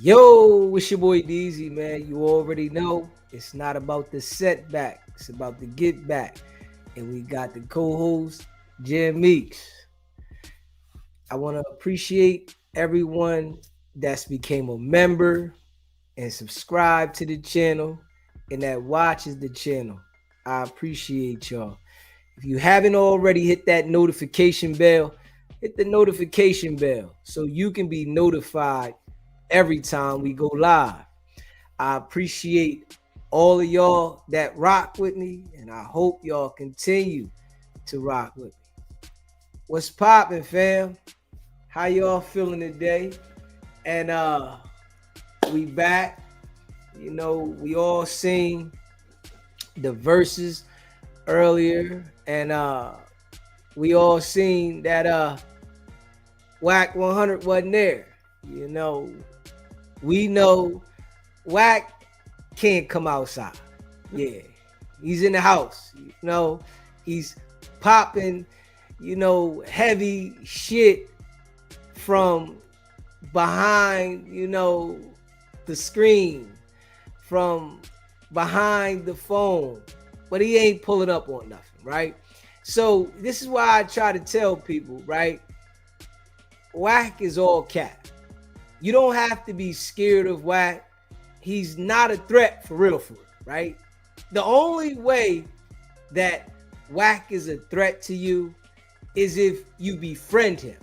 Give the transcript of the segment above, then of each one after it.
Yo, it's your boy DZ, man. You already know it's not about the setback, it's about the get back. And we got the co-host, Jim Meeks. I want to appreciate everyone that's became a member and subscribe to the channel and that watches the channel. I appreciate y'all. If you haven't already hit that notification bell, hit the notification bell so you can be notified every time we go live. I appreciate all of y'all that rock with me, and I hope y'all continue to rock with me. What's poppin', fam? How y'all feeling today? And we back. You know, we all seen the verses earlier, and we all seen that Wack100 wasn't there. You know, we know Wack can't come outside. Yeah, he's in the house. You know, he's popping, heavy shit from behind, the screen, from behind the phone, but he ain't pulling up on nothing, right? So this is why I try to tell people, right? Wack is all cap. You don't have to be scared of Wack. He's not a threat for real, right? The only way that Wack is a threat to you is if you befriend him.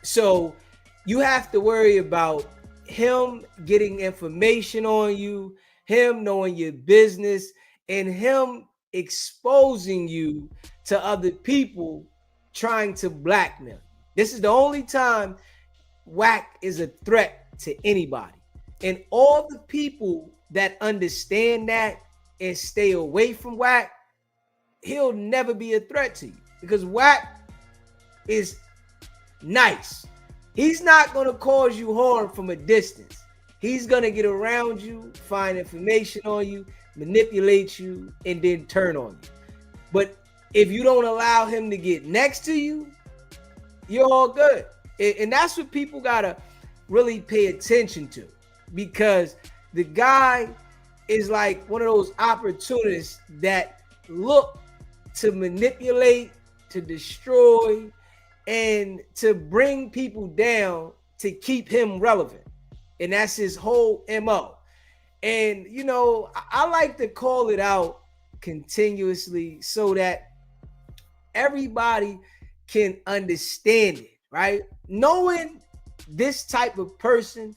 So you have to worry about him getting information on you, him knowing your business, and him exposing you to other people trying to blackmail. This is the only time Wack is a threat to anybody. And all the people that understand that and stay away from Wack, he'll never be a threat to you because Wack is nice. He's not going to cause you harm from a distance. He's going to get around you, find information on you, manipulate you, and then turn on you. But if you don't allow him to get next to you, you're all good. And that's what people got to really pay attention to, because the guy is like one of those opportunists that look to manipulate, to destroy, and to bring people down to keep him relevant. And that's his whole MO. And, I like to call it out continuously so that everybody can understand it, right? Knowing this type of person,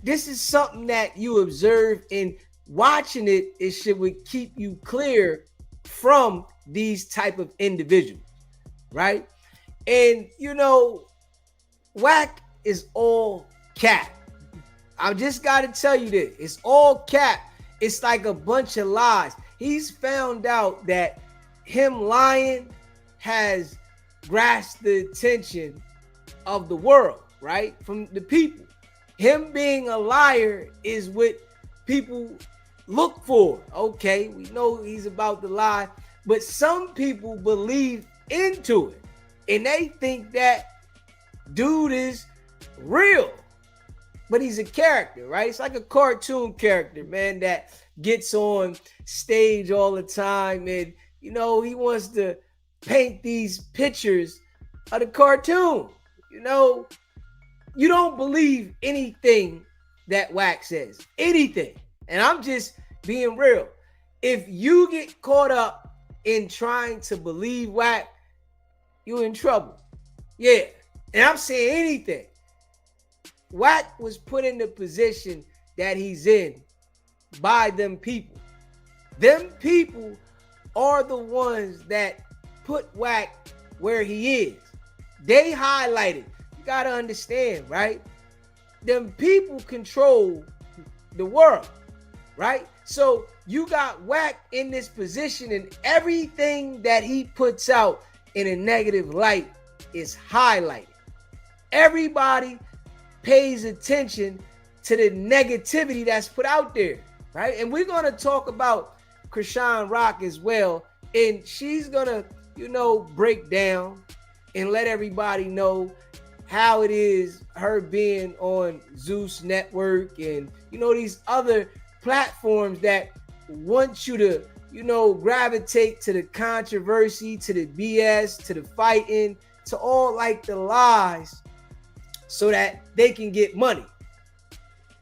this is something that you observe, and watching it should keep you clear from these type of individuals, right? And Wack is all cap. I just got to tell you this. It's all cap. It's like a bunch of lies. He's found out that him lying has grasped the attention of the world, right? From the people. Him being a liar is what people look for. Okay, we know he's about to lie, but some people believe into it, and they think that dude is real. But he's a character, right? It's like a cartoon character, man, that gets on stage all the time. And, he wants to paint these pictures of the cartoon. You don't believe anything that Wack says. Anything. And I'm just being real. If you get caught up in trying to believe Wack, you're in trouble. Yeah. And I'm saying anything. Wack was put in the position that he's in by them people. Them people are the ones that put Wack where he is. They highlighted. You got to understand, right? Them people control the world, right? So you got Wack in this position, and everything that he puts out in a negative light is highlighted. Everybody pays attention to the negativity that's put out there, right? And we're going to talk about Chrisean Rock as well, and she's going to, break down and let everybody know how it is her being on Zeus Network and, you know, these other platforms that want you to, you know, gravitate to the controversy, to the BS, to the fighting, to all like the lies so that they can get money.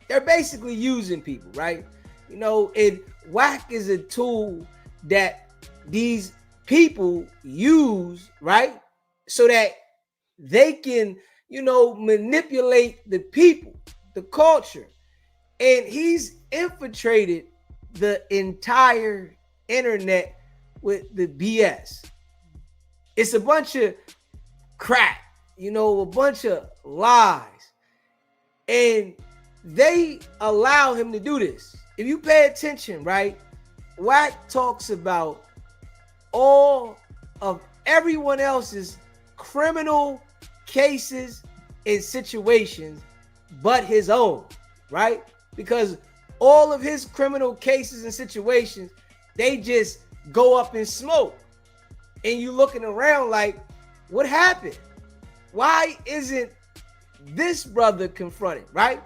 They're basically using people, right? You know, and Wack is a tool that these people use, right? So that they can, you know, manipulate the people, the culture. And he's infiltrated the entire internet with the BS. It's a bunch of crap, you know, a bunch of lies. And they allow him to do this. If you pay attention, right, Wack talks about all of everyone else's criminal cases and situations but his own, right? Because all of his criminal cases and situations, they just go up in smoke. And you looking around like, what happened? Why isn't this brother confronted, right?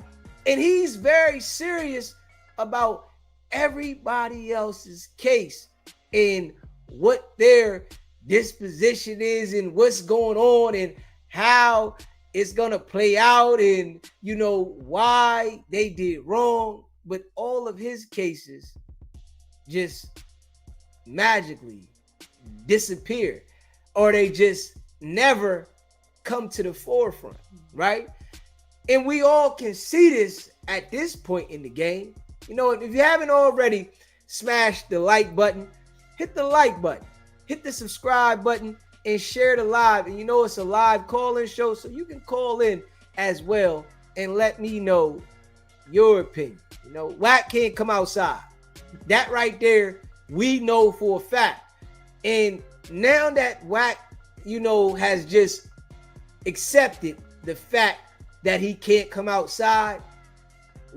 And he's very serious about everybody else's case and what their disposition is and what's going on and how it's going to play out and, you know, why they did wrong. But all of his cases just magically disappear, or they just never come to the forefront, right? And we all can see this at this point in the game. You know, if you haven't already smashed the like button, hit the like button, hit the subscribe button, and share the live. And you know, it's a live call-in show, so you can call in as well and let me know your opinion. You know, Wack can't come outside. That right there, we know for a fact. And now that Wack, you know, has just accepted the fact that he can't come outside,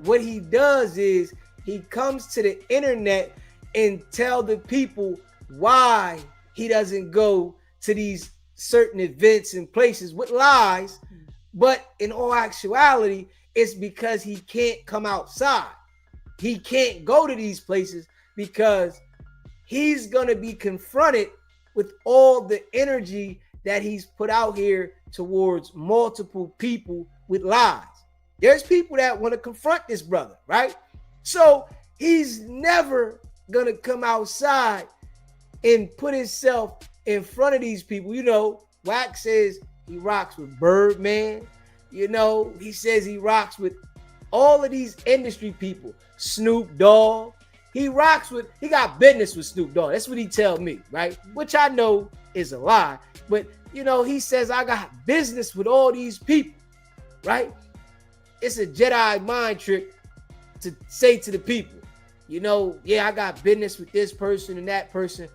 what he does is he comes to the internet and tell the people why he doesn't go to these certain events and places with lies. But in all actuality, it's because he can't come outside. He can't go to these places because he's going to be confronted with all the energy that he's put out here towards multiple people with lies. There's people that want to confront this brother, right? So he's never going to come outside and put himself in front of these people. You know, Wack says he rocks with Birdman. You know, he says he rocks with all of these industry people. Snoop Dogg. He got business with Snoop Dogg. That's what he tell me, right? Which I know is a lie. But, you know, he says, I got business with all these people, right? It's a Jedi mind trick to say to the people, you know, yeah, I got business with this person and that person,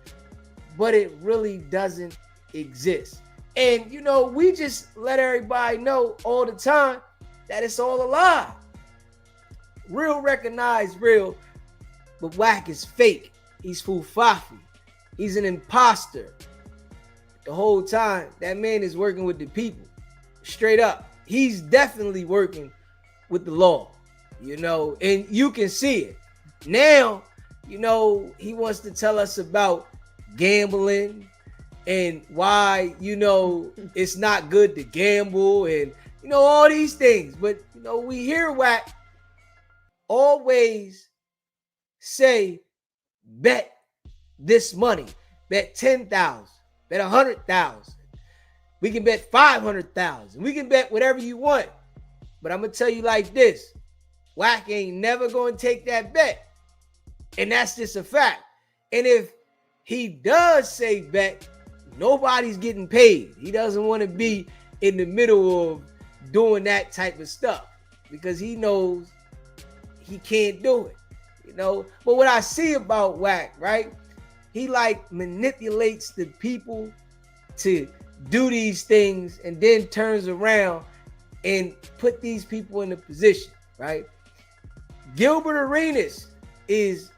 but it really doesn't exist. And, you know, we just let everybody know all the time that it's all a lie. Real recognize real, but Wack is fake. He's fufafi. He's an imposter. The whole time, that man is working with the people. Straight up. He's definitely working with the law, you know, and you can see it. Now, you know, he wants to tell us about gambling and why, you know, it's not good to gamble and, you know, all these things. But, you know, we hear Wack always say, bet this money, bet 10,000, bet 100,000. We can bet 500,000. We can bet whatever you want. But I'm going to tell you like this. Wack ain't never going to take that bet. And that's just a fact. And if he does say bet, nobody's getting paid. He doesn't want to be in the middle of doing that type of stuff because he knows he can't do it, you know. But what I see about Wack, right? He like manipulates the people to do these things and then turns around and put these people in a position, right? Gilbert Arenas is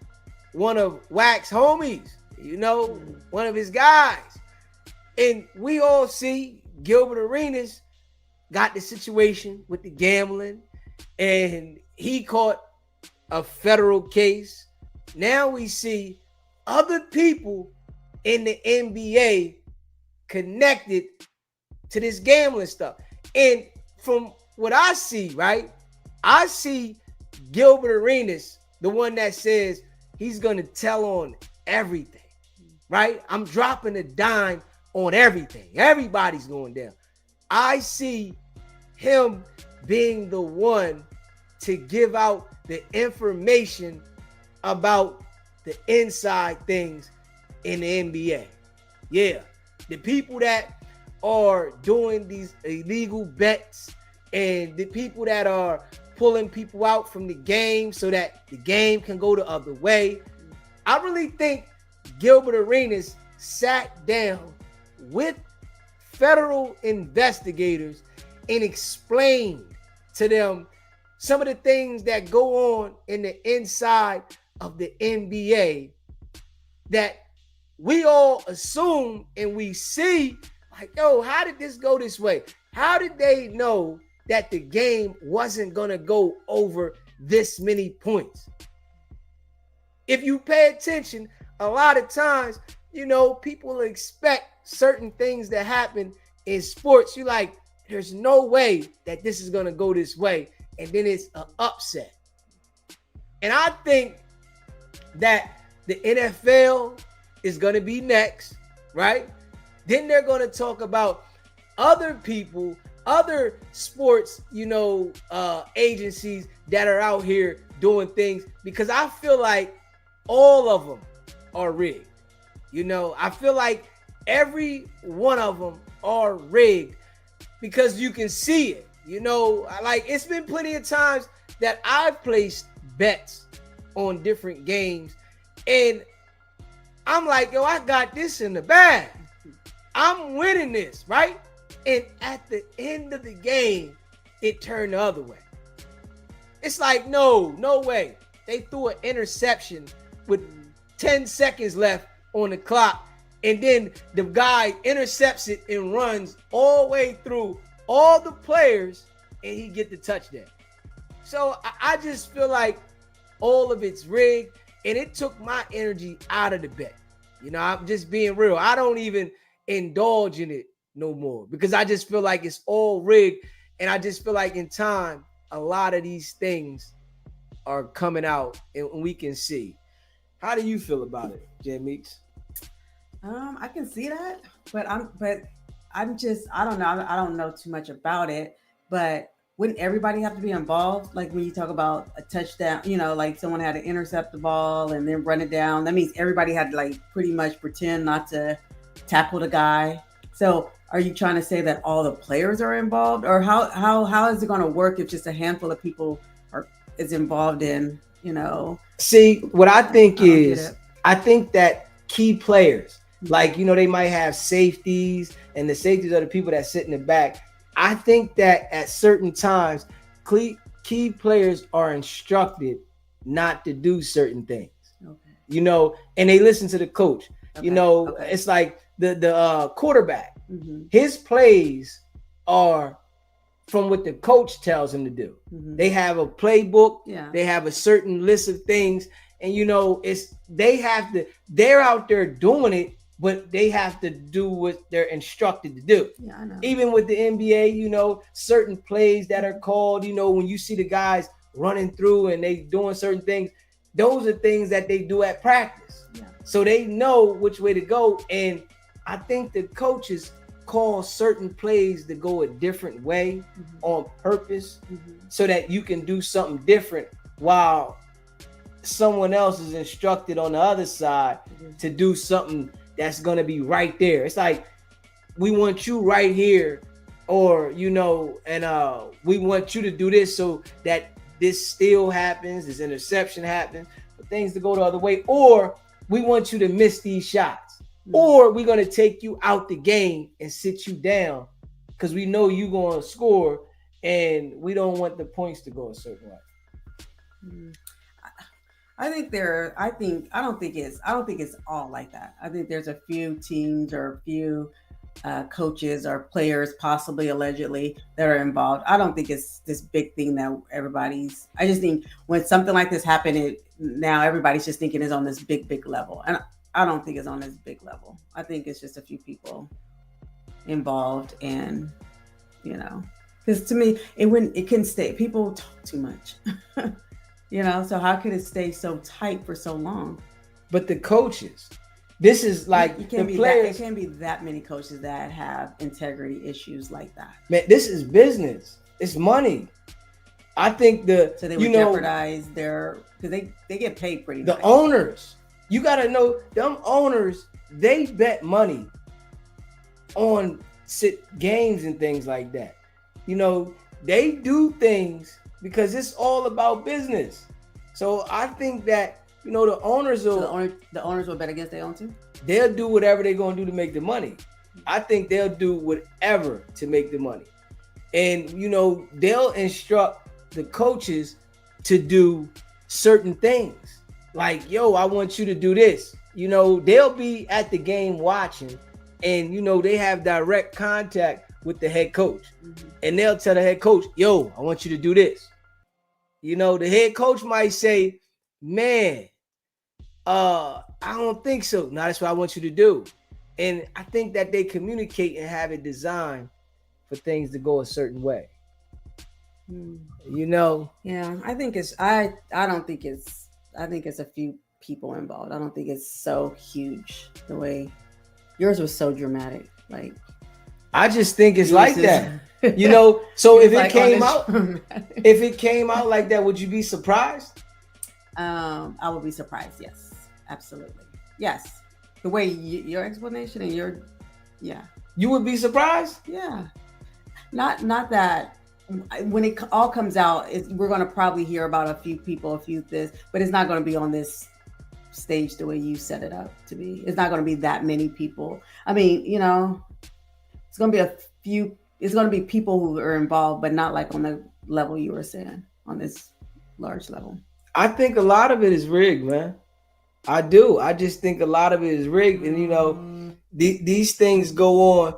one of Wack's homies, you know, one of his guys. And we all see Gilbert Arenas got the situation with the gambling, and he caught a federal case. Now we see other people in the NBA connected to this gambling stuff. And from what I see, right, I see Gilbert Arenas, the one that says he's going to tell on everything, right? I'm dropping a dime on everything. Everybody's going down. I see him being the one to give out the information about the inside things in the NBA. Yeah, the people that are doing these illegal bets and the people that are pulling people out from the game so that the game can go the other way. I really think Gilbert Arenas sat down with federal investigators and explained to them some of the things that go on in the inside of the NBA that we all assume and we see, like, yo, how did this go this way? How did they know that the game wasn't going to go over this many points? If you pay attention, a lot of times, you know, people expect certain things that happen in sports. You're like, there's no way that this is going to go this way. And then it's an upset. And I think that the NFL is going to be next, right? Then they're going to talk about other people, other sports, you know, agencies that are out here doing things, because I feel like all of them are rigged. You know, I feel like every one of them are rigged because you can see it. You know, like, it's been plenty of times that I've placed bets on different games and I'm like, yo, I got this in the bag. I'm winning this, right? And at the end of the game, it turned the other way. It's like, no way. They threw an interception with 10 seconds left on the clock, and then the guy intercepts it and runs all the way through all the players, and he get the touchdown. So I just feel like all of it's rigged, and it took my energy out of the bet. You know, I'm just being real. I don't even indulge in it no more because I just feel like it's all rigged, and I just feel like in time, a lot of these things are coming out, and we can see. How do you feel about it, Jen Meeks? I can see that, but I'm just, I don't know. I don't know too much about it, but wouldn't everybody have to be involved? Like when you talk about a touchdown, you know, like someone had to intercept the ball and then run it down. That means everybody had to like pretty much pretend not to tackle the guy. So are you trying to say that all the players are involved, or how is it going to work if just a handful of people are is involved in, you know? See, what I think is, it. I think that key players, like, you know, they might have safeties, and the safeties are the people that sit in the back. I think that at certain times, key players are instructed not to do certain things. Okay. You know, and they listen to the coach. Okay. You know, it's like the quarterback. Mm-hmm. His plays are from what the coach tells him to do. Mm-hmm. They have a playbook. Yeah. They have a certain list of things, and you know, they're out there doing it, but they have to do what they're instructed to do. Yeah, I know. Even with the NBA, you know, certain plays that are called, you know, when you see the guys running through and they doing certain things, those are things that they do at practice. Yeah. So they know which way to go. And I think the coaches call certain plays to go a different way, mm-hmm. on purpose, mm-hmm. so that you can do something different while someone else is instructed on the other side, mm-hmm. to do something that's going to be right there. It's like, we want you right here, or, you know, and we want you to do this so that this still happens, this interception happens, for things to go the other way, or we want you to miss these shots. Mm-hmm. Or we're going to take you out the game and sit you down because we know you're going to score and we don't want the points to go a certain way. Mm-hmm. I don't think it's all like that. I think there's a few teams or a few coaches or players, possibly allegedly, that are involved. I don't think it's this big thing that everybody's. I just think when something like this happened, now everybody's just thinking it's on this big level, and I don't think it's on this big level. I think it's just a few people involved, and because to me, it can stay. People talk too much, So how could it stay so tight for so long? But the coaches, this is like the players. It can't be that many coaches that have integrity issues like that. Man, this is business. It's money. I think so they would jeopardize their because they get paid pretty. The owners, you got to know them owners. They bet money on games and things like that. They do things because it's all about business. So I think that the owners will. So the owners will bet against their own team. They'll do whatever they're gonna do to make the money. I think they'll do whatever to make the money, and they'll instruct the coaches to do certain things. Like, yo, I want you to do this. They'll be at the game watching, and they have direct contact with the head coach, and they'll tell the head coach, yo, I want you to do this. The head coach might say, man, I don't think so. No, that's what I want you to do. And I think that they communicate and have it designed for things to go a certain way. Yeah, I think I don't think I think it's a few people involved. I don't think it's so huge the way yours was so dramatic. Like, I just think it's like that. So if it came out like that, would you be surprised? I would be surprised. Yes, absolutely. Yes. The way your explanation and you would be surprised. Yeah. Not that when it all comes out, we're going to probably hear about a few people, but it's not going to be on this stage the way you set it up to be. It's not going to be that many people. I mean, it's going to be it's going to be people who are involved, but not like on the level you were saying, on this large level. I think a lot of it is rigged, man. I do. I just think a lot of it is rigged, and these things go on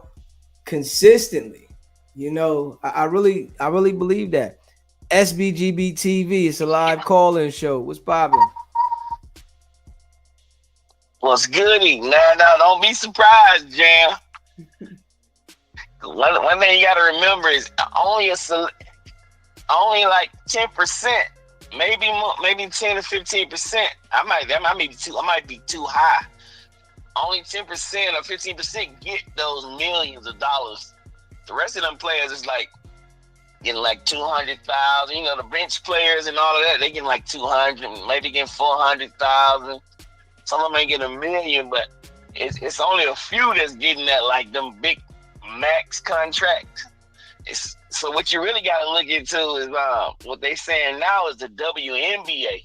consistently. I really believe that. SBGB TV, it's a live call-in show. What's poppin'? What's goody? Now, don't be surprised, Jam. One thing you got to remember is only like 10%, maybe 10 to 15%. I might be too high. Only 10% or 15% get those millions of dollars. The rest of them players is like getting like 200,000. The bench players and all of that, they getting like 200, maybe getting 400,000. Some of them ain't getting $1 million, but it's only a few that's getting that, like them big max contracts. So what you really got to look into is what they saying now is the WNBA,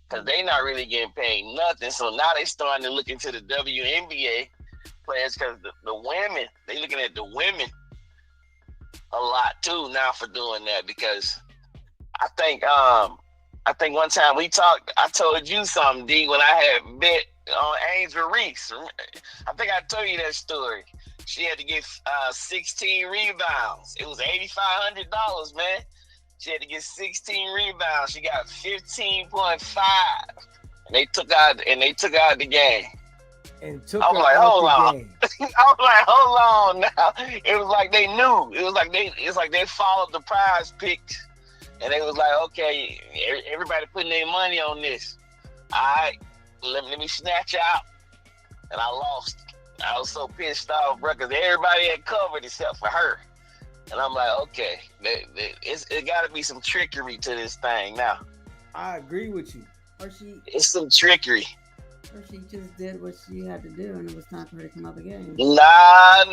because they not really getting paid nothing. So now they starting to look into the WNBA players, because the women, they looking at the women a lot too now for doing that, because I think one time we talked, I told you something, D, when I had bet on Angel Reese. I think I told you that story. She had to get 16 rebounds. It was $8,500, man. She had to get 16 rebounds. She got 15.5. And they took out the game. And took I was like, hold on. I was like, hold on now. It was like they knew. It's like they followed the prize picks. And they was like, okay, everybody putting their money on this. All right, let me snatch out. And I lost. I was so pissed off, bro, because everybody had covered except for her. And I'm like, okay, it got to be some trickery to this thing now. I agree with you. It's some trickery. Or she just did what she had to do, and it was time for her to come out the game. Nah.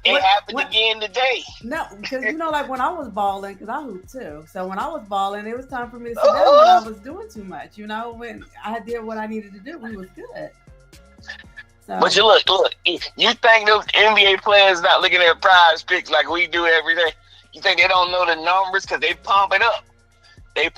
It happened again today. No, because like when I was balling, because I hooped too. So when I was balling, it was time for me to sit down when I was doing too much. When I did what I needed to do, we was good. So. But you look, you think those NBA players not looking at prize picks like we do every day? You think they don't know the numbers because they pump it up? You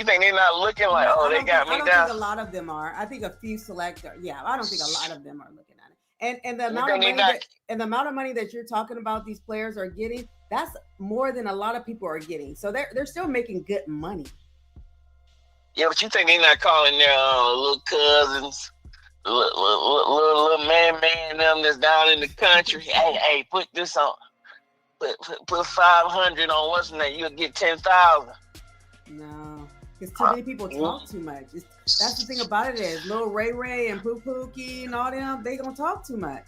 think they're not looking like, they got me down? I don't think a lot of them are. I think a few select. Yeah, I don't think a lot of them are looking at it. And the You amount of think they money not? that you're talking about these players are getting, that's more than a lot of people are getting. So they're still making good money. Yeah, but you think they not calling their little cousins, little man, them that's down in the country? Hey, put this on. Put 500 on what's name? You'll get 10,000. No, because too many people talk too much. That's the thing about it is little Ray and Poo Pookie and all them, they gonna talk too much.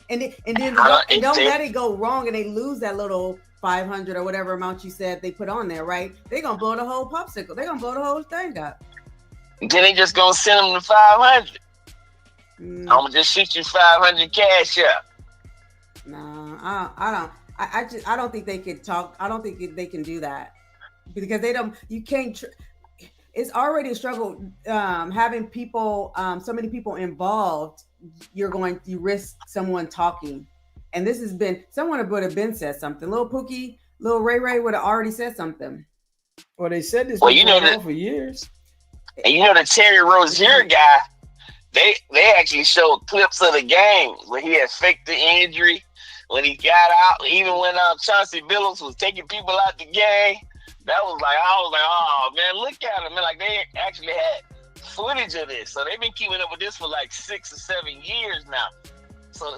And then don't let it go wrong and they lose that little 500 or whatever amount you said they put on there, right? They're gonna blow the whole popsicle. They're gonna blow the whole thing up. Then they just gonna send them the 500. I'm gonna just shoot you 500 cash up. No, I don't. I don't think they could talk. I don't think they can do that because they don't. You can't. It's already a struggle having people, so many people involved. You risk someone talking, and this has been someone would have been said something. Little Pookie, little Ray would have already said something. Well, they said this was going on for years. And you know the Terry Rozier guy. They actually showed clips of the game where he had faked the injury when he got out. Even when Chauncey Billups was taking people out the game. I was like, oh man, look at them, man. Like they actually had footage of this, so they've been keeping up with this for like 6 or 7 years now. So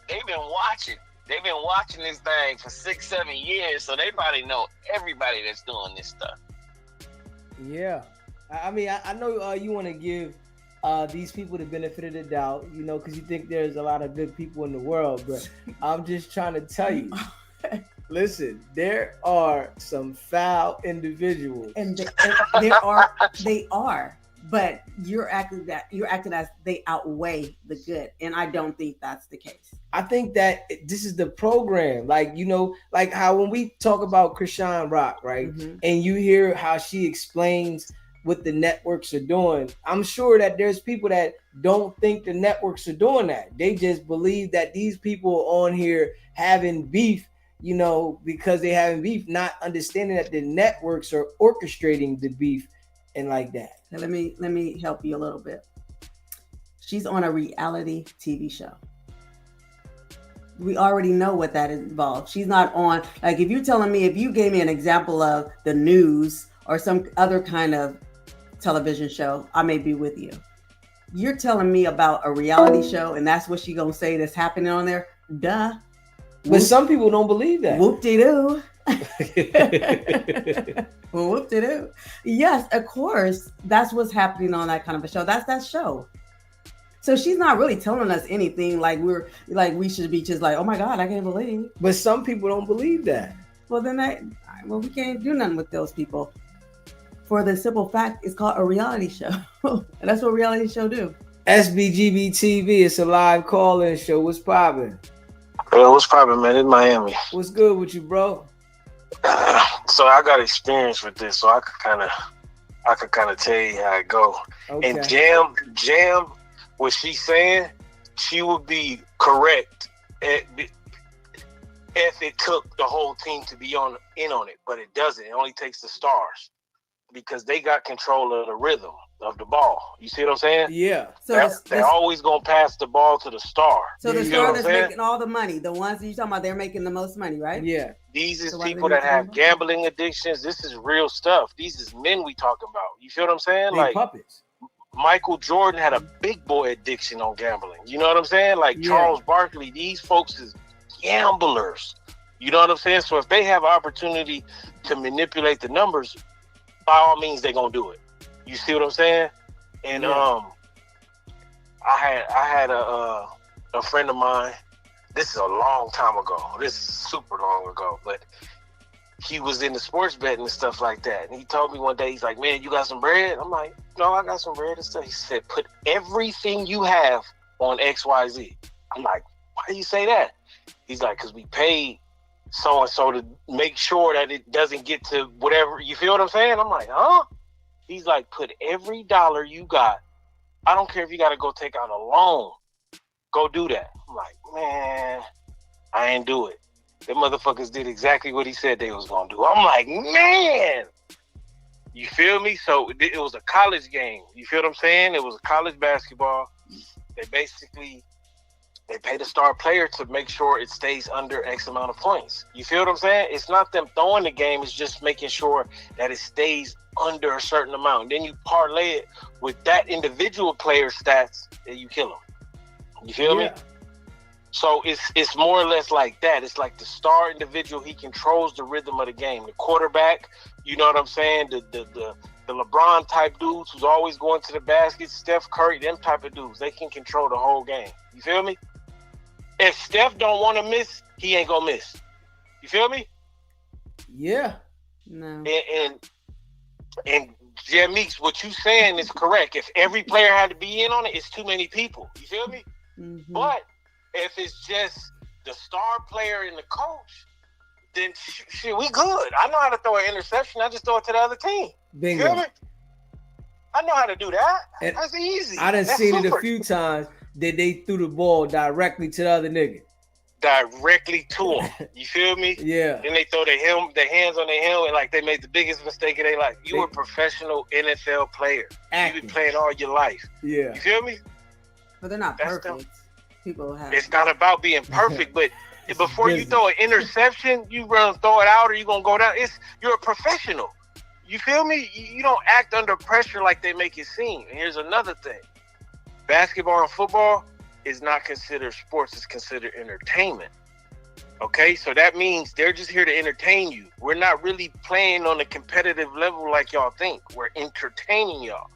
they've been watching. They've been watching this thing for 6, 7 years, so they probably know everybody that's doing this stuff. Yeah, I mean, I know you want to give these people the benefit of the doubt, you know, because you think there's a lot of good people in the world, but I'm just trying to tell you. Listen, there are some foul individuals, and they are, but you're acting as they outweigh the good, and I don't think that's the case. I think that this is the program, like, you know, like how when we talk about Chrisean Rock, right, and you hear how she explains what the networks are doing, I'm sure that there's people that don't think the networks are doing that. They just believe that these people are on here having beef, you know, because they having beef, not understanding that the networks are orchestrating the beef and like that. Now, let me help you a little bit. She's on a reality TV show. We already know what that involves. She's not on, like, if you gave me an example of the news or some other kind of television show, I may be with you. You're telling me about a reality show and that's what she gonna say that's happening on there? Duh. But some people don't believe that. Whoop-de-doo. Whoop-de-doo. Yes, of course. That's what's happening on that kind of a show. That's that show. So she's not really telling us anything like we should be just like, oh my God, I can't believe. But some people don't believe that. Well, then we can't do nothing with those people. For the simple fact, it's called a reality show. And that's what reality show do. SBGB TV, it's a live call-in show. What's popping? Yo, what's poppin', man? It's Miami. What's good with you, bro? So I got experience with this, so I could kind of tell you how it go. Okay. And Jam, what she's saying, she would be correct if it took the whole team to be in on it, but it doesn't. It only takes the stars because they got control of the rhythm of the ball. You see what I'm saying? Yeah. So they're always gonna pass the ball to the star. So the star that's making all the money, the ones that you're talking about, they're making the most money, right? Yeah. These is people that have gambling addictions. This is real stuff. These is men we talking about. You feel what I'm saying? They like puppets. Michael Jordan had a big boy addiction on gambling. You know what I'm saying? Like Charles Barkley, these folks is gamblers. You know what I'm saying? So if they have an opportunity to manipulate the numbers, by all means they're gonna do it. You see what I'm saying? And I had a friend of mine. This is a long time ago. This is super long ago, but he was in the sports betting and stuff like that. And he told me one day, he's like, "Man, you got some bread?" I'm like, "No, I got some bread and stuff." He said, "Put everything you have on XYZ." I'm like, "Why do you say that?" He's like, "Because we paid so and so to make sure that it doesn't get to whatever." You feel what I'm saying? I'm like, "Huh?" He's like, "Put every dollar you got. I don't care if you got to go take out a loan. Go do that." I'm like, "Man, I ain't do it." The motherfuckers did exactly what he said they was going to do. I'm like, man, you feel me? So it was a college game. You feel what I'm saying? It was college basketball. They basically They pay the star player to make sure it stays under X amount of points. You feel what I'm saying? It's not them throwing the game. It's just making sure that it stays under a certain amount. Then you parlay it with that individual player stats and you kill them. You feel me? So it's more or less like that. It's like the star individual, he controls the rhythm of the game. The quarterback, you know what I'm saying? The LeBron type dudes who's always going to the basket, Steph Curry, them type of dudes, they can control the whole game. You feel me? If Steph don't want to miss, he ain't gonna miss. You feel me? Yeah. No. And Jim Meeks, what you saying is correct. If every player had to be in on it, it's too many people. You feel me? Mm-hmm. But if it's just the star player and the coach, then shit, we good. I know how to throw an interception. I just throw it to the other team. Bingo. You feel me? I know how to do that. And that's easy. I done That's seen it super. a few times that they threw the ball directly to the other nigga. Directly to him. You feel me? Yeah. Then they throw their hands on their helmet like they made the biggest mistake of their life. You a professional NFL player. You've been playing all your life. Yeah. You feel me? But they're not That's perfect. People have. It's not about being perfect, but before you throw an interception, you run throw it out or you gonna go down. You're a professional. You feel me? You don't act under pressure like they make it seem. And here's another thing. Basketball and football is not considered sports, it's considered entertainment. Okay, so that means they're just here to entertain you. We're not really playing on a competitive level like y'all think. We're entertaining y'all.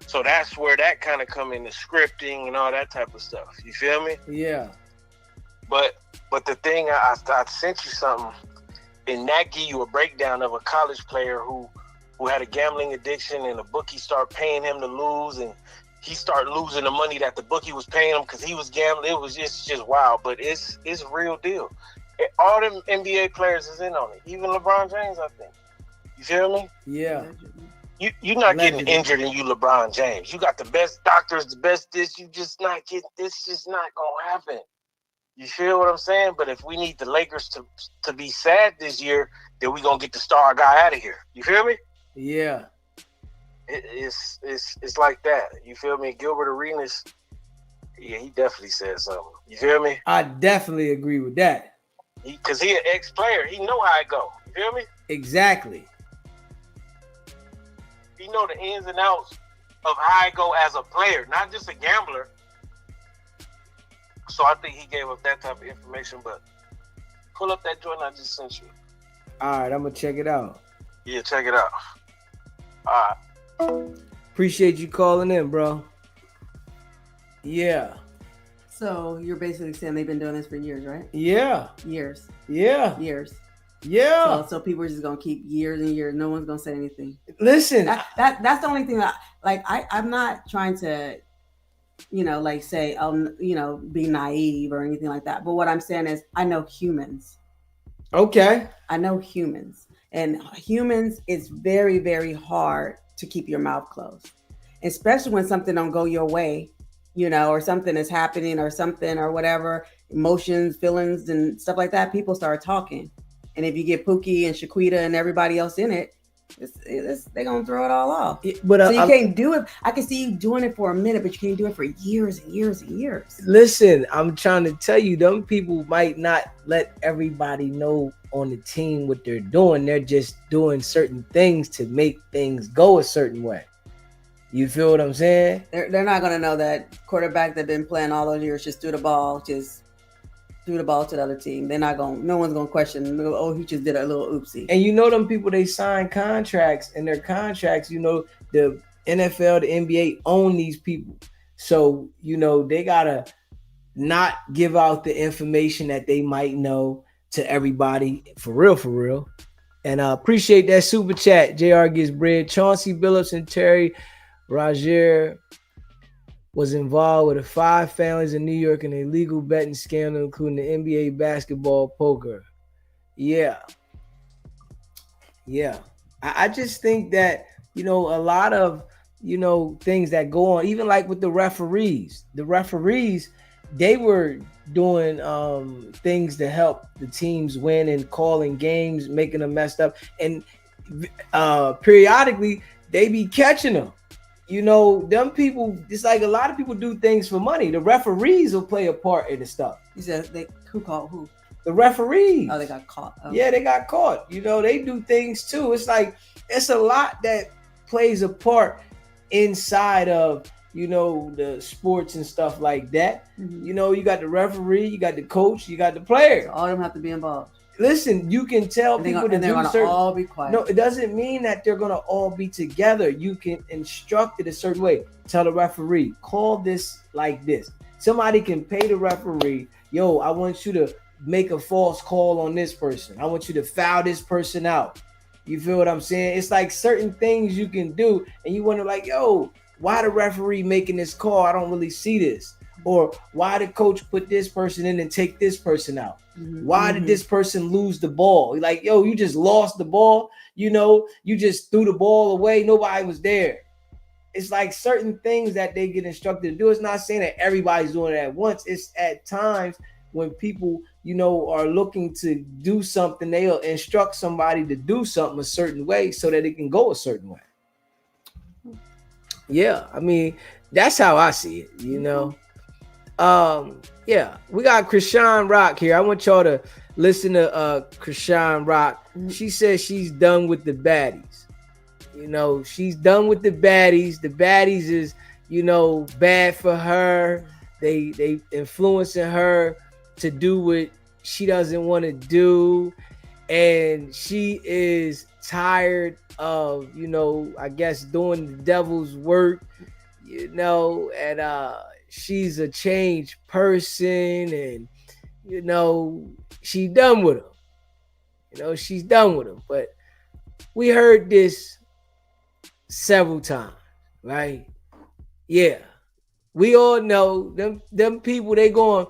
So that's where that kind of come into scripting and all that type of stuff. You feel me? Yeah. But the thing, I sent you something, and that give you a breakdown of a college player who had a gambling addiction, and the bookie start paying him to lose, and he started losing the money that the bookie was paying him because he was gambling. It was just wild, but it's real deal. All them NBA players is in on it. Even LeBron James, I think. You feel me? Yeah. You're not getting injured and you LeBron James. You got the best doctors, the best this. You just not getting this. Just not gonna happen. You feel what I'm saying? But if we need the Lakers to be sad this year, then we gonna get the star guy out of here. You feel me? Yeah. It's like that. You feel me? Gilbert Arenas, yeah, he definitely said something. You feel me? I definitely agree with that. Because he an ex-player. He know how it go. You feel me? Exactly. He know the ins and outs of how it go as a player, not just a gambler. So I think he gave up that type of information. But pull up that joint I just sent you. All right, I'm going to check it out. Yeah, check it out. All right. Appreciate you calling in, bro. Yeah. So you're basically saying they've been doing this for years, right? Yeah. Years. Yeah. Years. Yeah. So people are just gonna keep years and years. No one's gonna say anything. Listen, that's the only thing that I'm not trying to, like say be naive or anything like that. But what I'm saying is I know humans. Okay. I know humans, and humans, it's very, very hard to keep your mouth closed, especially when something don't go your way, or something is happening or something or whatever, emotions, feelings, and stuff like that. People start talking. And if you get Pookie and Shaquita and everybody else in it, they're going to throw it all off. But so you can't do it. I can see you doing it for a minute, but you can't do it for years and years and years. Listen, I'm trying to tell you, them people might not let everybody know on the team what they're doing. They're just doing certain things to make things go a certain way. You feel what I'm saying? They're not going to know that quarterback that been playing all those years just threw the ball to the other team. They're not going. No one's going to question. Oh, he just did a little oopsie. And them people, they sign contracts, and their contracts, the NFL, the NBA own these people. So they gotta not give out the information that they might know to everybody for real. And I appreciate that super chat. JR gets bread. Chauncey Billups and Terry Rozier was involved with 5 families in New York in a illegal betting scandal, including the NBA basketball poker. Yeah. I just think that, a lot of, things that go on, even like with the referees, they were doing things to help the teams win and calling games, making them messed up. And periodically they be catching them. You know, them people, it's like a lot of people do things for money. The referees will play a part in the stuff. You said who called who? The referees. Oh, they got caught. Oh. Yeah, they got caught. You know, they do things too. It's like, it's a lot that plays a part inside of, you know, the sports and stuff like that. Mm-hmm. You know, you got the referee, you got the coach, you got the player. So all of them have to be involved. Listen, you can tell people they're gonna all be quiet. No, it doesn't mean that they're gonna all be together. You can instruct it a certain way. Tell the referee, call this like this. Somebody can pay the referee, yo, I want you to make a false call on this person. I want you to foul this person out. You feel what I'm saying? It's like certain things you can do, and you wonder like, yo, why the referee making this call? I don't really see this. Or why did coach put this person in and take this person out? Mm-hmm. Why did this person lose the ball? Like, yo, you just lost the ball. You know, you just threw the ball away. Nobody was there. It's like certain things that they get instructed to do. It's not saying that everybody's doing it at once. It's at times when people, you know, are looking to do something, they'll instruct somebody to do something a certain way so that it can go a certain way. Yeah, I mean, that's how I see it, you know. Yeah, we got Chrisean Rock here. I want y'all to listen to Chrisean Rock. She says she's done with the baddies. You know, she's done with the baddies. The baddies is, you know, bad for her. They influencing her to do what she doesn't want to do. And she is tired of, you know, I guess doing the devil's work, you know, and she's a changed person, and you know, she done with him. You know, she's done with him. But we heard this several times, right? Yeah. We all know them people, they gonna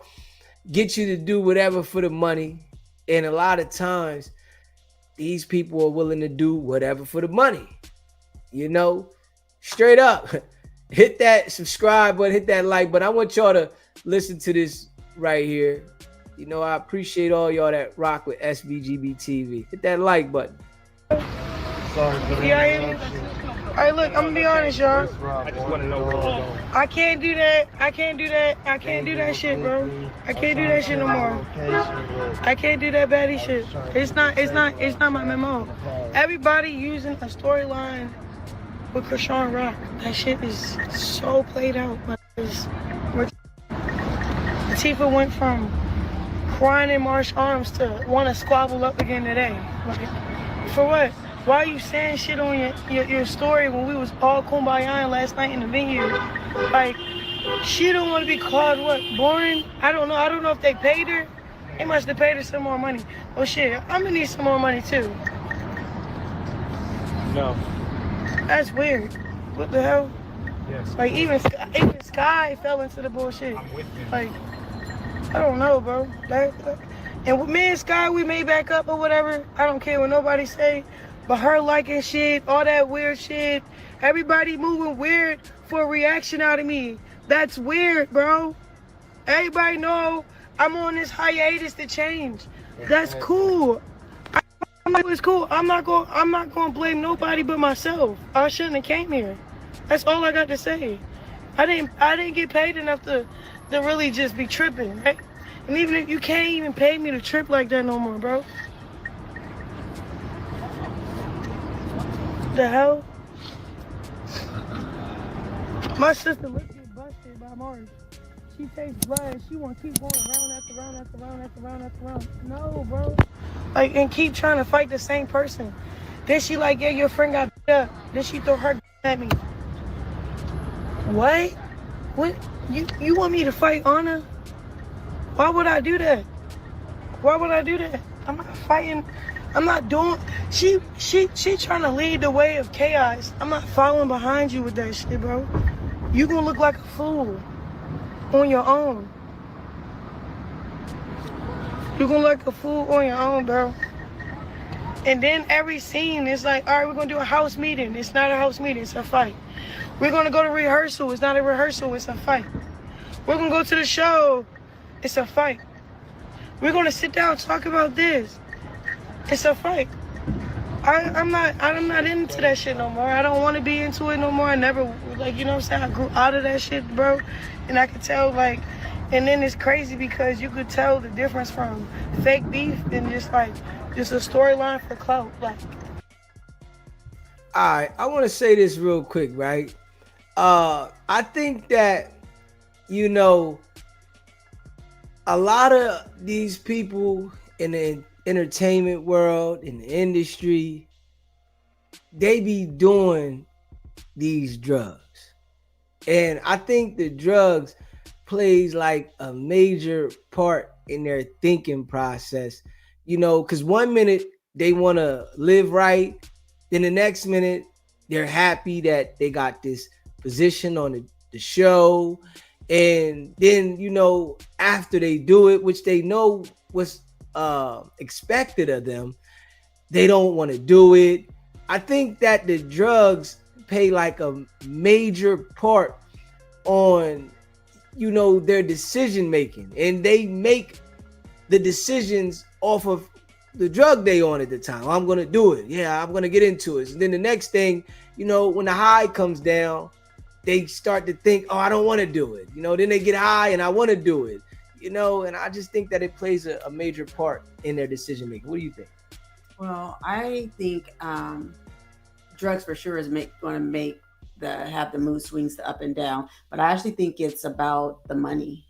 get you to do whatever for the money. And a lot of times these people are willing to do whatever for the money. You know, straight up. Hit that subscribe button, hit that like button. I want y'all to listen to this right here. You know, I appreciate all y'all that rock with SBGB TV. Hit that like button. Sorry for that. All right, look, I'm gonna be honest, y'all. I just want to know. I can't do that. I can't do that. I can't do that shit, bro. I can't do that shit no more. I can't do that baddie shit. It's not my memo. Everybody using a storyline with Chrisean Rock. That shit is so played out. Latifah went from crying in Marsh Arms to want to squabble up again today. Like, for what? Why are you saying shit on your story when we was all kumbayaing last night in the venue? Like, she don't want to be called what? Boring? I don't know. I don't know if they paid her. They must have paid her some more money. Oh shit, I'm gonna need some more money too. No. That's weird. What the hell? Yes. Like even Sky fell into the bullshit. I'm with you. Like, I don't know, bro. And with me and Sky, we made back up or whatever. I don't care what nobody say. But her liking shit, all that weird shit, everybody moving weird for a reaction out of me. That's weird, bro. Everybody know I'm on this hiatus to change. That's cool. It's cool. I'm not going to blame nobody but myself. I shouldn't have came here. That's all I got to say. I didn't get paid enough to really just be tripping, right? And even if you can't even pay me to trip like that no more, bro. The hell? My sister looked get busted by Mars. She takes blood and she want to keep going round after round after round after round after round. No, bro. Like, and keep trying to fight the same person. Then she like, yeah, your friend got beat up. Then she throw her at me. What? What? You want me to fight Anna? Why would I do that? Why would I do that? I'm not fighting. I'm not doing. She trying to lead the way of chaos. I'm not following behind you with that shit, bro. You gonna look like a fool on your own. You gonna look like a fool on your own, bro. And then every scene is like, all right, we're gonna do a house meeting. It's not a house meeting, it's a fight. We're gonna go to rehearsal. It's not a rehearsal, it's a fight. We're gonna go to the show. It's a fight. We're gonna sit down and talk about this. It's a fight. I'm not into that shit no more. I don't want to be into it no more. I never Like, you know what I'm saying? I grew out of that shit, bro. And I could tell, like, and then it's crazy because you could tell the difference from fake beef and just a storyline for clout. Like, All right, I want to say this real quick, right? I think that, you know, a lot of these people in the entertainment world, in the industry, they be doing these drugs. And I think the drugs plays like a major part in their thinking process, you know, because one minute they want to live right, then the next minute they're happy that they got this position on the show. And then, you know, after they do it, which they know was expected of them, they don't want to do it. I think that the drugs play like a major part on, you know, their decision making, and they make the decisions off of the drug they on at the time. I'm gonna do it. Yeah, I'm gonna get into it. And then the next thing, you know, when the high comes down, they start to think, oh, I don't want to do it. You know, then they get high and I want to do it. You know, and I just think that it plays a major part in their decision making. What do you think? Well, I think drugs for sure is going to make have the mood swings up and down. But I actually think it's about the money.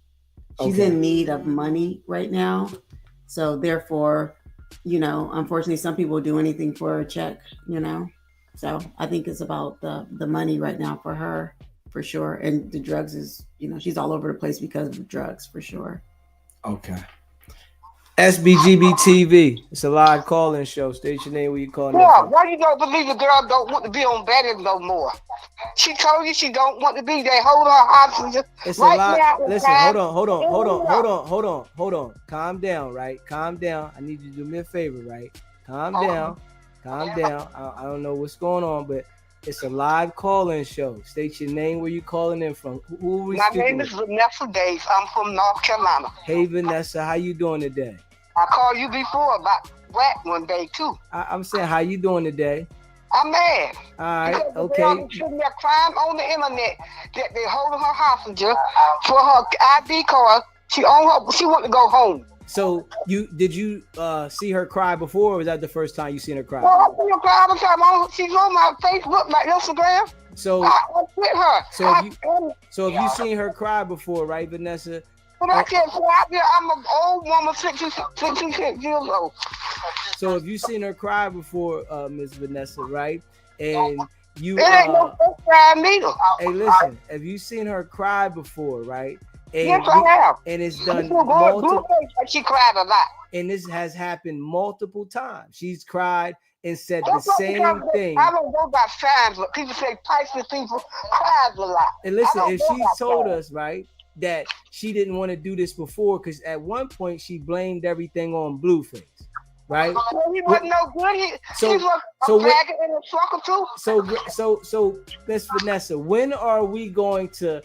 She's in need of money right now. So therefore, you know, unfortunately, some people do anything for a check, you know. So I think it's about the money right now for her, for sure. And the drugs is, you know, she's all over the place because of drugs, for sure. Okay. SBGB TV. It's a live call-in show. State your name where you calling. Yeah, why you don't believe the girl don't want to be on baddies no more? She told you she don't want to be. They hold her hostage. It's right a lot. now, Listen, hold on. Calm down, right? Calm down. I need you to do me a favor, right? Calm down. I don't know what's going on, but it's a live call-in show. State your name where you calling in from. Who are we My speaking name is Vanessa Days. I'm from North Carolina. Hey, Vanessa, how you doing today? I called you before about Wack one day too. I'm saying, how you doing today? I'm mad. All right, because okay. The girl sitting there crying on the internet that they holding her hostage for her ID card. She want to go home. So did you see her cry before, or was that the first time you seen her cry? Well, I see her cry all the time. She's on my Facebook, my Instagram. So I with her. So have you seen her cry before, right, Vanessa? But I can't fly out there. I'm an old woman, 66 years old. So have you seen her cry before, Miss Vanessa, right? And you it ain't no first time neither. Hey, listen, have you seen her cry before, right? And yes, I have. And it's done multiple. She cried a lot. And this has happened multiple times. She's cried and said the same thing. I don't go by signs, but people say Pisces people cries a lot. And listen, if she told us, right, that she didn't want to do this before, because at one point she blamed everything on Blueface, right? Well, he wasn't no good. He was a faggot and a sucker too. So Miss Vanessa, when are we going to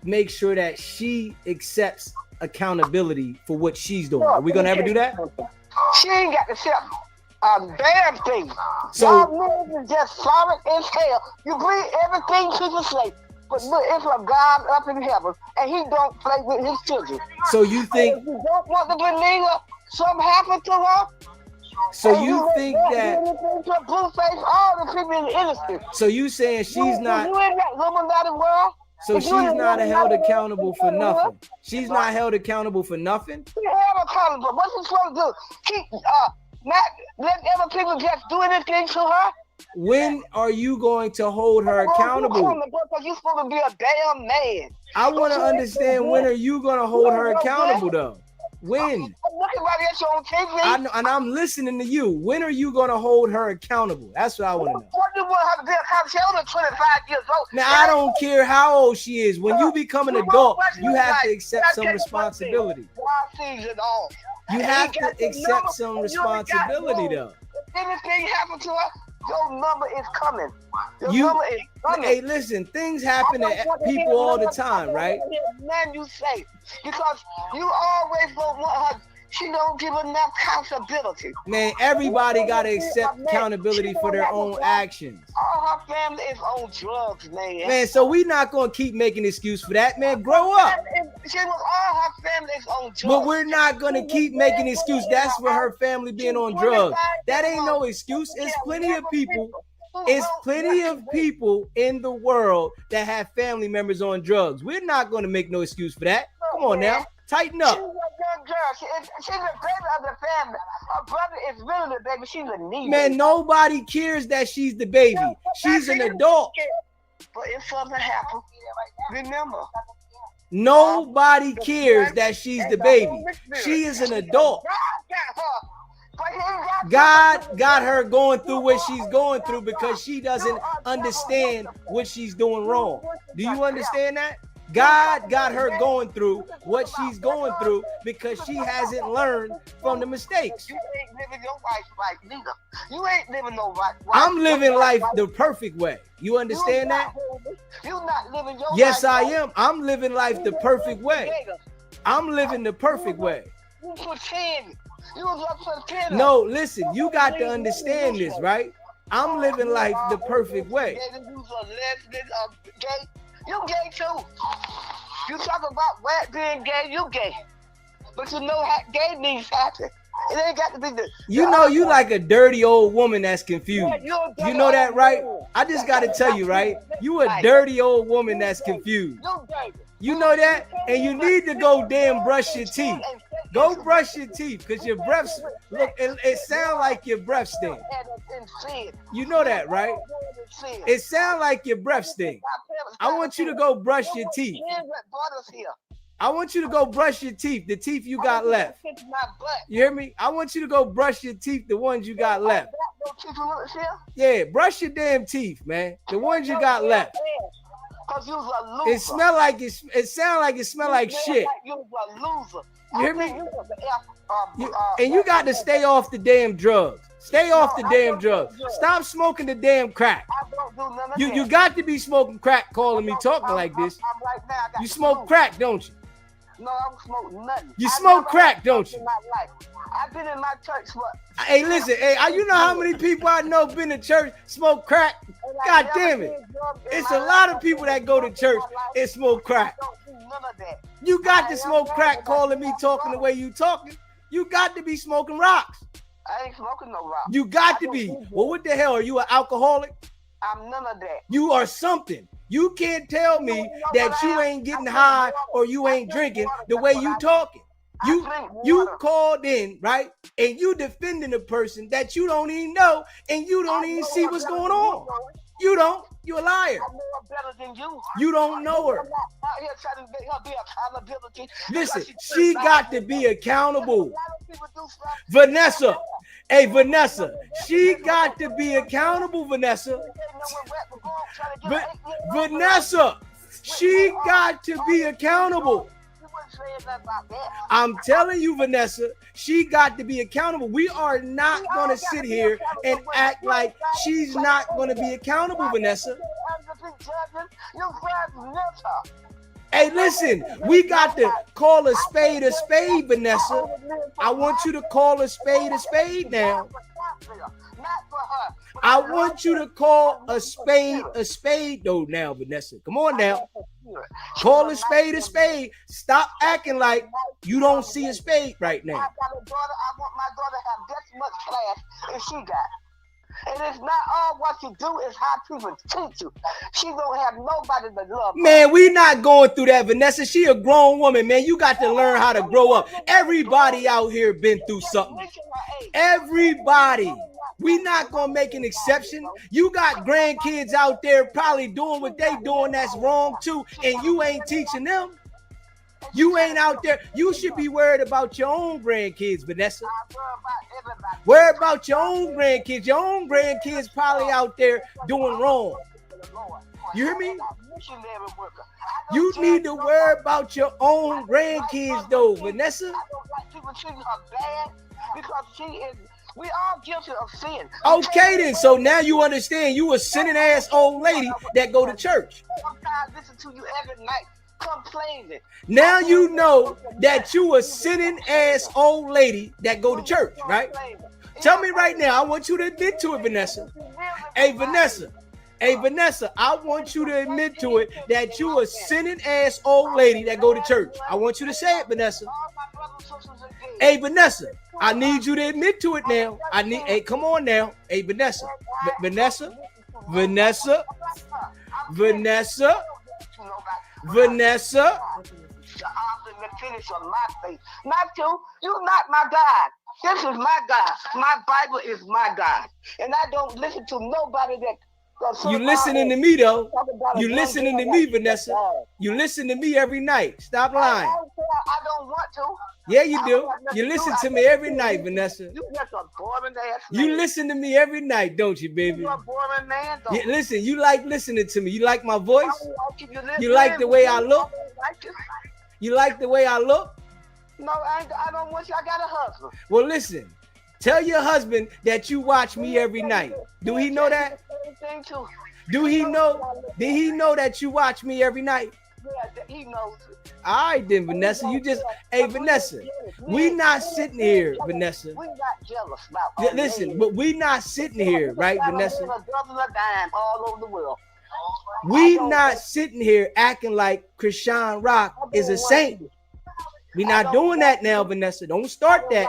make sure that she accepts accountability for what she's doing? Are we gonna ever do that? She ain't got to accept a damn thing. So y'all niggas is just solid as hell. You believe everything people say. But look, it's a God up in heaven, and he don't play with his children. So you think... If you don't want to believe her, something happened to her? So you think that... Blueface, all the people in the industry. So you saying she's not... You in that Illuminati world? So she's not held accountable for nothing. She's not held accountable for nothing? She held accountable. What's she supposed to do? Keep, not let other people just do anything to her? When are you going to hold her accountable? Because you're supposed to be a damn man. I want to understand, when are you going to hold her accountable, though? When? On TV. I know, and I'm listening to you. When are you going to hold her accountable? That's what I want to know. What do you want her to be accountable? She's only 25 years old. Now, I don't care how old she is. When you become an adult, you have to accept some responsibility. You have to accept some responsibility, though. If anything happens to her, your number is coming. Number is coming. Hey, listen, things happen to people all the time, right? Man, you say, because you always don't want her. She don't give enough accountability. Man, everybody got to accept accountability for their own actions. her family is on drugs, man. Man, so we not gonna keep making excuse for that, man. Grow up. She was all her family is on drugs. But we're not gonna keep making excuse. That's for her family being on drugs. That ain't no excuse. It's plenty of people. It's plenty of people in the world that have family members on drugs. We're not gonna make no excuse for that. Come on now, tighten up. She's a young girl. She's the baby of the family. Her brother is really the baby. She's a niece. Man, nobody cares that she's the baby. She's an adult. But if something happens, remember. Nobody cares that she's the baby. She is an adult. God got her going through what she's going through because she doesn't understand what she's doing wrong. Do you understand that? God got her going through what she's going through because she hasn't learned from the mistakes. You ain't living your life right neither. You ain't living no right. I'm living life the perfect way. You understand that? You're not living your Yes, life. I am. I'm living life the perfect way. I'm living the perfect way. You pretend. You was a pretender. No, listen, you got to understand this, right? I'm living life the perfect way. You a lesbian, gay. You gay too. You talk about Wack being gay, you gay. But you know how gay needs happen. It ain't got to be the. You know you like a dirty old woman that's confused. You know that, right? I just got to tell you, right? You a dirty old woman that's confused. You know that? And you need to go damn brush your teeth. Go brush your teeth because your breath, look, it sounds like your breath stink. You know that, right? It sounds like your breath stink. I want you to go brush your teeth. I want you to go brush your teeth, the teeth you got left. You hear me? I want you to go brush your teeth, the ones you got left. Yeah, brush your damn teeth, man. The ones you got left. It smell like it sound like it smell like shit. You was a loser. You hear me? And you got to stay off the damn drugs. Stay off the damn drugs. Stop smoking the damn crack. You got to be smoking crack calling me talking like this. You smoke crack, don't you? No, I don't smoke nothing. You smoke crack, don't you? I've been in my church for. Hey, listen, hey, you know how many people I know been to church, smoke crack? God damn it. It's a lot of people that go to church and smoke crack. You got to smoke crack calling me talking the way you talking. You got to be smoking rocks. I ain't smoking no rock. You got to be. Well, what the hell? Are you an alcoholic? I'm none of that. You are something. You can't tell me that you ain't getting high or you ain't drinking the way you talking. You called in, right? And you defending a person that you don't even know and you don't even see what's going on. You don't. You're a liar. You don't know her. Listen, she got to be accountable. Vanessa. Hey, Vanessa. She got to be accountable, Vanessa. Vanessa. She got to be accountable. I'm telling you, Vanessa, she got to be accountable. We are not going to sit here and act like she's not going to be accountable, Vanessa. Hey, listen, we got to call a spade, Vanessa. I want you to call a spade now. I want you to call a spade though now, Vanessa. Come on now. Call a spade. Stop acting like you don't see a spade right now. I got a daughter. I want my daughter to have this much class as she got. And it's not all what you do, it's how people treat you. She don't have nobody to love her. Man, we not going through that, Vanessa. She a grown woman, man. You got to learn how to grow up. Everybody out here been through something. Everybody. We not gonna make an exception. You got grandkids out there probably doing what they doing that's wrong too, and you ain't teaching them. You ain't out there. You should be worried about your own grandkids, Vanessa. Worry about your own grandkids. Your own grandkids probably out there doing wrong. You hear me? You need to worry about your own grandkids though, Vanessa. I don't like people treating her bad because she is. We all guilty of sin. Okay then, so now you understand you a sinning ass old lady that go to church. Sometimes listen to you every night complaining. Now you know that you a sinning ass old lady that go to church, right? Tell me right now, I want you to admit to it, Vanessa. Hey, Vanessa, Hey, Vanessa, I want you to admit to it that you a sinning ass old lady that go to church. I want you to say it, Vanessa. Hey, Vanessa, I need you to admit to it now. Hey, come on now. Hey, Vanessa, Vanessa, Vanessa, Vanessa, Vanessa. The finish of my faith. Not you. You're not my God. This is my God. My Bible is my God. And I don't listen to nobody that. You listening to me though. You listening to me, Vanessa. You listen to me every night. Stop lying. I don't want to. Yeah, you do. You listen to me every night, Vanessa. You just a boring ass man. You listen to me every night, don't you, baby? You're a boring man, though. Yeah, listen, you like listening to me. You like my voice? You like the way I look? You like the way I look? No, I don't want you. I got a husband. Well, listen. Tell your husband that you watch me every night. Do he know that? Do he know? Did he know that you watch me every night? Yeah, he knows it. All right then, Vanessa. You just, hey, Vanessa. We not sitting here, Vanessa. We not jealous about. Listen, but we not sitting here, right, Vanessa? All over the world. We not sitting here acting like Chrisean Rock is a saint. We not doing that now, Vanessa. Don't start that.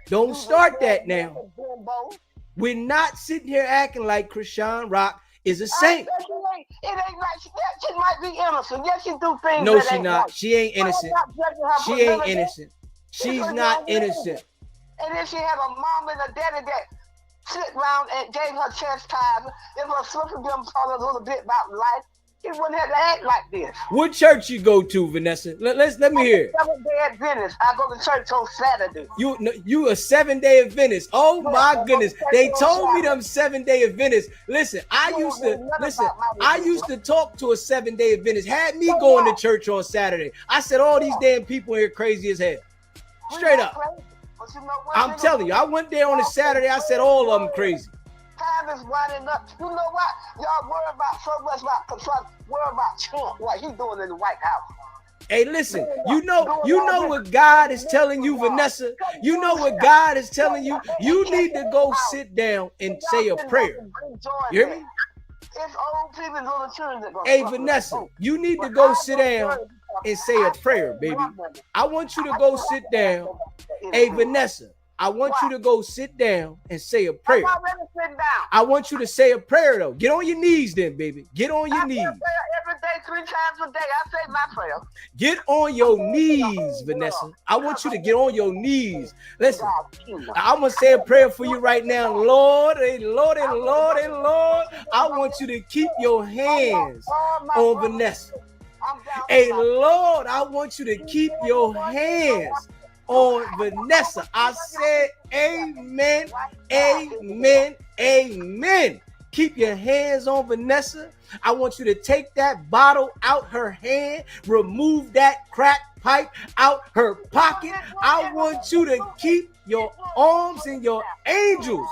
Don't start that now. We're not sitting here acting like Chrisean Rock is a saint. It ain't like she might be innocent. Yes, she do things. No, she not. Right. She ain't innocent. She ain't innocent. She's not innocent. And then she had a mom and a daddy that sit around and gave her chastisement. If her sister them told a little bit about life, she wouldn't have to act like this. What church you go to, Vanessa? Let me hear. Seventh-day Adventist. I go to church on Saturday. You a 7-day Adventist? Oh my goodness! They told me them 7-day Adventists. Listen, I used to talk to a 7-day Adventist. Had me going to church on Saturday. I said all these damn people here crazy as hell. Straight up. I'm telling you, I went there on a Saturday. I said all of them crazy. Time is winding up. You know what? Y'all worry about so much about worry about Trump, what he's doing in the White House. Hey, listen, you know what God is telling you, Vanessa. You know what God is telling you. You need to go sit down and say a prayer. You hear me? It's old people and little children that go. Hey, Vanessa, you need to go sit down and say a prayer, baby. I want you to go sit down. Hey, Vanessa, I want you to go sit down and say a prayer. I want you to say a prayer, though. Get on your knees then, baby. Get on your knees. I say a prayer every day, 3 times a day. I say my prayer. Get on your knees, Vanessa. I want you to get on your knees. Listen, I'm going to say a prayer for you right now. Lord, and Lord, and Lord, and Lord, I want you to keep your hands on Vanessa. Hey, Lord, I want you to keep your hands on Vanessa. I said amen, amen, amen. Keep your hands on Vanessa. I want you to take that bottle out her hand, remove that crack pipe out her pocket. I want you to keep your arms and your angels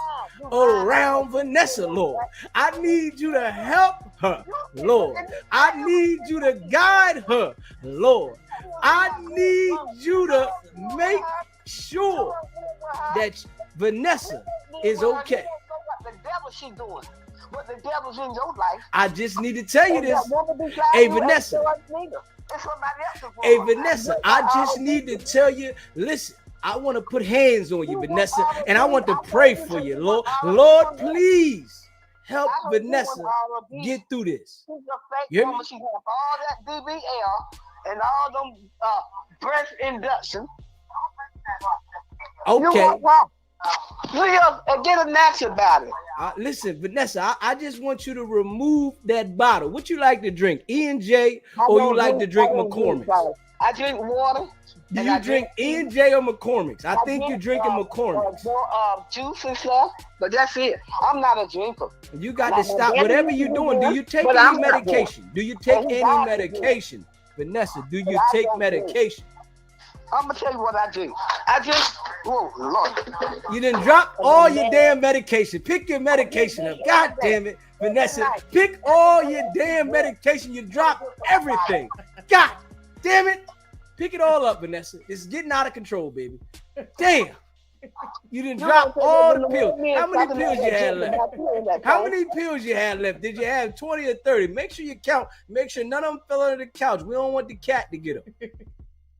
around Vanessa, Lord. I need you to help her, Lord. I need you to guide her, Lord. I need you to make sure that Vanessa is okay. What the devil she doing? What the devil's in your life? I just need to tell you this. Hey, Vanessa. Hey, Vanessa, I just need to tell you, listen, I want to put hands on you, Vanessa, and I want to pray for you, Lord. Lord, please help Vanessa get through this. She's a fake woman. She have all that BBL and all them breast induction. Okay. Get a natural about it. Listen, Vanessa, I just want you to remove that bottle. What you like to drink, E&J, or you like to drink McCormick's? I drink water. Do you drink E&J or McCormick's? I think you're drinking McCormick's. Juice and stuff, but that's it. I'm not a drinker. You got to stop whatever you're doing. Do you take any medication? Do you take any medication? Vanessa, do you take medication? I'm gonna tell you what I do. Oh Lord. You done drop all your damn medication. Pick your medication up. God damn it, Vanessa. Pick all your damn medication. You drop everything. God damn it. Pick it all up, Vanessa. This is getting out of control, baby. Damn. You didn't drop all the pills. How many pills you had left? How many pills you had left? Did you have 20 or 30? Make sure you count. Make sure none of them fell under the couch. We don't want the cat to get them.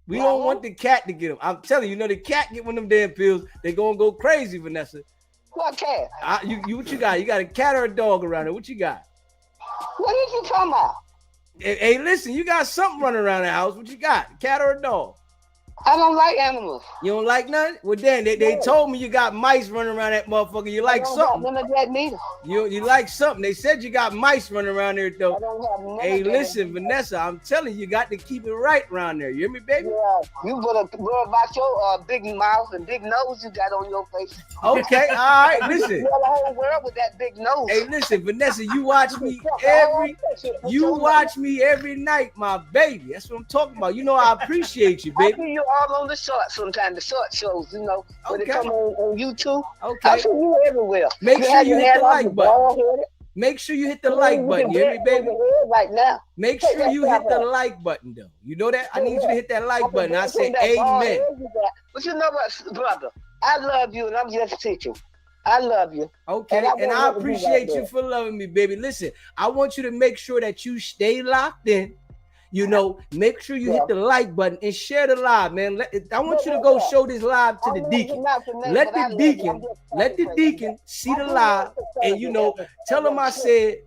We don't want the cat to get them. I'm telling you, the cat get one of them damn pills. They gonna go crazy, Vanessa. What cat? You what you got? You got a cat or a dog around there? What you got? What is you talking about? Hey, listen, you got something running around the house. What you got? A cat or a dog? I don't like animals. You don't like none? Well, then they told me you got mice running around that motherfucker. You like something? None of that neither. You like something? They said you got mice running around there though. I don't have none Hey, of that. listen, Vanessa, I'm telling you, you got to keep it right around there. You hear me, baby? Yeah, you better worry about your big mouth and big nose you got on your face. Okay, all right, listen. You the whole world with that big nose. Hey, listen, Vanessa, you watch me every night, my baby. That's what I'm talking about. You know I appreciate you, I baby. see you all on the shorts sometimes, the short shows, when they Okay. come on YouTube. Okay. I see you everywhere. Make sure you hit the like button. button. Make sure you hit the like button. You hear me, baby? Right now. Make sure you hit the like button, though. You know that? I need you to hit that like button. I say amen. But you know what, brother? I love you, and I'm just teaching. I love you. Okay, and I appreciate you for loving me, baby. Listen, I want you to make sure that you stay locked in. Make sure you hit the like button and share the live, man. I want you to go show this live to the deacon. Let the deacon see the live and tell him I said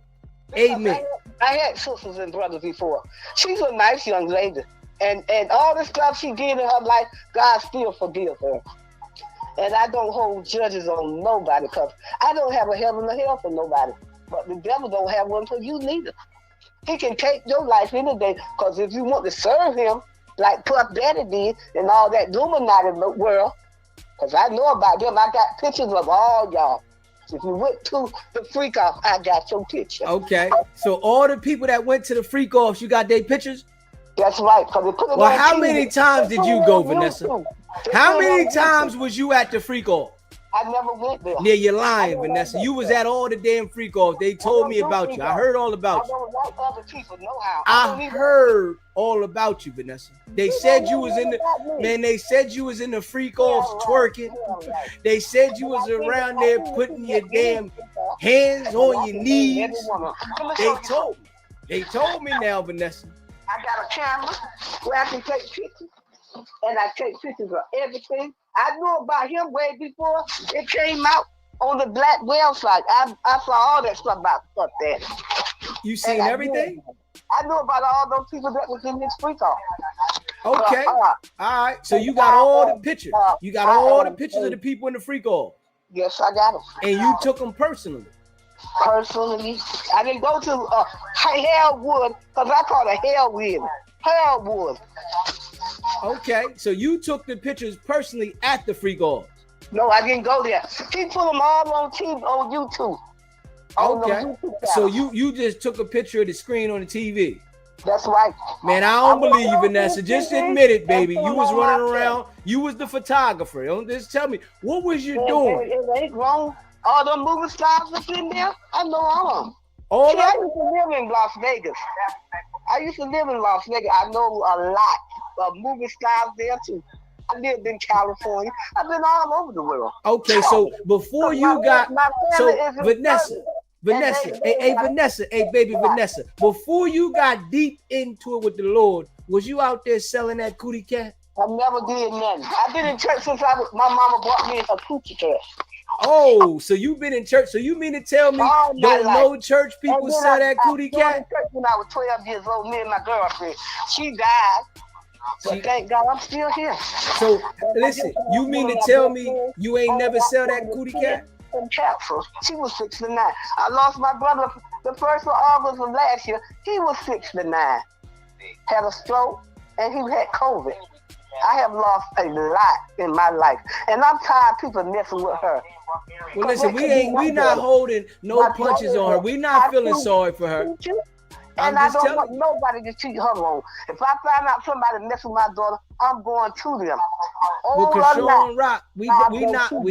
amen. I had sisters and brothers before. She's a nice young lady. And all the stuff she did in her life, God still forgives her. And I don't hold judges on nobody because I don't have a heaven or hell for nobody. But the devil don't have one for you neither. He can take your life any day because if you want to serve him, like Puff Daddy did and all that Illuminati world, because I know about them, I got pictures of all y'all. If you went to the freak off, I got your picture. Okay, so all the people that went to the freak offs, you got their pictures? That's right. They put it well, on how TV. many times did you go, Vanessa? How many times was you at the freak off? I never went there. Yeah, you're lying, Vanessa. You was at all the damn freak offs. They told me about you. I heard all about you. I don't like other people, no how. I heard all about you, Vanessa. They said you was in they said you was in the freak offs twerking. They said you was around there putting your damn hands on your knees. They told me now, Vanessa. I got a camera where I can take pictures, and I take pictures of everything. I knew about him way before it came out on the black website. I saw all that stuff about Puff Daddy. You seen everything? I knew about all those people that was in his freak off. Okay. All right. So you got all the pictures. You got all the pictures of the people in the freak off. Yes, I got them. And you took them personally. Personally, I didn't go to Hellwood because I call it Hellwood. Hellwood. Okay, so you took the pictures personally at the freak offs. No, I didn't go there. He put them all on TV, on YouTube. Okay, so you just took a picture of the screen on the TV. That's right. Man, I don't believe you, Vanessa. Just admit it, baby. You was running around. You was the photographer. Don't just tell me. What was you doing? It ain't wrong. All the movie stars that's in there, I know all of them. All See, I used to live in Las Vegas. I know a lot of movie stars there too. I lived in California. I've been all over the world. Okay, so before you got Vanessa, hey baby Vanessa, before you got deep into it with the Lord, was you out there selling that cootie cat? I never did nothing. I've been in church since my mama brought me a cootie cat. Oh, so you've been in church. So you mean to tell me don't no church people sell that cootie cat? When I was 12 years old, me and my girlfriend, she died. But thank God I'm still here. So listen, you mean to tell me you ain't never sell that cootie cat? She was 69. I lost my brother the 1st of August of last year. He was 69. Had a stroke and he had COVID. I have lost a lot in my life, and I'm tired of people messing with her. Well, listen, we not holding no punches on her. We not feeling sorry for her. And I don't want nobody to treat her wrong. If I find out somebody messing with my daughter, I'm going to them. With Chrisean Rock, we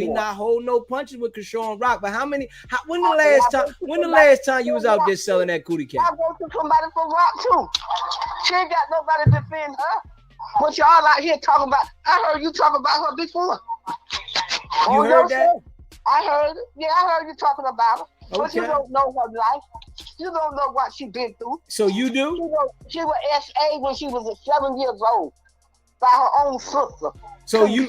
not hold no punches with Chrisean Rock. But when the last time you was out there selling that cootie cat? I go to somebody for Rock too. She ain't got nobody to defend her. What y'all out here talking about? I heard you talk about her before. On your heard that? show. I heard it. Yeah, I heard you talking about her. But you Okay. don't know her life. You don't know what she been through. So you do? She was SA when she was 7 years old by her own sister. So you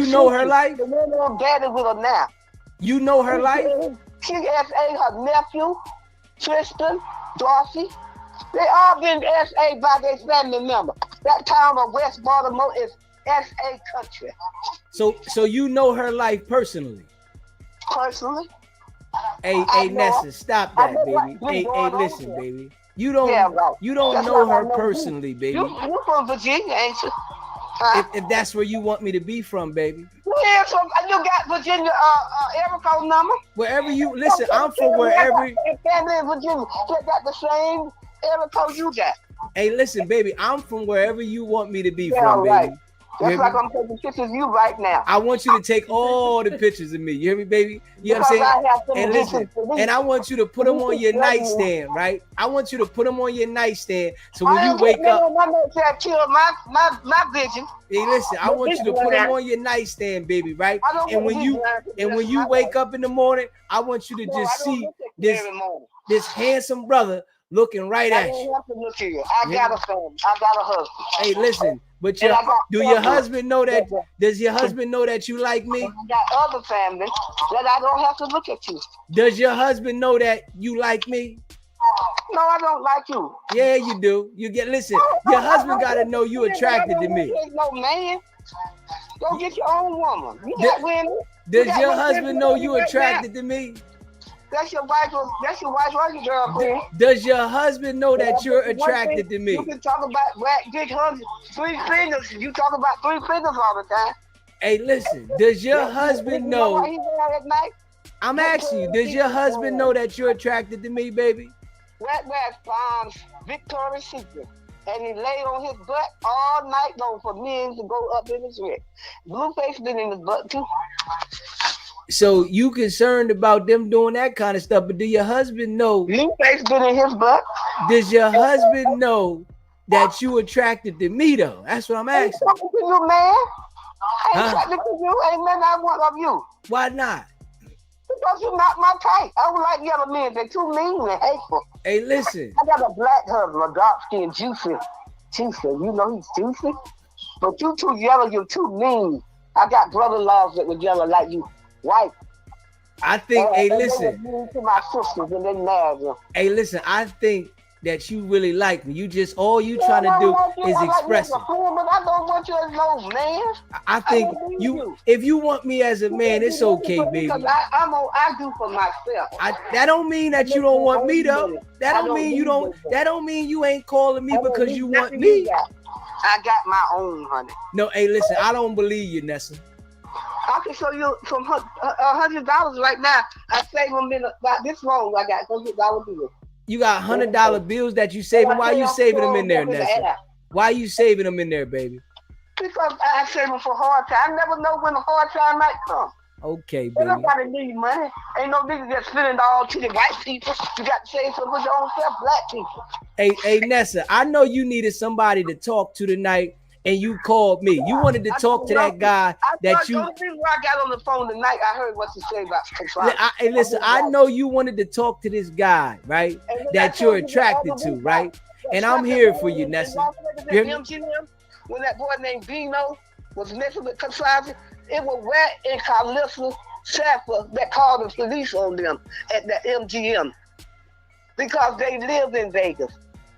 know her life? The woman on daddy with her now. You know her life? She SA her nephew, Tristan, Darcy. They all been SA by their family member. That town of West Baltimore is SA country. So you know her life personally? Personally. Hey, Nessa, stop that, baby. Hey, listen, baby. You don't know her personally, baby. You from Virginia, ain't you? If that's where you want me to be from, baby. Yeah, so you got Virginia area code number? Wherever you listen, I'm from wherever. Family in Virginia, they got the same area code you got. Hey, listen, baby, I'm from wherever you want me to be Yeah, from, right. baby. That's like I'm taking pictures of you right now. I want you to take all the pictures of me. You hear me, baby? You know what I'm saying? And listen, and I want you to put them on your nightstand, right? I want you to put them on your nightstand. So when you wake up, my vision. hey, listen, I want you to put them on your nightstand, baby, right? And when you wake up in the morning, I want you to just see this handsome brother looking right at you. I got a family. I got a husband. Hey, listen, but your husband know that? Does your husband know that you like me? I got other family that I don't have to look at you. Does your husband know that you like me? No, I don't like you. Yeah, you do. Listen, your husband got to know you attracted to me. No man. Go get your own woman. You got women. Does your husband know you attracted to me? That's your wife or your girlfriend. Does your husband know that you're attracted to me? You can talk about Wack100, 3 fingers. You talk about 3 fingers all the time. Hey, listen, does your husband know? Why he there at night? I'm asking you, does your husband know that you're attracted to me, baby? Wack finds Victoria's Secret. And he laid on his butt all night long for men to go up in his neck. Blueface been in his butt too. So you concerned about them doing that kind of stuff, but do your husband know? Blueface been in his butt. Does your husband know that you attracted to me though? That's what I'm asking. I ain't talking to you, man. I ain't attracted to you. Ain't nothing I want of you. Why not? Because you're not my type. I don't like yellow men. They're too mean and hateful. Hey, listen. I got a black husband, a dark skin, juicy. Juicy. You know he's juicy. But you too yellow, you're too mean. I got brother-in-laws that were yellow like you. White. I think, hey, they listen. were to my sisters and they married them. Hey, listen, I think that you really like me. You just, all you trying to do is express it. But I don't want you as no man. I think if you want me as a man, it's okay, baby. Because I do for myself. That don't mean that you don't want me though. That don't mean you don't. That don't mean you ain't calling me because you want me. I got my own, honey. No, hey, listen, I don't believe you, Nessa. I can show you some $100 right now. I save them in about this long. I got $100 bills. You got $100 bills that you saving. Why you saving them in there, Nessa? Why you saving them in there, baby? Because I save them for hard time. I never know when a hard time might come. Okay, baby. Everybody need money. Ain't no nigga just spending all to the white people. You got to save some for your own self, black people. Hey, Nessa, I know you needed somebody to talk to tonight, and you called me. You wanted to talk to that guy that you. The reason why I got on the phone tonight, I heard what you say about compliance. Hey, listen, I know you wanted to talk to this guy, right? That you're attracted to, right? And I'm here for you, Nessa. When that boy named Bino was messing with compliance, it was Wack and Calypso Shaffer that called the police on them at the MGM because they lived in Vegas.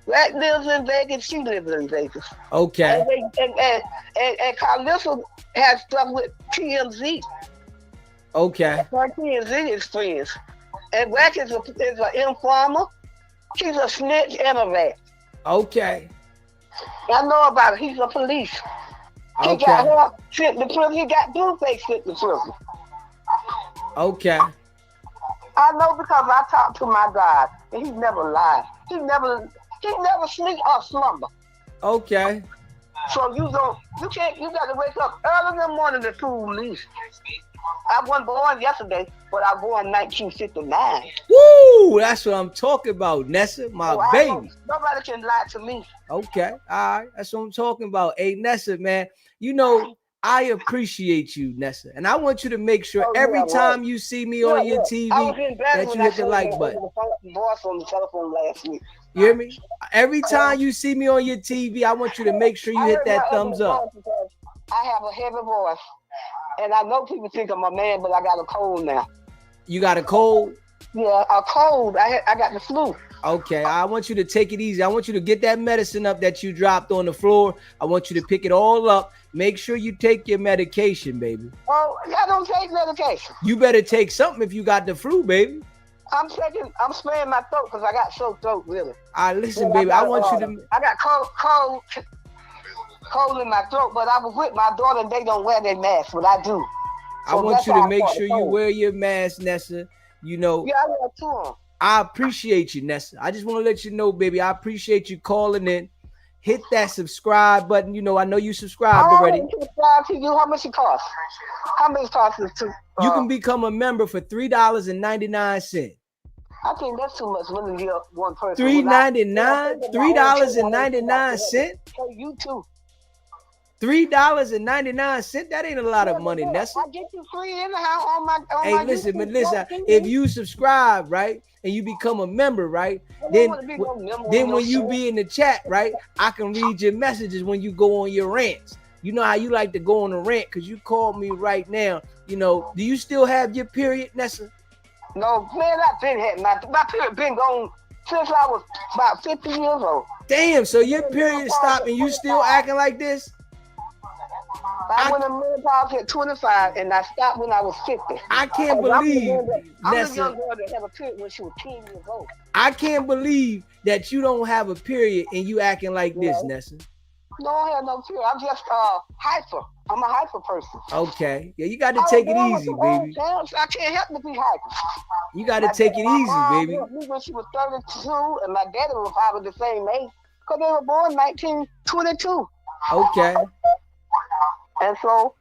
Wack lives in Vegas, she lives in Vegas. Okay. And Calypso has stuff with TMZ. Okay. TMZ is friends. And Wack is an informer. She's a snitch and a rat. Okay. I know about it. He's a police. He got her sent to prison. He got Blueface sent to prison. Okay. I know because I talked to my God, and he never lied. He never sleep or slumber. Okay. So you got to wake up early in the morning to fool me. I wasn't born yesterday, but I was born 1959. Woo! That's what I'm talking about, Nessa, my baby. Nobody can lie to me. Okay, all right. That's what I'm talking about. Hey, Nessa, man, you know, I appreciate you, Nessa, and I want you to make sure Oh, every yeah, time right. you see me Yeah, on your yeah. TV I was in bed that when you I hit the showed like you button. the voice on the telephone last week. You hear me? Every time you see me on your TV, I want you to make sure you I hit heard my that other thumbs up. voice because I have a heavy voice. And I know people think I'm a man, but I got a cold now. You got a cold? Yeah, a cold. I got the flu. Okay, I want you to take it easy. I want you to get that medicine up that you dropped on the floor. I want you to pick it all up. Make sure you take your medication, baby. Oh, I don't take medication. You better take something if you got the flu, baby. I'm spraying my throat because I got sore throat, really. All right, listen, baby. I want you to. I got cold in my throat, but I was with my daughter and they don't wear their mask, but I do. I want you to make sure you wear your mask, Nessa. You know. Yeah, I wear two on. I appreciate you, Nessa. I just want to let you know, baby. I appreciate you calling in. Hit that subscribe button. You know, I know you subscribed already. Subscribe to you. How much it costs? How much costs it to? You can become a member for $3.99. I think that's too much money to give one person. $3.99? $3.99? You too. $3.99? That ain't a lot of money, Nessa. I get you free anyhow on my. Hey, listen, but listen. If you subscribe, right, and you become a member, right, then when you be in the chat, right, I can read your messages when you go on your rants. You know how you like to go on a rant because you called me right now. You know, do you still have your period, Nessa? No, man, I've been had my period been gone since I was about 50 years old. Damn, so your period stopped and you still acting like this? I went in menopause at 25 and I stopped when I was 50. I can't believe, I'm Nessa. the young girl that had a period when she was 10 years old. I can't believe that you don't have a period and you acting like this, Nessa. No, I have no period. I'm just hyper. I'm a hyper person. Okay. Yeah, you got to take it easy, baby. I can't help but be hyper. You got to take it easy, baby. When she was 32 and my daddy was probably the same age because they were born 1922. Okay. And so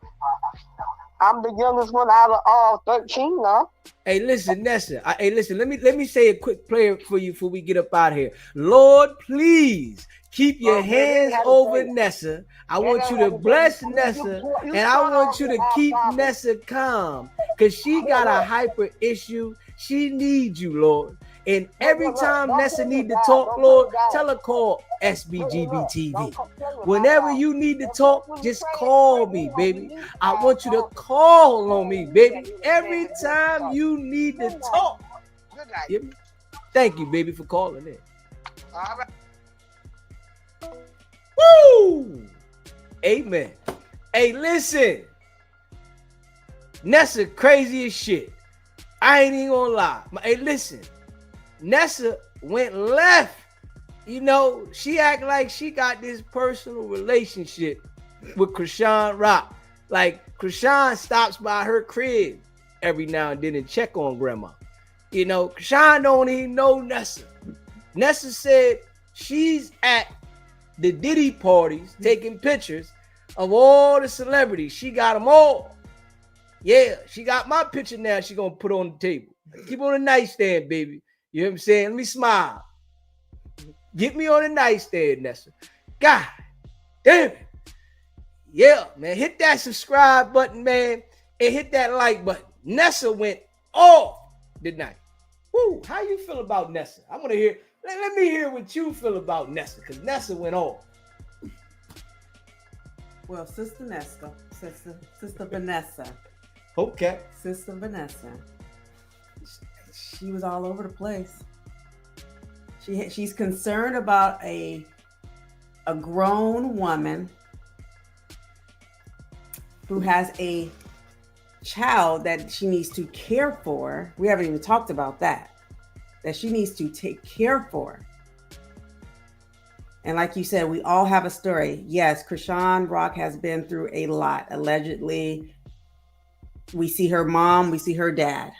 I'm the youngest one out of all 13 now. Hey, listen, Nessa. Hey, listen. Let me say a quick prayer for you before we get up out of here. Lord, please keep your hands over Nessa. I want you to bless Nessa, and I want you to keep Nessa calm because she got a hyper issue. She needs you, Lord. And every time Nessa need to talk, Lord, tell her call SBGB TV. Whenever you need to talk, just call me, baby. I want you to call on me, baby. Every time you need to talk. Thank you, baby, for calling in. All right. Woo! Amen. Hey, listen. Nessa crazy as shit. I ain't even gonna lie. Hey, listen. Nessa went left. You know, she act like she got this personal relationship with Chrisean Rock. Like, Chrisean stops by her crib every now and then and check on grandma. You know, Chrisean don't even know Nessa. Nessa said she's at the Diddy parties taking pictures of all the celebrities. She got them all. Yeah, she got my picture now. She gonna put on the table. Keep on the nightstand, baby. You know what I'm saying? Let me smile. Get me on the nightstand, Nessa. God damn it. Yeah, man. Hit that subscribe button, man. And hit that like button. Nessa went off tonight. Woo, how you feel about Nessa? I want to hear. Let me hear what you feel about Nessa, because Nessa went off. Well, Sister Vanessa. Okay. Sister Vanessa. She was all over the place. She's concerned about a grown woman who has a child that she needs to care for. We haven't even talked about that she needs to take care for. And like you said, we all have a story. Yes, Chrisean Rock has been through a lot. Allegedly, we see her mom, we see her dad,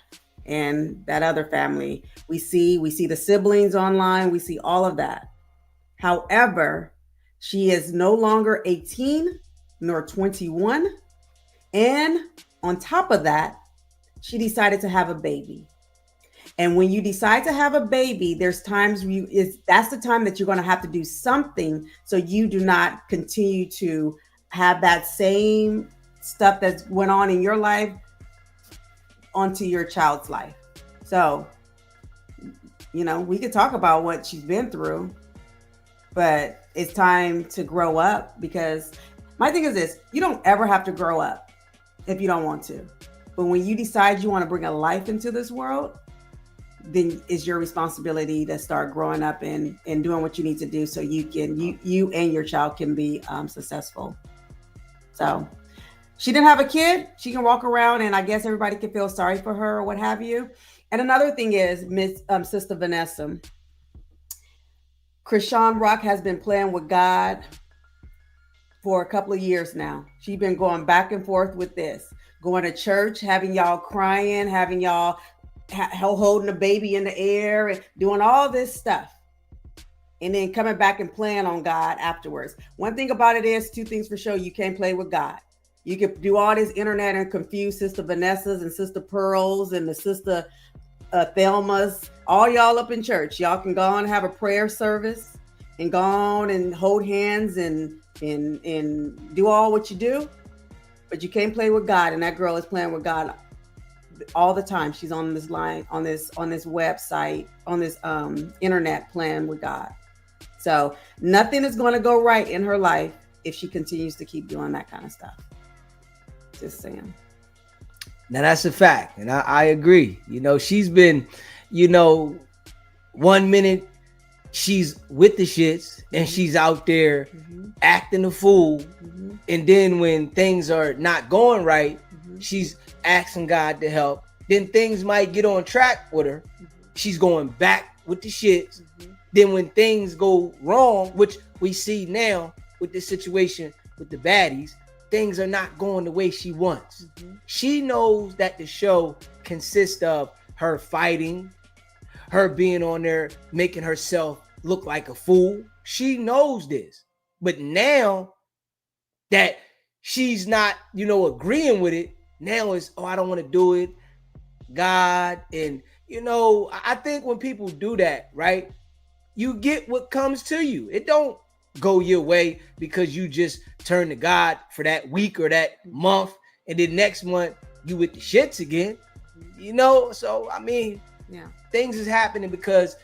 and that other family. We see the siblings online. We see all of that. However, she is no longer 18 nor 21. And on top of that, she decided to have a baby. And when you decide to have a baby, there's times that's the time that you're going to have to do something so you do not continue to have that same stuff that went on in your life onto your child's life. So, we could talk about what she's been through, but it's time to grow up, because my thing is this: you don't ever have to grow up if you don't want to. But when you decide you want to bring a life into this world, then it's your responsibility to start growing up and doing what you need to do so you and your child can be successful. So she didn't have a kid. She can walk around, and I guess everybody can feel sorry for her or what have you. And another thing is, Sister Vanessa, Chrisean Rock has been playing with God for a couple of years now. She's been going back and forth with this, going to church, having y'all crying, having y'all holding a baby in the air and doing all this stuff, and then coming back and playing on God afterwards. One thing about it is, two things for sure: you can't play with God. You can do all this internet and confuse Sister Vanessa's and Sister Pearl's and the Sister Thelma's, all y'all up in church. Y'all can go on and have a prayer service and go on and hold hands and do all what you do, but you can't play with God. And that girl is playing with God all the time. She's on this line, on this website, on this internet, playing with God. So nothing is going to go right in her life if she continues to keep doing that kind of stuff. Just saying. Now that's a fact, and I agree. She's been, 1 minute she's with the shits and she's out there acting a fool, and then when things are not going right, she's asking God to help. Then things might get on track with her. She's going back with the shits. Then when things go wrong, which we see now with this situation with the baddies, things are not going the way she wants. She knows that the show consists of her fighting, her being on there, making herself look like a fool. She knows this. But now that she's not, agreeing with it, now it's, I don't want to do it. God. And, I think when people do that, right, you get what comes to you. It don't go your way because you just turn to God for that week or that month, and then next month you with the shits again. So things is happening because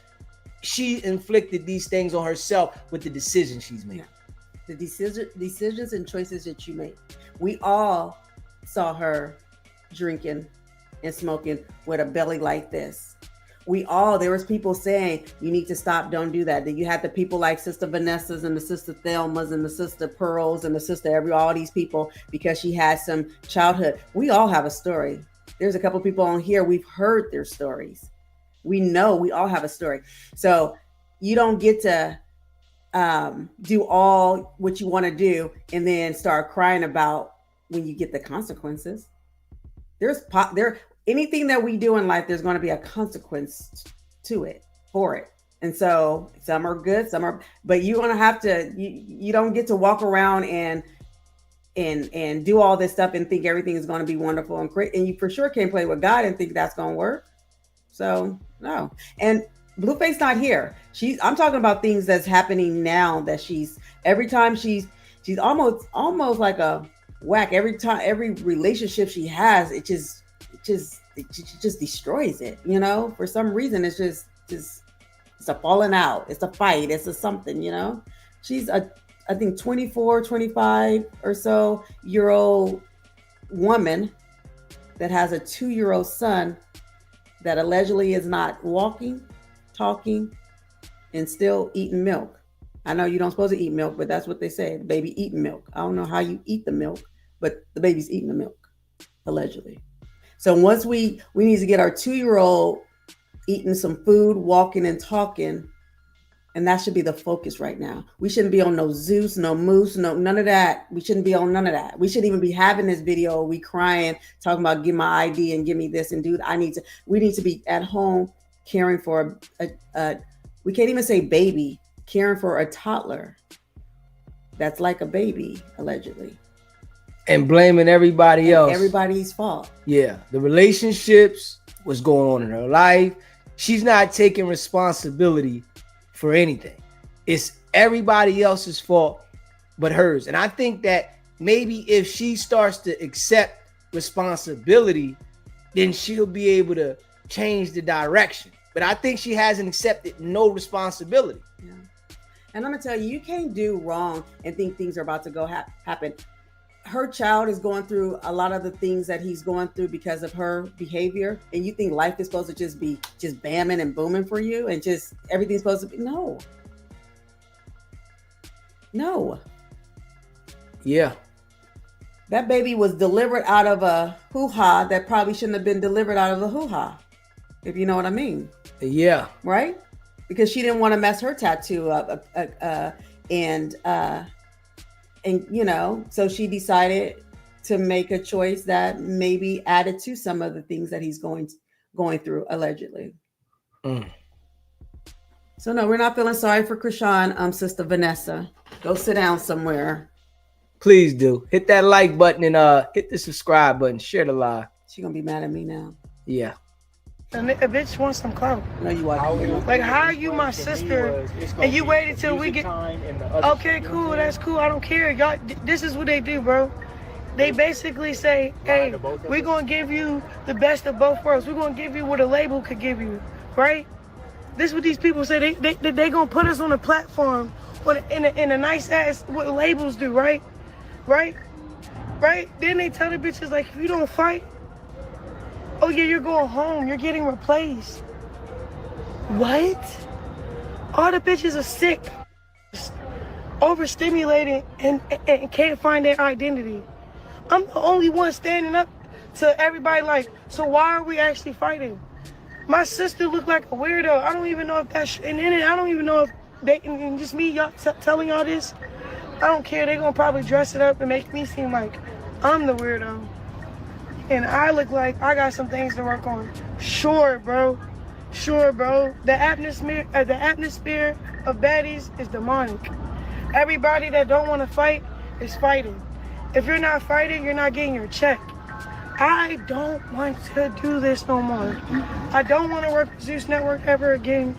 she inflicted these things on herself with the decisions she's made. The decisions and choices that you make. We all saw her drinking and smoking with a belly like this. There was people saying, you need to stop, don't do that. Then you had the people like Sister Vanessa's and the Sister Thelma's and the Sister Pearl's and the Sister all these people, because she had some childhood. We all have a story. There's a couple people on here, we've heard their stories. We know we all have a story. So you don't get to do all what you want to do and then start crying about when you get the consequences. Anything that we do in life, there's going to be a consequence to it, for it. And so some are good, but you're going to have to, you don't get to walk around and do all this stuff and think everything is going to be wonderful and great. And you for sure can't play with God and think that's going to work. So no. And Blueface not here. I'm talking about things that's happening now that every time she's almost like a whack. Every relationship she has, it just destroys it. For some reason, it's just it's a falling out. It's a fight. It's a something, she's I think 24, 25 or so year old woman that has a 2-year-old son that allegedly is not walking, talking, and still eating milk. I know you don't supposed to eat milk, but that's what they say. The baby eating milk. I don't know how you eat the milk, but the baby's eating the milk, allegedly. So once we need to get our 2-year-old eating some food, walking and talking, and that should be the focus right now. We shouldn't be on no Zeus, no Moose, no none of that. We shouldn't be on none of that. We shouldn't even be having this video. We crying, talking about give my ID and give me this and dude, we need to be at home caring for we can't even say baby, caring for a toddler that's like a baby, allegedly. And blaming everybody else. Everybody's fault. Yeah. The relationships, what's going on in her life. She's not taking responsibility for anything. It's everybody else's fault but hers. And I think that maybe if she starts to accept responsibility, then she'll be able to change the direction. But I think she hasn't accepted no responsibility. Yeah. And I'm gonna tell you, you can't do wrong and think things are about to go happen. Her child is going through a lot of the things that he's going through because of her behavior, and you think life is supposed to just be just bamming and booming for you, and just everything's supposed to be no. Yeah. That baby was delivered out of a hoo-ha that probably shouldn't have been delivered out of a hoo-ha, if you know what I mean. Yeah. Right? Because she didn't want to mess her tattoo up, and you know, so she decided to make a choice that maybe added to some of the things that he's going through allegedly. So no, we're not feeling sorry for Chrisean, Sister Vanessa. Go sit down somewhere. Please do. Hit that like button and hit the subscribe button. Share the live. She gonna be mad at me now. Yeah. A bitch wants some clout. No, you want. Like, how are you my sister and you waited till we get... Okay, cool, that's cool, I don't care. Y'all, this is what they do, bro. They basically say, hey, we're going to give you the best of both worlds. We're going to give you what a label could give you, right? This is what these people say. They going to put us on a platform in a nice ass, what labels do, right? Right? Then they tell the bitches, like, if you don't fight, oh yeah, you're going home. You're getting replaced. What? All the bitches are sick, overstimulated, and can't find their identity. I'm the only one standing up to everybody like, so why are we actually fighting? My sister looked like a weirdo. I don't even know if that's, and then I don't even know if they, and just me y'all telling y'all this, I don't care. They're gonna probably dress it up and make me seem like I'm the weirdo. And I look like I got some things to work on. Sure, bro. The atmosphere of baddies is demonic. Everybody that don't want to fight is fighting. If you're not fighting, you're not getting your check. I don't want to do this no more. I don't want to work with Zeus Network ever again.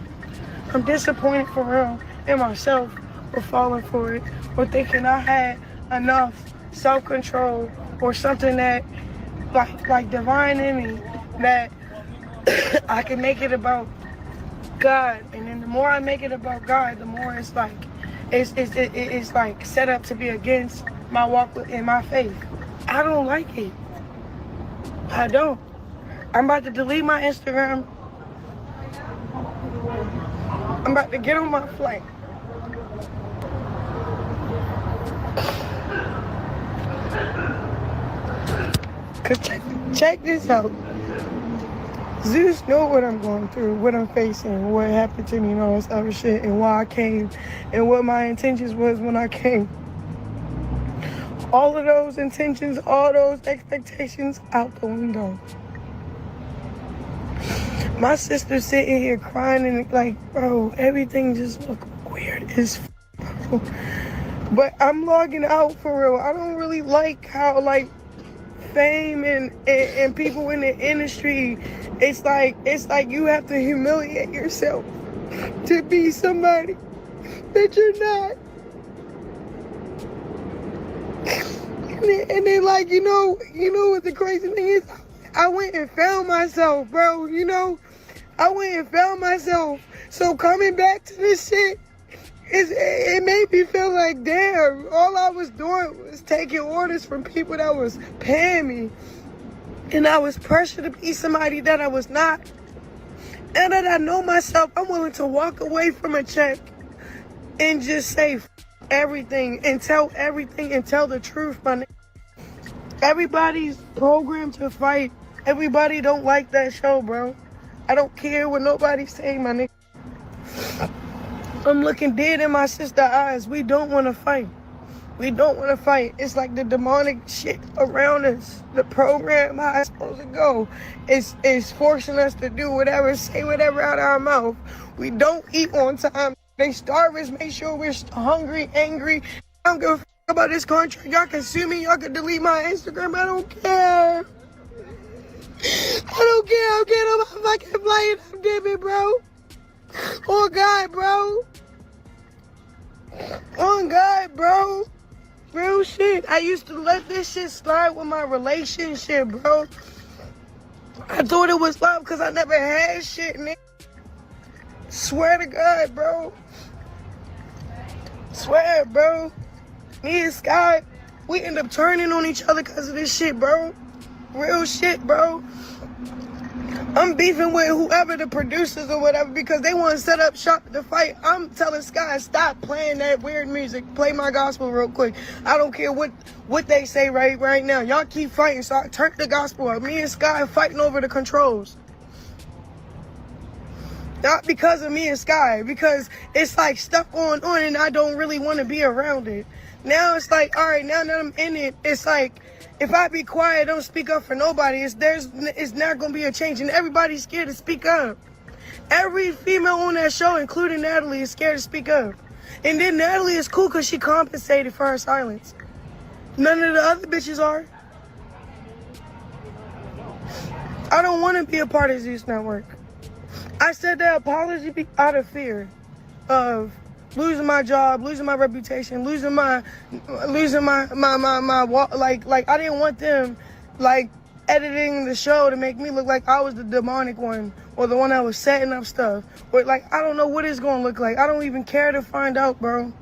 I'm disappointed for real in myself for falling for it, or thinking I had enough self-control or something that like divine in me that I can make it about God. And then the more I make it about God, the more it's like it's like set up to be against my walk in my faith. I don't like it. I don't. I'm about to delete my Instagram. I'm about to get on my flight. Cause check this out. Zeus know what I'm going through, what I'm facing, what happened to me and all this other shit, and why I came, and what my intentions was when I came. All of those intentions, all those expectations out the window. My sister's sitting here crying and like, bro, everything just look weird as f, bro. But I'm logging out for real. I don't really like how like fame and people in the industry, it's like you have to humiliate yourself to be somebody that you're not. And then like, you know what the crazy thing is? I went and found myself, bro, I went and found myself. So coming back to this shit, it made me feel like, damn, all I was doing was taking orders from people that was paying me. And I was pressured to be somebody that I was not. Now that I know myself, I'm willing to walk away from a check and just say everything and tell the truth, my nigga. Everybody's programmed to fight. Everybody don't like that show, bro. I don't care what nobody's saying, my nigga. I'm looking dead in my sister's eyes. We don't want to fight. It's like the demonic shit around us. The program, how it's supposed to go, is forcing us to do whatever, say whatever out of our mouth. We don't eat on time. They starve us, make sure we're hungry, angry. I don't give a f about this contract. Y'all can sue me. Y'all can delete my Instagram. I don't care. I'm getting on my fucking flight. I'm dipping, bro. Oh God, bro. Real shit. I used to let this shit slide with my relationship, bro. I thought it was love because I never had shit, nigga. Swear to God, bro. Swear, bro. Me and Sky, we end up turning on each other because of this shit, bro. Real shit, bro. I'm beefing with whoever the producers or whatever because they want to set up shop to fight. I'm telling Sky, stop playing that weird music. Play my gospel real quick. I don't care what they say right now. Y'all keep fighting, so I turn the gospel up. Me and Sky fighting over the controls. Not because of me and Sky, because it's like stuff going on and I don't really want to be around it. Now it's like, all right, now that I'm in it, it's like, if I be quiet, don't speak up for nobody, it's not going to be a change. And everybody's scared to speak up. Every female on that show, including Natalie, is scared to speak up. And then Natalie is cool because she compensated for her silence. None of the other bitches are. I don't want to be a part of Zeus Network. I said that apology out of fear of losing my job, losing my reputation, losing my like I didn't want them like editing the show to make me look like I was the demonic one or the one that was setting up stuff. Or like I don't know what it's gonna look like. I don't even care to find out, bro.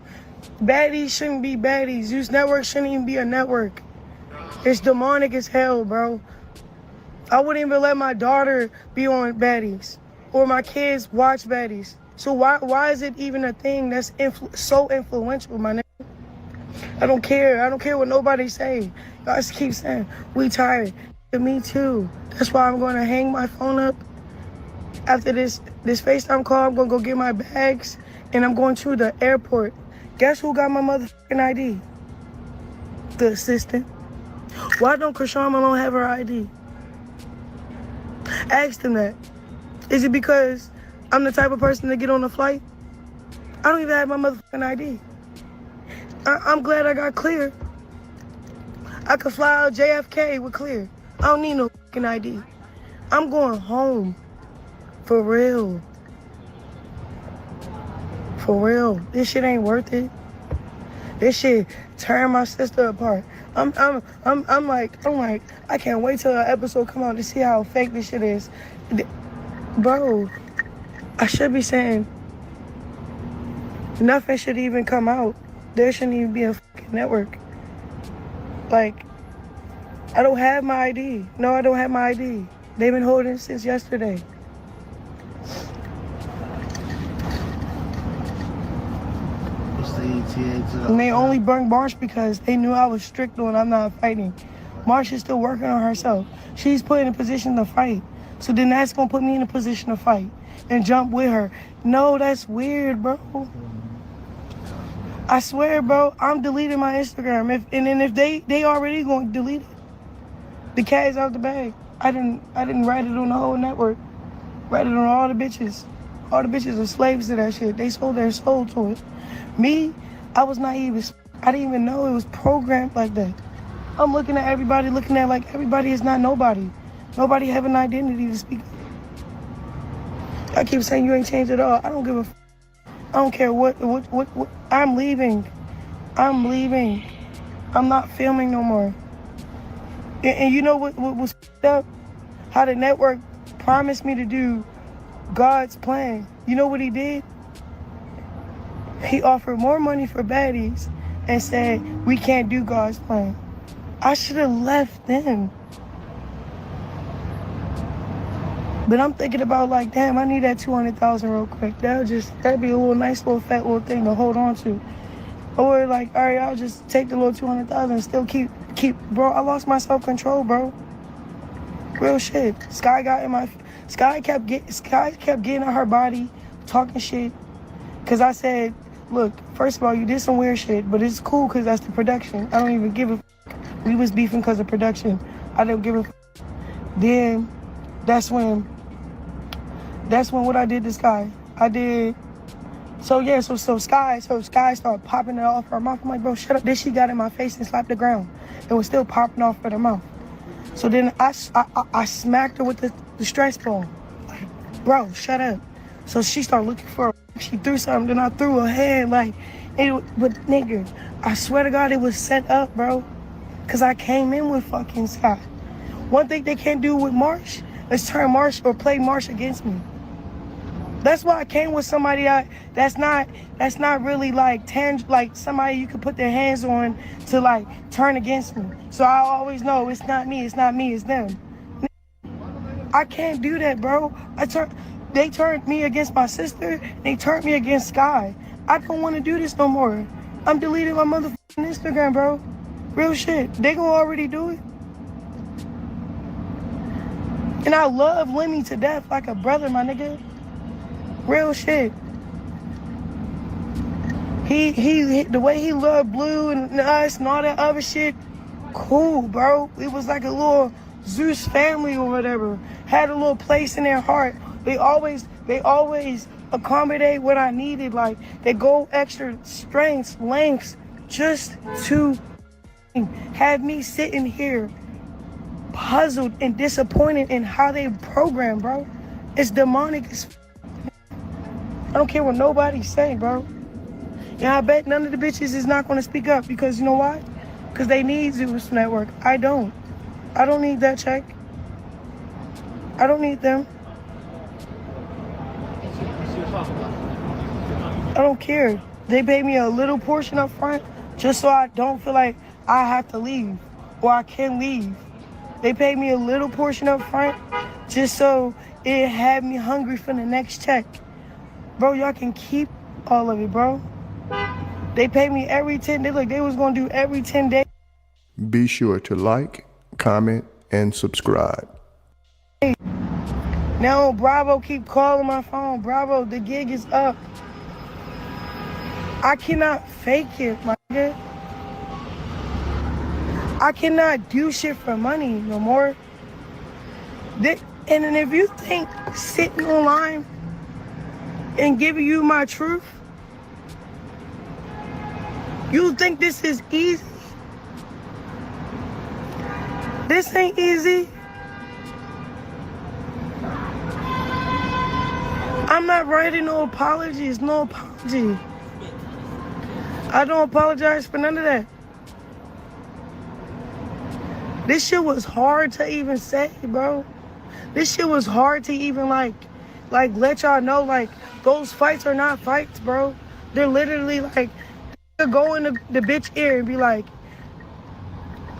Baddies shouldn't be baddies. Zeus Network shouldn't even be a network. It's demonic as hell, bro. I wouldn't even let my daughter be on baddies or my kids watch baddies. So why is it even a thing that's so influential, my nigga? I don't care. I don't care what nobody say. Y'all just keep saying, we tired. Me too. That's why I'm going to hang my phone up. After this FaceTime call, I'm going to go get my bags, and I'm going to the airport. Guess who got my motherfucking ID? The assistant. Why don't Chrisean Malone have her ID? Ask them that. Is it because I'm the type of person to get on a flight? I don't even have my motherfucking ID. I'm glad I got clear. I could fly out JFK with clear. I don't need no fucking ID. I'm going home. For real. For real. This shit ain't worth it. This shit tearing my sister apart. I'm like, I can't wait till an episode come out to see how fake this shit is. Bro, I should be saying nothing should even come out. There shouldn't even be a fucking network. Like, I don't have my ID. No, I don't have my ID. They've been holding it since yesterday. And they only brought Marsh because they knew I was strict on I'm not fighting. Marsh is still working on herself. She's put in a position to fight. So then that's going to put me in a position to fight and jump with her. No, that's weird, bro. I swear, bro, I'm deleting my Instagram. If they already going to delete it. The cat's out the bag. I didn't write it on the whole network. Write it on all the bitches. All the bitches are slaves to that shit. They sold their soul to it. Me, I was naive. I didn't even know it was programmed like that. I'm looking at everybody, looking at like everybody is not nobody. Nobody have an identity to speak of. I keep saying you ain't changed at all. I don't give a f. I don't care what. I'm leaving. I'm leaving. I'm not filming no more. And you know what was f***ed up? How the network promised me to do God's plan. You know what he did? He offered more money for baddies and said, we can't do God's plan. I should have left them. But I'm thinking about like, damn, I need that 200,000 real quick. That'd be a little nice little fat little thing to hold on to. Or like, all right, I'll just take the little 200,000 and still keep, bro, I lost my self-control, bro. Real shit. Sky kept getting on her body, talking shit. Cause I said, look, first of all, you did some weird shit, but it's cool cause that's the production. I don't even give a f. We was beefing cause of production. I didn't give a f. Then that's when what I did to Sky. I did, so Sky started popping it off her mouth. I'm like, bro, shut up. Then she got in my face and slapped the ground. It was still popping off her mouth. So then I smacked her with the stress ball. Like, bro, shut up. So she started looking for her. She threw something, then I threw her hand, like, but nigga, I swear to God, it was set up, bro. Because I came in with fucking Sky. One thing they can't do with Marsh is turn Marsh or play Marsh against me. That's why I came with somebody that's not really like like somebody you could put their hands on to like turn against me. So I always know it's not me, it's them. I can't do that, bro. They turned me against my sister, they turned me against Sky. I don't want to do this no more. I'm deleting my motherfucking Instagram, bro. Real shit. They gonna already do it. And I love Lenny to death like a brother, my nigga. Real shit. He the way he loved Blue and us and all that other shit, cool, bro. It was like a little Zeus family or whatever. Had a little place in their heart. They always accommodate what I needed. Like they go extra strengths, lengths, just to have me sitting here puzzled and disappointed in how they program, bro. It's demonic as I don't care what nobody's saying, bro. And I bet none of the bitches is not going to speak up because you know why? Because they need Zeus Network. I don't need that check. I don't need them. I don't care. They pay me a little portion up front just so I don't feel like I have to leave or I can leave. They pay me a little portion up front just so it had me hungry for the next check. Bro, y'all can keep all of it, bro. They pay me every 10 days. Like they was gonna do every 10 days. Be sure to like, comment, and subscribe. Now Bravo keep calling my phone. Bravo, the gig is up. I cannot fake it, my nigga. I cannot do shit for money no more. And if you think sitting online and giving you my truth, you think this is easy? This ain't easy. I'm not writing no apologies, no apology. I don't apologize for none of that. This shit was hard to even say, bro. This shit was hard to even like let y'all know like those fights are not fights, bro. They're literally like go in the bitch ear and be like,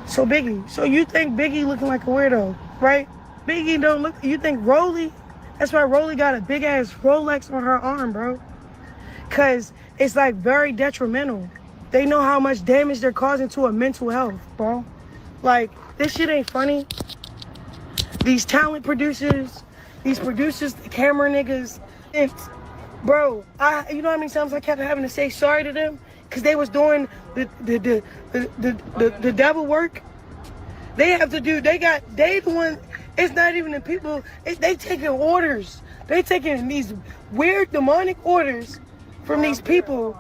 so Biggie, so you think Biggie looking like a weirdo, right? Biggie don't look, you think Rolly, that's why Rolly got a big ass Rolex on her arm, bro. Cause it's like very detrimental. They know how much damage they're causing to a mental health, bro. Like, this shit ain't funny. These talent producers, the camera niggas, bro, you know how many times I kept having to say sorry to them? Cause they was doing the devil work. They have to do, they the one, it's not even the people, they taking orders. They taking these weird demonic orders from these people.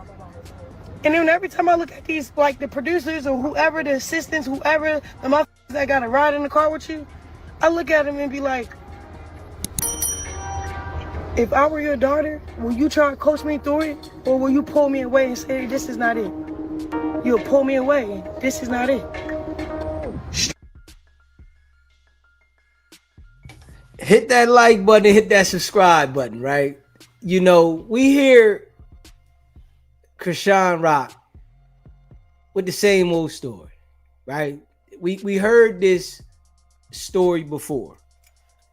And then every time I look at these, like the producers or whoever, the assistants, whoever, the motherfuckers that got to ride in the car with you, I look at them and be like, if I were your daughter, will you try to coach me through it? Or will you pull me away and say, this is not it? You'll pull me away. This is not it. Hit that like button and hit that subscribe button, right? You know, we hear Chrisean Rock with the same old story, right? We heard this story before.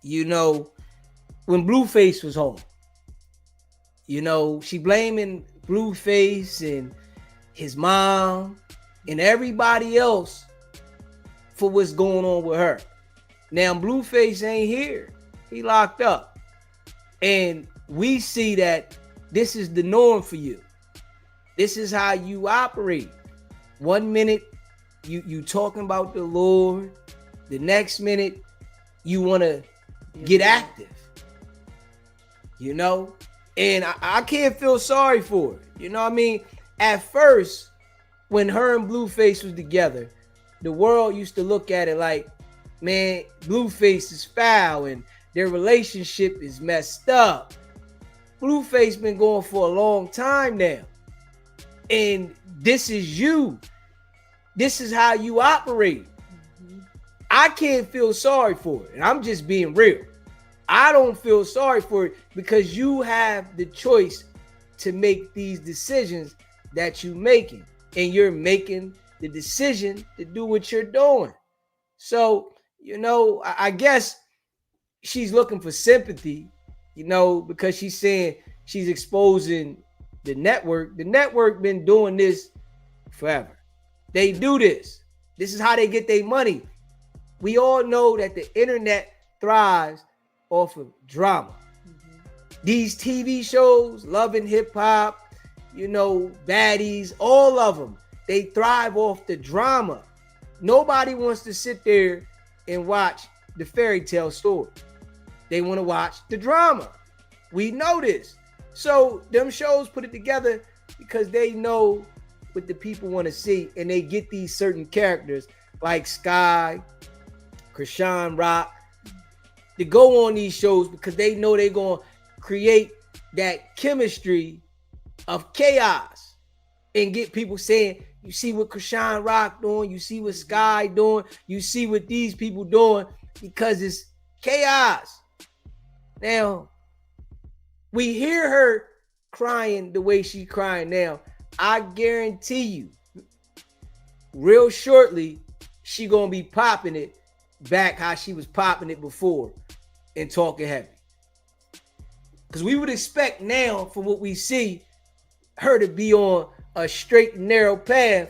You know, when Blueface was home, you know, she blaming Blueface and his mom and everybody else for what's going on with her. Now Blueface ain't here. He locked up. And we see that this is the norm for you. This is how you operate. 1 minute you talking about the Lord. The next minute you want to get active. You know? And I can't feel sorry for it. You know what I mean? At first, when her and Blueface was together, the world used to look at it like, man, Blueface is foul and their relationship is messed up. Blueface been going for a long time now. And this is you. This is how you operate. I can't feel sorry for it. And I'm just being real. I don't feel sorry for it because you have the choice to make these decisions that you're making. And you're making the decision to do what you're doing. So, I guess she's looking for sympathy, because she's saying she's exposing the network. The network been doing this forever. They do this. This is how they get their money. We all know that the internet thrives off of drama. These TV shows, Love and Hip Hop, Baddies, all of them, they thrive off the drama. Nobody wants to sit there and watch the fairy tale story. They want to watch the drama. We know this. So them shows put it together because they know what the people want to see, and they get these certain characters like Sky, Chrisean Rock, to go on these shows because they know they're going to create that chemistry of chaos and get people saying, you see what Chrisean Rock doing, you see what Sky doing, you see what these people doing, because it's chaos. Now, we hear her crying the way she's crying now. I guarantee you, real shortly, she gonna be popping it back how she was popping it before and talking heavy. Because we would expect now, from what we see, her to be on a straight and narrow path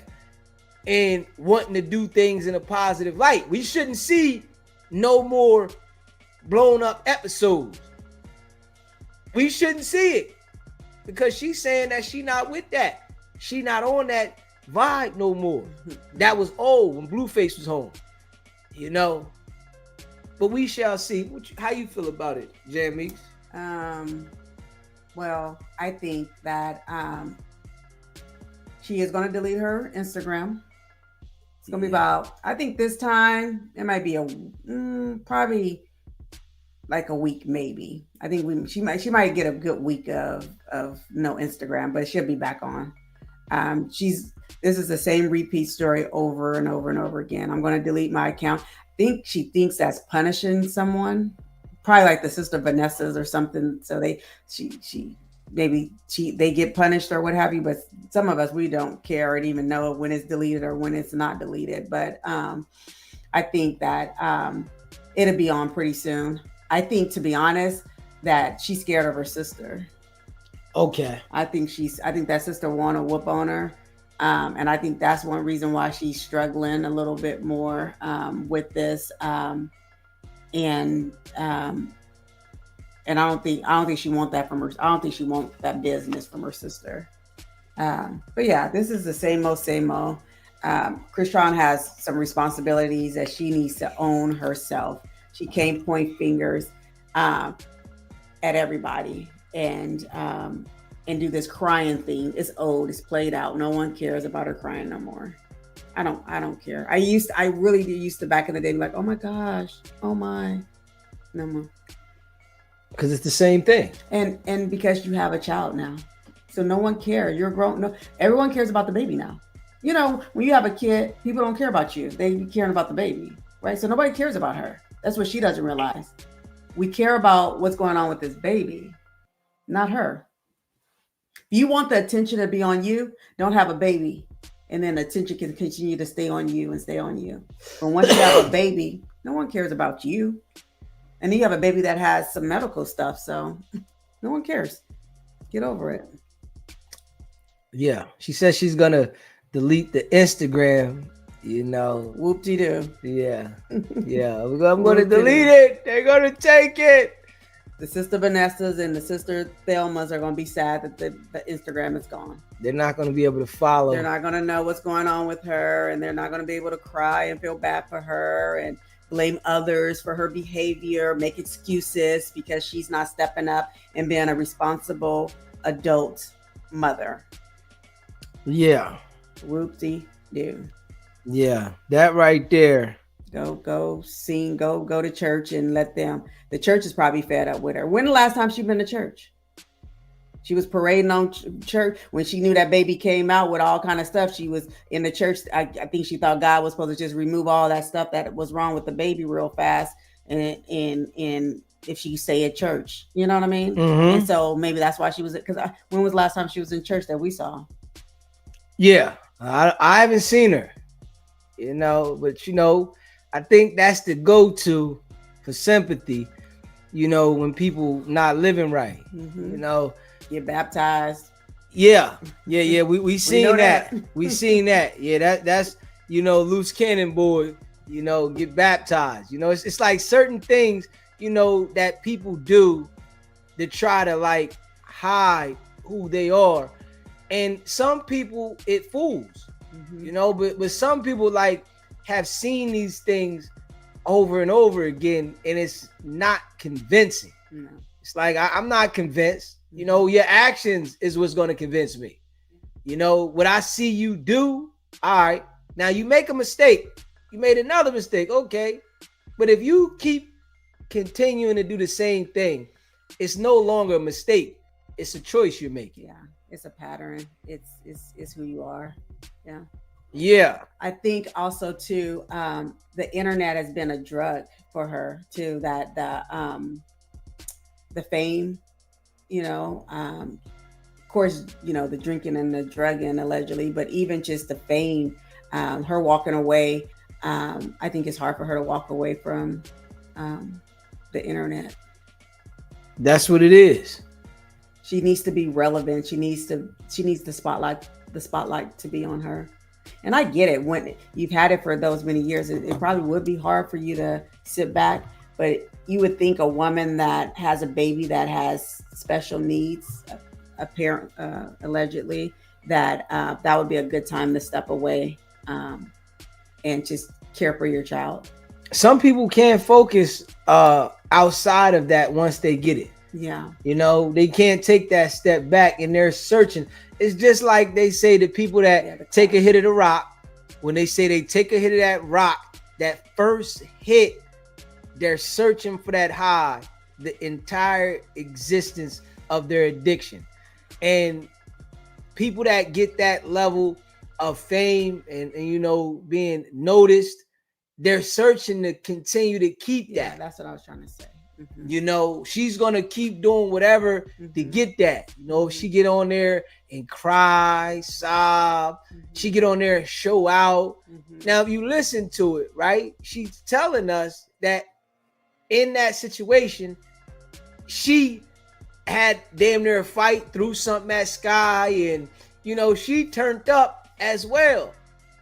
and wanting to do things in a positive light. We shouldn't see no more blown up episodes. We shouldn't see it because she's saying that she not with that. She not on that vibe no more. That was old when Blueface was home, But we shall see. How you feel about it, Jan Meeks? Well, I think that she is going to delete her Instagram. It's going to be about, I think this time, it might be probably like a week, maybe. I think she might get a good week of no Instagram, but she'll be back on. This is the same repeat story over and over and over again. I'm going to delete my account. I think she thinks that's punishing someone, probably like the sister Vanessa's or something. So they get punished or what have you. But some of us, we don't care and even know when it's deleted or when it's not deleted. But I think that it'll be on pretty soon. I think, to be honest, that she's scared of her sister. Okay. I think that sister want to whoop on her. And I think that's one reason why she's struggling a little bit more with this. And I don't think she wants that from her. I don't think she wants that business from her sister. But yeah, this is the same old. Chrisean has some responsibilities that she needs to own herself. She can't point fingers at everybody and do this crying thing. It's old. It's played out. No one cares about her crying no more. I don't care. I really used to back in the day be like, oh my gosh, oh my, no more. Because it's the same thing. And because you have a child now, so no one cares. You're grown. No, everyone cares about the baby now. When you have a kid, people don't care about you. They caring about the baby, right? So nobody cares about her. That's what she doesn't realize. We care about what's going on with this baby, not her. You want the attention to be on you, don't have a baby. And then attention can continue to stay on you and stay on you. But once you have a baby, no one cares about you. And you have a baby that has some medical stuff. So no one cares. Get over it. Yeah. She says she's going to delete the Instagram, Whoop-de-doo. Yeah. Yeah. I'm going to delete it. They're going to take it. The sister Vanessa's and the sister Thelma's are going to be sad that the Instagram is gone. They're not going to be able to follow. They're not going to know what's going on with her, and they're not going to be able to cry and feel bad for her and blame others for her behavior, make excuses because she's not stepping up and being a responsible adult mother. Yeah. Whoop-de-doo. Yeah, that right there. Go sing, go to church and let them. The church is probably fed up with her. When the last time she been to church? She was parading on church when she knew that baby came out with all kind of stuff. She was in the church. I think she thought God was supposed to just remove all that stuff that was wrong with the baby real fast. And if she say at church, you know what I mean? Mhm. And so maybe that's why she was, because when was the last time she was in church that we saw? Yeah, I haven't seen her, but I think that's the go-to for sympathy, when people not living right, Get baptized. Yeah. We seen that. that. We seen that. Yeah, that's loose cannon boy, get baptized. It's like certain things, that people do to try to like hide who they are. And some people it fools, but some people like have seen these things over and over again, and it's not convincing. No. It's like I'm not convinced. Your actions is what's going to convince me. What I see you do. All right, now you make a mistake. You made another mistake. Okay, but if you keep continuing to do the same thing, it's no longer a mistake. It's a choice you're making. Yeah, it's a pattern. It's who you are. Yeah. Yeah. I think also too, the internet has been a drug for her too. That the fame, of course, the drinking and the drugging allegedly, but even just the fame, her walking away. I think it's hard for her to walk away from the internet. That's what it is. She needs to be relevant. She needs the spotlight to be on her. And I get it. When you've had it for those many years, it probably would be hard for you to sit back. But you would think a woman that has a baby that has special needs, a parent allegedly, that would be a good time to step away and just care for your child. Some people can't focus outside of that once they get it. Yeah. They can't take that step back, and they're searching. It's just like they say to people that take a hit of the rock. When they say they take a hit of that rock, that first hit, they're searching for that high the entire existence of their addiction. And people that get that level of fame and being noticed, they're searching to continue to keep that. Yeah, that's what I was trying to say. Mm-hmm. She's gonna keep doing whatever to get that. If she get on there and cry, sob, she get on there and show out. Now, if you listen to it, right, she's telling us that in that situation, she had damn near a fight, threw something at Sky, and she turned up as well.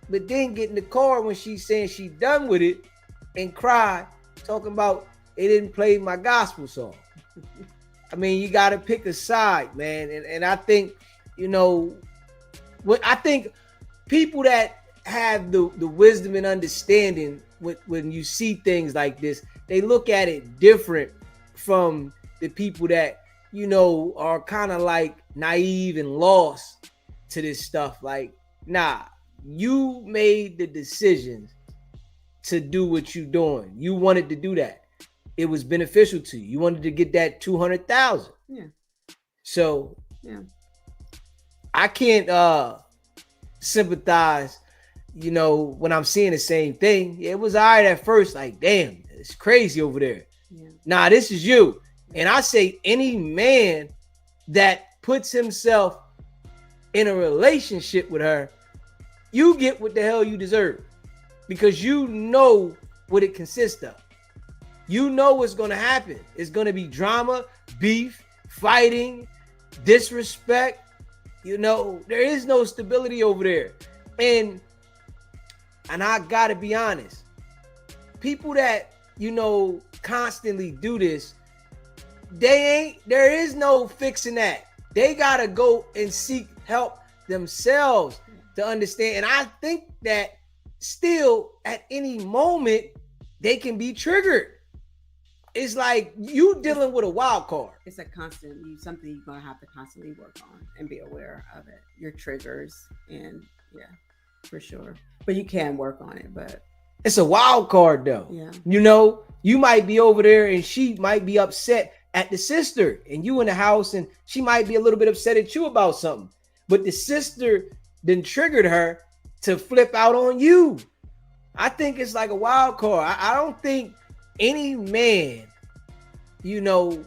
But then get in the car when she's saying she done with it and cry, talking about they didn't play my gospel song. I mean, you got to pick a side, man. And I think, I think people that have the wisdom and understanding when you see things like this, they look at it different from the people that, are kind of like naive and lost to this stuff. Like, nah, you made the decision to do what you're doing. You wanted to do that. It was beneficial to you. You wanted to get that 200,000. Yeah. So yeah, I can't sympathize, when I'm seeing the same thing. It was all right at first, like, damn, it's crazy over there. Yeah. Nah, this is you. And I say any man that puts himself in a relationship with her, you get what the hell you deserve, because you know what it consists of. You know what's going to happen. It's going to be drama, beef, fighting, disrespect. There is no stability over there. And I got to be honest, people that, constantly do this, there is no fixing that. They got to go and seek help themselves to understand. And I think that still at any moment they can be triggered. It's like you dealing with a wild card. It's a constant, something you're going to have to constantly work on and be aware of it. Your triggers, and yeah, for sure. But you can work on it, but it's a wild card though. Yeah. You might be over there and she might be upset at the sister, and you in the house, and she might be a little bit upset at you about something, but the sister then triggered her to flip out on you. I think it's like a wild card. I don't think any man, you know,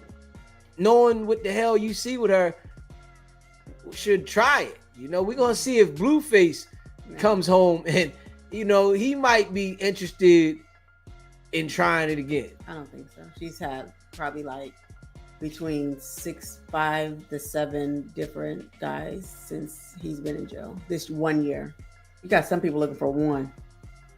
knowing what the hell you see with her, should try it. You know, we're gonna see if Blueface comes home, and you know, he might be interested in trying it again. I don't think so. She's had probably like between 5 to 7 different guys since he's been in jail. This 1 year. You got some people looking for one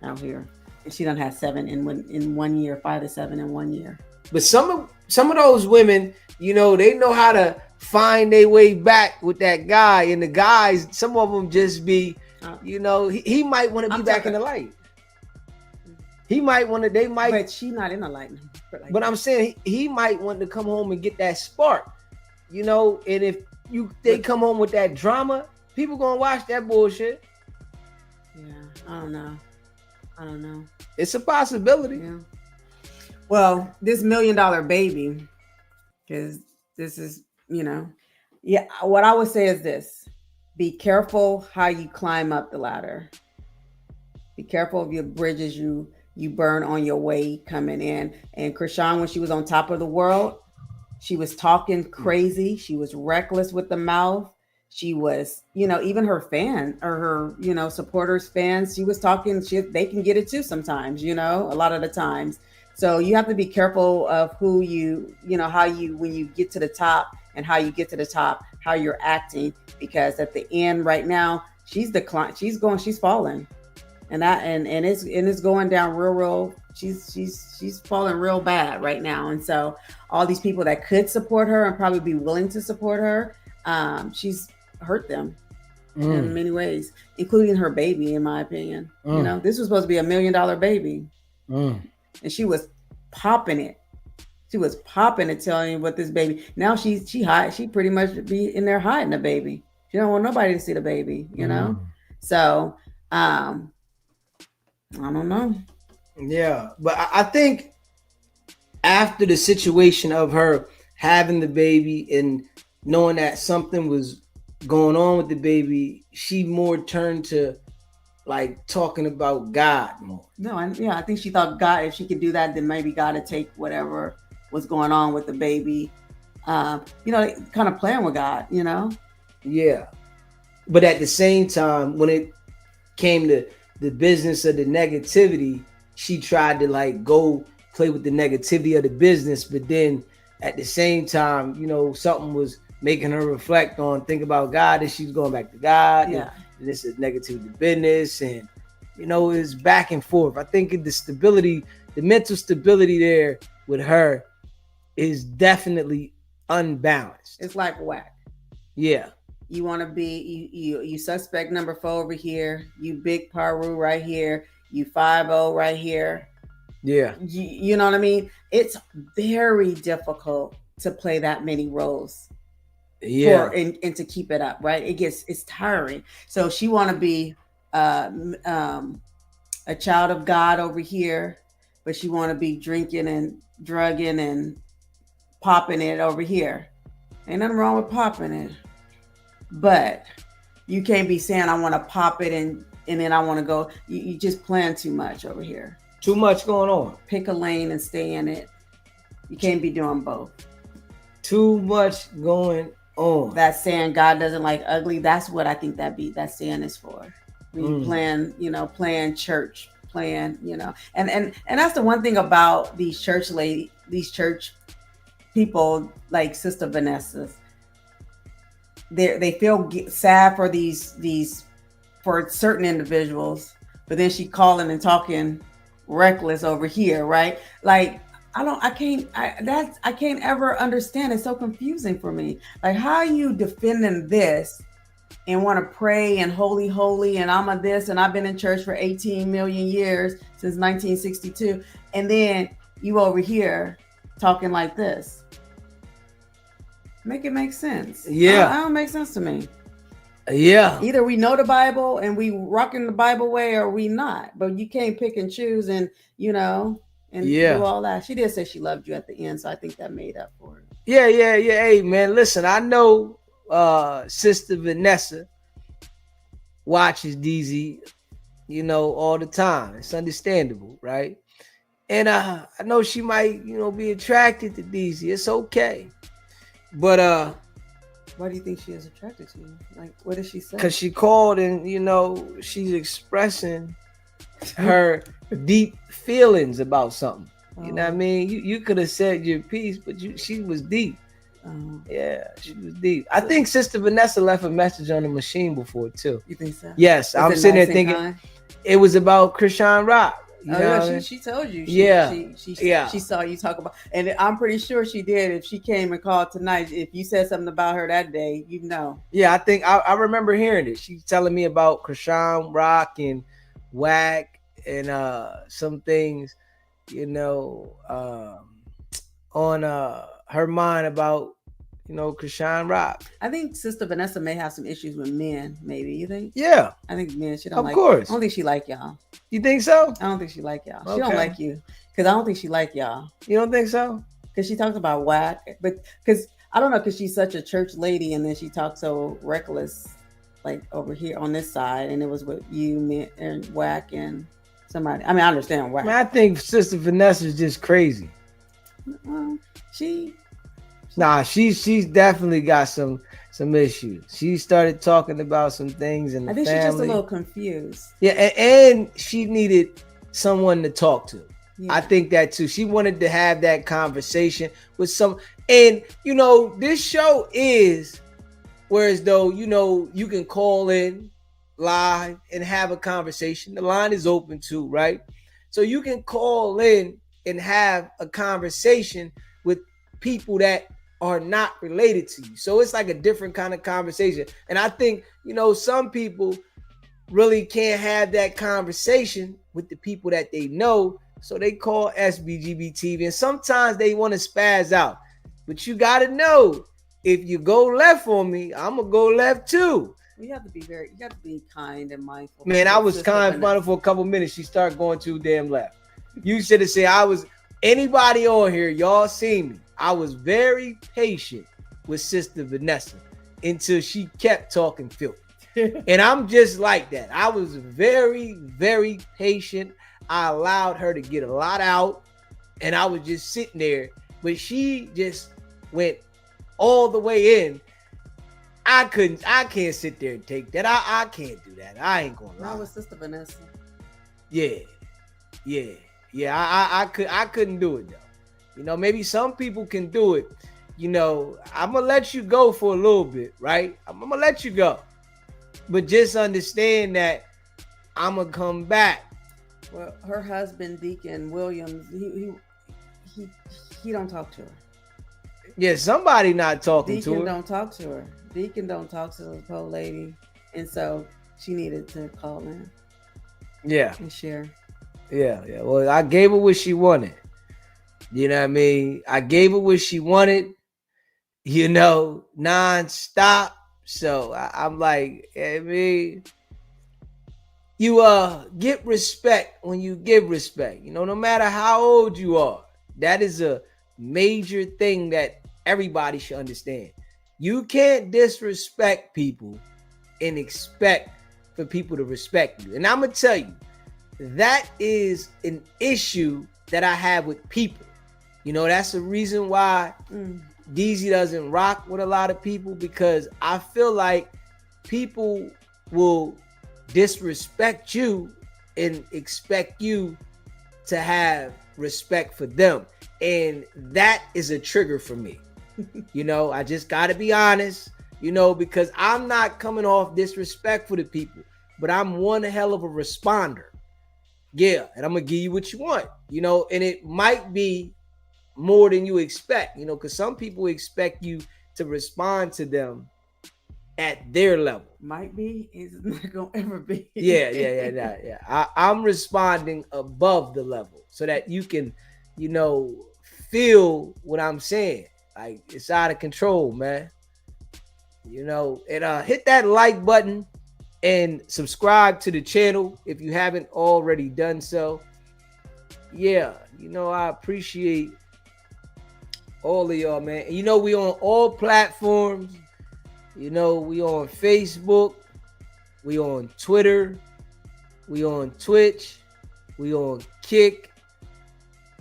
out here. And she done had 7 in 1 year, 5 to 7 in 1 year. But some of those women, you know, they know how to find their way back with that guy. And the guys, some of them just be, you know, he might want to be back in the light. They might. But she not in the light. But I'm saying he might want to come home and get that spark, you know. And if they come home with that drama, people gonna watch that bullshit. Yeah, I don't know. It's a possibility. Yeah. Well, this $1 million baby, because this is, you know, yeah. What I would say is this: be careful how you climb up the ladder. Be careful of your bridges you burn on your way coming in. And Chrisean, when she was on top of the world, she was talking crazy. She was reckless with the mouth. She was, you know, even her fan or her, you know, supporters, fans, she was talking shit. They can get it too sometimes, you know, a lot of the times. So you have to be careful of who you know, how you, when you get to the top and how you get to the top, how you're acting, because at the end right now, she's falling. And it's going down real. She's falling real bad right now. And so all these people that could support her and probably be willing to support her, she's hurt them in many ways, including her baby, in my opinion. You know, this was supposed to be $1 million baby. And she was popping it. She was popping it, telling you what this baby. Now she pretty much be in there hiding the baby. She don't want nobody to see the baby, you know? So I don't know. Yeah, but I think after the situation of her having the baby and knowing that something was going on with the baby, she more turned to like talking about God more. No, I think she thought God, if she could do that, then maybe God would take whatever was going on with the baby. You know, kind of playing with God, you know? Yeah. But at the same time, when it came to the business of the negativity, she tried to like go play with the negativity of the business, but then at the same time, you know, something was making her reflect on, think about God, and she's going back to God. Yeah. And this is negativity business, and you know, it's back and forth. I think the stability, the mental stability there with her is definitely unbalanced. It's like Wack. Yeah. You want to be you suspect number 4 over here, you big Paru right here, you 5-0 right here. Yeah. You know what I mean? It's very difficult to play that many roles. Yeah. And to keep it up, right? It's tiring. So she want to be a child of God over here, but she want to be drinking and drugging and popping it over here. Ain't nothing wrong with popping it. But you can't be saying I want to pop it and then I want to go. You just plan too much over here. Too much going on. Pick a lane and stay in it. You can't be doing both. Too much going on. That saying God doesn't like ugly. That's what I think that saying is for. When you playing church, and that's the one thing about these church people like Sister Vanessa's. They feel sad for for certain individuals, but then she calling and talking reckless over here, right? Like I can't ever understand. It's so confusing for me. Like, how are you defending this and want to pray and holy, and I'm a this, and I've been in church for 18 million years since 1962, and then you over here talking like this? Make it make sense. Yeah. That don't make sense to me. Yeah. Either we know the Bible and we rocking the Bible way, or we not. But you can't pick and choose and do all that. She did say she loved you at the end, so I think that made up for it. Yeah. Hey, man, listen, I know Sister Vanessa watches DZ, all the time. It's understandable, right? And I know she might, be attracted to DZ. It's okay. But Why do you think she is attracted to you? Like, what does she say? because she called and, she's expressing her deep feelings about something. You know what I mean? You could have said your piece, but she was deep. Yeah, she was deep. I think Sister Vanessa left a message on the machine before too. You think so? Yes, I'm sitting there thinking it was about Chrisean Rock. She told you. She saw you talk about, and I'm pretty sure she did. If she came and called tonight, if you said something about her that day, you know. Yeah, I think I remember hearing it. She's telling me about Chrisean Rock and Wack and some things, on her mind about Chrisean Rock. I think Sister Vanessa may have some issues with men. Maybe you think? Yeah, I think men. She don't of like. course. I don't think she like y'all. You think so? I don't think she like y'all. Okay. She don't like you because I don't think she like y'all. You don't think so? Because she talks about Wack, but because I don't know, because she's such a church lady, and then she talks so reckless, like over here on this side, and it was with you, me, and Wack, and somebody. I mean, I understand Wack. Man, I think Sister Vanessa is just crazy. She's definitely got some issues. She started talking about some things in the family. I think she's just a little confused. Yeah, and she needed someone to talk to. Yeah. I think that too. She wanted to have that conversation with some, and this show is whereas though you can call in live and have a conversation. The line is open too, right? So you can call in and have a conversation with people that are not related to you. So it's like a different kind of conversation. And I think, some people really can't have that conversation with the people that they know. So they call SBGB TV. And sometimes they want to spaz out. But you got to know, if you go left on me, I'm going to go left too. You have to be kind and mindful. Man, I was kind and mindful for a couple minutes. She started going too damn left. You should have said, anybody on here, y'all see me. I was very patient with Sister Vanessa until she kept talking filth. And I'm just like that. I was very, very patient. I allowed her to get a lot out, and I was just sitting there. But she just went all the way in. I can't sit there and take that. I can't do that. I ain't gonna lie. Not with Sister Vanessa. Yeah. I couldn't do it though. Maybe some people can do it. I'm gonna let you go for a little bit, right? I'm gonna let you go, but just understand that I'm gonna come back. Well, her husband, Deacon Williams, he don't talk to her. Yeah, somebody not talking to her. Deacon don't talk to her. Deacon don't talk to the poor lady, and so she needed to call in. Yeah, and share. Yeah. Well, I gave her what she wanted. You know what I mean? I gave her what she wanted, non-stop. So I'm like, you get respect when you give respect. No matter how old you are. That is a major thing that everybody should understand. You can't disrespect people and expect for people to respect you. And I'm going to tell you, that is an issue that I have with people. That's the reason why DZ doesn't rock with a lot of people, because I feel like people will disrespect you and expect you to have respect for them. And that is a trigger for me. I just got to be honest, because I'm not coming off disrespectful to people, but I'm one hell of a responder. Yeah, and I'm going to give you what you want, and it might be more than you expect, because some people expect you to respond to them at their level. Might be, it's not gonna ever be. Yeah. I'm responding above the level so that you can, feel what I'm saying. Like, it's out of control, man. And hit that like button and subscribe to the channel if you haven't already done so. Yeah, I appreciate All of y'all, man. And you know, we on all platforms. You know, we on Facebook, we on Twitter, we on Twitch, we on Kick,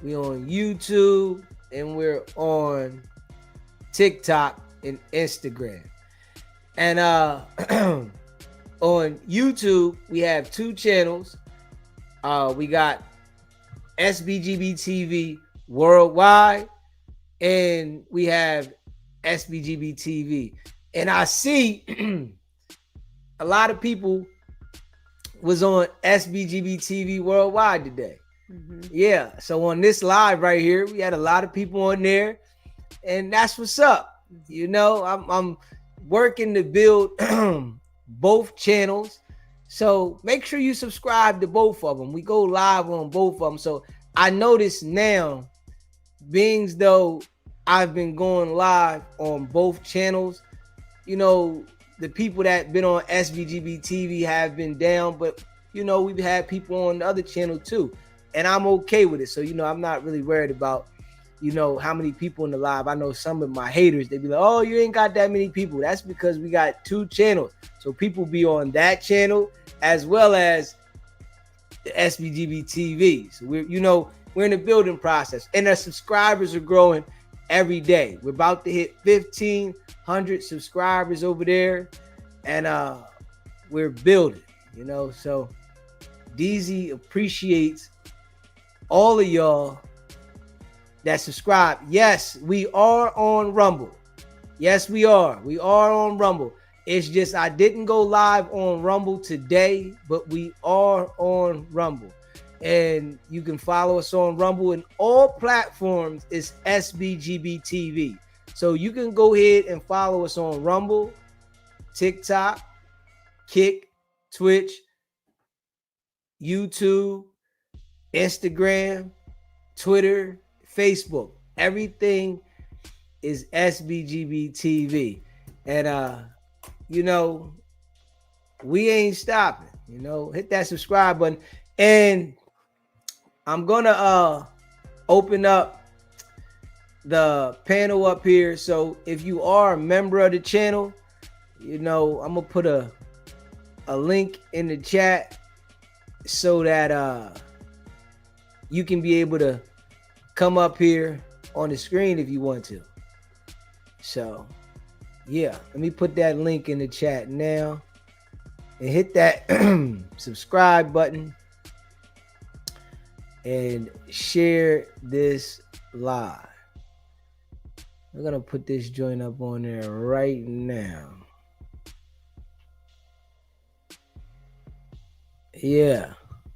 we on YouTube, and we're on TikTok and Instagram. And on YouTube, we have 2 channels. We got SBGB TV Worldwide, and we have SBGB TV. And I see a lot of people was on SBGB TV Worldwide today. Mhm. Yeah. So on this live right here, we had a lot of people on there, and that's what's up. You know, I'm working to build both channels. So make sure you subscribe to both of them. We go live on both of them. So I notice now, being though I've been going live on both channels, you know, the people that been on SBGB TV have been down, but you know, we've had people on the other channel too, and I'm okay with it. So, you know, I'm not really worried about, you know, how many people in the live. I know some of my haters, they be like, oh, you ain't got that many people. That's because we got 2 channels. So people be on that channel as well as the SBGB TV. So we're, you know, we're in the building process, and our subscribers are growing every day. We're about to hit 1,500 subscribers over there, and we're building, you know. So DZ appreciates all of y'all that subscribe. Yes, we are on Rumble. Yes, we are. We are on Rumble. It's just I didn't go live on Rumble today, but we are on Rumble. And you can follow us on Rumble, and all platforms is SBGB TV. So you can go ahead and follow us on Rumble, TikTok, Kick, Twitch, YouTube, Instagram, Twitter, Facebook. Everything is SBGB TV. And you know, we ain't stopping. You know, hit that subscribe button. And I'm gonna open up the panel up here. So if you are a member of the channel, you know, I'm gonna put a link in the chat so that you can be able to come up here on the screen if you want to. So yeah, let me put that link in the chat now, and hit that subscribe button and share this live. We're gonna put this joint up on there right now. Yeah,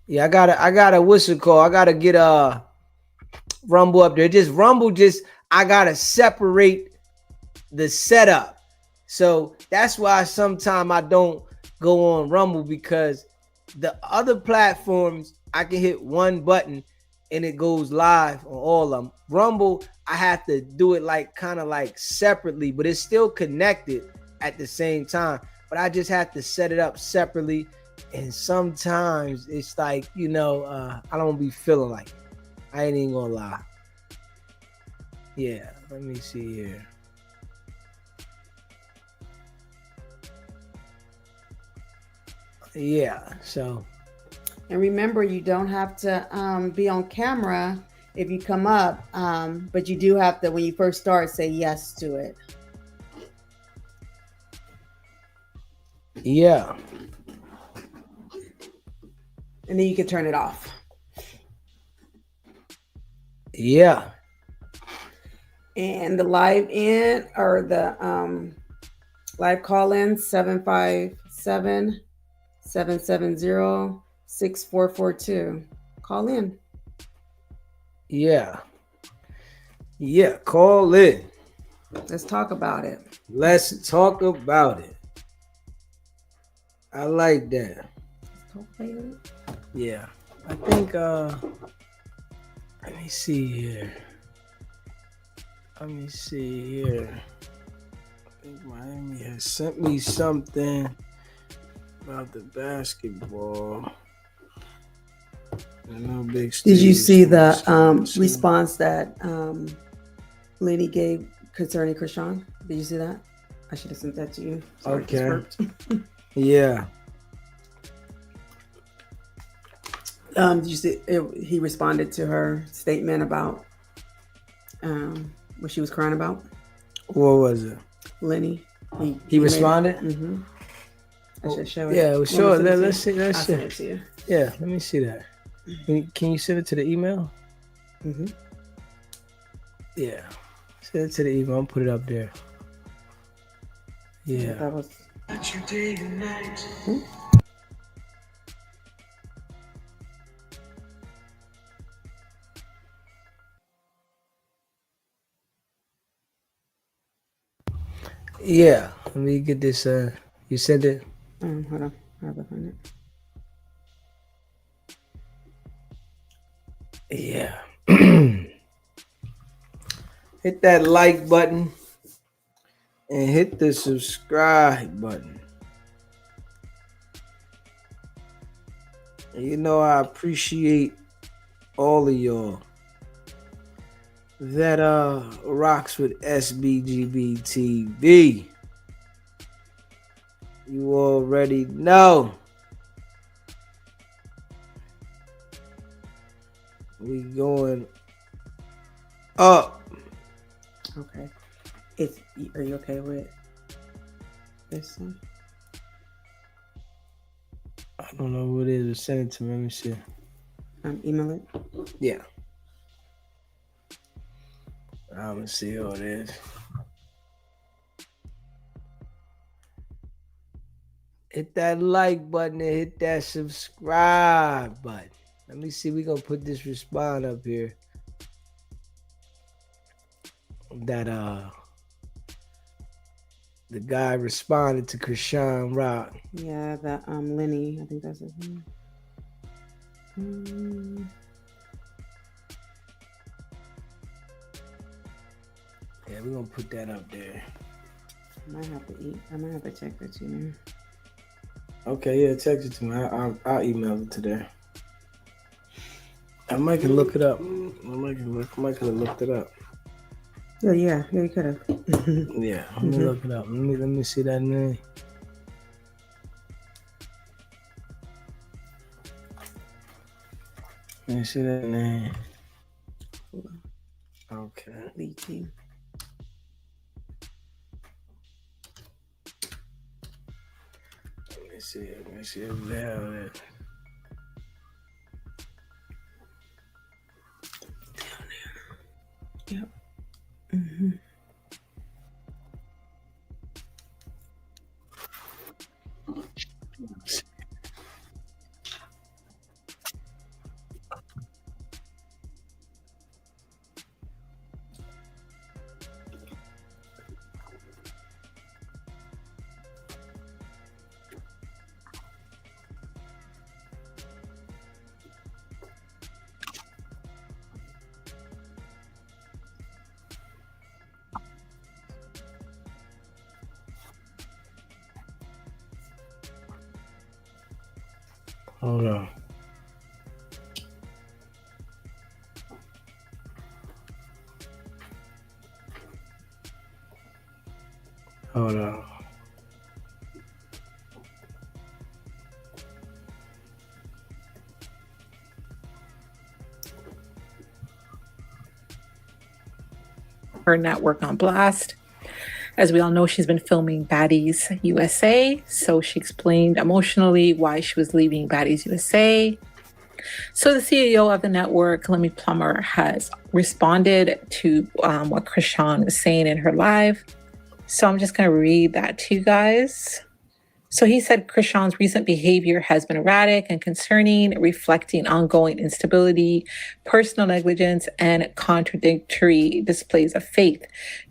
I gotta what's it called? I gotta get Rumble up there. Just Rumble, I gotta separate the setup. So that's why sometimes I don't go on Rumble, because the other platforms I can hit one button and it goes live on all of them. Rumble, I have to do it like kind of like separately, but it's still connected at the same time. But I just have to set it up separately. And sometimes it's like, you know, I don't be feeling like it. I ain't even gonna lie. Yeah, let me see here. Yeah, so. And remember, you don't have to be on camera if you come up, but you do have to, when you first start, say yes to it. Yeah. And then you can turn it off. Yeah. And the live in, or the live call in, 757-770-6442. Call in. Yeah. Yeah, call in. Let's talk about it. Let's talk about it. I like that. Yeah. I think let me see here. I think Miami has sent me something about the basketball. No big. Did you see the response that Lenny gave concerning Chrisean. Did you see that? I should have sent that to you. Sorry, it just Okay. burped. Yeah. Did you see he responded to her statement about what she was crying about? What was it? Lenny. He responded? Mm-hmm. I should show it. Yeah, sure. Let's see that I'll send shit. it to you. Yeah, let me see that. Can you send it to the email? Mm-hmm. Yeah. Send it to the email. I'll put it up there. Yeah. That was. Yeah. Let me get this. You sent it? Hold on. I'll find it. Yeah. Hit that like button and hit the subscribe button. You know, I appreciate all of y'all that rocks with SBGB TV. You already know. We going up. Okay. Are you okay with this one? I don't know who it is, but send it to me. Let me see. Email it. Yeah. I'm gonna see who it is. Hit that like button and hit that subscribe button. Let me see. We're gonna put this respond up here. That the guy responded to Chrisean Rock. Yeah, the Lenny. I think that's his name. Yeah, we're gonna put that up there. I might have to check it too. Okay, yeah, text it to me. I'll email it today. I might can look it up. I might have looked it up. Yeah, you could have. Yeah, let me look it up. Let me see that name. Let me see that name. Okay. Lead team. Let me see if they have it. Down there. Yep. Mm-hmm. Hold on. Hold on. Her network on blast. As we all know, she's been filming Baddies USA, so she explained emotionally why she was leaving Baddies USA. So the CEO of the network, Lemmy Plummer, has responded to what Chrisean was saying in her live. So I'm just going to read that to you guys. So he said Chrisean's recent behavior has been erratic and concerning, reflecting ongoing instability, personal negligence, and contradictory displays of faith.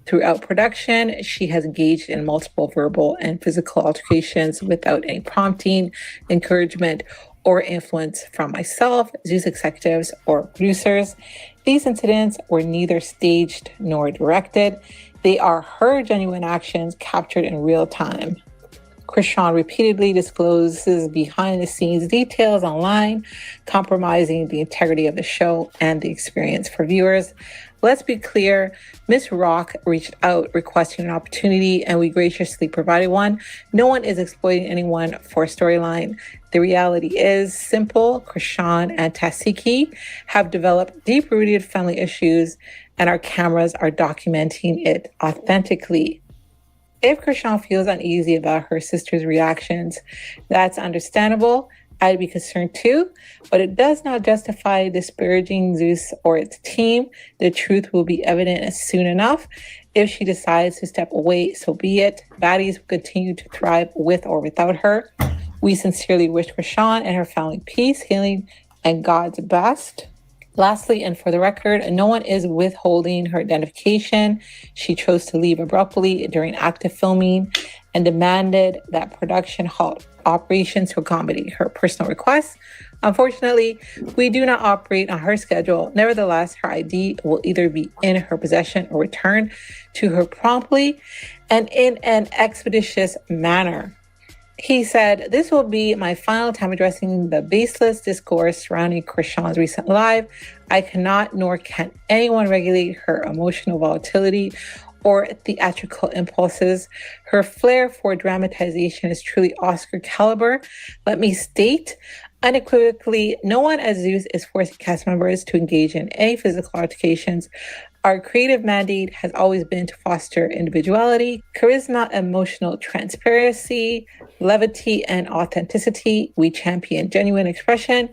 Throughout production, she has engaged in multiple verbal and physical altercations without any prompting, encouragement, or influence from myself, Zeus executives, or producers. These incidents were neither staged nor directed. They are her genuine actions captured in real time. Chrisean repeatedly discloses behind-the-scenes details online, compromising the integrity of the show and the experience for viewers. Let's be clear, Miss Rock reached out requesting an opportunity and we graciously provided one. No one is exploiting anyone for a storyline. The reality is simple. Chrisean and Tasiki have developed deep-rooted family issues and our cameras are documenting it authentically. If Chrisean feels uneasy about her sister's reactions, that's understandable. I'd be concerned too, but it does not justify disparaging Zeus or its team. The truth will be evident soon enough. If she decides to step away, so be it. Baddies will continue to thrive with or without her. We sincerely wish Chrisean and her family peace, healing, and God's best. Lastly, and for the record, no one is withholding her identification. She chose to leave abruptly during active filming and demanded that production halt operations to accommodate her personal requests. Unfortunately, we do not operate on her schedule. Nevertheless, her ID will either be in her possession or returned to her promptly and in an expeditious manner. He said, "This will be my final time addressing the baseless discourse surrounding Chrisean's recent live. I cannot nor can anyone regulate her emotional volatility or theatrical impulses. Her flair for dramatization is truly Oscar caliber. Let me state unequivocally, no one at Zeus is forcing cast members to engage in any physical altercations. Our creative mandate has always been to foster individuality, charisma, emotional transparency, levity, and authenticity. We champion genuine expression,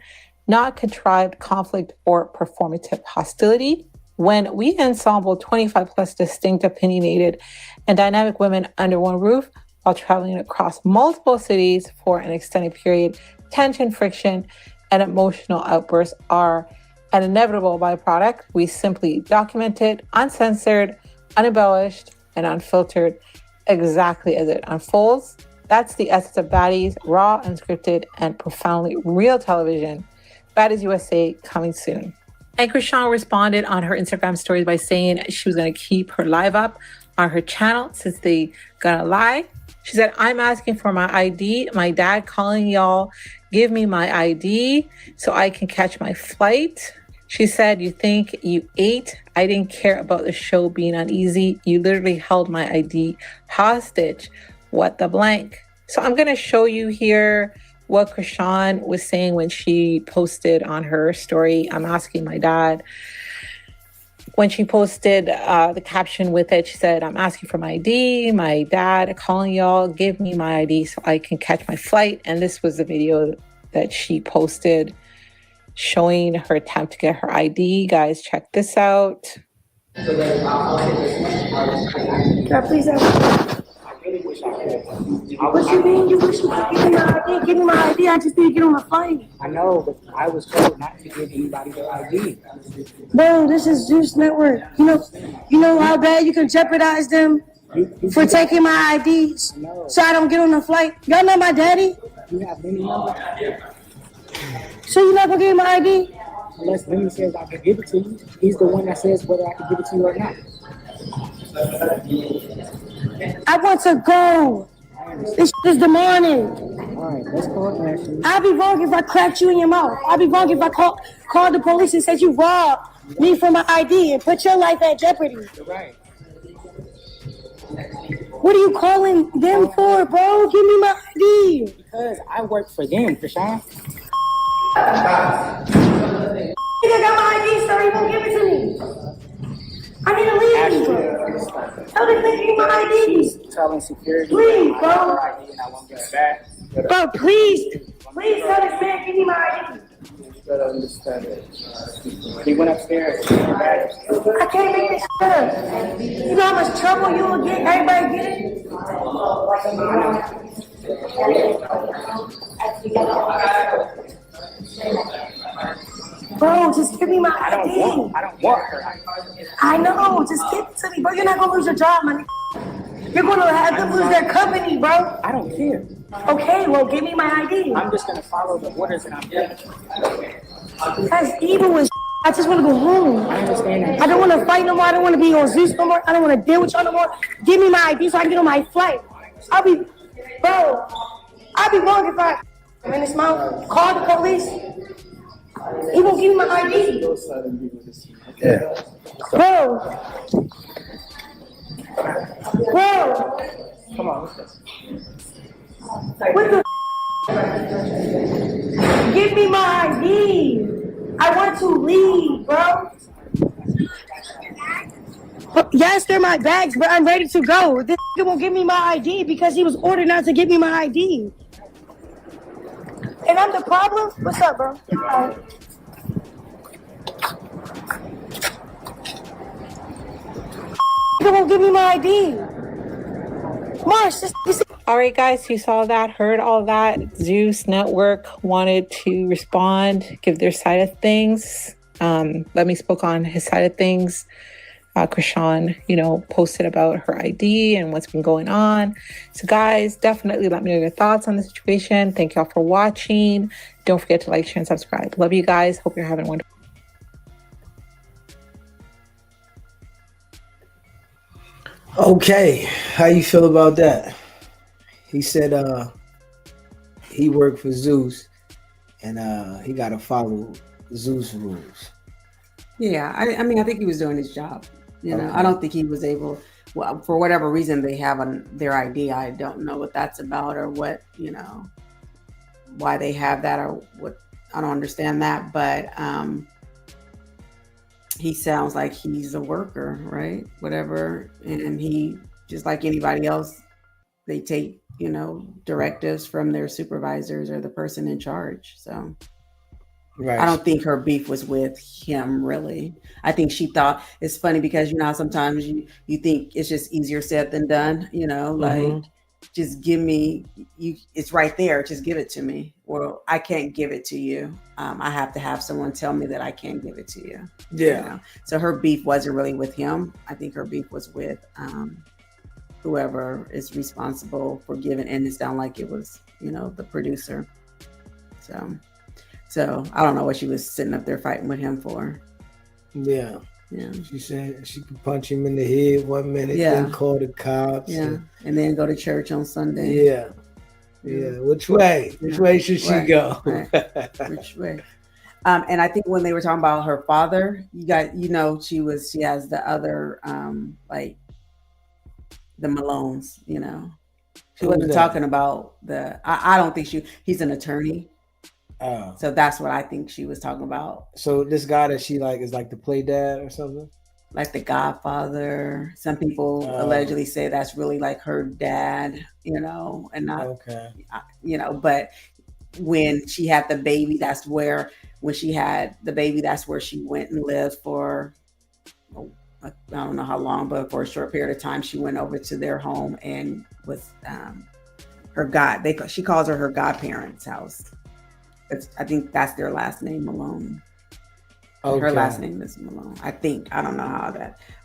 not contrived conflict or performative hostility. When we ensemble 25 plus distinct, opinionated, and dynamic women under one roof while traveling across multiple cities for an extended period, tension, friction, and emotional outbursts are an inevitable byproduct. We simply document it, uncensored, unembellished, and unfiltered, exactly as it unfolds. That's the essence of Baddies, raw, unscripted, and profoundly real television. Baddies USA coming soon." And Chrisean responded on her Instagram stories by saying she was going to keep her live up on her channel since they gonna lie. She said, "I'm asking for my ID. My dad calling y'all. Give me my ID so I can catch my flight." She said, "You think you ate? I didn't care about the show being uneasy. You literally held my ID hostage. What the blank?" So I'm going to show you here what Chrisean was saying when she posted on her story, "I'm asking my dad." When she posted the caption with it, she said, "I'm asking for my ID. My dad calling y'all. Give me my ID so I can catch my flight." And this was the video that she posted showing her attempt to get her ID. Guys, check this out. Can I please have What you mean? You wish you could give me my ID? Give me my ID. I just need to get on the flight. I know, but I was told not to give anybody their ID. Bro, this is Zeus Network. You know how bad you can jeopardize them for taking my IDs so I don't get on the flight. Y'all know my daddy? You have many numbers. So you're not gonna give me my ID? Unless Lenny says I can give it to you. He's the one that says whether I can give it to you or not. I want to go. This is demanding. Alright, let's call Ashley. I'd be wrong if I cracked you in your mouth. I'd be wrong if I called the police and said you robbed me for my ID and put your life at jeopardy. You're right. What are you calling them for, bro? Give me my ID. Because I work for them, Chrisean. I got my ID, sir. You won't give it to me. I need to leave. Tell them to give me my IDs. Telling security. Please, bro. ID and I won't get it back. Bro, please tell this man, give me my ID. You gotta understand it. He went upstairs. I can't make this shit up. You know how much trouble you will get? Everybody get it? Bro, just give me my ID. I don't want her. I know, just give it to me, bro. You're not gonna lose your job, man. You're gonna have them lose their company, bro. I don't care. Okay, well, give me my ID. I'm just gonna follow the orders and I'm good. That's evil as I just wanna go home. I understand that. I don't wanna fight no more. I don't wanna be on Zeus no more. I don't wanna deal with y'all no more. Give me my ID so I can get on my flight. I'll be wrong if I'm in this mouth. Call the police. He won't give me my ID. Yeah. Bro. Bro. Come on, let's go. What the Give me my ID. I want to leave, bro. Yes, they're my bags, but I'm ready to go. This won't give me my ID because he was ordered not to give me my ID. And I'm the problem? What's up, bro? They won't give me my ID. Marsh, All right, guys, you saw that, heard all that. Zeus Network wanted to respond, give their side of things. Let me spoke on his side of things. Chrisean, posted about her ID and what's been going on. So guys, definitely let me know your thoughts on the situation. Thank y'all for watching. Don't forget to like, share, and subscribe. Love you guys. Hope you're having a wonderful. Okay, how you feel about that? He said he worked for Zeus and he got to follow Zeus rules. Yeah, I mean, I think he was doing his job. Okay. I don't think he was able. Well, for whatever reason they have on their ID, I don't know what that's about or what why they have that or what. I don't understand that, but he sounds like he's a worker, right? Whatever, and he just like anybody else, they take directives from their supervisors or the person in charge. So. Right. I don't think her beef was with him, really. I think she thought it's funny because how sometimes you think it's just easier said than done. Like just give me it's right there. Just give it to me. Well, I can't give it to you. I have to have someone tell me that I can't give it to you. Yeah. So her beef wasn't really with him. I think her beef was with whoever is responsible for giving, and it sounded like it was the producer. So I don't know what she was sitting up there fighting with him for. Yeah. Yeah. She said she could punch him in the head 1 minute, then call the cops. Yeah. And then go to church on Sunday. Yeah. Yeah. Which way? Which way should she go? Right. Which way? And I think when they were talking about her father, she has the other like the Malones, She wasn't talking about I don't think he's an attorney. Oh. So that's what I think she was talking about. So this guy that she is like the play dad or something? Like the Godfather. Some people allegedly say that's really like her dad, and not, okay. But when she had the baby, that's where she went and lived for, I don't know how long, but for a short period of time, she went over to their home and with she calls her godparents' house. I think that's their last name, Malone. Okay. Her last name is Malone. I think. I don't know how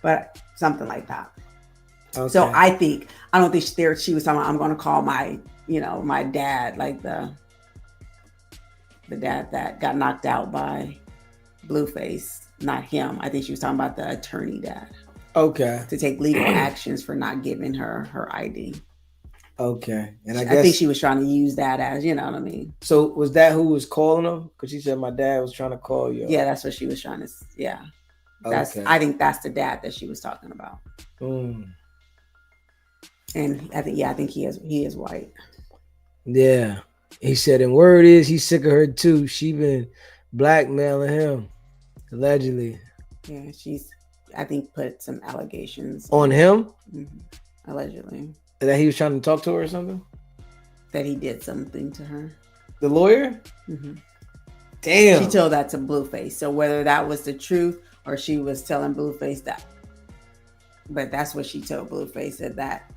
but something like that. Okay. So I don't think she was talking about, I'm going to call my, my dad, like the dad that got knocked out by Blueface, not him. I think she was talking about the attorney dad. Okay. To take legal actions for not giving her ID. Okay. And I think she was trying to use that as, what I mean? So was that who was calling him? Because she said my dad was trying to call you. Yeah, that's what she was trying to, yeah. I think that's the dad that she was talking about. And I think he is white. Yeah. He said, and word is he's sick of her too. She been blackmailing him, allegedly. Yeah, she's, I think, put some allegations on him? Mm-hmm. Allegedly. That he was trying to talk to her or something? That he did something to her. The lawyer? Mm-hmm. Damn. She told that to Blueface. So whether that was the truth or she was telling Blueface that. But that's what she told Blueface, that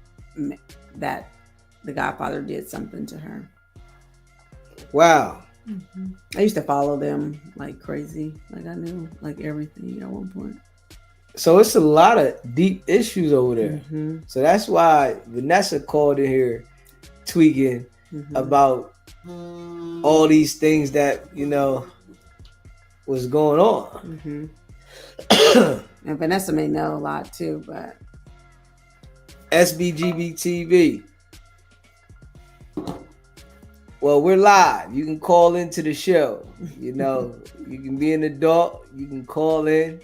the Godfather did something to her. Wow. Mm-hmm. I used to follow them like crazy. Like I knew like everything at one point. So it's a lot of deep issues over there. Mm-hmm. So that's why Vanessa called in here tweaking about all these things that, was going on. Mm-hmm. And Vanessa may know a lot too, but SBGB TV. Well, we're live. You can call into the show. You can be an adult. You can call in.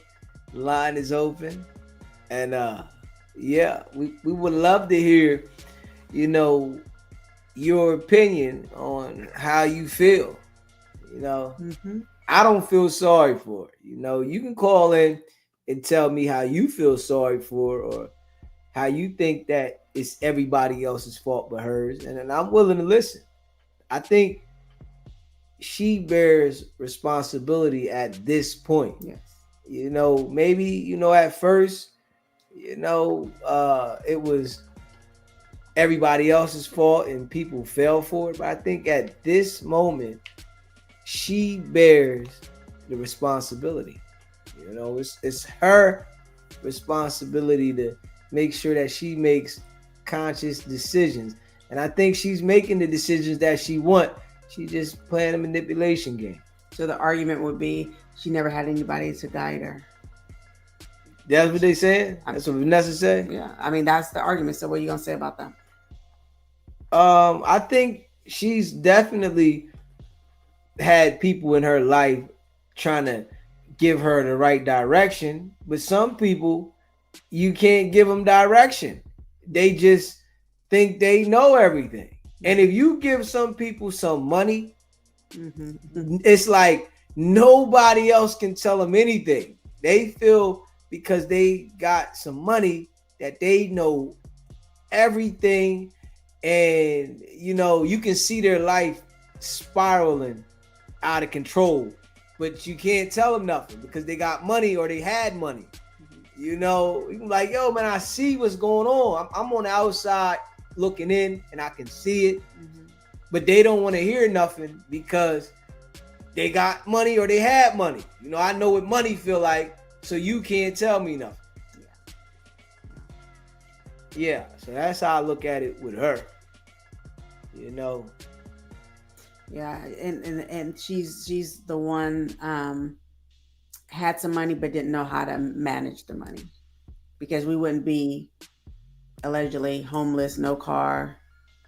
The line is open. And yeah, we would love to hear, you know, your opinion on how you feel. You know, I don't feel sorry for it. You know, you can call in and tell me how you feel sorry for, or how you think that it's everybody else's fault but hers, and I'm willing to listen. I think she bears responsibility at this point. Yes. You know, maybe, you know, at first, you know, it was everybody else's fault and people fell for it. But I think at this moment, she bears the responsibility. You know, it's her responsibility to make sure that she makes conscious decisions. And I think she's making the decisions that she wants. She just playing a manipulation game. So the argument would be she never had anybody to guide her. That's what they said? That's what Vanessa said? Yeah. I mean, that's the argument. So what are you going to say about that? I think she's definitely had people in her life trying to give her the right direction. But some people, you can't give them direction. They just think they know everything. And if you give some people some money, it's like nobody else can tell them anything. They feel because they got some money that they know everything, and you know, you can see their life spiraling out of control, but you can't tell them nothing because they got money or they had money. You know, you like, yo, man, I see what's going on. I'm on the outside looking in and I can see it, but they don't want to hear nothing because they got money or they had money. You know, I know what money feel like, so you can't tell me nothing. Yeah, so that's how I look at it with her. You know. Yeah, and she's the one had some money but didn't know how to manage the money, because we wouldn't be allegedly homeless, no car.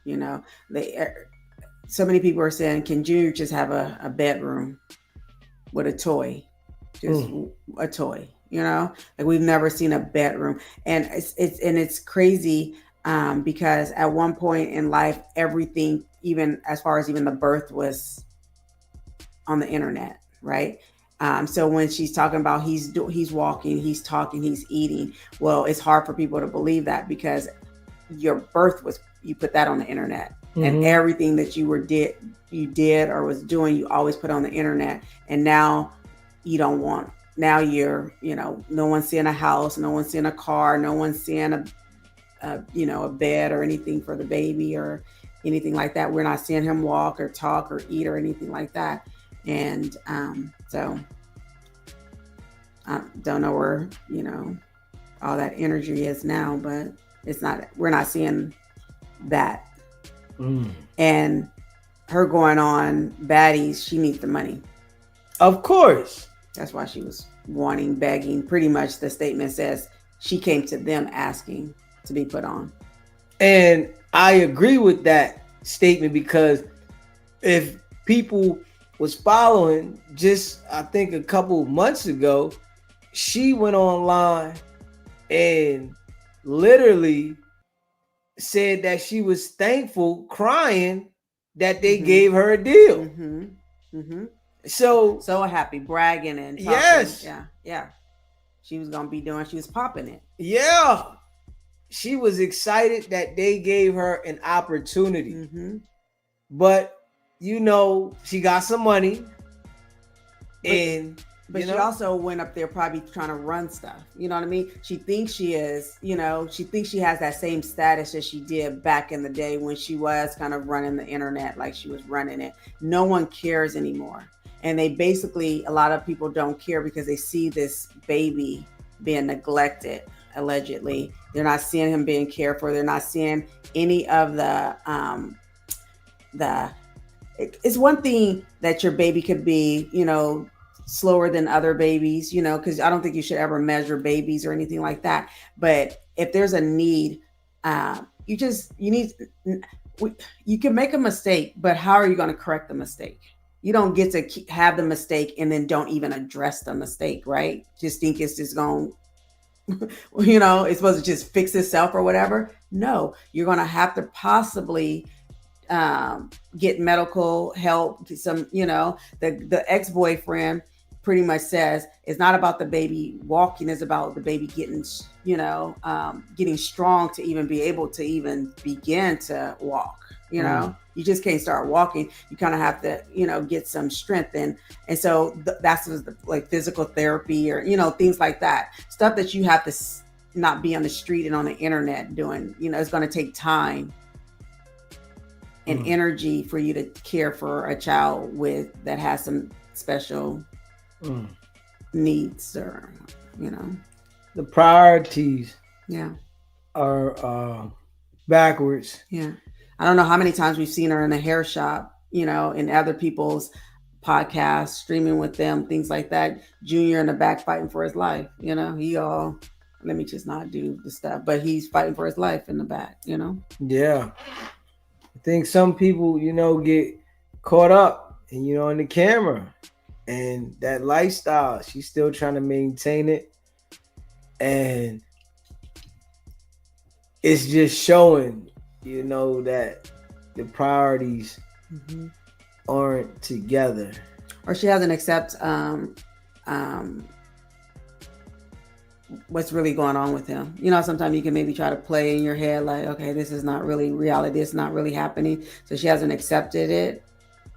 You know, so many people are saying, can Junior just have a bedroom with a toy, just a toy? You know, like we've never seen a bedroom, and it's crazy because at one point in life, everything, even as far as even the birth, was on the internet, right? So when she's talking about he's walking, he's talking, he's eating, well, it's hard for people to believe that because your birth was, you put that on the internet, and everything that you did or was doing, you always put on the internet, and now you don't want. Now you're, you know, no one's seeing a house, no one's seeing a car, no one's seeing a bed or anything for the baby or anything like that. We're not seeing him walk or talk or eat or anything like that. And so I don't know where, you know, all that energy is now, but we're not seeing that. And her going on baddies, she needs the money. Of course. That's why she was begging. Pretty much the statement says she came to them asking to be put on. And I agree with that statement, because if people was following, just I think a couple months ago, she went online and literally said that she was thankful, crying that they gave her a deal. So happy, bragging and talking. Yes. Yeah. She was gonna be she was popping it. Yeah. She was excited that they gave her an opportunity. But you know, she got some money. But she also went up there probably trying to run stuff. You know what I mean? She thinks she is, you know, she thinks she has that same status as she did back in the day when she was kind of running the internet like she was running it. No one cares anymore. And they basically, a lot of people don't care because they see this baby being neglected, allegedly. They're not seeing him being cared for. They're not seeing any of it's one thing that your baby could be, you know, slower than other babies, you know, because I don't think you should ever measure babies or anything like that. But if there's a need, you can make a mistake, but how are you going to correct the mistake? You don't get to have the mistake and then don't even address the mistake, right? Just think it's just going, it's supposed to just fix itself or whatever. No, you're going to have to possibly get medical help. Some, the ex-boyfriend pretty much says it's not about the baby walking, it's about the baby getting, getting strong to even be able to even begin to walk. You just can't start walking. You kind of have to, get some strength and so that's like physical therapy or things like that. Stuff that you have to not be on the street and on the internet doing. It's going to take time and energy for you to care for a child that has some special needs or the priorities yeah are backwards. Yeah, I don't know how many times we've seen her in a hair shop, in other people's podcasts, streaming with them, things like that. Junior in the back fighting for his life. He all, let me just not do the stuff, but he's fighting for his life in the back. Yeah, I think some people, get caught up and in the camera and that lifestyle. She's still trying to maintain it, and it's just showing, that the priorities aren't together, or she doesn't accept what's really going on with him. Sometimes you can maybe try to play in your head like, okay, this is not really reality, it's not really happening. So she hasn't accepted it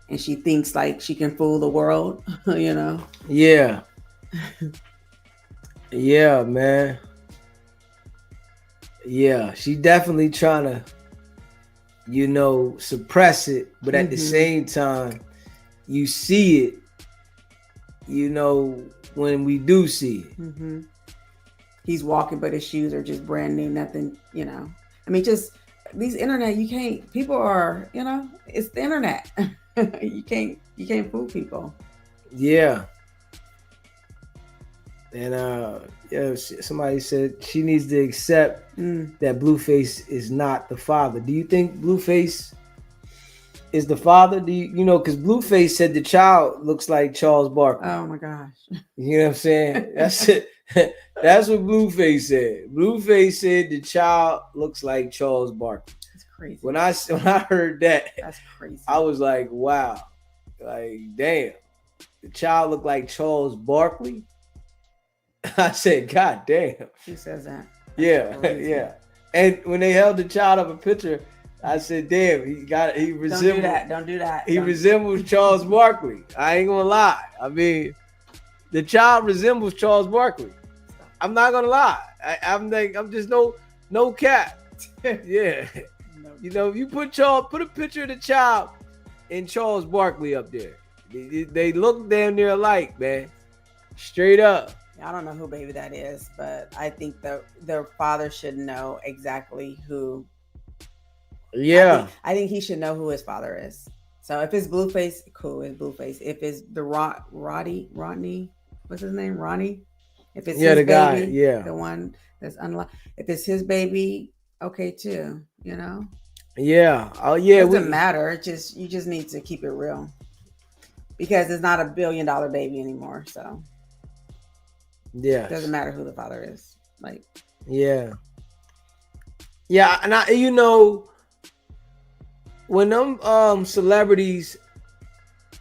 and she thinks like she can fool the world. Yeah. Yeah, man. Yeah, she definitely trying to suppress it, but at the same time you see it, when we do see it. He's walking, but his shoes are just brand new, nothing, I mean, just these internet, you can't, people are, it's the internet. you can't fool people. Yeah. And somebody said she needs to accept that Blueface is not the father. Do you think Blueface is the father? Do you because Blueface said the child looks like Charles Barkley. Oh my gosh. You know what I'm saying? That's it. That's what Blueface said. Blueface said the child looks like Charles Barkley. That's crazy. When I heard that, that's crazy. I was like, wow, like damn, the child looked like Charles Barkley. I said, God damn. Who says that? Yeah, yeah. And when they held the child up a picture, I said, damn, he resembles. Don't do that. He resembles Charles Barkley. I ain't gonna lie. I mean, the child resembles Charles Barkley. I'm not gonna lie. I'm just no cap. Yeah. You put a picture of the child and Charles Barkley up there. They look damn near alike, man. Straight up. I don't know who baby that is, but I think their father should know exactly who. Yeah. I think he should know who his father is. So if it's Blueface, cool, it's Blueface. If it's the Rodney, what's his name? Ronnie? If it's his the guy, baby, the one that's unlocked. If it's his baby, okay too, Yeah. Oh yeah. It doesn't matter. You just need to keep it real. Because it's not $1 billion baby anymore. So yeah. It doesn't matter who the father is. Like yeah. Yeah, and when them celebrities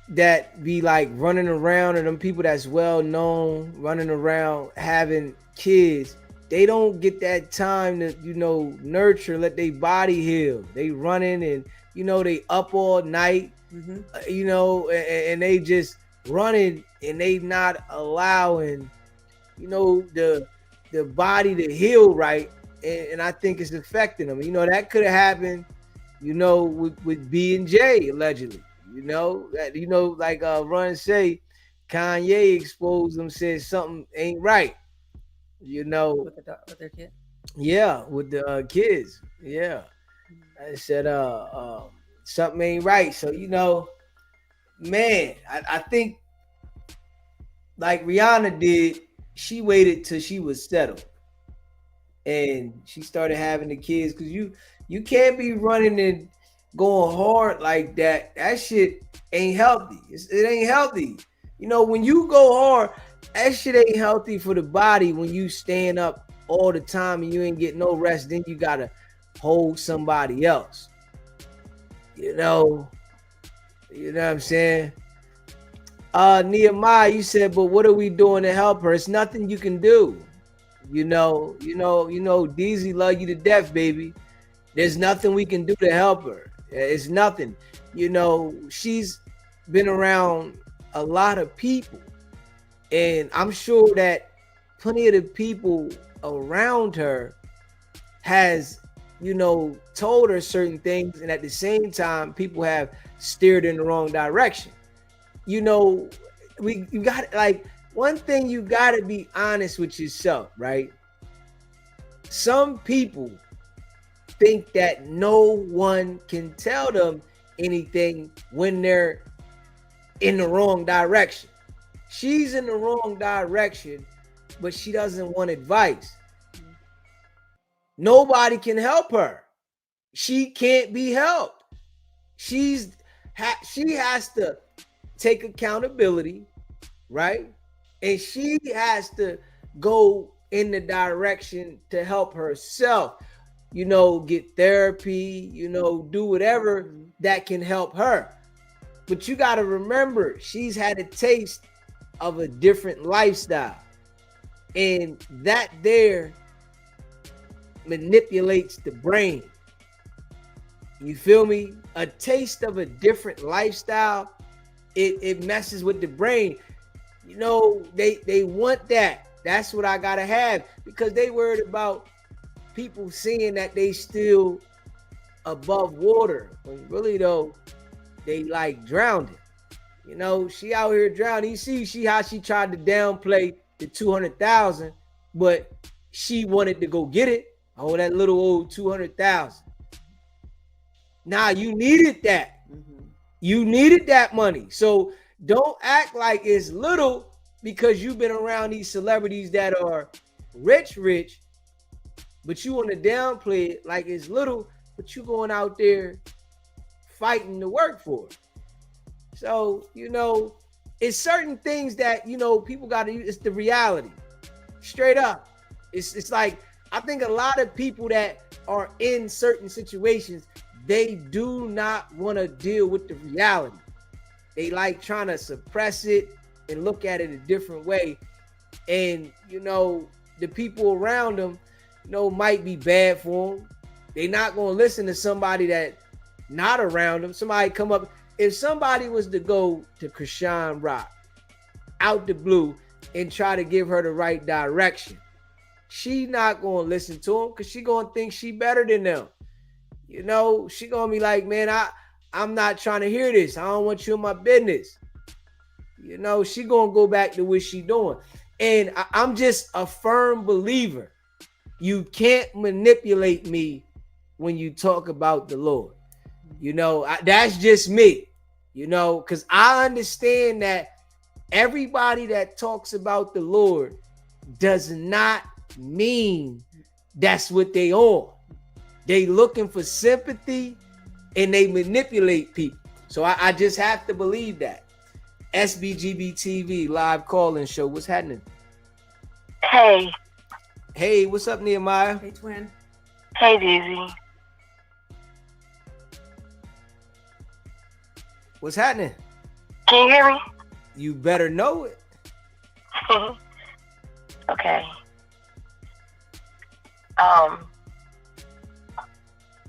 that be like running around and them people that's well known running around having kids, they don't get that time to nurture, let their body heal. They running and they up all night, and they just running and they not allowing the body to heal right, and I think it's affecting them. That could have happened with B and J allegedly. Like Run say, Kanye exposed them, said something ain't right. with their kid. Yeah, with the kids. Yeah, I said something ain't right. So man, I think like Rihanna did. She waited till she was settled, and she started having the kids because you can't be running going hard like that, that shit ain't healthy. It ain't healthy. You know, when you go hard, that shit ain't healthy for the body. When you stand up all the time and you ain't get no rest, then you gotta hold somebody else. You know, you know what I'm saying? Nehemiah, you said, but what are we doing to help her? It's nothing you can do. DZ love you to death, baby. There's nothing we can do to help her. It's nothing. You know, she's been around a lot of people. And I'm sure that plenty of the people around her has, told her certain things. And at the same time, people have steered in the wrong direction. You got, like, one thing you got to be honest with yourself, right? Some people think that no one can tell them anything when they're in the wrong direction. She's in the wrong direction, but she doesn't want advice. Nobody can help her. She can't be helped. She has to take accountability, right? And she has to go in the direction to help herself, get therapy, do whatever that can help her. But you got to remember, she's had a taste of a different lifestyle. And that there manipulates the brain. You feel me? A taste of a different lifestyle, it messes with the brain. They want that. That's what I gotta have, because they worried about people seeing that they still above water, when really though they like drowning. She out here drowning. You see how she tried to downplay the 200,000, but she wanted to go get it. Oh, that little old 200,000. Nah, you needed that. You needed that money. So don't act like it's little because you've been around these celebrities that are rich, but you want to downplay it like it's little, but you going out there fighting to work for it. So, it's certain things that, people got to use. It's the reality. Straight up. It's like, I think a lot of people that are in certain situations, they do not want to deal with the reality. They like trying to suppress it and look at it a different way. And, the people around them, might be bad for them. They're not going to listen to somebody that not around them. Somebody come up. If somebody was to go to Chrisean Rock out the blue and try to give her the right direction, she not going to listen to him, because she going to think she better than them. She going to be like, man, I'm not trying to hear this. I don't want you in my business. She going to go back to what she doing. And I'm just a firm believer. You can't manipulate me when you talk about the Lord. That's just me, because I understand that everybody that talks about the Lord does not mean that's what they are. They looking for sympathy and they manipulate people. So I just have to believe that. SBGB TV live call-in show. What's happening? Hey, what's up, Nehemiah? Hey, twin. Hey, Dizzy. What's happening? Can you hear me? You better know it. Okay.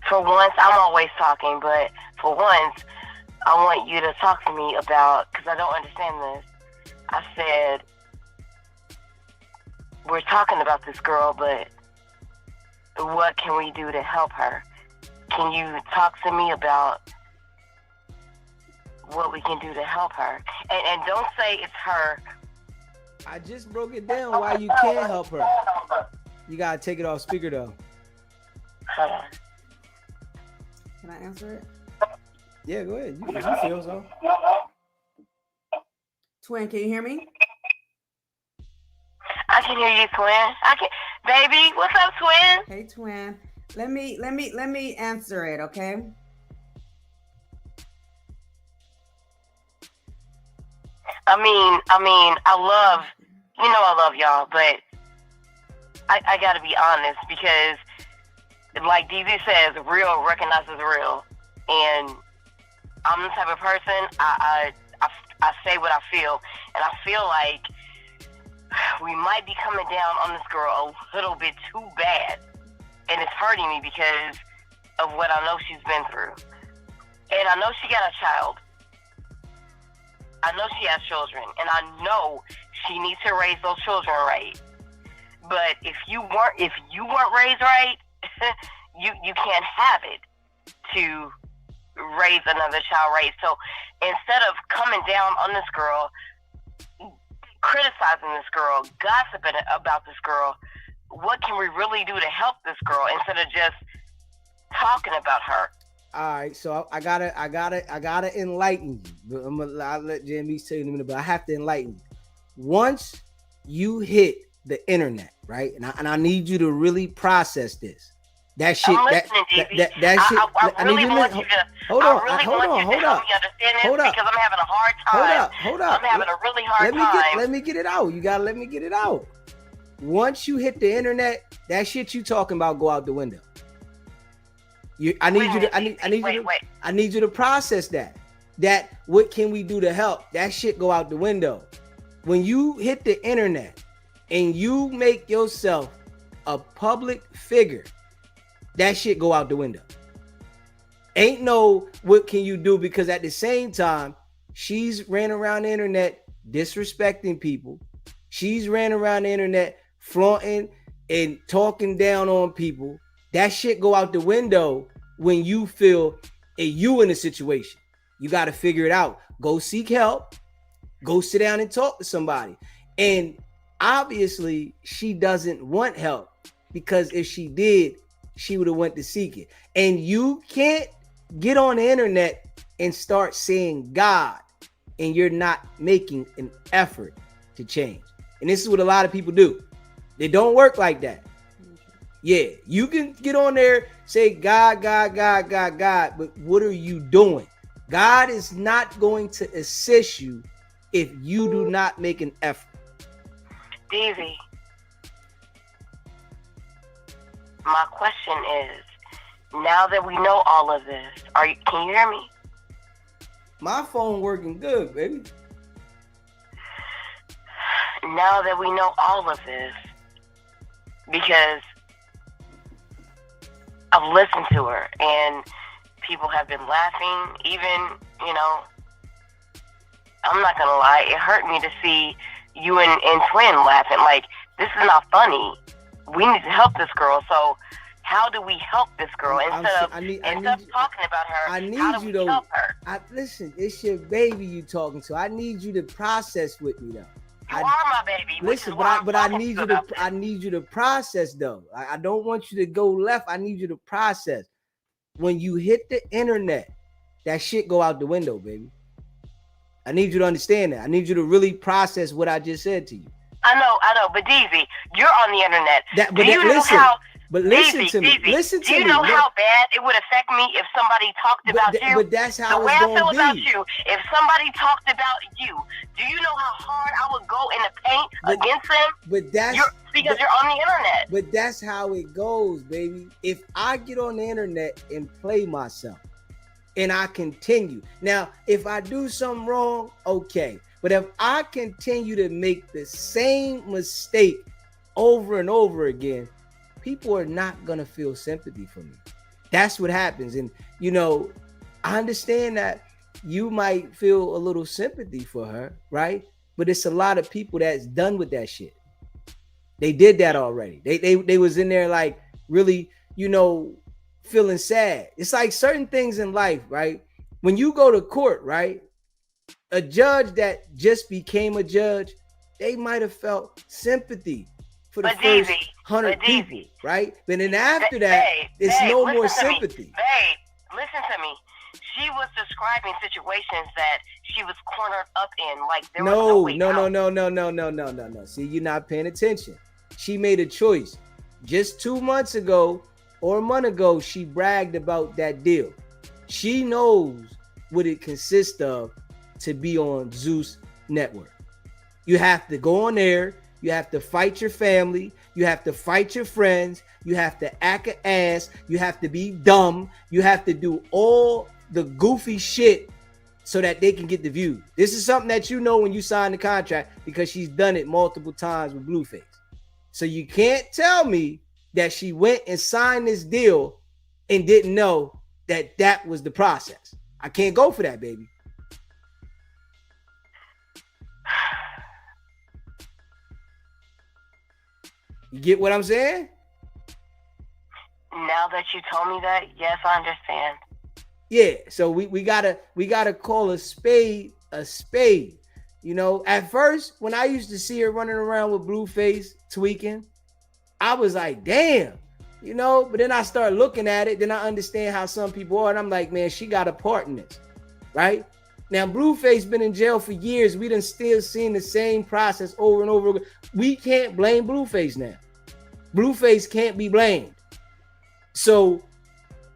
For once, I'm always talking, but for once, I want you to talk to me about, because I don't understand this. I said, we're talking about this girl, but what can we do to help her? Can you talk to me about what we can do to help her? And don't say it's her. I just broke it down why you can't help her. You gotta take it off speaker though. Hold on. Can I answer it? Yeah, go ahead. You feel so. Twin, can you hear me? I can hear you, twin. Baby, what's up, twin? Hey, twin. Let me answer it, okay? I love, I love y'all, but I gotta be honest because, like DZ says, real recognizes real, and I'm the type of person I say what I feel, and I feel like we might be coming down on this girl a little bit too bad, and it's hurting me because of what I know she's been through, and I know she got a child. I know she has children, and I know she needs to raise those children right. But if you weren't raised right, you can't have it to raise another child right. So instead of coming down on this girl, criticizing this girl, gossiping about this girl, what can we really do to help this girl instead of just talking about her? All right, so I gotta enlighten you. I'll let Jamie tell you in a minute, but I have to enlighten you. Once you hit the internet, right, and I need you to really process this. That shit. I'm listening, that shit. I really want you to. Hold on. I really want you to help me understand this because I'm having a hard time. Hold up. I'm having a really hard time. Let me get it out. You gotta let me get it out. Once you hit the internet, that shit you talking about go out the window. I need you to process that. That what can we do to help? That shit go out the window. When you hit the internet and you make yourself a public figure, that shit go out the window. Ain't no what can you do, because at the same time, she's ran around the internet disrespecting people. She's ran around the internet flaunting and talking down on people. That shit go out the window when you feel you in a situation. You got to figure it out. Go seek help. Go sit down and talk to somebody. And obviously, she doesn't want help, because if she did, she would have went to seek it. And you can't get on the internet and start saying God, and you're not making an effort to change. And this is what a lot of people do. They don't work like that. Yeah, you can get on there, say God, but what are you doing? God is not going to assist you if you do not make an effort. Davey, my question is, now that we know all of this, can you hear me? My phone working good, baby. Now that we know all of this, because I've listened to her and people have been laughing, even, I'm not gonna lie, it hurt me to see you and Twin laughing. Like, this is not funny. We need to help this girl. So how do we help this girl instead of talking about her? I need how do you we to help her? Listen, it's your baby you talking to. I need you to process with me though. You are my baby. Listen, but I need you to process though. I don't want you to go left. I need you to process. When you hit the internet, that shit go out the window, baby. I need you to understand that. I need you to really process what I just said to you. I know, but DZ, you're on the internet. Listen to me. Do you know how bad it would affect me if somebody talked about you? But that's how the way it's I feel gonna about be. you. If somebody talked about you, do you know how hard I would go in the paint against them? Because you're on the internet. But that's how it goes, baby. If I get on the internet and play myself, and I continue. Now, if I do something wrong, okay. But if I continue to make the same mistake over and over again, people are not going to feel sympathy for me. That's what happens. And, I understand that you might feel a little sympathy for her, right? But it's a lot of people that's done with that shit. They did that already. They was in there like really, feeling sad. It's like certain things in life, right? When you go to court, right? A judge that just became a judge, they might have felt sympathy for the first 100 people, right? But then after that, it's no more sympathy. Babe, listen to me. She was describing situations that she was cornered up in, like there was no way out. No. See, you're not paying attention. She made a choice. Just 2 months ago or a month ago, she bragged about that deal. She knows what it consists of to be on Zeus Network. You have to go on there. You have to fight your family. You have to fight your friends. You have to act an ass. You have to be dumb. You have to do all the goofy shit so that they can get the view. This is something that you know when you sign the contract because she's done it multiple times with Blueface. So you can't tell me that she went and signed this deal and didn't know that that was the process. I can't go for that, baby. You get what I'm saying? Now that you told me that, yes, I understand. Yeah, so we gotta call a spade a spade. You know, at first when I used to see her running around with Blueface tweaking, I was like, damn, you know. But then I start looking at it, then I understand how some people are, and I'm like, man, she got a part in this, right? Now, Blueface been in jail for years. We done still seen the same process over and over again. We can't blame Blueface now. Blueface can't be blamed. So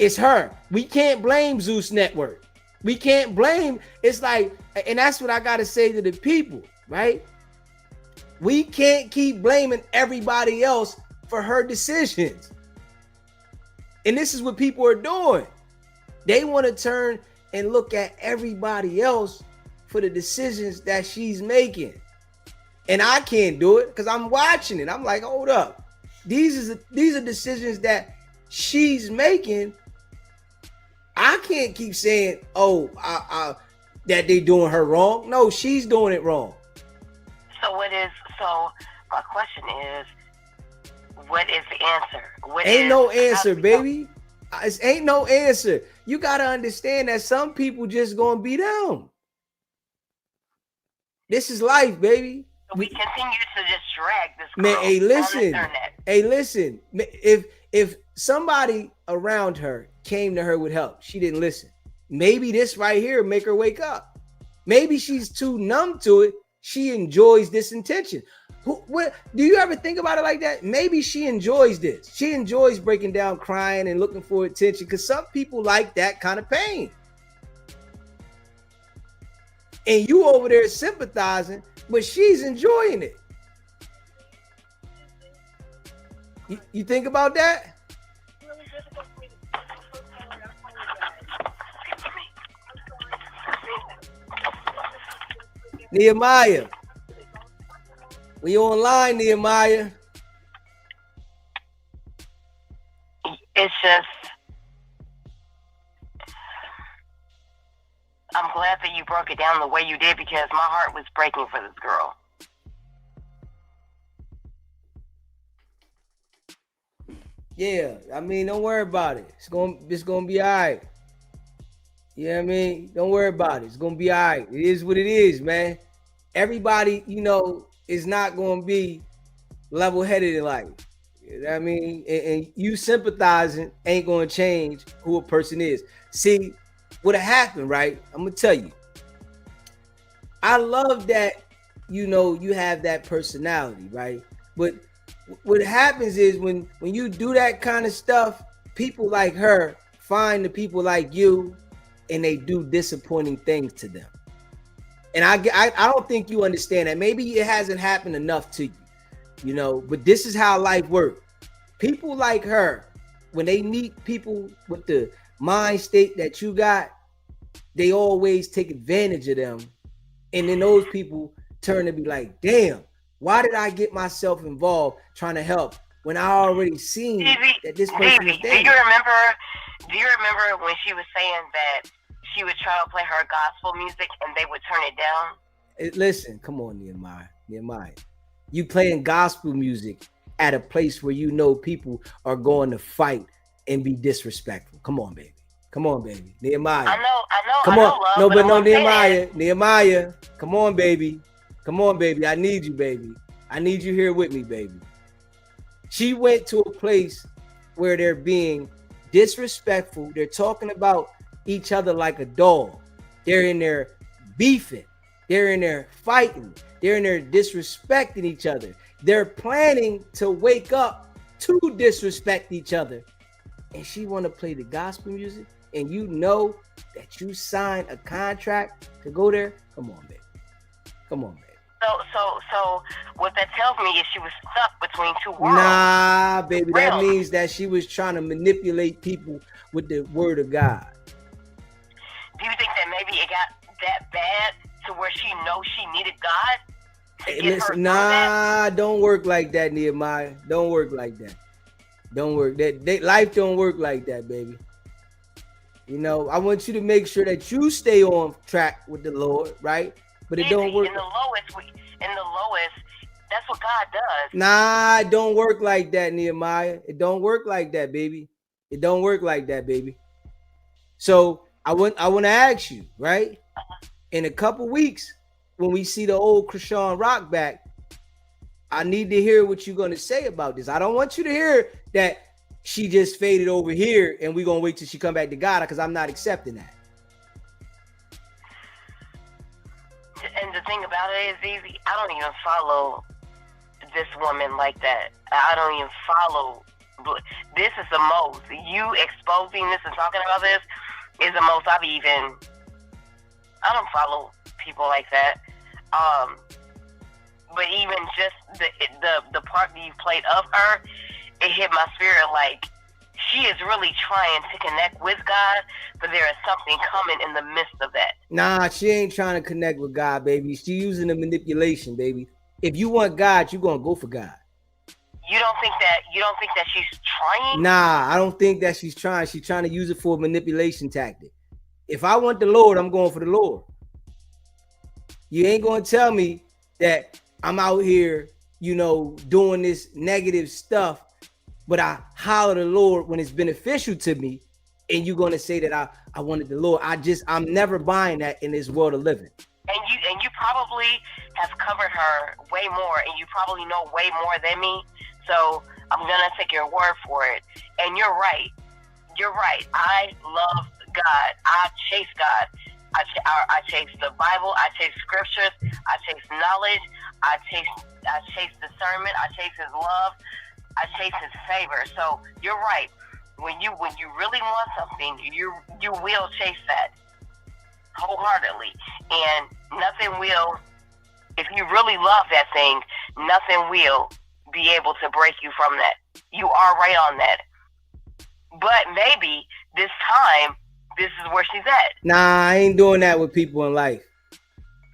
it's her. We can't blame Zeus Network. We can't blame. It's like, and that's what I got to say to the people, right? We can't keep blaming everybody else for her decisions. And this is what people are doing. They want to turn and look at everybody else for the decisions that she's making. And I can't do it because I'm watching it. I'm like, hold up. These are decisions that she's making. I can't keep saying, oh, that they doing her wrong. No, she's doing it wrong. So my question is, what is the answer? Ain't no answer, baby. It ain't no answer. You got to understand that some people just going to be them. This is life, baby. So we continue to just drag this girl man, hey, listen. on the internet. Hey, listen. If somebody around her came to her with help, she didn't listen. Maybe this right here make her wake up. Maybe she's too numb to it. She enjoys this intention. Do you ever think about it like that? Maybe she enjoys this. She enjoys breaking down, crying, and looking for attention because some people like that kind of pain. And you over there sympathizing, but she's enjoying it. You think about that? Nehemiah. We online, Nehemiah. It's just, I'm glad that you broke it down the way you did because my heart was breaking for this girl. Yeah, I mean, don't worry about it. It's gonna be all right. You know what I mean? Don't worry about it. It's gonna be all right. It is what it is, man. Everybody, you know, is not gonna be level-headed in life. You know what I mean? And you sympathizing ain't gonna change who a person is. See, what happened, right? I'm gonna tell you. I love that, you know, you have that personality, right? But what happens is when you do that kind of stuff, people like her find the people like you and they do disappointing things to them. And I don't think you understand that. Maybe it hasn't happened enough to you, you know, but this is how life works. People like her, when they meet people with the mind state that you got, they always take advantage of them. And then those people turn to be like, damn, why did I get myself involved trying to help when I already seen that this person is dead? Do you remember when she was saying that she would try to play her gospel music and they would turn it down? Listen, come on, Nehemiah. You playing gospel music at a place where you know people are going to fight and be disrespectful. Come on, baby. Nehemiah. I know. Come on. Love, Nehemiah. Come on, baby. I need you, baby. I need you here with me, baby. She went to a place where they're being disrespectful. They're talking about each other like a dog. They're in there beefing. They're in there fighting. They're in there disrespecting each other. They're planning to wake up to disrespect each other. And she want to play the gospel music. And you know that you signed a contract to go there. Come on, baby. Come on, man. So what that tells me is she was stuck between two worlds. Nah, baby, that Realms. means that she was trying to manipulate people with the word of God. Do you think that maybe it got that bad to where she knows she needed God? Hey, listen, nah, don't work like that, Nehemiah. Don't work like that. Don't work. Life don't work like that, baby. You know, I want you to make sure that you stay on track with the Lord, right? But it don't work. In the lowest, that's what God does. Nah, it don't work like that, Nehemiah. It don't work like that, baby. It don't work like that, baby. So I want to ask you, right? In a couple weeks, when we see the old Chrisean Rock back, I need to hear what you're gonna say about this. I don't want you to hear that she just faded over here and we're gonna wait till she come back to God, because I'm not accepting that. And the thing about it is, easy. I don't even follow this woman like that. I don't even follow. This is the most. You exposing this and talking about this is the most I've even. I don't follow people like that. But even just the part that you played of her, it hit my spirit like she is really trying to connect with God, but there is something coming in the midst of that. Nah, she ain't trying to connect with God, baby. She using the manipulation, baby. If you want God, you're gonna go for God. You don't think that she's trying? Nah, I don't think that she's trying. She's trying to use it for a manipulation tactic. If I want the Lord, I'm going for the Lord. You ain't gonna tell me that I'm out here, you know, doing this negative stuff, but I holler the Lord when it's beneficial to me, and you're gonna say that I wanted the Lord. I'm never buying that in this world of living. And you probably have covered her way more, and you probably know way more than me. So I'm gonna take your word for it. And you're right. You're right. I love God. I chase God. I chase the Bible. I chase scriptures. I chase knowledge. I chase discernment. I chase His love. I chase His favor. So you're right. When you really want something, you will chase that wholeheartedly, and nothing will. If you really love that thing, nothing will be able to break you from that. You are right on that. But maybe this time, this is where she's at. Nah, I ain't doing that with people in life.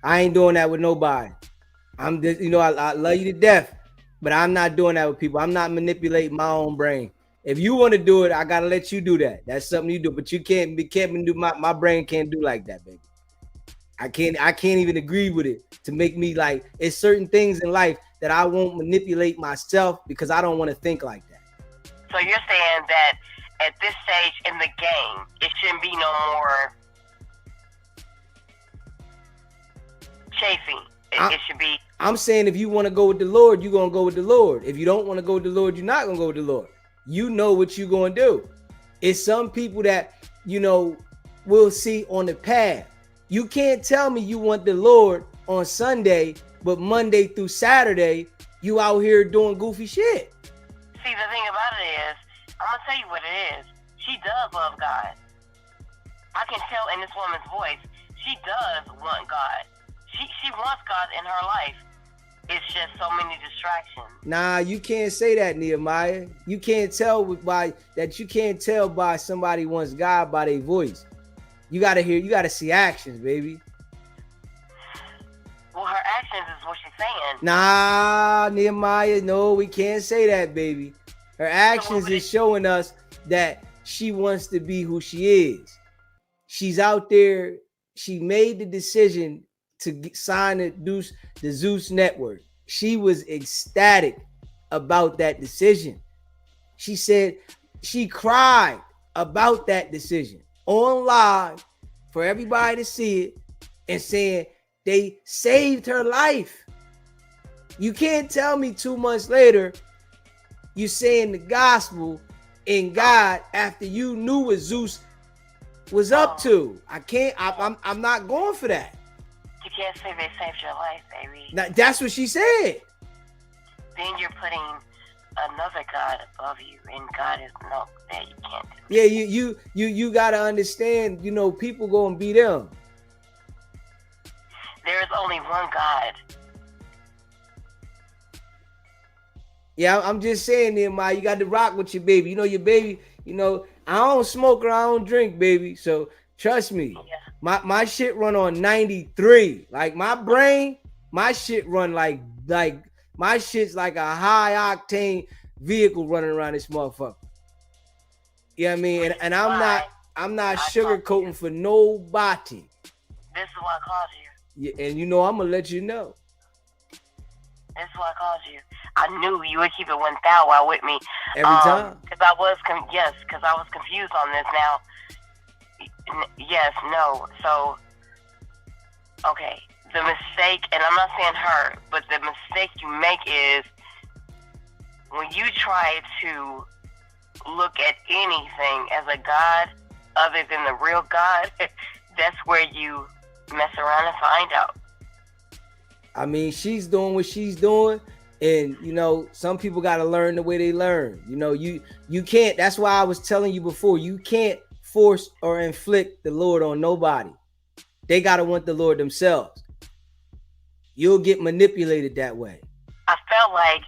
I ain't doing that with nobody. I'm just, I love you to death, but I'm not doing that with people. I'm not manipulating my own brain. If you want to do it, I gotta let you do that. That's something you do, but you can't do my brain can't do like that, baby. I can't even agree with it to make me like, it's certain things in life that I won't manipulate myself because I don't want to think like that. So you're saying that at this stage in the game, it shouldn't be no more chasing. It should be. I'm saying if you want to go with the Lord, you're gonna go with the Lord. If you don't want to go with the Lord, you're not gonna go with the Lord. You know what you're gonna do. It's some people that we'll see on the path. You can't tell me you want the Lord on Sunday, but Monday through Saturday, you out here doing goofy shit. See, the thing about it is, I'm going to tell you what it is. She does love God. I can tell in this woman's voice, she does want God. She wants God in her life. It's just so many distractions. Nah, you can't say that, Nehemiah. You can't tell by somebody wants God by their voice. You gotta see actions, baby. Well, her actions is what she's saying. Nah, Nehemiah, no, we can't say that, baby. Her actions is showing us that she wants to be who she is. She's out there. She made the decision to sign the Zeus network. She was ecstatic about that decision. She said she cried about that decision on live for everybody to see it, and saying they saved her life. You can't tell me 2 months later you saying the gospel in God after you knew what Zeus was up to. I'm not going for that. You can't say they saved your life, baby. Now, that's what she said. Then you're putting another God above you, and God is no that you can't do. Yeah, you gotta understand. People gonna be them. There is only one God. Yeah, I'm just saying, Nehemiah, you got to rock with your baby. You know, your baby, you know, I don't smoke or I don't drink, baby. So trust me, my shit run on 93. Like my brain, my shit run like my shit's like a high octane vehicle running around this motherfucker. You know what I mean? And I'm not sugarcoating for nobody. This is why I called you. Yeah, and you know I'm gonna let you know. This is why I called you. I knew you would keep it 1,000 with me every time. Because I was confused on this. Now, yes, no. So, okay, the mistake, and I'm not saying her, but the mistake you make is when you try to look at anything as a God other than the real God. That's where you mess around and find out. I mean, she's doing what she's doing. And, you know, some people got to learn the way they learn. You know, you can't. That's why I was telling you before, you can't force or inflict the Lord on nobody. They got to want the Lord themselves. You'll get manipulated that way. I felt like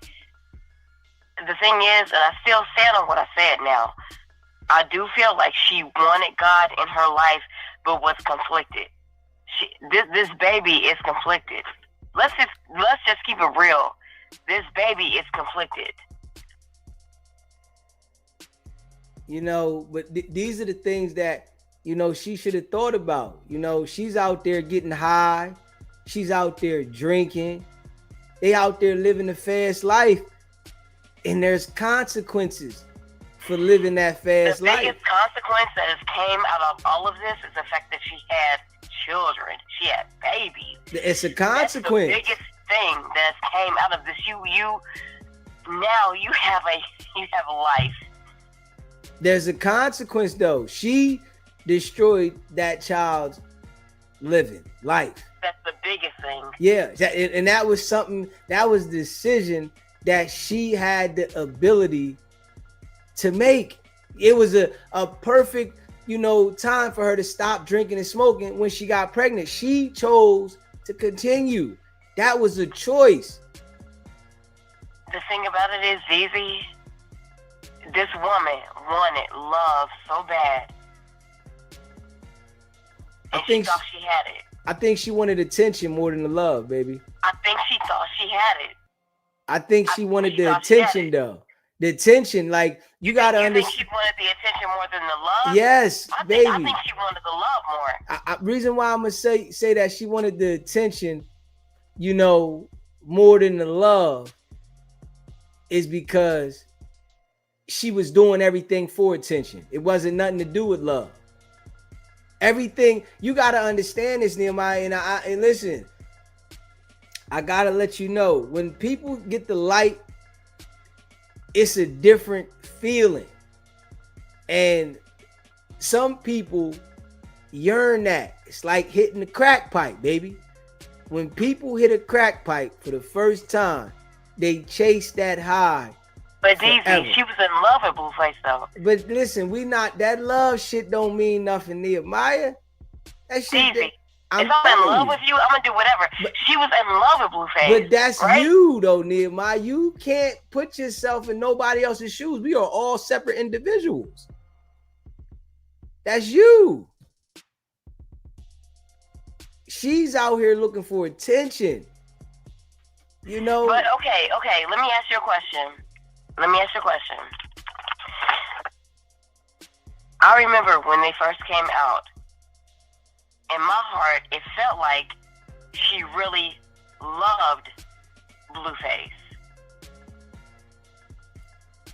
the thing is, and I still stand on what I said now, I do feel like she wanted God in her life, but was conflicted. This baby is conflicted. Let's just keep it real. This baby is conflicted. You know, but these are the things that, you know, she should have thought about. You know, she's out there getting high. She's out there drinking. They out there living a fast life. And there's consequences for living that fast life. The biggest consequence that has came out of all of this is the fact that she had children. She had babies. It's a consequence. That's the biggest thing that came out of this. You now you have a life. There's a consequence though. She destroyed that child's living life. That's the biggest thing. Yeah, and that was something, that was the decision that she had the ability to make. It was a perfect, you know, time for her to stop drinking and smoking when she got pregnant. She chose to continue. That was a choice. The thing about it is, Zizi, this woman wanted love so bad. And she thought she had it. I think she wanted attention more than the love, baby. I think she thought she had it. I think she wanted the attention, though. The attention, like, you got to understand. Think she wanted the attention more than the love? Yes, baby. I think she wanted the love more. Reason why I'm going to say that she wanted the attention, you know, more than the love is because she was doing everything for attention. It wasn't nothing to do with love. Everything, you got to understand this, Nehemiah, and listen, I got to let you know, when people get the light, it's a different feeling. And some people yearn that. It's like hitting the crack pipe, baby. When people hit a crack pipe for the first time, they chase that high. But DZ, she was in love with Blueface, though. But listen, that love shit don't mean nothing, Nehemiah. That shit. DZ, if I'm in love with you, I'm gonna do whatever. But she was in love with Blueface. But that's right? You, though, Nehemiah. You can't put yourself in nobody else's shoes. We are all separate individuals. That's you. She's out here looking for attention. You know. But okay. Let me ask you a question. I remember when they first came out. In my heart, it felt like she really loved Blueface.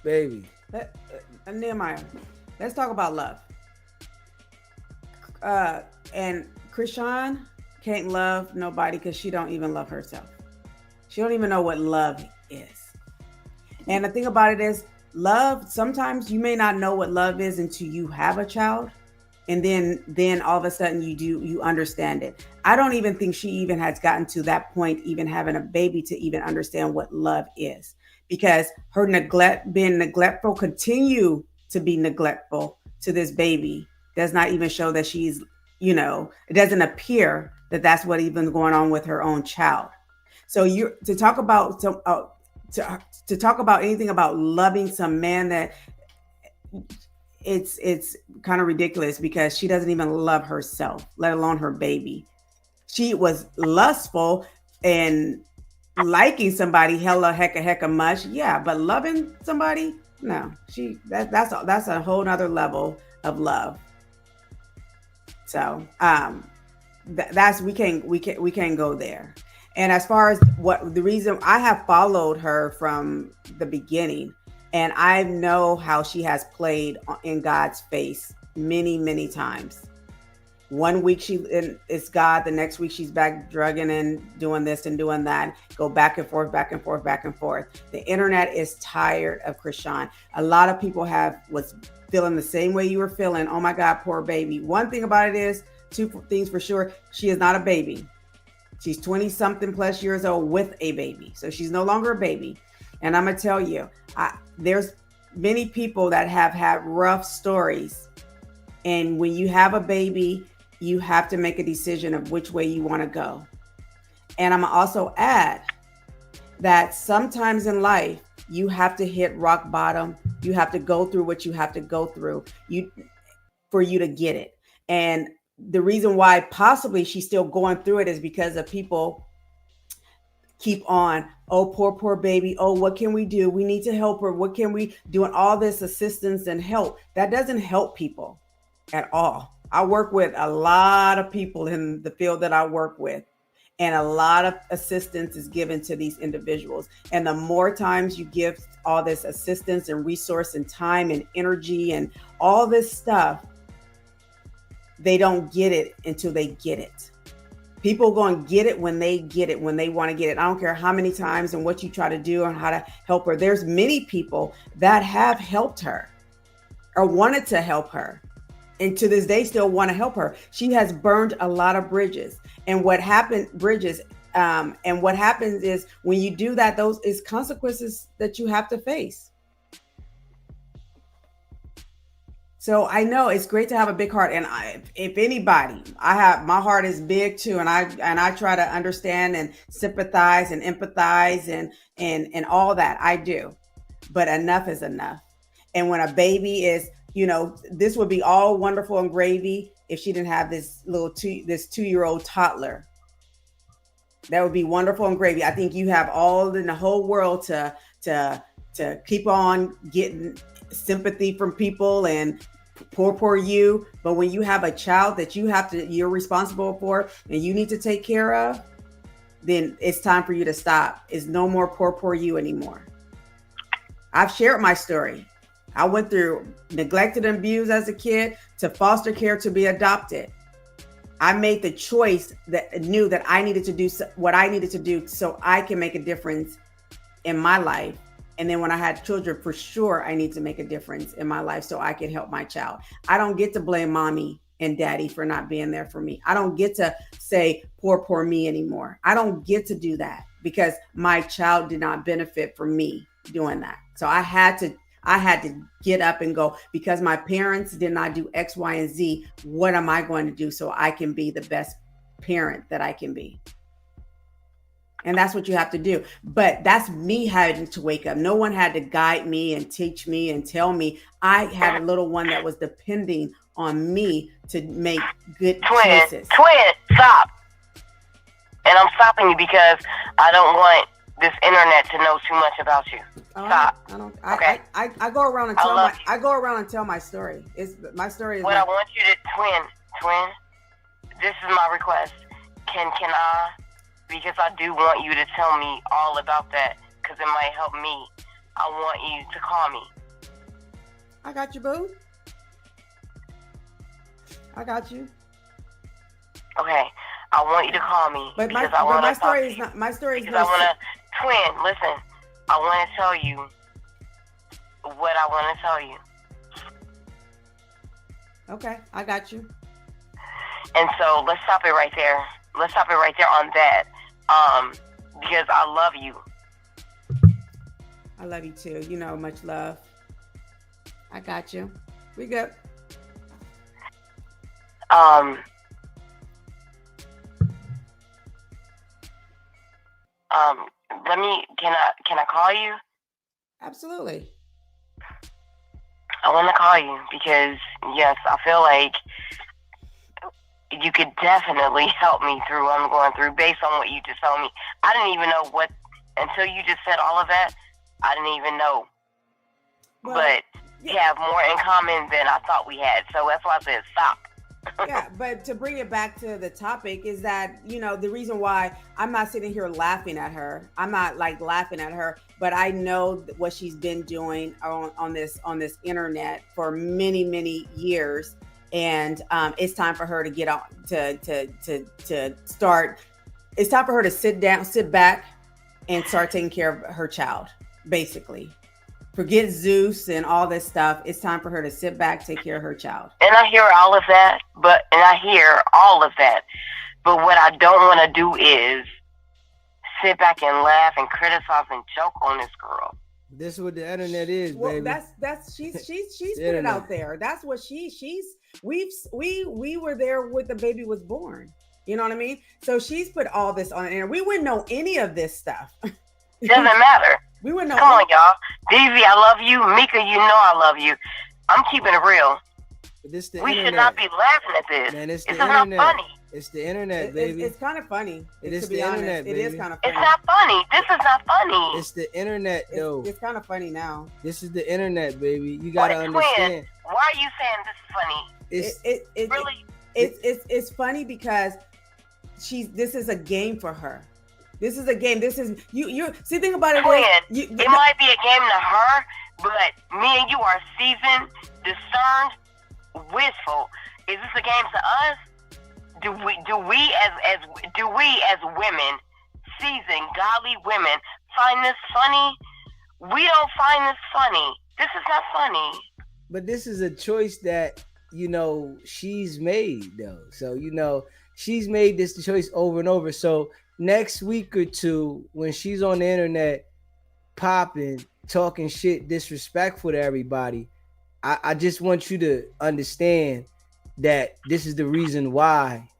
Baby. Nehemiah, let's talk about love. And Chrisean can't love nobody because she don't even love herself. She don't even know what love is. And the thing about it is, love, sometimes you may not know what love is until you have a child. And then all of a sudden you understand it. I don't even think she even has gotten to that point, even having a baby, to even understand what love is, because her being neglectful, continue to be neglectful to this baby, does not even show that she's, you know, it doesn't appear that's what even going on with her own child. So you to talk about to talk about anything about loving some man, that it's kind of ridiculous, because she doesn't even love herself, let alone her baby. She was lustful and liking somebody hella hecka much, yeah, but loving somebody, no. That's a whole nother level of love. So that's we can't go there. And as far as what the reason, I have followed her from the beginning, and I know how she has played in God's face many times. One week it's God, the next week she's back drugging and doing this and doing that, go back and forth. The internet is tired of Chrisean. A lot of people was feeling the same way you were feeling. Oh my God, poor baby. One thing about it is, two things for sure, she is not a baby. She's 20 something plus years old with a baby. So she's no longer a baby. And I'm going to tell you, there's many people that have had rough stories. And when you have a baby, you have to make a decision of which way you want to go. And I'm also add that sometimes in life, you have to hit rock bottom. You have to go through what you have to go through for you to get it. And the reason why possibly she's still going through it is because of people keep on, oh, poor baby. Oh, what can we do? We need to help her. What can we do? And all this assistance and help. That doesn't help people at all. I work with a lot of people in the field that I work with, and a lot of assistance is given to these individuals. And the more times you give all this assistance and resource and time and energy and all this stuff, they don't get it until they get it. People going to get it when they get it, when they want to get it. I don't care how many times and what you try to do and how to help her. There's many people that have helped her or wanted to help her, and to this day still want to help her. She has burned a lot of bridges. And what happens is when you do that, those is consequences that you have to face. So I know it's great to have a big heart, and if anybody, my heart is big too, and I try to understand and sympathize and empathize and all that I do, but enough is enough. And when a baby is, this would be all wonderful and gravy if she didn't have this this 2-year-old toddler. That would be wonderful and gravy. I think you have all in the whole world to keep on getting sympathy from people and poor you. But when you have a child that you're responsible for and you need to take care of, then it's time for you to stop. It's no more poor you anymore. I've shared my story. I went through neglected and abused as a kid, to foster care, to be adopted. I made the choice that knew that I needed to do what I needed to do so I can make a difference in my life. And then when I had children, for sure, I need to make a difference in my life so I can help my child. I don't get to blame mommy and daddy for not being there for me. I don't get to say poor me anymore. I don't get to do that because my child did not benefit from me doing that. So I had to get up and go, because my parents did not do X, Y, and Z. What am I going to do so I can be the best parent that I can be? And that's what you have to do. But that's me having to wake up. No one had to guide me and teach me and tell me. I had a little one that was depending on me to make good choices. Twin, stop. And I'm stopping you because I don't want this internet to know too much about you. Stop. I go around and tell my story. My story is what I want you to twin. This is my request. Can I? Because I do want you to tell me all about that, because it might help me. I want you to call me. I got you, boo. I got you. Okay, I want you to call me. But my story is not. My story is not. Because I want to, twin. Listen, I want to tell you what I want to tell you. Okay, I got you. And so let's stop it right there. Let's stop it right there on that. Because I love you. I love you too. Much love. I got you. We good. Can I call you? Absolutely. I want to call you because, yes, I feel like you could definitely help me through what I'm going through based on what you just told me. I didn't even know what, until you just said all of that, I didn't even know. Well, but we have more in common than I thought we had. So that's why I said stop. Yeah, but to bring it back to the topic is that, the reason why I'm not sitting here laughing at her. I'm not like laughing at her, but I know what she's been doing on this internet for many, many years. And it's time for her to get on to start. It's time for her to sit back and start taking care of her child, basically. Forget Zeus and all this stuff. It's time for her to sit back, take care of her child. And I hear all of that, but what I don't want to do is sit back and laugh and criticize and joke on this girl. This is what the internet is, baby. That's she's put it out there. That's what we were there when the baby was born. You know what I mean? So she's put all this on the internet. We wouldn't know any of this stuff. Doesn't matter. We wouldn't know. Come on, y'all. DZ, I love you. Mika, you know I love you. I'm keeping it real. We should not be laughing at this. Man, it's this the is internet. not funny. It's the internet, baby. It's kind of funny. It is to be the honest. internet, baby. It is kind of funny. It's not funny. This is not funny. It's the internet, though. It's kind of funny now. This is the internet, baby. You gotta understand. Why are you saying this is funny? It's really. It's funny because this is a game for her. This is a game. This is you. See, think about it. Twin, it might be a game to her, but me and you are seasoned, discerned, wistful. Is this a game to us? Do we as women, seasoned, godly women, find this funny? We don't find this funny. This is not funny. But this is a choice that she's made, though. So she's made this choice over and over. So next week or two, when she's on the internet popping, talking shit, disrespectful to everybody, I just want you to understand that this is the reason why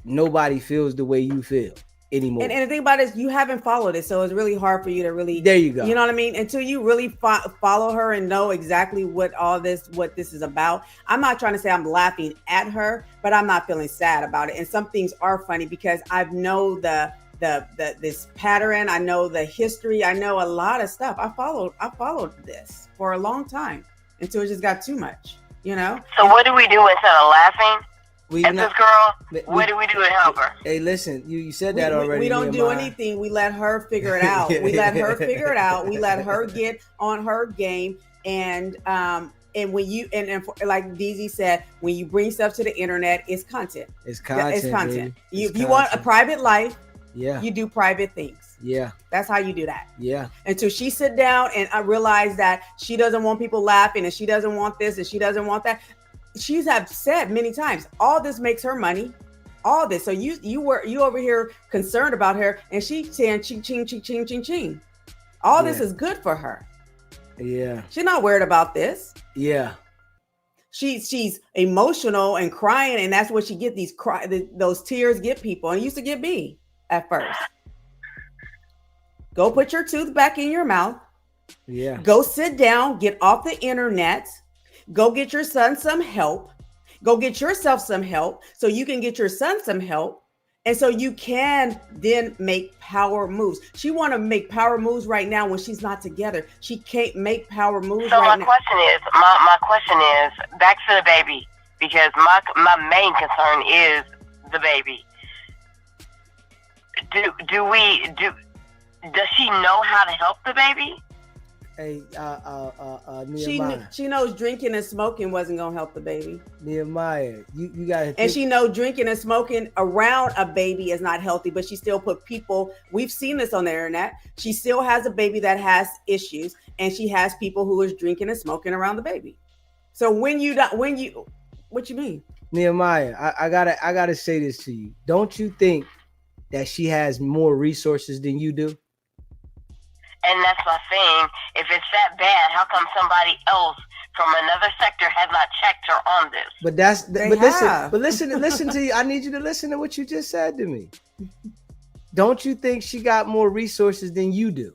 nobody feels the way you feel anymore. And the thing about it is you haven't followed it, so it's really hard for you to really. There you go. You know what I mean? Until you really follow her and know exactly what this is about. I'm not trying to say I'm laughing at her, but I'm not feeling sad about it. And some things are funny because I know this pattern. I know the history. I know a lot of stuff. I followed this for a long time until it just got too much. So what do we do instead of laughing at this girl? What do we do to help her? Hey, listen, you said that already. We don't do anything. We let her figure it out. We let her figure it out. We let her get on her game. And when you like DZ said, when you bring stuff to the internet, it's content. It's content. It's content. Baby. You want a private life. Yeah. You do private things. Yeah. That's how you do that. Yeah. Until she sit down and I realize that she doesn't want people laughing and she doesn't want this and she doesn't want that. She's have said many times, all this makes her money. All this. So you over here concerned about her and she's saying ching ching ching ching ching ching. All this is good for her. Yeah. She's not worried about this. Yeah. She's emotional and crying, and that's what she get those tears get people. And it used to get me at first. Go put your tooth back in your mouth. Yeah. Go sit down, get off the internet. Go get your son some help. Go get yourself some help so you can get your son some help. And so you can then make power moves. She want to make power moves right now when she's not together. She can't make power moves right now. My question is back to the baby, because my main concern is the baby. Does she know how to help the baby? Hey, Nehemiah. She knows drinking and smoking wasn't gonna help the baby. Nehemiah, you gotta. And she knows drinking and smoking around a baby is not healthy, but she still put people. We've seen this on the internet. She still has a baby that has issues, and she has people who is drinking and smoking around the baby. So what you mean? Nehemiah, I gotta say this to you. Don't you think that she has more resources than you do? And that's my thing. If it's that bad, how come somebody else from another sector has not checked her on this? Listen to you. I need you to listen to what you just said to me. don't you think she got more resources than you do?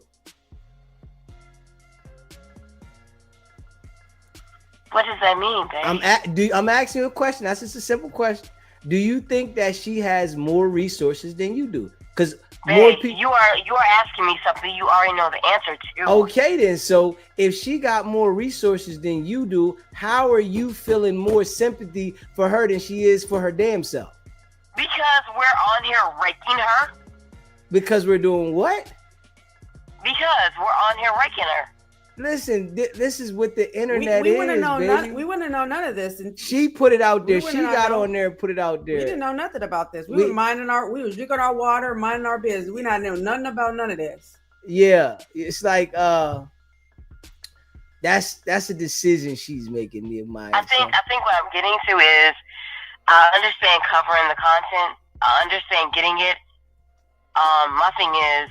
What does that mean, babe? I'm asking you a question. That's just a simple question. Do you think that she has more resources than you do? Because more people. You are asking me something you already know the answer to. Okay, then. So if she got more resources than you do, how are you feeling more sympathy for her than she is for her damn self? Because we're on here raking her. Because we're doing what? Because we're on here raking her. Listen, this is what the internet we is, wouldn't know baby. we wouldn't know none of this. And she put it out there. She got know, on there and put it out there. We didn't know nothing about this. We was drinking our water, minding our business. We not know nothing about none of this. Yeah, it's like that's a decision she's making, Nehemiah. I think what I'm getting to is I understand covering the content. I understand getting it. My thing is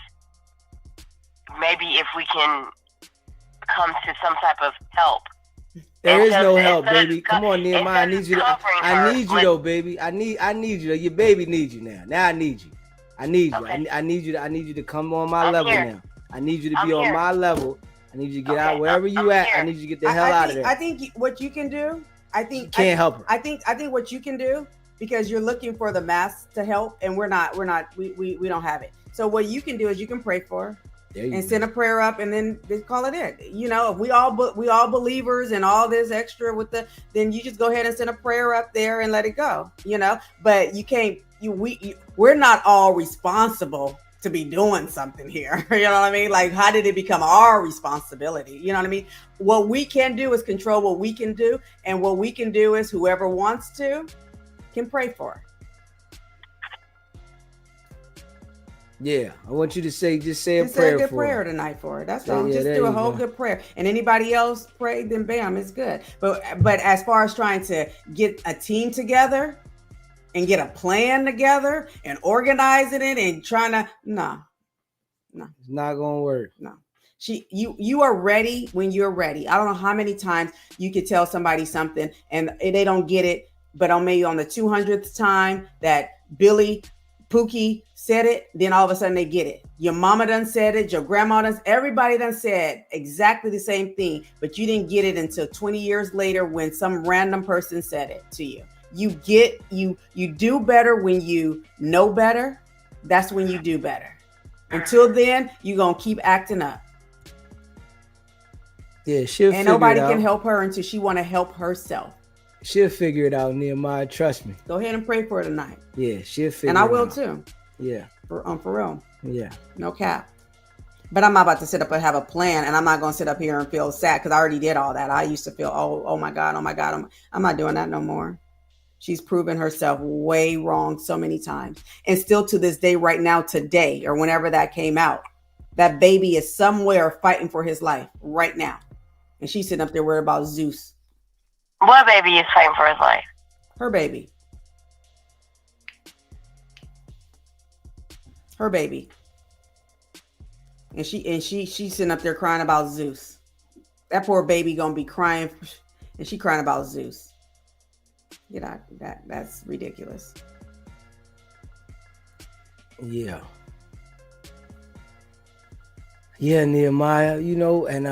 maybe if we can come to some type of help. There is no help, baby. Come on, Nehemiah. I need you. I need you though, baby. I need you. Your baby needs you now. Now I need you. I need you. Okay. I need you. I need you to come on my level now. I need you to be on my level. I need you to get out wherever you at. I need you to get the hell out of there. I think what you can do. You can't help her. I think what you can do, because you're looking for the mass to help, and we don't have it. So what you can do is you can pray for her. And send a prayer up, and then they call it in. You know, if we all believers and all this extra then you just go ahead and send a prayer up there and let it go. You know, but you can't. We're not all responsible to be doing something here. You know what I mean? Like, how did it become our responsibility? You know what I mean? What we can do is control what we can do, and what we can do is whoever wants to can pray for her. Yeah, I want you to say a prayer say a good prayer tonight for her. That's all. Just do a whole good prayer. And anybody else pray, then bam, it's good. But as far as trying to get a team together and get a plan together and organizing it and trying to no, it's not gonna work. No, you are ready when you're ready. I don't know how many times you could tell somebody something and they don't get it, but maybe on the 200th time that Billy Pookie said it, then all of a sudden they get it. Your mama done said it, your grandma done, everybody done said exactly the same thing, but you didn't get it until 20 years later when some random person said it to you. You do better when you know better. That's when you do better. Until then, you're gonna keep acting up. Yeah, she'll and nobody can help her until she want to help herself. She'll figure it out, Nehemiah. Trust me. Go ahead and pray for her tonight. Yeah, she'll figure it out. And I will too. Yeah. For real. Yeah. No cap. But I'm not about to sit up and have a plan, and I'm not going to sit up here and feel sad because I already did all that. I used to feel, oh my God. I'm not doing that no more. She's proven herself way wrong so many times. And still to this day, right now, today, or whenever that came out, that baby is somewhere fighting for his life right now. And she's sitting up there worried about Zeus. What baby is fighting for his life? Her baby. Her baby. And she's sitting up there crying about Zeus. That poor baby gonna be crying, and she crying about Zeus. You know, that's ridiculous. Yeah. Yeah, Nehemiah, you know, and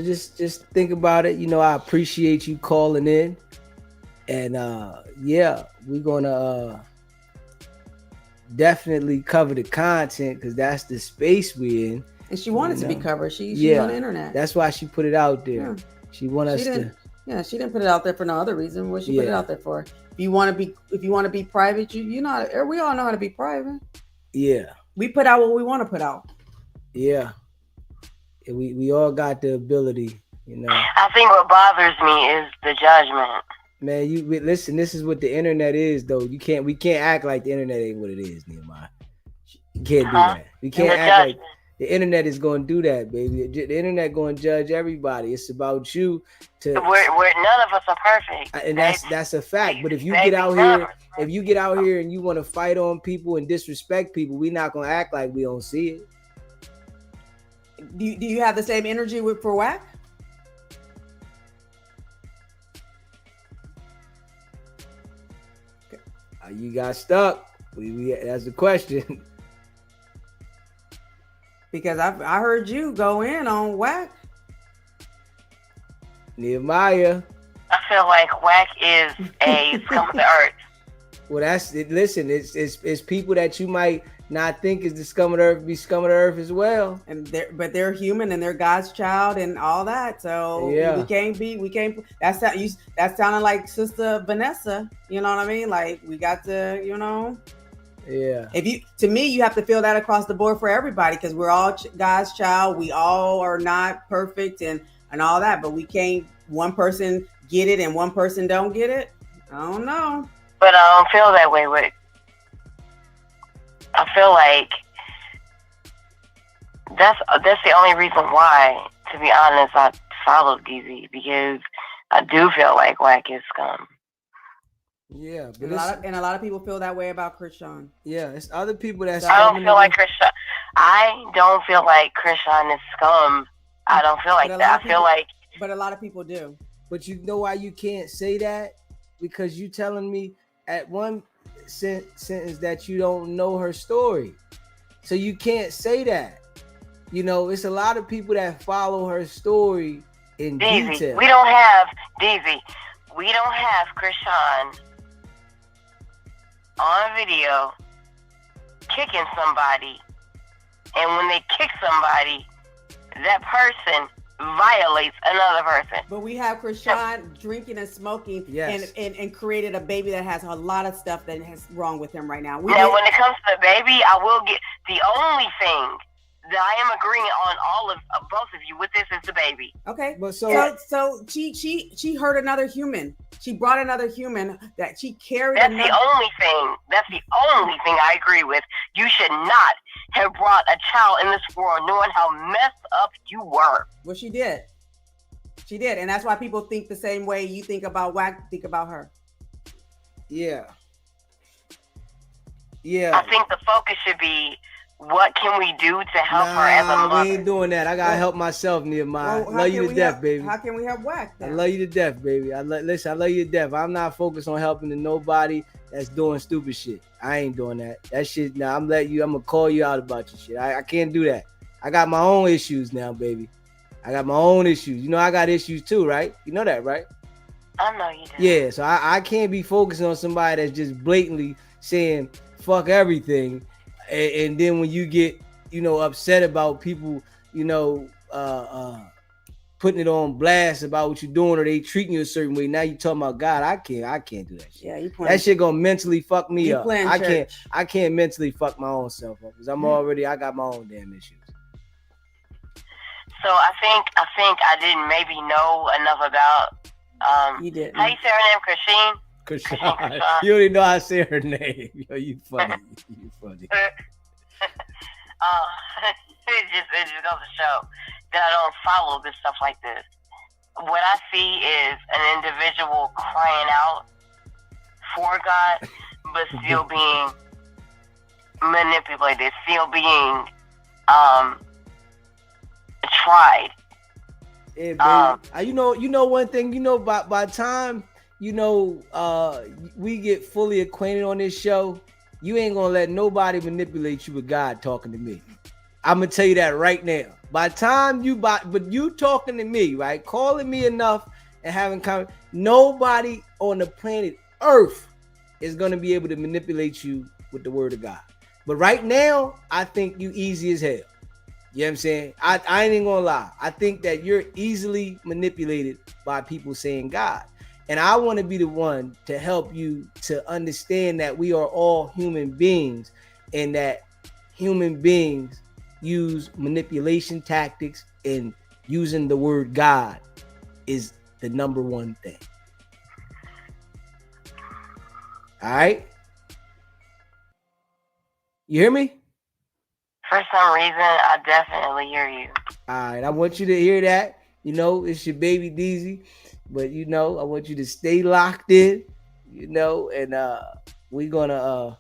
just think about it. You know, I appreciate you calling in. And yeah, we're gonna definitely cover the content because that's the space we're in. And she wanted to be covered. She's on the internet. That's why she put it out there. Yeah. She wanted us to. Yeah, she didn't put it out there for no other reason. What she put it out there for? If you want to be private, we all know how to be private. Yeah. We put out what we want to put out. Yeah. We all got the ability, you know. I think what bothers me is the judgment. Man, listen, this is what the internet is, though. We can't act like the internet ain't what it is, Nehemiah. You can't do that. We can't act like the internet is going to do that, baby. The internet going to judge everybody. It's about you to. We're none of us are perfect, and that's a fact. But if you get out here, and you want to fight on people and disrespect people, we're not going to act like we don't see it. Do you have the same energy for Wack? You got stuck. We that's the question. Because I heard you go in on Wack. Nehemiah. I feel like Wack is a scum of the earth. Well, that's it. Listen, it's people that you might not think is the scum of the earth, be scum of the earth as well. And they're human and they're God's child and all that. So Yeah. we can't. That sounded like Sister Vanessa. You know what I mean? Like we got to, Yeah. To me, you have to feel that across the board for everybody because we're all God's child. We all are not perfect and all that, but we can't. One person get it and one person don't get it. I don't know. But I don't feel that way with. I feel like that's the only reason why, to be honest, I followed DZ because I do feel like Wack is scum. Yeah, but and a lot of people feel that way about Chrisean. Yeah, it's other people that. I don't feel like Chrisean. I don't feel like Chrisean is scum. I don't feel like that. I feel like. But a lot of people do. But you know why you can't say that? Because you telling me at one sentence that you don't know her story. So you can't say that. It's a lot of people that follow her story in detail. We don't have Chrisean on video kicking somebody. And when they kick somebody, that person violates another person. But we have Chrisean drinking and smoking and created a baby that has a lot of stuff that is wrong with him right now. When it comes to the baby, I will get the only thing that I am agreeing on all of both of you with this is the baby. Okay. But so she hurt another human. She brought another human that she carried. That's the only thing. That's the only thing I agree with. You should not have brought a child in this world knowing how messed up you were. Well, she did. She did. And that's why people think the same way you think about Wack, think about her. Yeah. I think the focus should be what can we do to help her as a mother? We ain't doing that. I gotta help myself, Nehemiah. I love you to death, baby. How can we help Wack then? I love you to death, baby. Listen, I love you to death. I'm not focused on helping nobody that's doing stupid shit. I ain't doing that. That shit, now I'm gonna call you out about your shit. I can't do that. I got my own issues now, baby. I got my own issues. I got issues too, right? You know that, right? I know you do. Yeah, so I can't be focusing on somebody that's just blatantly saying fuck everything. And then when you get, upset about people, putting it on blast about what you're doing or they treating you a certain way, now you talking about God. I can't do that shit. Yeah, that shit gonna mentally fuck me up. I can't mentally fuck my own self up because I got my own damn issues. So I think I didn't maybe know enough about you did. How you say her name, Chrisean? You don't even know how to say her name. Yo, you funny. You funny. It just goes to show that I don't follow this stuff like this. What I see is an individual crying out for God, but still being manipulated, still being tried. Yeah, baby. You know one thing. By the time we get fully acquainted on this show, you ain't gonna let nobody manipulate you with God talking to me. I'm gonna tell you that right now. By the time but you talking to me, right, calling me enough and having nobody on the planet Earth is gonna be able to manipulate you with the word of God. But right now, I think you easy as hell. You know what I'm saying? I ain't gonna lie. I think that you're easily manipulated by people saying God. And I want to be the one to help you to understand that we are all human beings and that human beings use manipulation tactics, and using the word God is the number one thing. All right? You hear me? For some reason, I definitely hear you. All right, I want you to hear that. It's your baby DZ. But I want you to stay locked in, and we're gonna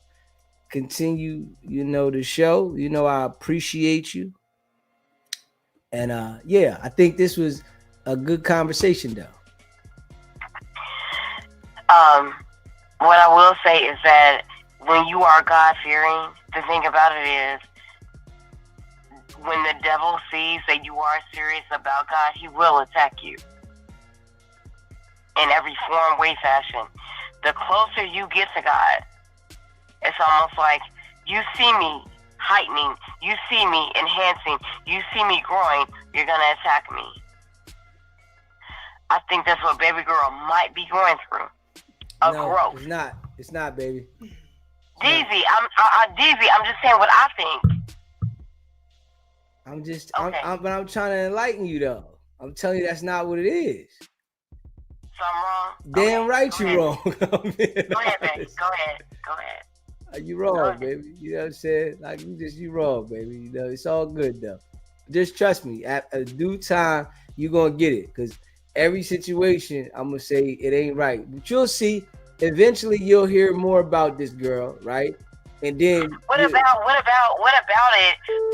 continue, the show. I appreciate you. And I think this was a good conversation though. What I will say is that when you are God fearing, the thing about it is when the devil sees that you are serious about God, he will attack you in every form, way, fashion. The closer you get to God, it's almost like you see me heightening, you see me enhancing, you see me growing, you're going to attack me. I think that's what baby girl might be going through. Growth. It's not. It's not, baby. DZ, I'm just saying what I think. Okay. But I'm trying to enlighten you, though. I'm telling you that's not what it is. So I'm wrong? Damn right you wrong. Go ahead, baby. Go ahead. You wrong, baby. You know what I'm saying? Like, you wrong, baby. You know, it's all good, though. Just trust me. At due time, you're going to get it. Because every situation, I'm going to say it ain't right. But you'll see. Eventually, you'll hear more about this girl, right? And then what about it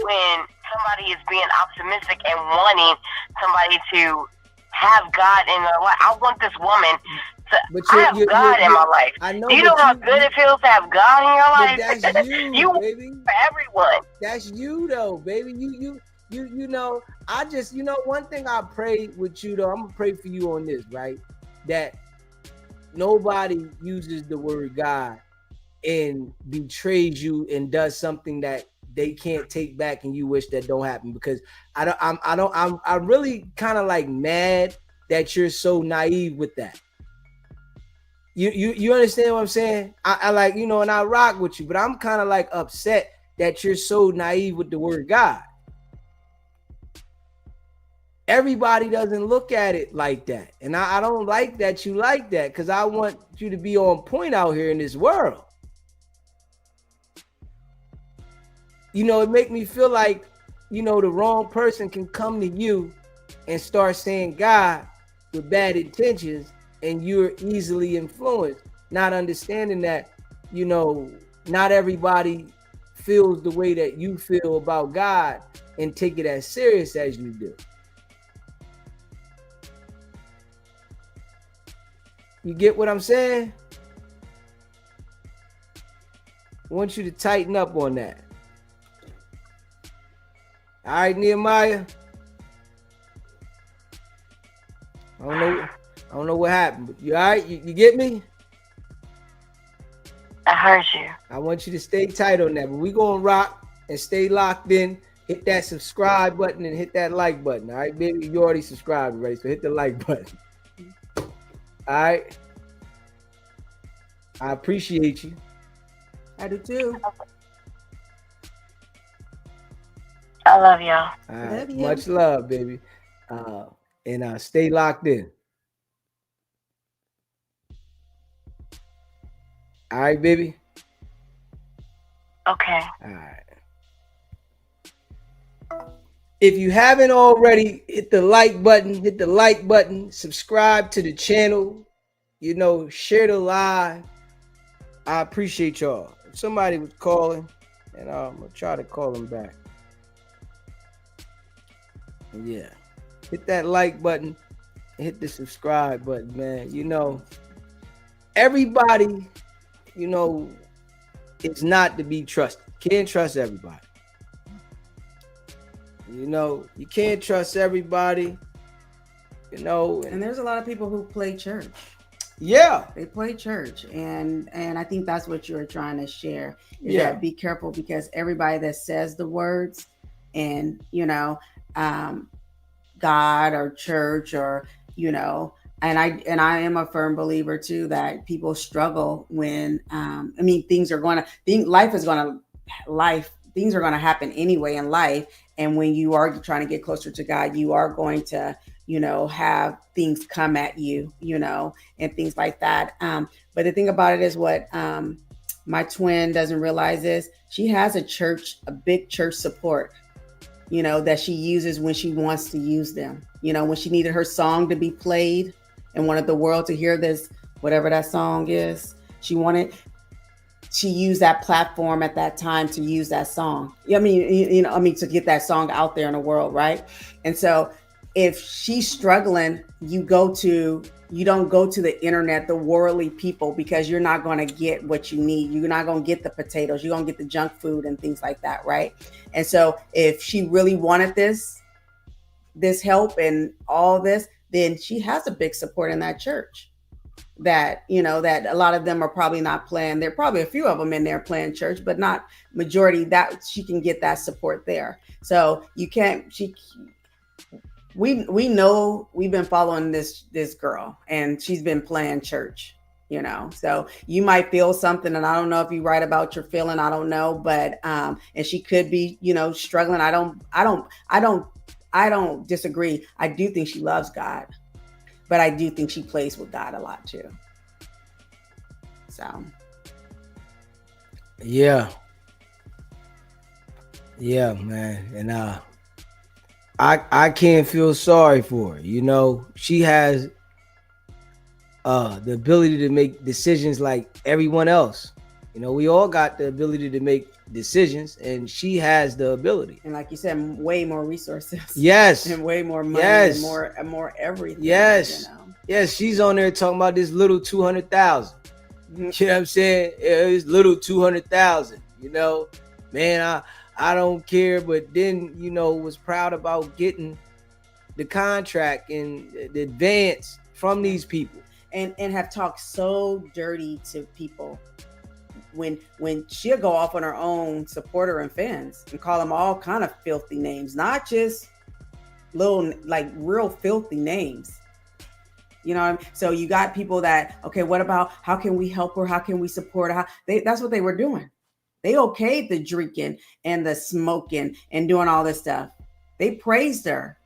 when somebody is being optimistic and wanting somebody to have God in their life? I want this woman to have God in my life. I know. Do you know how good it feels to have God in your life? That's you, baby. For everyone. That's you, though, baby. You know. I just, one thing I pray with you, though. I'm gonna pray for you on this, right? That nobody uses the word God and betrays you and does something that they can't take back and you wish that don't happen, because I'm really kind of like mad that you're so naive with that. You understand what I'm saying? I like, and I rock with you, but I'm kind of like upset that you're so naive with the word God. Everybody doesn't look at it like that. And I don't like that you like that, because I want you to be on point out here in this world. It make me feel like, the wrong person can come to you and start saying God with bad intentions, and you're easily influenced, not understanding that, not everybody feels the way that you feel about God and take it as serious as you do. You get what I'm saying? I want you to tighten up on that. All right, Nehemiah. I don't know what happened, but you all right? You get me? I heard you. I want you to stay tight on that, but we gonna rock and stay locked in. Hit that subscribe button and hit that like button. All right, baby? You already subscribed already, so hit the like button. All right. I appreciate you. I do too. I love y'all. All right. Much love, baby. And stay locked in. All right, baby. Okay. All right. If you haven't already, hit the like button, subscribe to the channel, share the live. I appreciate y'all. If somebody was calling, and I'm gonna try to call them back. Yeah. Hit that like button and hit the subscribe button, man. Everybody, it's not to be trusted. Can't trust everybody. You can't trust everybody, And there's a lot of people who play church. Yeah. They play church. And I think that's what you're trying to share. Is that be careful, because everybody that says the words and, God or church or, and I am a firm believer too, that people struggle when, things are going to happen anyway in life. And when you are trying to get closer to God, you are going to, have things come at you, and things like that. But the thing about it is what my twin doesn't realize is she has a big church support, that she uses when she wants to use them. When she needed her song to be played and wanted the world to hear this, whatever that song is, she used that platform at that time to use that song. To get that song out there in the world, right? And so if she's struggling, you go to You don't go to the internet, the worldly people, because you're not going to get what you need. You're not going to get the potatoes. You're going to get the junk food and things like that, right? And so if she really wanted this help and all this, then she has a big support in that church. That, you know, that a lot of them are probably not playing. There are probably a few of them in there playing church, but not majority. That she can get that support there. So you can't. We know, we've been following this girl, and she's been playing church. You know, so you might feel something, and I don't know if you write about your feeling. I don't know, but and she could be, you know, struggling. I don't disagree. I do think she loves God. But I do think she plays with God a lot too. So. Yeah, man. And I can't feel sorry for her. You know, she has the ability to make decisions like everyone else. You know, we all got the ability to make decisions, and she has the ability. And like you said, way more resources. Yes. And way more money. Yes. And more everything. Yes. You know? Yes, she's on there talking about this little 200,000. You know what I'm saying? It's little 200,000. You know, man, I don't care. But then, you know, was proud about getting the contract and the advance from these people. And have talked so dirty to people. When she'll go off on her own supporter and fans and call them all kind of filthy names, not just little, like real filthy names. You know what I mean? So you got people that, okay, what about, how can we help her? How can we support her? That's what they were doing. They okayed the drinking and the smoking and doing all this stuff. They praised her.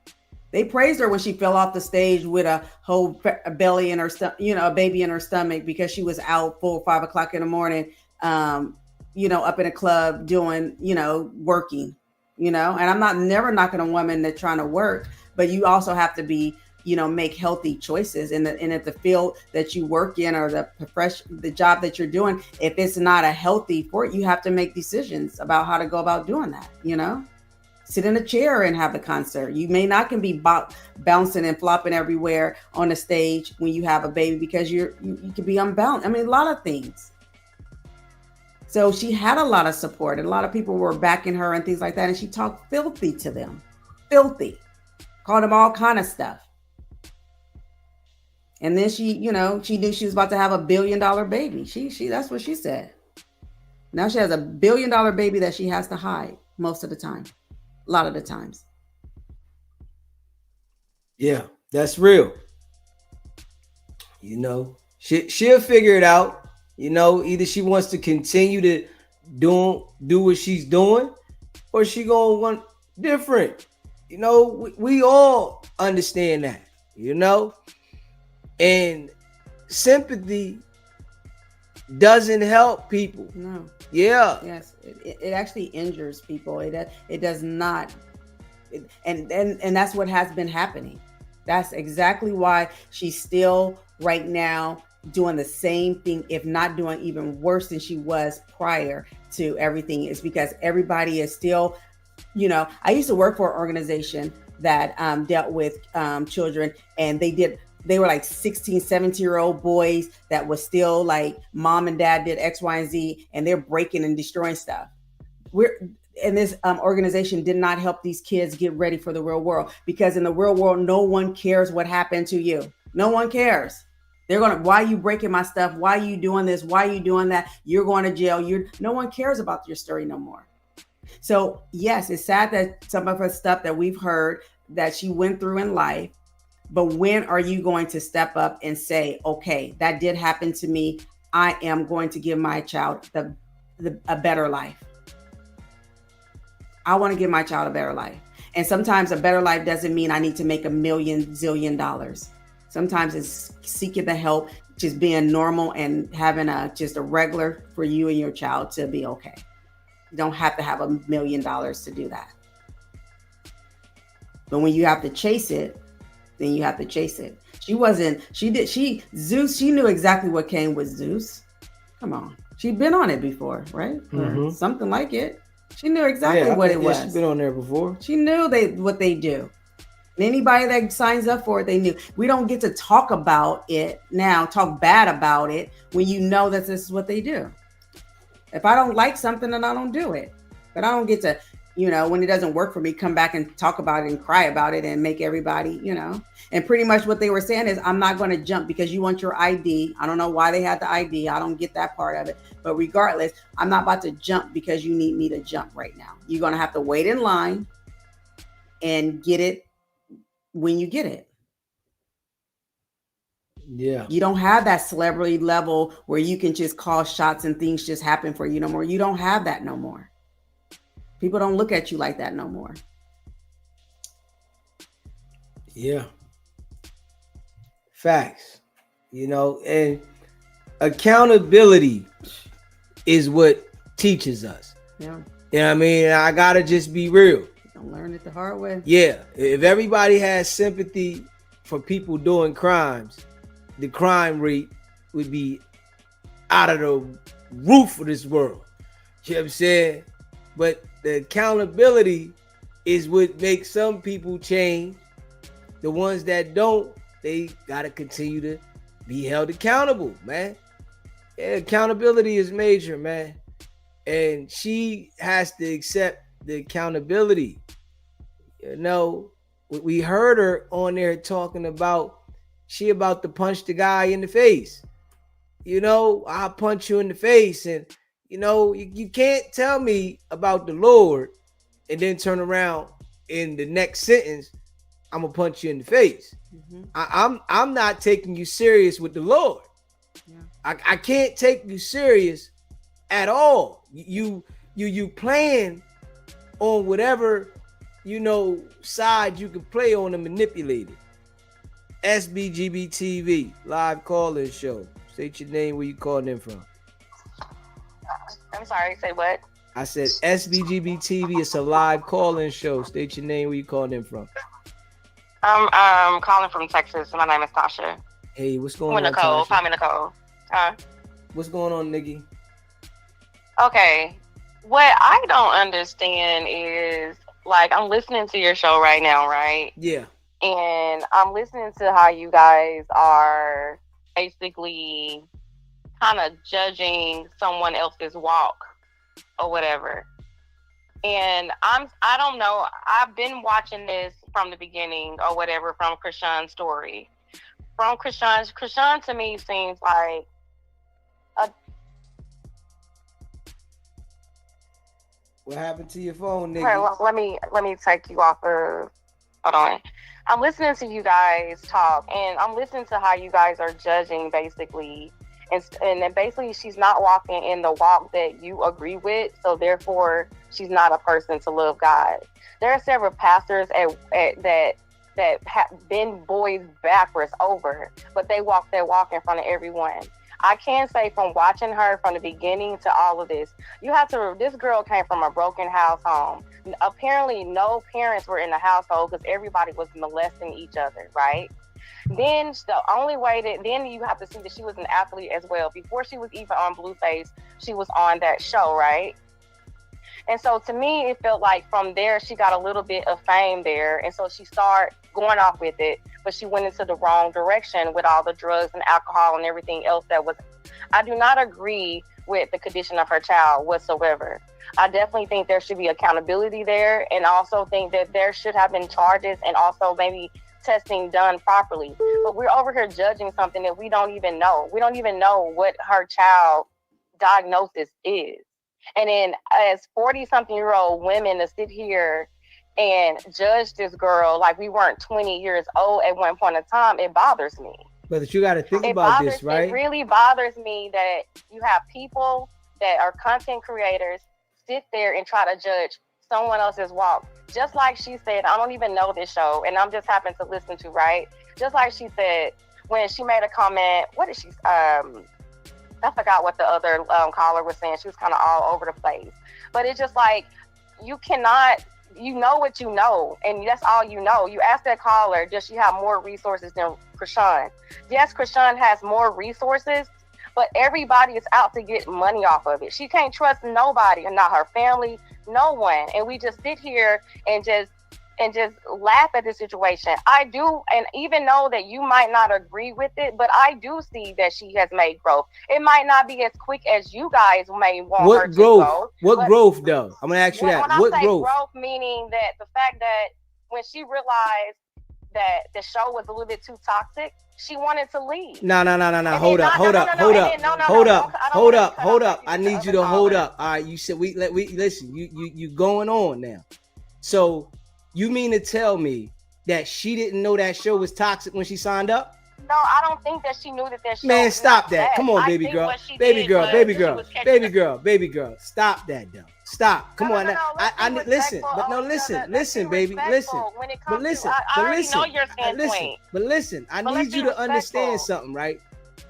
They praised her when she fell off the stage with a whole belly in her stomach, you know, a baby in her stomach, because she was out 4 or 5 o'clock in the morning, you know, up in a club doing, you know, working, you know. And I'm never knocking a woman that's trying to work, but you also have to be, you know, make healthy choices in the field that you work in, or the job that you're doing. If it's not a healthy for it, you have to make decisions about how to go about doing that, you know. Sit in a chair and have the concert. You may not can be bouncing and flopping everywhere on the stage when you have a baby, because you could be unbalanced. I mean, a lot of things. So she had a lot of support, and a lot of people were backing her and things like that. And she talked filthy to them, filthy, called them all kind of stuff. And then she, you know, she knew she was about to have $1 billion baby. She that's what she said. Now she has $1 billion baby that she has to hide most of the time. A lot of the times. Yeah, that's real. You know, she'll figure it out. You know, either she wants to continue to do what she's doing, or she gonna want different. You know, we all understand that, you know, and sympathy doesn't help people. No. Yeah. Yes. It actually injures people. It does not. And that's what has been happening. That's exactly why she's still right now doing the same thing, if not doing even worse than she was prior to everything. Is because everybody is still, you know, I used to work for an organization that dealt with children, and they were like 16, 17-year-old boys that was still like, mom and dad did X, Y, and Z, and they're breaking and destroying stuff. And this organization did not help these kids get ready for the real world, because in the real world, no one cares what happened to you. No one cares. They're why are you breaking my stuff? Why are you doing this? Why are you doing that? You're going to jail. No one cares about your story no more. So yes, it's sad that some of the stuff that we've heard that she went through in life, but when are you going to step up and say, okay, that did happen to me. I am going to give my child a better life. I want to give my child a better life. And sometimes a better life doesn't mean I need to make $1 million zillion. Sometimes it's seeking the help, just being normal and having just a regular for you and your child to be okay. You don't have to have $1 million to do that. But when you have to chase it, then you have to chase it. Zeus, she knew exactly what came with Zeus. Come on. She'd been on it before, right? Mm-hmm. Or something like it. She knew exactly what it was. She's been on there before. She knew what they do. And anybody that signs up for it, they knew. We don't get to talk about it now, talk bad about it when you know that this is what they do. If I don't like something, then I don't do it. But I don't get to, when it doesn't work for me, come back and talk about it and cry about it and make everybody, And pretty much what they were saying is, I'm not going to jump because you want your ID. I don't know why they had the ID. I don't get that part of it. But regardless, I'm not about to jump because you need me to jump right now. You're going to have to wait in line and get it when you get it. Yeah. You don't have that celebrity level where you can just call shots and things just happen for you no more. You don't have that no more. People don't look at you like that no more. Yeah. Facts. And accountability is what teaches us. Yeah. You know what I mean? I gotta just be real. Don't learn it the hard way. Yeah. If everybody has sympathy for people doing crimes, the crime rate would be out of the roof of this world. You know what I'm saying? But the accountability is what makes some people change. The ones that don't, they got to continue to be held accountable, man. Yeah, accountability is major, man. And she has to accept the accountability. We heard her on there talking about she about to punch the guy in the face. I'll punch you in the face. And, you can't tell me about the Lord and then turn around in the next sentence, I'm going to punch you in the face. Mm-hmm. I'm not taking you serious with the Lord. Yeah. I can't take you serious at all. You playing on whatever, side you can play on and manipulate it. SBGB TV, live call-in show. State your name, where you calling in from. I'm sorry, say what? I said SBGB TV, it's a live call-in show. State your name, where you calling in from. I'm calling from Texas. My name is Tasha. Hey, what's going on, Nicole. Tasha? Call me Nicole. What's going on, Nikki? Okay. What I don't understand is, I'm listening to your show right now, right? Yeah. And I'm listening to how you guys are basically kind of judging someone else's walk or whatever. And I don't know. I've been watching this from the beginning or whatever from Chrisean's story. From Chrisean to me seems like What happened to your phone, Nikki? Okay, well, let me take you off of. Hold on. I'm listening to you guys talk, and I'm listening to how you guys are judging, basically, and then basically she's not walking in the walk that you agree with, so therefore she's not a person to love God. There are several pastors that bend boys backwards over, but they walk their walk in front of everyone. I can say from watching her from the beginning to all of this, this girl came from a broken house home. Apparently no parents were in the household because everybody was molesting each other, right? Then the only way then you have to see that she was an athlete as well. Before she was even on Blueface, she was on that show, right? And so to me, it felt like from there, she got a little bit of fame there. And so she started going off with it, but she went into the wrong direction with all the drugs and alcohol and everything else I do not agree with the condition of her child whatsoever. I definitely think there should be accountability there, and also think that there should have been charges and also maybe testing done properly. But we're over here judging something that we don't even know. We don't even know what her child diagnosis is. And then as 40-something-year-old women to sit here and judge this girl like we weren't 20 years old at one point in time, it bothers me. But you got to think about this, right? It really bothers me that you have people that are content creators sit there and try to judge someone else's walk. Just like she said, I don't even know this show, and I'm just happen to listen to, right? Just like she said, when she made a comment, what did she, I forgot what the other caller was saying. She was kind of all over the place. But it's just like, you cannot, you know what you know, and that's all you know. You ask that caller, does she have more resources than Chrisean? Yes, Chrisean has more resources, but everybody is out to get money off of it. She can't trust nobody, and not her family, no one. And we just sit here and and just laugh at the situation. I do, and even though that you might not agree with it, but I do see that she has made growth. It might not be as quick as you guys may want her to go. What growth though? I'm gonna ask you that. What growth? Growth meaning that the fact that when she realized that the show was a little bit too toxic, she wanted to leave. No. Hold up. I need you to hold up. All right, you said we listen. You going on now. So you mean to tell me that she didn't know that show was toxic when she signed up? No, I don't think that she knew that show. Man, stop that. Come on, baby girl. Baby girl. Stop that though. Stop. Come on. I listen. But no, listen, baby. Listen. But listen. I need you to understand something, right?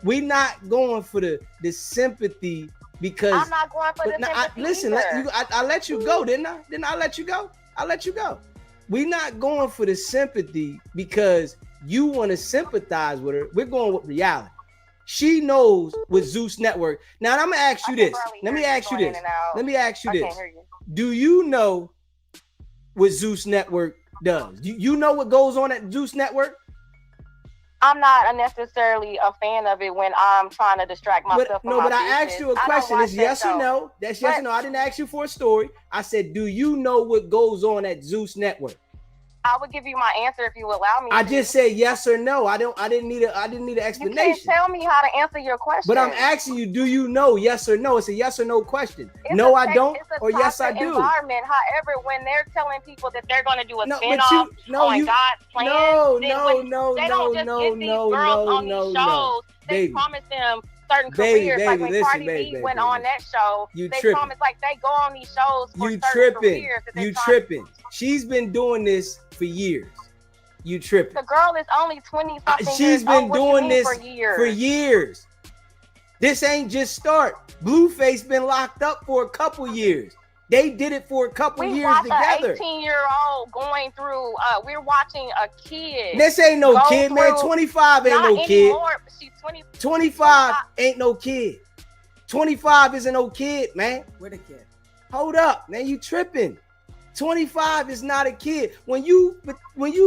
We're not going for the sympathy because I'm not going for the sympathy. Listen, I let you go, didn't I? Didn't I let you go? I let you go. We're not going for the sympathy because you want to sympathize with her. We're going with reality. She knows with Zeus Network. Now I'm gonna ask you this. Let me ask you this. Do you know what Zeus Network does? Do you know what goes on at Zeus Network? I'm not necessarily a fan of it when I'm trying to distract myself. But I asked you a question. It's yes or no. That's yes or no. I didn't ask you for a story. I said, do you know what goes on at Zeus Network? I would give you my answer if you allow me. I just said yes or no. I didn't need an explanation. You can't tell me how to answer your question. But I'm asking you, do you know? Yes or no? It's a yes or no question. No, I don't, or yes, I do. Environment. However, when they're telling people that they're going to do a spinoff on God's plan, they don't just get these girls on these shows. They promise them certain careers. Like when Cardi B went on that show, they promise like they go on these shows for certain careers. You tripping. She's been doing this for years. You tripping. The girl is only 20-something. She's been doing this for years. This ain't just start. Blueface been locked up for a couple years. They did it for a couple years together. 18-year-old going through. We're watching a kid. This ain't no kid, man. 25 ain't no kid. She's 20. 25 ain't no kid. 25 isn't no kid, man. We're the kid. Hold up, man. You tripping. 25 is not a kid. When you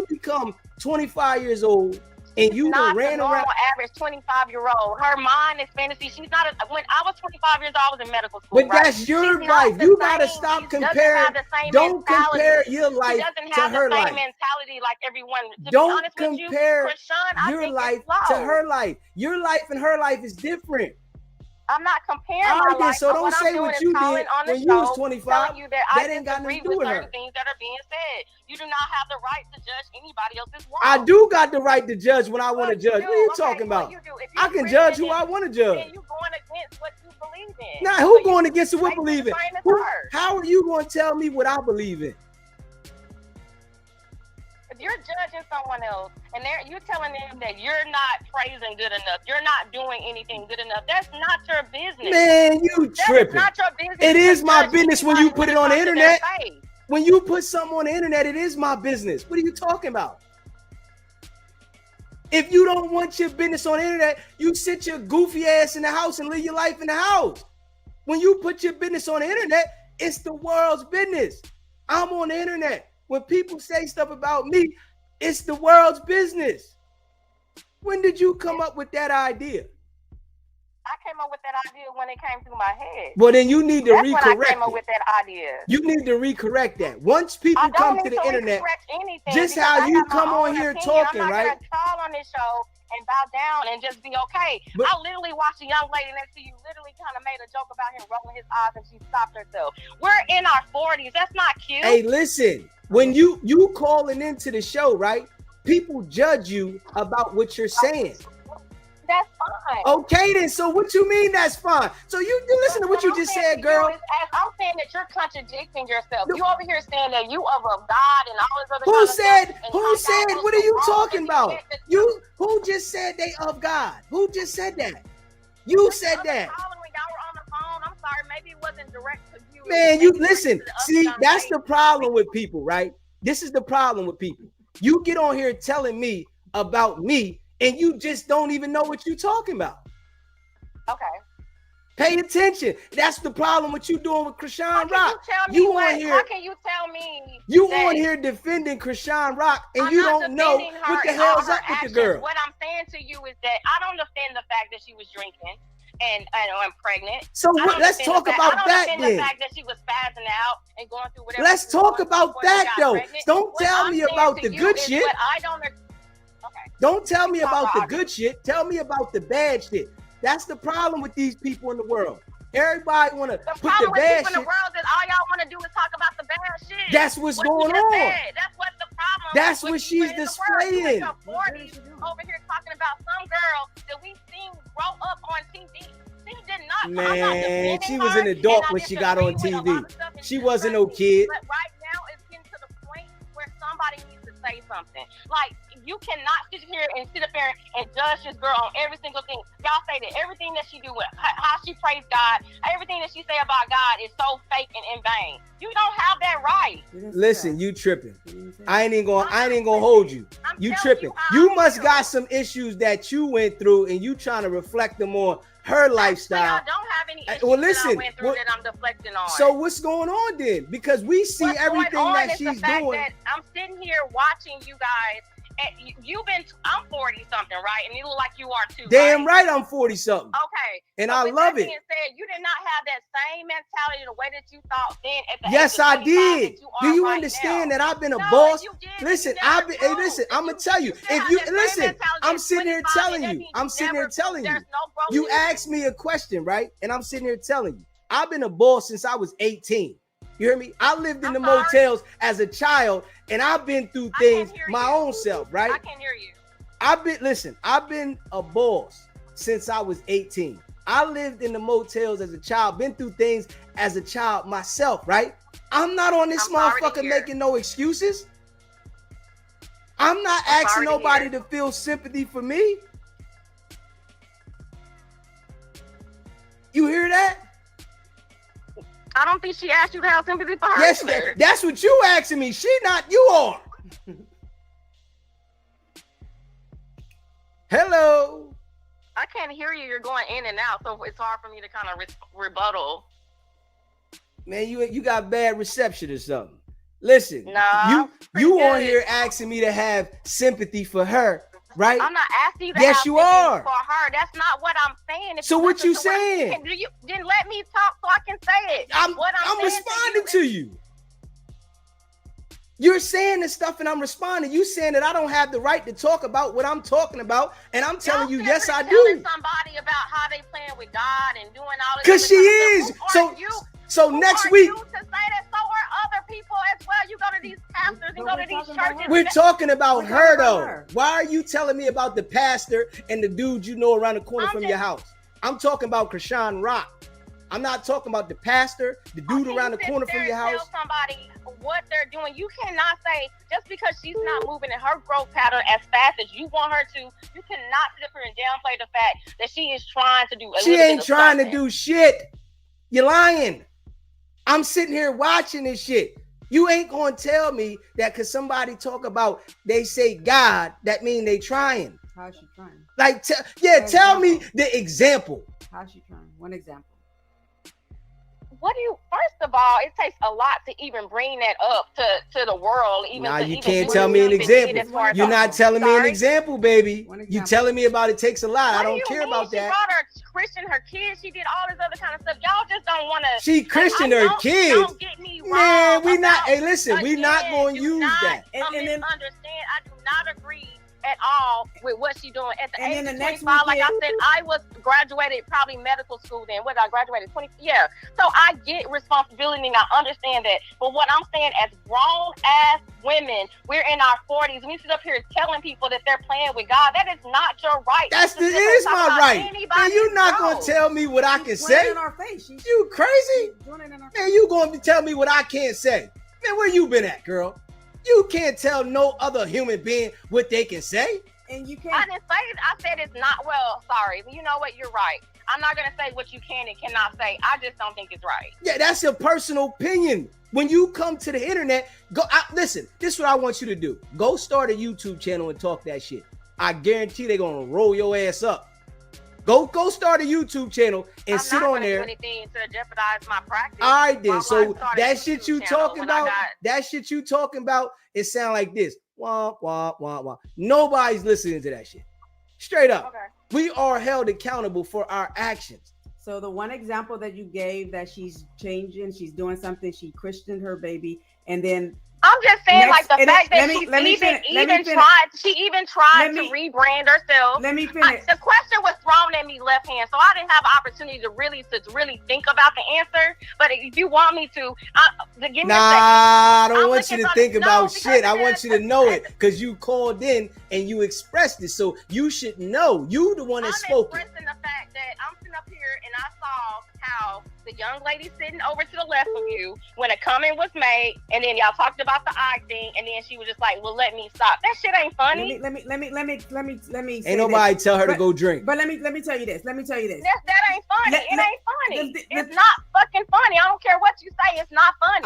become 25 years old and you not ran the around average 25-year-old. Her mind is fantasy. She's not when I was 25 years old, I was in medical school. But that's your life. You gotta stop comparing. Don't compare your life to her life. Mentality like everyone. Don't compare your life to her life. Your life and her life is different. I'm not comparing my life. So don't say what you did when you was 25. That ain't got nothing to do with her. Things that are being said. You do not have the right to judge anybody else's world. I do got the right to judge when I want to judge. What are you talking about? I can judge who I want to judge. Then you going against what you believe in. Now, who going against what we believe in? How are you going to tell me what I believe in? If you're judging someone else and you're telling them that you're not praising good enough, you're not doing anything good enough, that's not your business. Man, you tripping. That's not your business. It is my business when you put it on the internet. When you put something on the internet, it is my business. What are you talking about? If you don't want your business on the internet, you sit your goofy ass in the house and live your life in the house. When you put your business on the internet, it's the world's business. I'm on the internet. When people say stuff about me, it's the world's business. When did you come up with that idea? I came up with that idea when it came through my head. Well, then you need to recorrect it. That's when I came up with that idea. You need to recorrect that. Once people come to the internet, just how you come on here talking, right? I'm not going to call on this show and bow down and just be okay. But I literally watched a young lady next to you literally kind of made a joke about him rolling his eyes and she stopped herself. We're in our 40s. That's not cute. Hey, listen. When you calling into the show, right? People judge you about what you're saying. That's fine. Okay, then. So what you mean that's fine? So you listen to what you just said, girl. I'm saying that you're contradicting yourself. You over here saying that you of God and all this other Who said? What are you talking about? Who just said they of God? Who just said that? You said that. When y'all were on the phone, I'm sorry, maybe it wasn't direct to you. Man, you listen. See, that's the problem with people, right? This is the problem with people. You get on here telling me about me, and you just don't even know what you're talking about. Okay. Pay attention. That's the problem with you doing with Chrisean Rock. How can you tell me? You on here defending Chrisean Rock, and you don't know what the hell's up with the girl. What I'm saying to you is that I don't defend the fact that she was drinking and pregnant. So let's talk about that then. The fact that she was spazzing out and going through whatever. Let's talk about that though. Don't tell me about the good shit. Don't tell me about the good shit. Tell me about the bad shit. That's the problem with these people in the world. Everybody want to put the bad shit. In the world is all y'all want to do is talk about the bad shit. That's what's going on. That's what the problem. That's what she's displaying. You're 40s over here talking about some girl that we seen grow up on TV. She did not. Man, she was an adult when she got on TV. She wasn't no kid. But right now, it's getting to the point where somebody needs to say something. Like, you cannot sit here and sit up there and judge this girl on every single thing. Y'all say that everything that she do, how she praise God, everything that she say about God is so fake and in vain. You don't have that right. Listen, you tripping. I ain't even gonna hold you. You tripping. You must got some issues that you went through, and you trying to reflect them on her lifestyle. I don't have any issues that I went through that I'm deflecting on. So what's going on then? Because we see everything that she's doing. That I'm sitting here watching you guys. I'm 40 something, right? And you look like you are too. Damn right, I'm 40 something. Okay. And I love it. Said, you did not have that same mentality the way that you thought then at the Yes, I did. Do you right understand now. that I've been a No, boss? you didn't. Listen, You listen, I'm gonna tell you. If you listen, I'm sitting here telling you. I'm sitting here telling you. You asked me a question, right? And I'm sitting here telling you. I've been a boss since I was 18. You hear me? I lived in the motels as a child, and I've been through things my own self, right? I can hear you. I've been a boss since I was 18. I lived in the motels as a child, been through things as a child myself, right? I'm not on this motherfucker making no excuses. I'm not asking nobody to feel sympathy for me. You hear that? I don't think she asked you to have sympathy for her. Yes, that's what you asking me. She not, you are. Hello. I can't hear you. You're going in and out, so it's hard for me to kind of rebuttal. Man, you got bad reception or something. Listen, you on here asking me to have sympathy for her, right? I'm not asking you to yes, have you sympathy are. For her. That's not what I'm saying. So what you saying? Then let me talk so I can say it. I'm responding to you. You're saying this stuff and I'm responding. You saying that I don't have the right to talk about what I'm talking about, and I'm telling you, yes, I do. Somebody about how they playing with God and doing all this. Because she is. So next week. You to say that, so are other people as well. You go to these pastors and go to these churches. We're talking about her though. Why are you telling me about the pastor and the dude you know around the corner from your house? I'm talking about Chrisean Rock. I'm not talking about the pastor, the dude around the corner from your house. Tell somebody what they're doing. You cannot say just because she's not moving in her growth pattern as fast as you want her to. You cannot sit up here and downplay the fact that she is trying to do. She ain't trying to do shit. You're lying. I'm sitting here watching this shit. You ain't gonna tell me that because somebody talk about they say God, that mean they trying. How's she trying? Like, tell me the example. How's she trying? One example. First of all, it takes a lot to even bring that up to the world. You can't tell me an example. You're not telling me an example, baby. You telling me about it takes a lot. I don't care about that. She brought her Christian, her kids. She did all this other kind of stuff. Y'all just don't want to. She Christian her kids. Don't get me wrong. Man, we not. Hey, listen, we not going to use that. And then understand, I do not agree at all with what she's doing. At the age of 25, like I said, I was graduated probably medical school then. What I graduated 20, yeah. So I get responsibility and I understand that. But what I'm saying, as grown ass women, we're in our 40s. We sit up here telling people that they're playing with God. That is not your right. It is my right. Man, you're not gonna tell me what I can say. In our face. You crazy? Man, you gonna tell me what I can't say? Man, where you been at, girl? You can't tell no other human being what they can say. And you can't. I didn't say it. I said it's not. Well, sorry. You know what? You're right. I'm not going to say what you can and cannot say. I just don't think it's right. Yeah, that's your personal opinion. When you come to the internet, listen, this is what I want you to do. Go start a YouTube channel and talk that shit. I guarantee they're going to roll your ass up. Go start a YouTube channel and sit on there. I'm not going to do anything to jeopidize my practice. All right, then. My So wife started that a shit YouTube you channel talking when I about, that shit you talking about, it sound like this. Wah, wah, wah, wah. Nobody's listening to that shit. Straight up. Okay. We are held accountable for our actions. So the one example that you gave that she's changing, she's doing something, she christened her baby, and then I'm just saying, next, like the fact that she even tried to rebrand herself. Let me finish. The question was thrown at me left hand, so I didn't have an opportunity to really think about the answer. But if you want me to, give me a second. I don't want you to think about shit. I want you to know it because you called in and you expressed it, so you should know. You the one that spoke. I'm expressing the fact that I'm sitting up here and I saw how the young lady sitting over to the left of you when a comment was made, and then y'all talked about the eye thing, and then she was just like, "Well, let me stop." That shit ain't funny. Let me. Ain't nobody tell her to go drink. But let me tell you this. Let me tell you this. That ain't funny. It ain't funny. It's not fucking funny. I don't care what you say. It's not funny.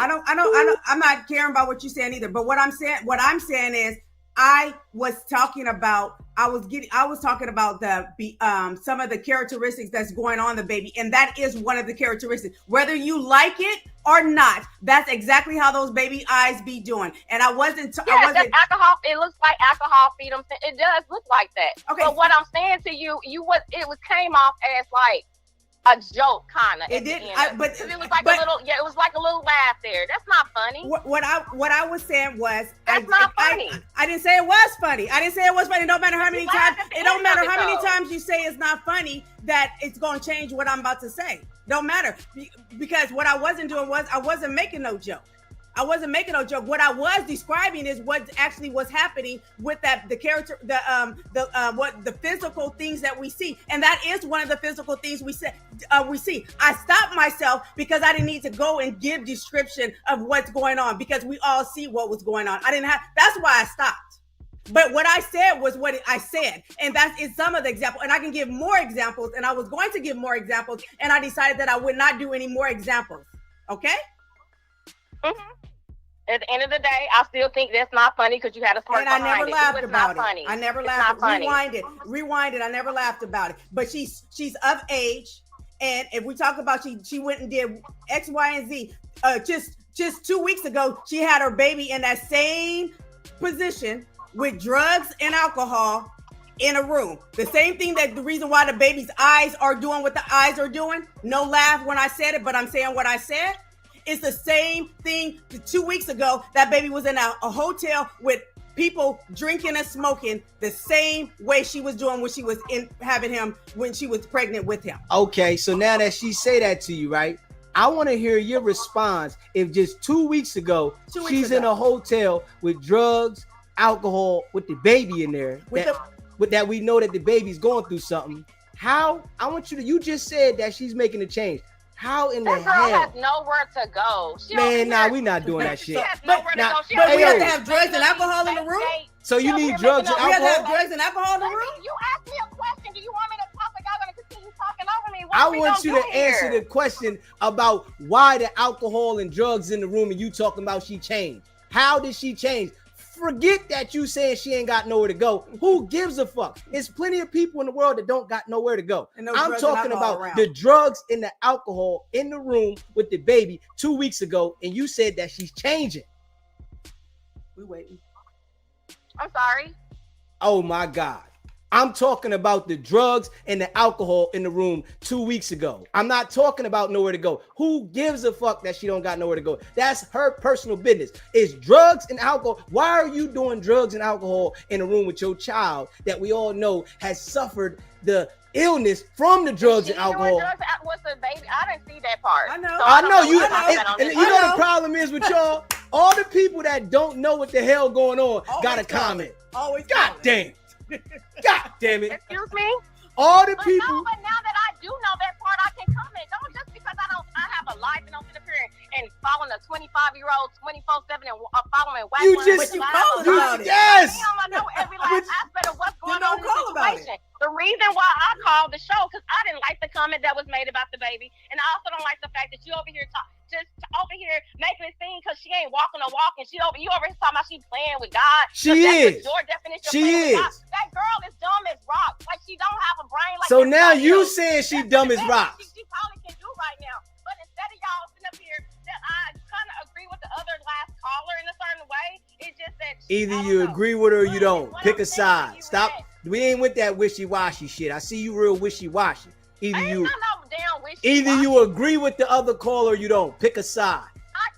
I'm not caring about what you're saying either. But what I'm saying is, I was talking about the some of the characteristics that's going on the baby, and that is one of the characteristics. Whether you like it or not, that's exactly how those baby eyes be doing. And I wasn't. That's alcohol. It looks like alcohol feed them. It does look like that. Okay. But what I'm saying to you, came off as like a joke, kind of. It did, but it was like a little. Yeah, it was like a little laugh there. That's not funny. What I was saying was that's not funny. I didn't say it was funny. I didn't say it was funny. It don't matter how many times. It don't matter how many times you say it's not funny. That it's going to change what I'm about to say. Don't matter, because what I wasn't doing was I wasn't making no joke. I wasn't making no joke. What I was describing is what actually was happening with the physical things that we see, and that is one of the physical things we see. I stopped myself because I didn't need to go and give description of what's going on because we all see what was going on. That's why I stopped. But what I said was what I said, and that is some of the examples. And I can give more examples, and I was going to give more examples, and I decided that I would not do any more examples. Okay. Mm-hmm. At the end of the day, I still think that's not funny because you had a smart behind it. And I never laughed about it. Funny. I never laughed. Rewind it. I never laughed about it. But she's of age, and if we talk about she went and did X, Y, and Z. Just 2 weeks ago, she had her baby in that same position with drugs and alcohol in a room. The same thing the reason why the baby's eyes are doing what the eyes are doing. No laugh when I said it, but I'm saying what I said. It's the same thing. 2 weeks ago, that baby was in a hotel with people drinking and smoking the same way she was doing when she was having him when she was pregnant with him. Okay, so now that she say that to you, right? I want to hear your response. If just 2 weeks ago, she's in a hotel with drugs, alcohol, with the baby in there, that we know that the baby's going through something. How? I want you just said that she's making a change. How in the hell? That girl has nowhere to go. We not doing that shit. She has nowhere to go. But we have to have drugs and alcohol in the room? So you need drugs and alcohol? We have to have drugs and alcohol in the room? You asked me a question. Do you want me to talk? Like I'm going to continue talking over me? I want you to answer the question about why the alcohol and drugs in the room and you talking about she changed. How did she change? Forget that you saying she ain't got nowhere to go. Who gives a fuck? There's plenty of people in the world that don't got nowhere to go. I'm talking about the drugs and the alcohol in the room with the baby 2 weeks ago, and you said that she's changing. We waiting. I'm sorry. Oh my God. I'm talking about the drugs and the alcohol in the room 2 weeks ago. I'm not talking about nowhere to go. Who gives a fuck that she don't got nowhere to go? That's her personal business. It's drugs and alcohol. Why are you doing drugs and alcohol in a room with your child that we all know has suffered the illness from the drugs and alcohol? What's the baby? I didn't see that part. I know. So I know. You know the problem is with y'all. All the people that don't know what the hell going on got a comment. Always. God damn. God damn it. Excuse me? All the people. No, but now that I do know that part, I can comment. Don't just because I have a life and don't sit up here and following a 25-year-old 24/7 and following Wack100. You just calling about it. Yes. I know every last aspect of what's going on in the about situation. The reason why I called the show because I didn't like the comment that was made about the the baby, and I also don't like the fact that you over here making it seem because she ain't walking a walk, and you over here talking about she playing with God. She is. Your definition of she playing with is. God. That girl is dumb as rock. Like she don't have a brain. Like So now you else. saying she dumb as rocks. She probably can do right now, but instead of y'all sitting up here, that I kind of agree with the other last caller in a certain way. It's just that either you agree with her or you don't. Pick a side. Stop. We ain't with that wishy-washy shit. I see you real wishy-washy. Either you agree with the other caller or you don't. Pick a side. I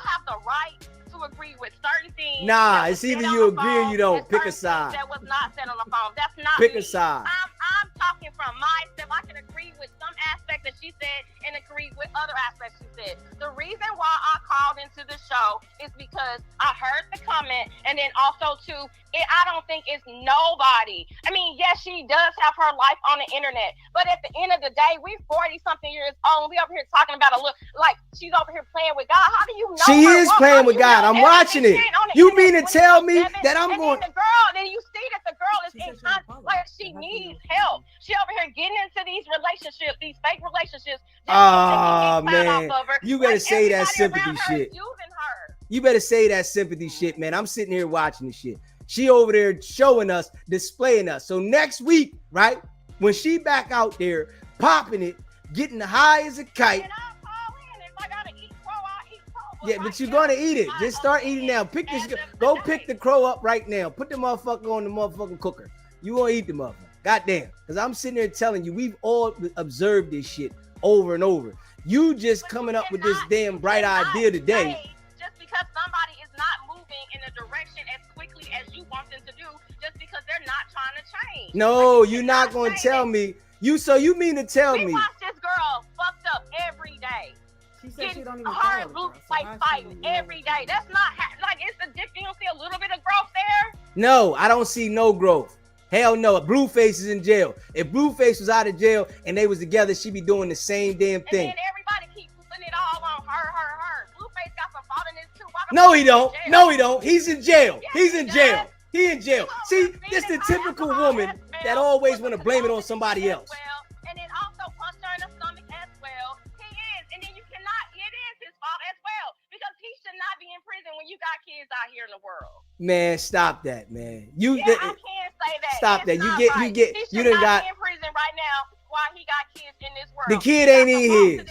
have the right to agree with certain things. Nah, it's either you agree or you don't. Pick a side. That was not said on the phone. That's not Pick me. a side. I'm talking from myself. I can agree with some aspects that she said and agree with other aspects she said. The reason why I called into the show is because I heard the comment, and then also too, I don't think it's nobody. I mean, yes, she does have her life on the internet, but at the end of the day, we 40-something years old. We over here talking about like she's over here playing with God. How do you know? She is playing with God. I'm watching it. You mean to tell me that I'm going? Then you see that the girl is in like she needs help. She over here getting into these relationships, these fake relationships. Oh man, you better say that sympathy shit. You better say that sympathy shit, man. I'm sitting here watching this shit. She over there showing us, displaying us. So next week, right, when she back out there popping it, getting high as a kite. Yeah, but you're gonna eat it. Just start eating now. Pick this. Go pick the crow up right now. Put the motherfucker on the motherfucking cooker. You gonna eat the motherfucker. Goddamn. Because I'm sitting there telling you, we've all observed this shit over and over. You just coming up with this damn bright idea today. Just because somebody is not moving in a direction as quickly as you want them to do, just because they're not trying to change. No, you're not gonna tell me. You mean to tell me? We watch this girl fucked up every day. She said she don't even hard blue fighting every day. That's not like it's a difference. You don't see a little bit of growth there. No, I don't see no growth. Hell no. Blueface is in jail. If Blueface was out of jail and they was together, she'd be doing the same damn thing. And then everybody keeps putting it all on her. Blueface got some fault in this too. No, he don't. No, he don't. He's in jail. He's in jail. He in jail. See, this the typical woman that always want to blame it on somebody else. And then also punched her in the stomach as well. He is. And then you cannot, it is his fault as well. Because he should not be in prison when you got kids out here in the world. Man, stop that, man. I can't say that. Stop that. You done got in prison right now while he got kids in this world. The kid ain't in his.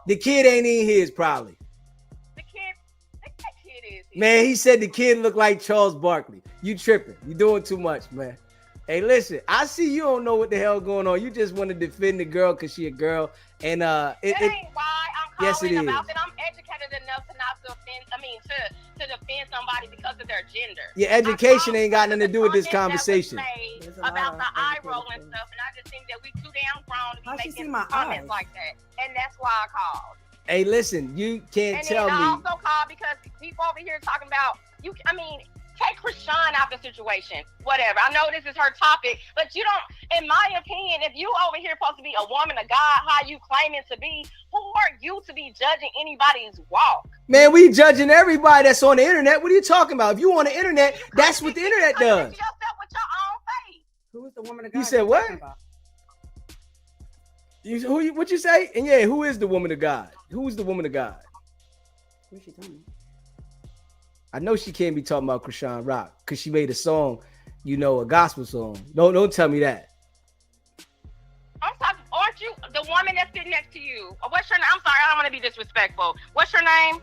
The kid ain't in his probably. The kid is. Man, he said the kid looked like Charles Barkley. You tripping. You doing too much, man. Hey, listen, I see you don't know what the hell going on. You just want to defend the girl because she a girl. And that ain't why I'm calling yes, it is. about it. I'm educated enough to not to offend. To defend somebody because of their gender. Your education ain't got nothing to do with this conversation. About the eye roll and stuff, and I just think that we too damn grown to be making comments like that, and that's why I called. Hey, listen, you can't tell me. And I also called because people over here talking about you. I mean, take Chrisean out the situation. Whatever. I know this is her topic, but you don't. In my opinion, if you over here supposed to be a woman of God, how you claiming to be, who are you to be judging anybody's walk? Man, we judging everybody that's on the internet. What are you talking about? If you on the internet, that's what the internet does. Who is the woman of God? You said what? What you say? And yeah, who is the woman of God? Who is the woman of God? Who's she talking about? I know she can't be talking about Chrisean Rock because she made a song, a gospel song. Don't tell me that. I'm talking. Aren't you the woman that's sitting next to you? What's your name? I'm sorry, I don't want to be disrespectful. What's your name?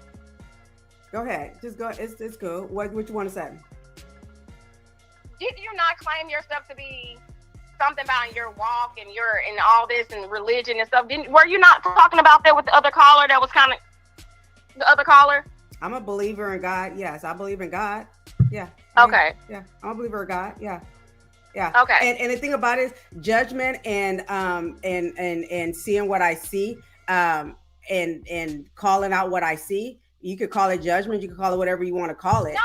Go ahead. Just go. It's cool. What you want to say? Did you not claim yourself to be something about your walk and all this and religion and stuff? Were you not talking about that with the other caller? That was kind of the other caller. I'm a believer in God. Yes, I believe in God. Yeah. Okay. Yeah, I'm a believer in God. Yeah. Yeah. Okay. And the thing about it is judgment and seeing what I see, and calling out what I see. You could call it judgment. You could call it whatever you want to call it. No,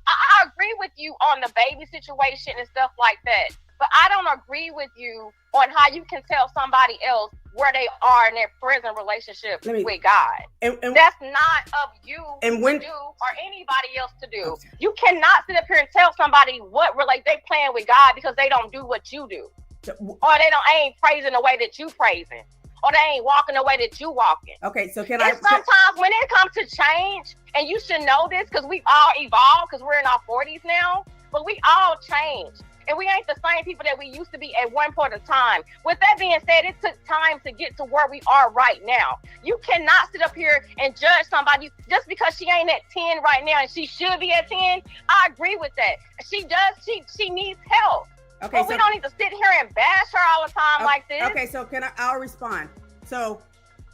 I agree with you on the baby situation and stuff like that. But I don't agree with you on how you can tell somebody else where they are in their present relationship with God. And that's not of you to do or anybody else to do. Okay. You cannot sit up here and tell somebody what they playing with God because they don't do what you do. or they ain't praising the way that you praising, or they ain't walking the way that you walking. Okay, so sometimes when it comes to change, and you should know this because we all evolved because we're in our 40s now, but we all change. And we ain't the same people that we used to be at one point of time. With that being said, it took time to get to where we are right now. You cannot sit up here and judge somebody just because she ain't at 10 right now and she should be at 10. I agree with that. She needs help. Okay, but we don't need to sit here and bash her all the time like this. Okay, so I'll respond. So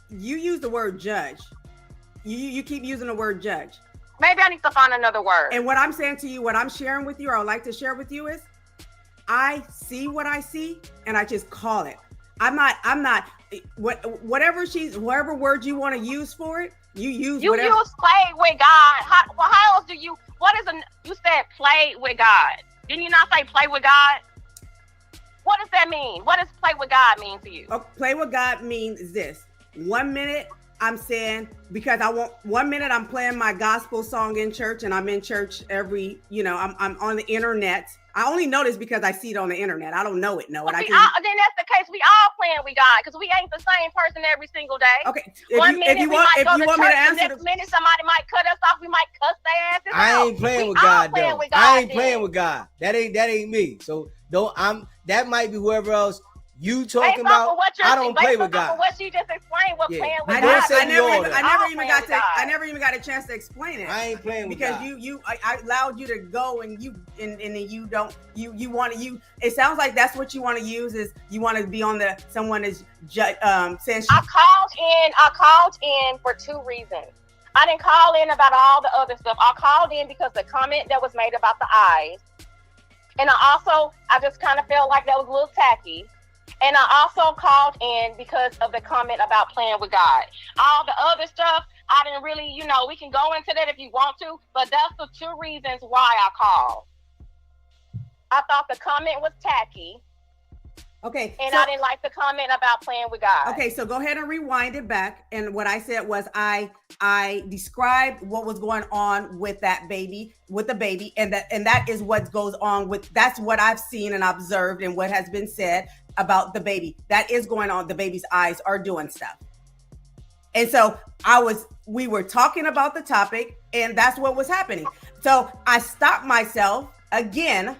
you use the word judge. You keep using the word judge. Maybe I need to find another word. And what I'm saying to you, what I'm sharing with you, or I would like to share with you is, I see what I see and I just call it. I'm not whatever word you want to use for it, you use whatever. You use play with God. How else do you said play with God. Didn't you not say play with God? What does that mean? What does play with God mean to you? Play with God means this. 1 minute I'm saying, because 1 minute I'm playing my gospel song in church, and I'm in church every, I'm on the internet. I only know this because I see it on the internet. I don't know it. No, then that's the case. We all playing with God because we ain't the same person every single day. Okay. If you want me to answer, next minute somebody might cut us off. We might cuss their asses. I ain't playing with God though. I ain't playing with God. That ain't me. So that might be whoever else you talking about. I don't play with God. What she just explained, what playing with God. I never even got a chance to explain it. I ain't playing with God because I allowed you to go and then you want to it sounds like that's what you want to use is you want to be on someone is saying. I called in for two reasons. I didn't call in about all the other stuff. I called in because the comment that was made about the eyes, and I just kind of felt like that was a little tacky. And I also called in because of the comment about playing with God. All the other stuff, I didn't really, we can go into that if you want to, but that's the two reasons why I called. I thought the comment was tacky. Okay. And I didn't like the comment about playing with God. Okay, so go ahead and rewind it back. And what I said was I described what was going on with the baby, and that is what goes on that's what I've seen and observed and what has been said about the baby. That is going on. The baby's eyes are doing stuff. And so we were talking about the topic, and that's what was happening. So I stopped myself again.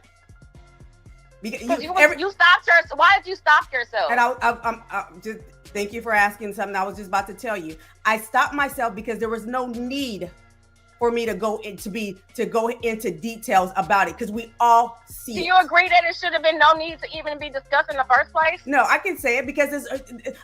Because you stopped yourself. Why did you stop yourself? And I'm just thank you for asking something I was just about to tell you. I stopped myself because there was no need for me to go into details about it because we all see it. Do you agree that it should have been no need to even be discussed in the first place? No, I can say it because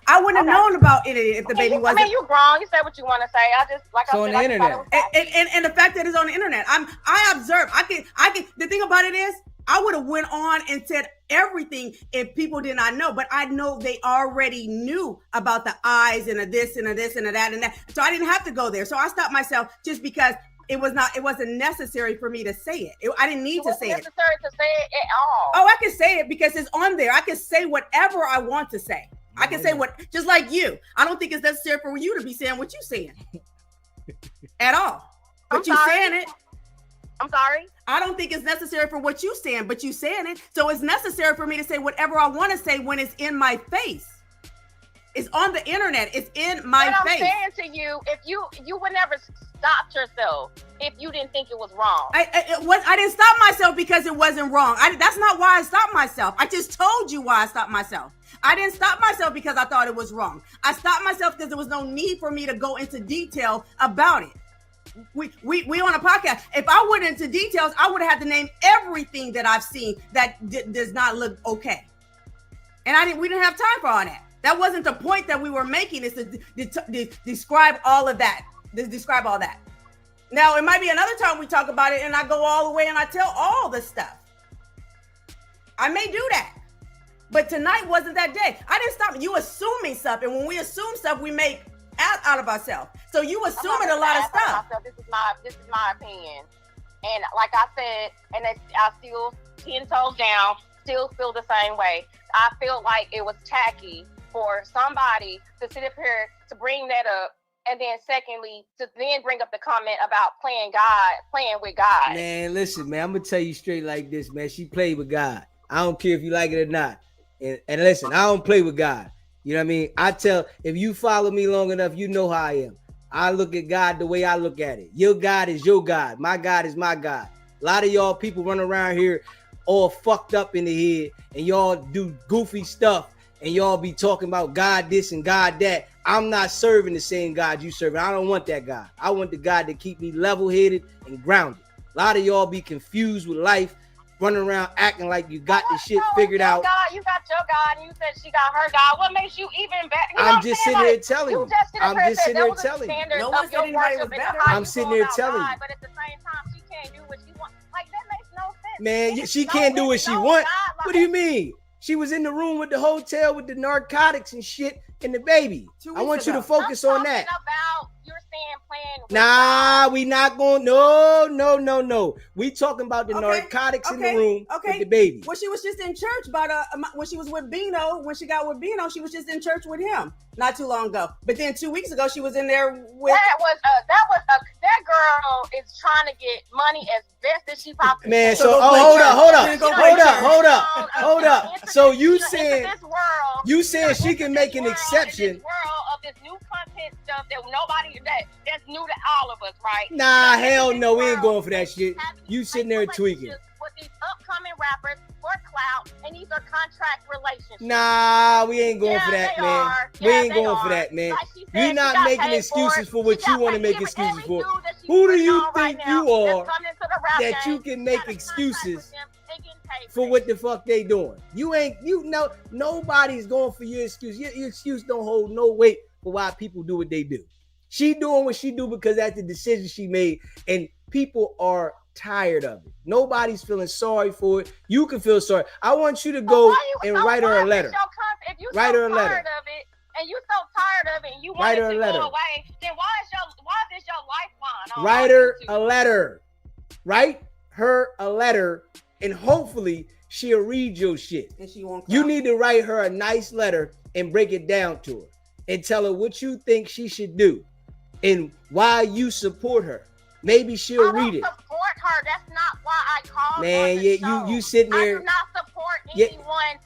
I wouldn't have known about it if the baby wasn't. I mean, you're wrong. You said what you want to say. I just on the internet. And the fact that it's on the internet, I observe. I can. The thing about it is, I would have went on and said everything if people did not know, but I know they already knew about the eyes and a this and a this and a that and that. So I didn't have to go there. So I stopped myself just because it wasn't necessary for me to say it. I didn't need to say it. It wasn't necessary to say it at all. Oh, I can say it because it's on there. I can say whatever I want to say. I can say just like you. I don't think it's necessary for you to be saying what you're saying at all. But you saying it. I'm sorry? I don't think it's necessary for what you saying, but you saying it. So it's necessary for me to say whatever I want to say when it's in my face. It's on the internet. It's in my face. I'm saying to you, if you would never stop yourself if you didn't think it was wrong. I didn't stop myself because it wasn't wrong. That's not why I stopped myself. I just told you why I stopped myself. I didn't stop myself because I thought it was wrong. I stopped myself because there was no need for me to go into detail about it. We on a podcast. If I went into details, I would have had to name everything that I've seen that does not look okay. And we didn't have time for all that. That wasn't the point that we were making, is to describe all of that. Describe all that. Now, it might be another time we talk about it and I go all the way and I tell all the stuff. I may do that. But tonight wasn't that day. I didn't stop. You assuming stuff. And when we assume stuff, we make out of ourselves. So you assuming a lot of stuff. This is my opinion. And like I said, and I still 10 toes down, still feel the same way. I feel like it was tacky for somebody to sit up here to bring that up, and then secondly to then bring up the comment about playing with God. Man, listen, man, I'm gonna tell you straight like this, man. She played with God. I don't care if you like it or not. And listen, I don't play with God. You know what I mean? I tell, if you follow me long enough, you know how I am. I look at God the way I look at it. Your God is your God. My God is my God. A lot of y'all people run around here all fucked up in the head, and y'all do goofy stuff, and y'all be talking about God this and God that. I'm not serving the same God you serving. I don't want that God. I want the God to keep me level-headed and grounded. A lot of y'all be confused with life, running around acting like you got the shit figured out. God, you got your God, and you said she got her God. What makes you even better? You know I'm just sitting here telling you. I'm just sitting here telling you. No one said anybody was better. I'm sitting here telling you. But at the same time, she can't do what she wants. Like, that makes no sense. Man, she can't do what she wants. What do you mean? She was in the room with the hotel with the narcotics and shit and the baby. I want you to focus on that. About you're saying playing. Nah, we not going. No. We talking about the narcotics in the room with the baby. Well, she was just in church, but when she was with Bino, when she got with Bino, she was just in church with him not too long ago. But then 2 weeks ago, she was in there with. That girl is trying to get money as best as she possibly can. Man, so hold up. So you saying she can make an exception? Of this new content stuff that nobody that's new to all of us, right? Nah, hell no, we ain't going for that shit. You sitting there tweaking. With these upcoming rappers for clout, and these are contract relationships. Nah, we ain't going for that, man. We ain't going for that, man. You're not making excuses for what you want to make excuses for. Who do you think you are that you can make excuses for what the fuck they doing? Nobody's going for your excuse. Your excuse don't hold no weight for why people do what they do. She doing what she do because that's the decision she made, and people are tired of it. Nobody's feeling sorry for it. You can feel sorry. I want you to go and write her a letter. If you write her a letter. And you so tired of it, and you want it to go away, then why is this your lifeline? Write her a letter. Write her a letter, and hopefully she'll read your shit. And she won't. You need to write her a nice letter and break it down to her and tell her what you think she should do and why you support her. Maybe she'll read it. Support her. That's not why I called. Man, you sitting there. I do not support anyone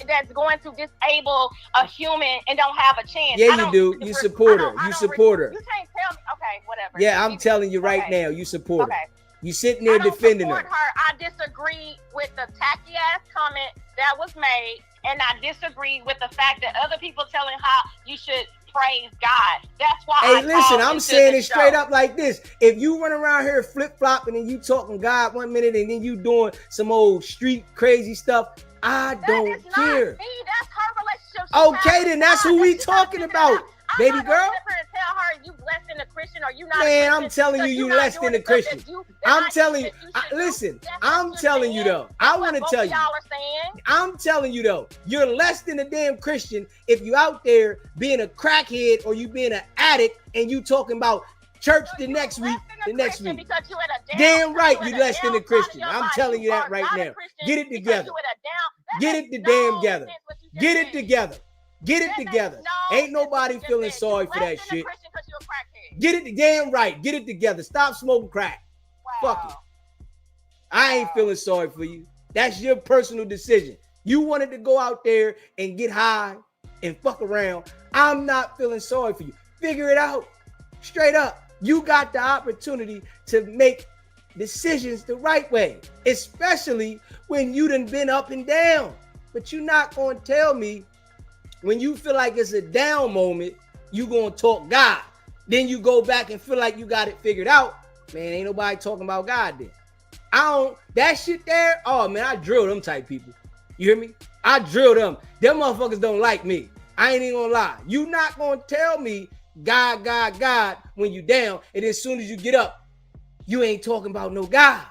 that's going to disable a human and don't have a chance. Yeah, you do. You support her. You support her. You can't tell me. Okay, whatever. Yeah, I'm telling you right now, you support her. You sitting there defending her. I disagree with the tacky ass comment that was made, and I disagree with the fact that other people telling how you should praise God. That's why. Hey, listen, I'm saying it straight up like this. If you run around here flip-flopping and you talking God 1 minute and then you doing some old street crazy stuff, I don't care. Not me. That's her relationship. Okay, then that's who we talking about, baby girl. Tell her you less than a Christian or you not. Man, I'm telling you less than a Christian. I'm telling you. Listen, I'm telling you though. I want to tell you. I'm telling you though. You're less than a damn Christian if you out there being a crackhead or you being an addict and you talking about church the next week. Damn right, you less than a Christian. I'm telling you that right now. Get it together. Get it together. Get it together. Get it together. Ain't nobody feeling sorry for that shit. Get it damn right. Get it together. Stop smoking crack. Fuck it. I ain't feeling sorry for you. That's your personal decision. You wanted to go out there and get high and fuck around. I'm not feeling sorry for you. Figure it out. Straight up. You got the opportunity to make decisions the right way, especially when you done been up and down. But you're not going to tell me when you feel like it's a down moment, you gonna talk God. Then you go back and feel like you got it figured out. Man, ain't nobody talking about God then. That shit there, oh man, I drill them type people. You hear me? I drill them. Them motherfuckers don't like me. I ain't even gonna lie. You not gonna tell me God when you down, and as soon as you get up, you ain't talking about no God.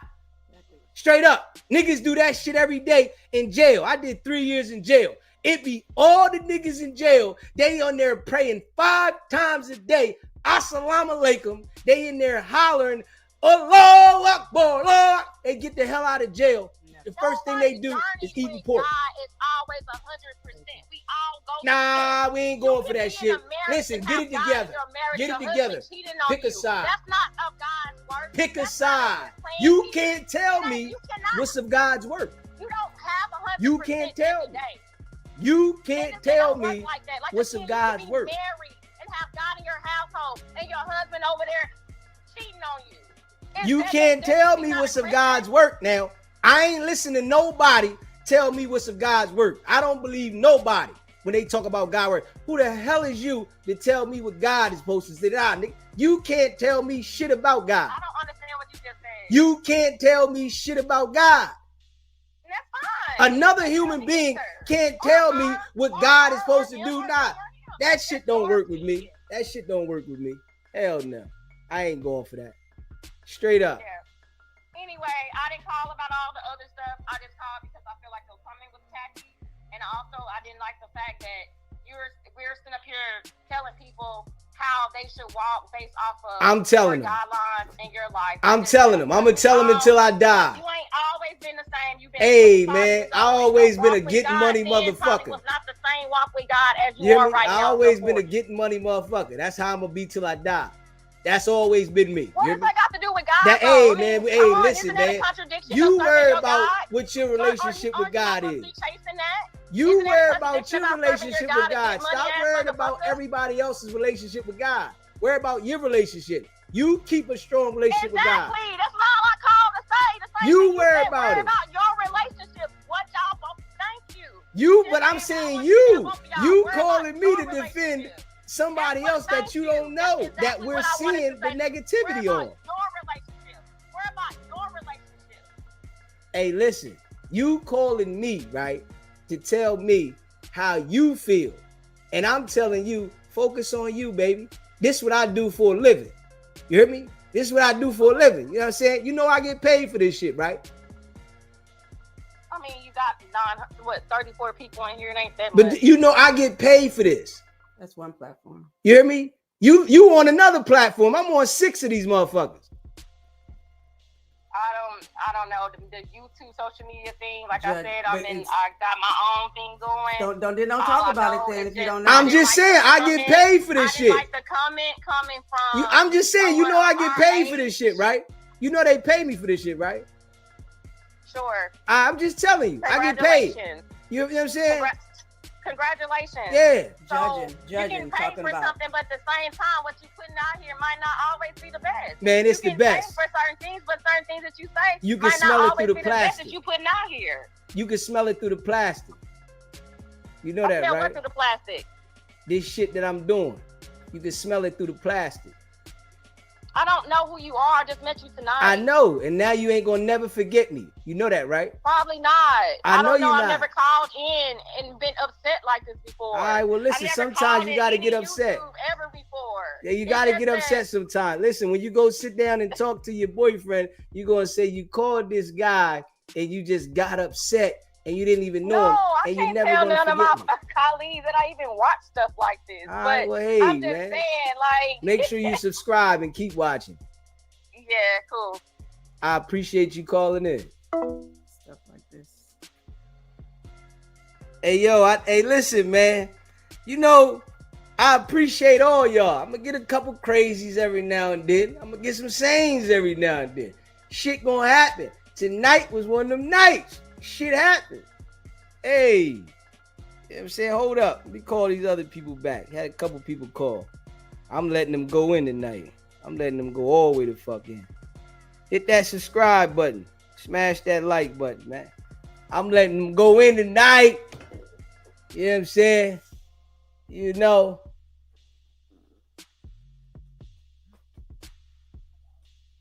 Straight up. Niggas do that shit every day in jail. I did 3 years in jail. It be all the niggas in jail. They on there praying 5 times a day. Assalamu alaikum. They in there hollering, Allahu Akbar, Lord. They get the hell out of jail. The first thing they do is eating pork. It's always 100%. We all go. Nah, we ain't going for that shit. Listen, get it together. Get it together. Pick a side. That's not of God's word. Pick a side. You can't tell me what's of God's word. You don't have 100%. You can't tell me. You can't They tell don't work me like that. Like what's the of kid, you God's can be work. married and have God in your household, and your husband over there cheating on you. You can't tell me what's of God's work now. I ain't listening to nobody tell me what's of God's work. I don't believe nobody when they talk about God's work. Who the hell is you to tell me what God is supposed to say? Nigga, you can't tell me shit about God. I don't understand what you just said. You can't tell me shit about God. That's fine. Another human being can't tell me what God is supposed to do. Nah, that shit don't work with me. That shit don't work with me. Hell no. I ain't going for that. Straight up. Yeah. Anyway, I didn't call about all the other stuff. I just called because I feel like the comment was tacky. And also, I didn't like the fact that we're sitting up here telling people how they should walk based off of I'm telling them. guidelines in your life. I'm telling them. I'm going to tell them until I die. You ain't always been the same. You've been hey, man, I always been a getting money motherfucker. Was not the same walk with God as you You are me? right I now. always been a getting money motherfucker. That's how I'm going to be till I die. That's always been me. What does that got to do with God? That, hey, man, hey, listen, man. You worry worry about what your relationship with God is. You worry about your relationship with God. Stop worrying about everybody else's relationship with God. Worry about your relationship. You keep a strong relationship with God. Exactly. That's all I called to say. You worry about it. About your relationship. What y'all both thank you. You, but I'm saying you calling me to defend somebody else that you don't know, that we're seeing the negativity on. Worry about your relationship. Hey, listen, you calling me, right, to tell me how you feel. And I'm telling you, focus on you, baby. This is what I do for a living. You hear me? This is what I do for a living. You know what I'm saying? You know I get paid for this shit, right? I mean, you got 34 people in here. It ain't that much. But you know I get paid for this. That's one platform. You hear me? You on another platform. I'm on 6 of these motherfuckers. I don't know the YouTube social media thing. Like I said, I got my own thing going. Don't talk about it then if you don't know. I'm just saying I get paid for this shit. Like the comment coming from. I'm just saying, you know I get paid for this shit, right? You know they pay me for this shit, right? Sure. I'm just telling you, I get paid. You know what I'm saying? Congratulations. Yeah. So judging, you can pay for something, but at the same time, what you putting out here might not always be the best. Man, it's the best. You can pay for certain things, but certain things that you say you can might smell not it through the always plastic. Be the best that you putting out here. You can smell it through the plastic. You know that, right? Through the plastic. This shit that I'm doing, you can smell it through the plastic. I don't know who you are. I just met you tonight. I know, and now you ain't gonna never forget me. You know that, right? Probably not. I know don't know. You're I've not. never called in and been upset like this before. All right, well, listen. Sometimes you gotta get upset. Ever before. Yeah, you gotta get upset sometimes. Listen, when you go sit down and talk to your boyfriend, you're gonna say you called this guy and you just got upset and you didn't even know him, and you never gonna forget me. No, I can't tell none of my colleagues that I even watch stuff like this. All right, well, hey, I'm just man. saying, like, make sure you subscribe and keep watching. Yeah, cool. I appreciate you calling in. Stuff like this. Hey, yo, hey, listen, man. You know, I appreciate all y'all. I'm gonna get a couple crazies every now and then. I'm gonna get some sanes every now and then. Shit gonna happen. Tonight was one of them nights. Shit happened. Hey, you know what I'm saying? Hold up. Let me call these other people back. Had a couple people call. I'm letting them go in tonight. I'm letting them go all the way the fuck in. Hit that subscribe button. Smash that like button, man. I'm letting them go in tonight. You know what I'm saying? You know.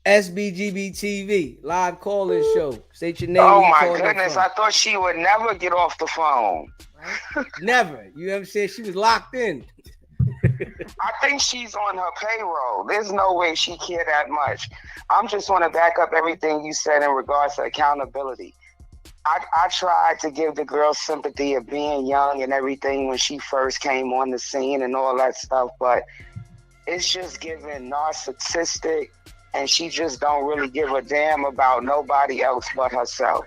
SBGB TV, live call-in show. State your name. Oh my goodness, I thought she would never get off the phone. Never. You know what I'm saying? She was locked in. I think she's on her payroll. There's no way she cared that much. I'm just want to back up everything you said in regards to accountability. I tried to give the girl sympathy of being young and everything when she first came on the scene and all that stuff, but it's just giving narcissistic, and she just don't really give a damn about nobody else but herself.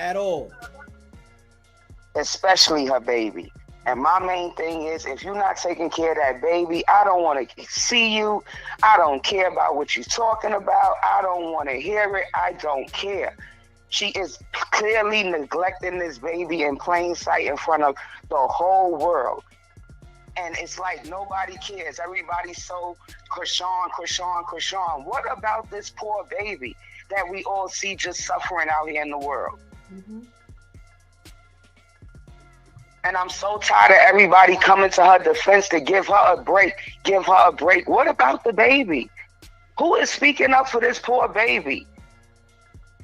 At all. Especially her baby. And my main thing is, if you're not taking care of that baby, I don't want to see you. I don't care about what you're talking about. I don't want to hear it. I don't care. She is clearly neglecting this baby in plain sight in front of the whole world. And it's like nobody cares. Everybody's so Chrisean. What about this poor baby that we all see just suffering out here in the world? Mm-hmm. And I'm so tired of everybody coming to her defense to give her a break. What about the baby? Who is speaking up for this poor baby?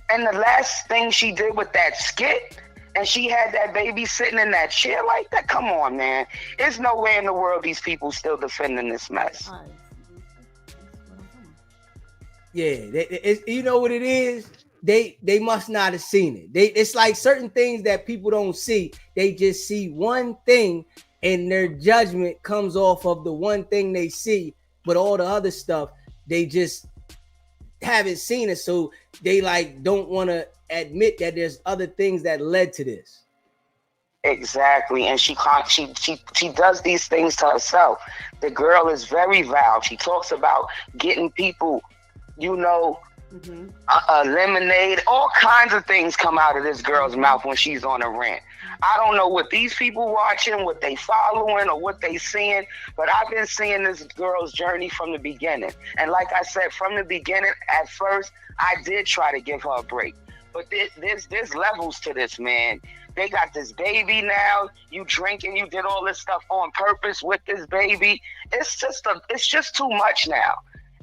And the last thing she did with that skit, and she had that baby sitting in that chair like that. Come on, man. There's no way in the world these people still defending this mess. Yeah, you know what it is? They must not have seen it. It's like certain things that people don't see. They just see one thing, and their judgment comes off of the one thing they see. But all the other stuff, they just haven't seen it, so they like don't want to admit that there's other things that led to this. Exactly, and she does these things to herself. The girl is very vile. She talks about getting people, lemonade. All kinds of things come out of this girl's mouth when she's on a rant. I don't know what these people watching, what they following, or what they seeing, but I've been seeing this girl's journey from the beginning. And like I said, from the beginning, at first, I did try to give her a break. But there's levels to this, man. They got this baby now. You drinking, you did all this stuff on purpose with this baby. It's just too much now.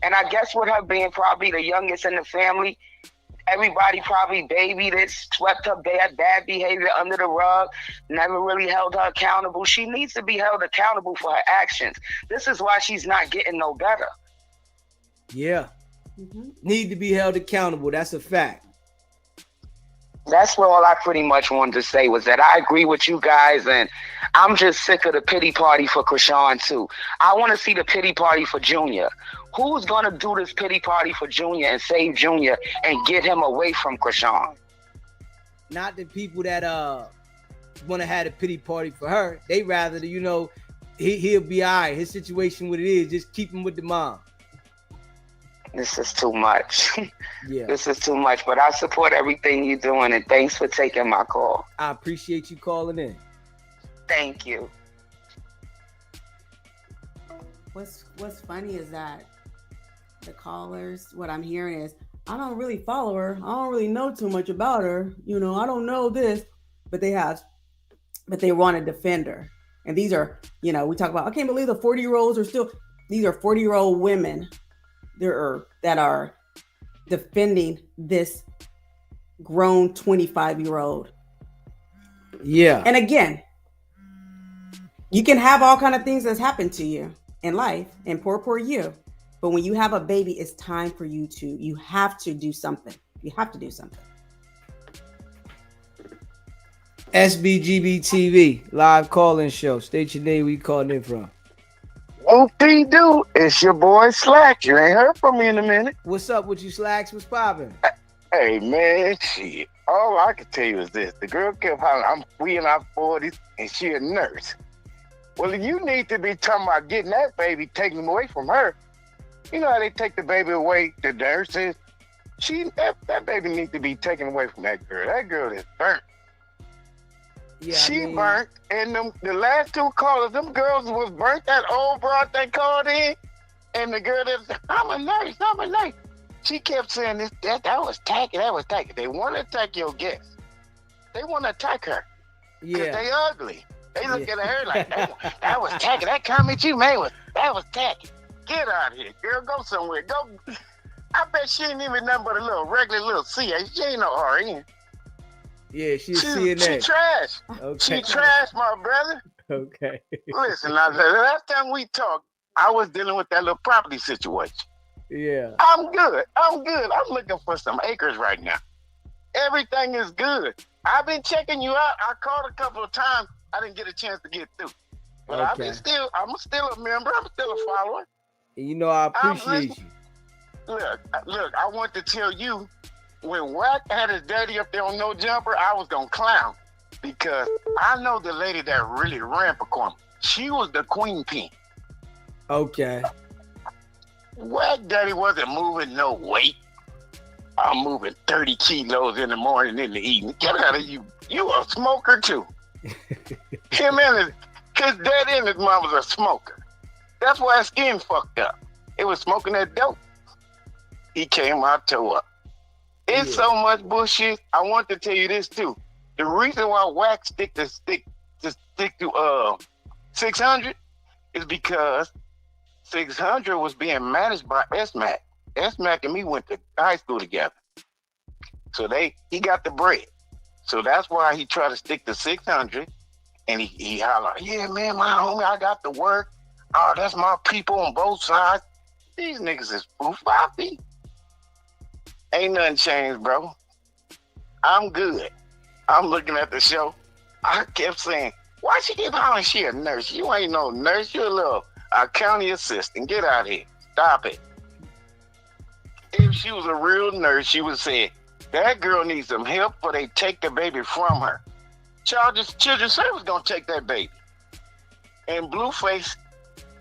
And I guess with her being probably the youngest in the family, everybody probably babied it, swept her bad behavior under the rug, never really held her accountable. She needs to be held accountable for her actions. This is why she's not getting no better. Yeah. Need to be held accountable. That's a fact. That's what all I pretty much wanted to say was that I agree with you guys, and I'm just sick of the pity party for Chrisean too. I want to see the pity party for Junior. Who's going to do this pity party for Junior and save Junior and get him away from Chrisean? Not the people that want to have a pity party for her. They rather, he'll be all right. His situation, what it is, just keep him with the mom. This is too much. Yeah. This is too much, but I support everything you're doing, and thanks for taking my call. I appreciate you calling in. Thank you. What's funny is that the callers, what I'm hearing is, I don't really follow her. I don't really know too much about her. I don't know this, but they want to defend her. And these are, we talk about, I can't believe the 40-year-olds are still, these are 40-year-old women that are defending this grown 25-year-old. Yeah. And again, you can have all kind of things that's happened to you in life, and poor you. But when you have a baby, it's time for you have to do something. You have to do something. SBGB TV, live call-in show. State your name, where you calling in from. Whoop-dee do, it's your boy Slack. You ain't heard from me in a minute. What's up with you, Slacks? What's poppin'? Hey man, shit. All I can tell you is this: the girl kept hollering, we in our 40s, and she a nurse. Well, you need to be talking about getting that baby, taking him away from her. You know how they take the baby away, the nurses? That baby needs to be taken away from that girl. That girl is burnt. Yeah, she burnt, and the last two callers, them girls was burnt. That old broad they called in, and the girl that said, I'm a nurse. She kept saying this, that was tacky. They want to attack your guest. They want to attack her. Yeah. They ugly. They look at her like, that was tacky. That comment you made that was tacky. Get out of here, girl. Go somewhere. Go. I bet she ain't even nothing but a regular little CA. She ain't no RN. Yeah, she's CNA. She trash. Okay. She trash, my brother. Okay. Listen, now, the last time we talked, I was dealing with that little property situation. Yeah. I'm good. I'm looking for some acres right now. Everything is good. I've been checking you out. I called a couple of times. I didn't get a chance to get through. But Okay. I'm still a member. I'm still a follower. And I appreciate you. Look, I want to tell you, when Wack had his daddy up there on No Jumper, I was going to clown. Because I know the lady that really ran for Corn. She was the queen pin. Okay. Wack daddy wasn't moving no weight. I'm moving 30 kilos in the morning in the evening. Get out of you. You a smoker too. Him and his daddy and his mom was a smoker. That's why his skin fucked up. It was smoking that dope. He came out toe up. It's so much bullshit. I want to tell you this too. The reason why Wack stick to 600 is because 600 was being managed by SMAC. SMAC and me went to high school together. So he got the bread. So that's why he tried to stick to 600. And he hollered, yeah, man, my homie, I got the work. Oh, that's my people on both sides. These niggas is foofafi. Ain't nothing changed, bro. I'm good. I'm looking at the show. I kept saying, why she keep hollering she a nurse? You ain't no nurse. You a little county assistant. Get out of here. Stop it. If she was a real nurse, she would say, that girl needs some help before they take the baby from her. Children's Service gonna take that baby. And Blueface,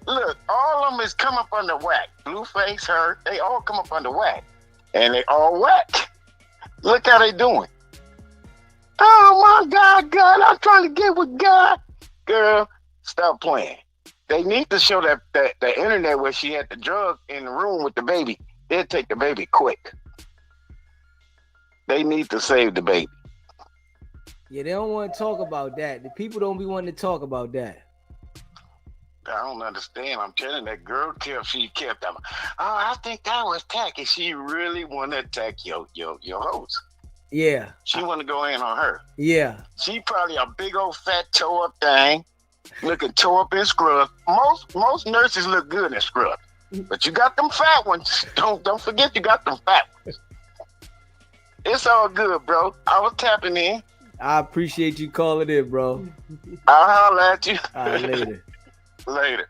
look, all of them is come up under Wack. Blueface, her, they all come up under Wack. And they all Wack. Look how they doing. Oh my God, I'm trying to get with God. Girl, stop playing. They need to show that the internet where she had the drug in the room with the baby. They'll take the baby quick. They need to save the baby. Yeah, they don't want to talk about that. The people don't be wanting to talk about that. I don't understand. I'm telling that girl she kept up. Oh, I think that was tacky. She really want to attack your host. Yeah. She want to go in on her. Yeah. She probably a big old fat toe up thing, looking toe up in scrubs. Most nurses look good in scrubs, but you got them fat ones. Don't forget you got them fat ones. It's all good, bro. I was tapping in. I appreciate you calling in, bro. I'll holler at you. Later. Later.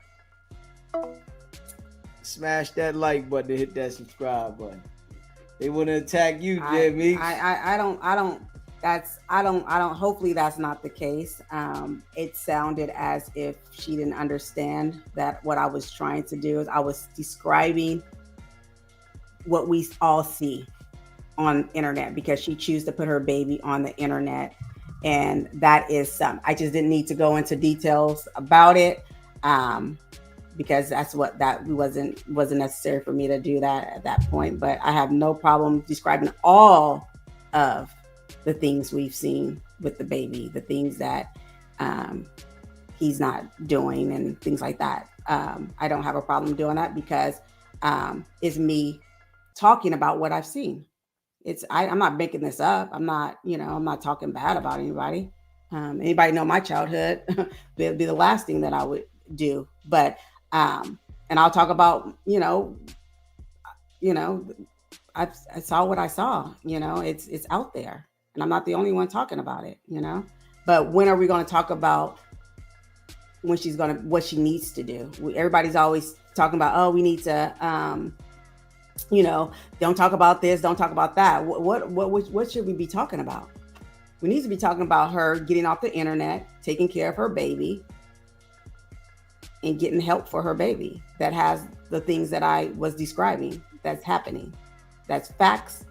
Smash that like button and hit that subscribe button. They want to attack you, Jimmy. I don't. Hopefully that's not the case. It sounded as if she didn't understand that what I was trying to do is I was describing what we all see on internet because she chose to put her baby on the internet, and that is some. I just didn't need to go into details about it. Because that's what that wasn't necessary for me to do that at that point. But I have no problem describing all of the things we've seen with the baby, the things that he's not doing and things like that. I don't have a problem doing that because it's me talking about what I've seen. I'm not making this up. I'm not talking bad about anybody. Anybody know my childhood? It'd be the last thing that I would do. But and I'll talk about I saw what I saw. It's out there, and I'm not the only one talking about it. But when are we going to talk about what she needs to do? Everybody's always talking about, oh, we need to don't talk about this, don't talk about that. What should we be talking about? We need to be talking about her getting off the internet, taking care of her baby, and getting help for her baby that has the things that I was describing that's happening. That's facts.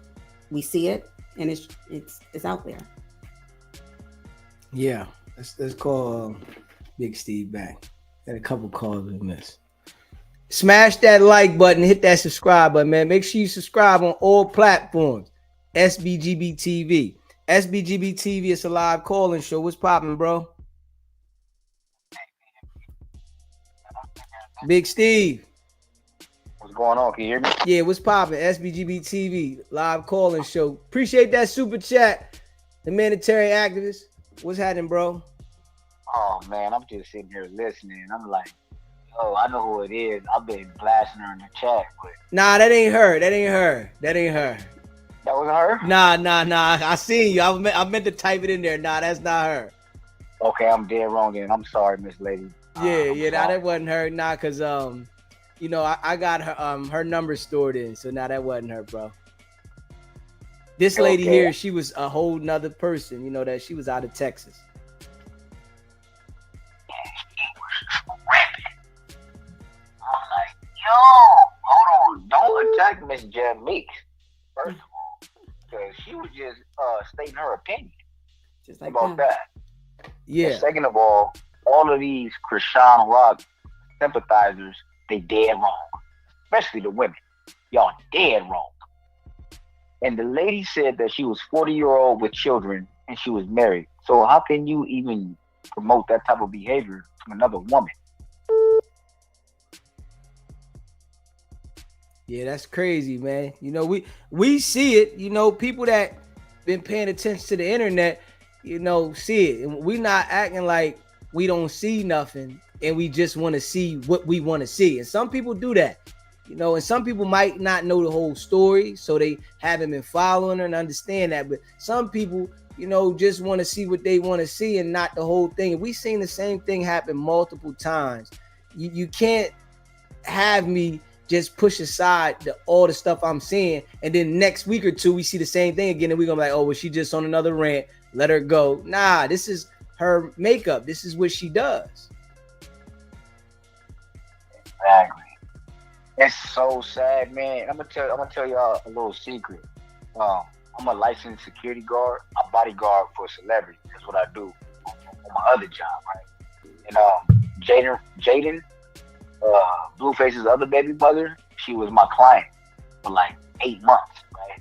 We see it, and it's out there. Yeah, let's call Big Steve back. Got a couple calls we missed. Smash that like button, hit that subscribe button, man. Make sure you subscribe on all platforms. SBGB TV. SBGB TV is a live calling show. What's popping, bro? Big Steve. What's going on? Can you hear me? Yeah, what's popping? SBGB TV, live calling show. Appreciate that super chat. The humanitarian activist. What's happening, bro? Oh, man, I'm just sitting here listening. I'm like, oh, I know who it is. I've been blasting her in the chat. But... Nah, that ain't her. That ain't her. That wasn't her? Nah. I seen you. I meant to type it in there. Nah, that's not her. Okay, I'm dead wrong then. I'm sorry, Miss Lady. Yeah, that wasn't her. Nah, cause I got her number stored in, so now that wasn't her, bro. This lady here, she was a whole nother person. That she was out of Texas. I'm like, yo, hold on, don't attack Miss Jen Meeks. First of all, She was just stating her opinion Just like about that. that. And Yeah. second of all of these Chrisean Rock sympathizers, they dead wrong. Especially the women. Y'all dead wrong. And the lady said that she was 40-year-old with children and she was married. So how can you even promote that type of behavior from another woman? Yeah, that's crazy, man. You know, we see it. You know, people that been paying attention to the internet, you know, see it. And we not acting like we don't see nothing and we just want to see what we want to see. And some people do that, you know, and some people might not know the whole story, so they haven't been following her and understand that. But some people, you know, just want to see what they want to see and not the whole thing. And we seen the same thing happen multiple times. You can't have me just push aside all the stuff I'm seeing, and then next week or two we see the same thing again, and we're gonna be like, oh, well, she just on another rant, let her go. Nah, this is her makeup. This is what she does. Exactly. It's so sad, man. I'm gonna tell y'all a little secret. I'm a licensed security guard. I bodyguard for celebrities. That's what I do on my other job, right? And Jaden, Blueface's other baby mother, she was my client for like 8 months, right?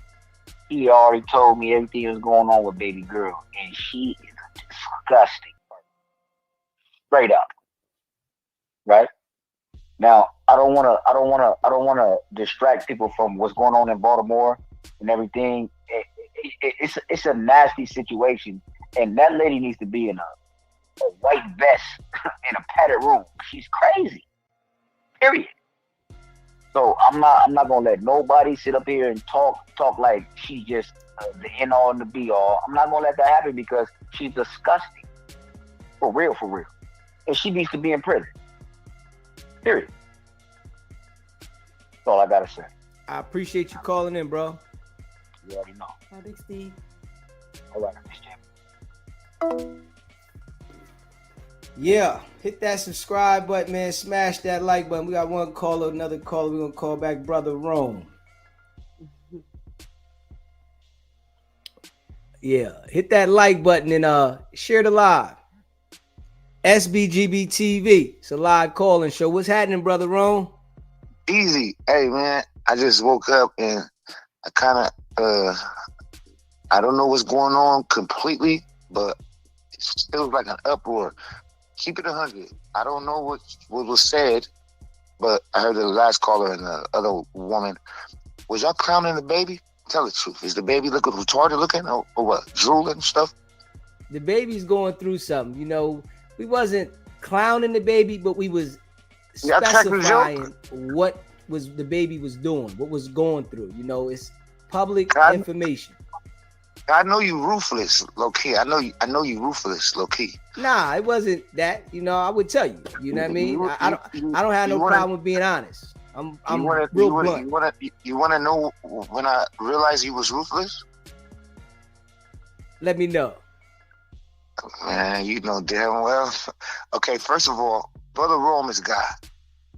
He already told me everything that's going on with baby girl, and she is a disgusting person. Straight up, right? Now, I don't wanna distract people from what's going on in Baltimore and everything. It's a nasty situation, and that lady needs to be in a white vest in a padded room. She's crazy. Period. So I'm not gonna let nobody sit up here and talk like she's just the end all and the be all. I'm not gonna let that happen because she's disgusting. For real. And she needs to be in prison. Period. That's all I gotta say. I appreciate you calling in, bro. You already know. Hi, Big Steve. All right, Miss Jim. Yeah, hit that subscribe button, man. Smash that like button. We got one caller, another caller. We're gonna call back Brother Rome. Yeah, hit that like button and share the live. SBGB TV. It's a live calling show. What's happening, Brother Rome? Easy. Hey, man, I just woke up and I kind of, I don't know what's going on completely, but it feels like an uproar. Keep it 100. I don't know what was said, but I heard the last caller and the other woman. Was y'all clowning the baby? Tell the truth. Is the baby looking retarded looking or what? Drooling and stuff? The baby's going through something. You know, we wasn't clowning the baby, but we was specifying what was the baby was doing, what was going through. You know, it's public information. I know you ruthless, low key. I know you ruthless, low key. Nah, it wasn't that. You know, I would tell you. You know what I mean? I don't have no problem with being honest. I'm real blunt. You wanna know when I realized you was ruthless? Let me know. Man, you know damn well. Okay, first of all, Brother Rome is God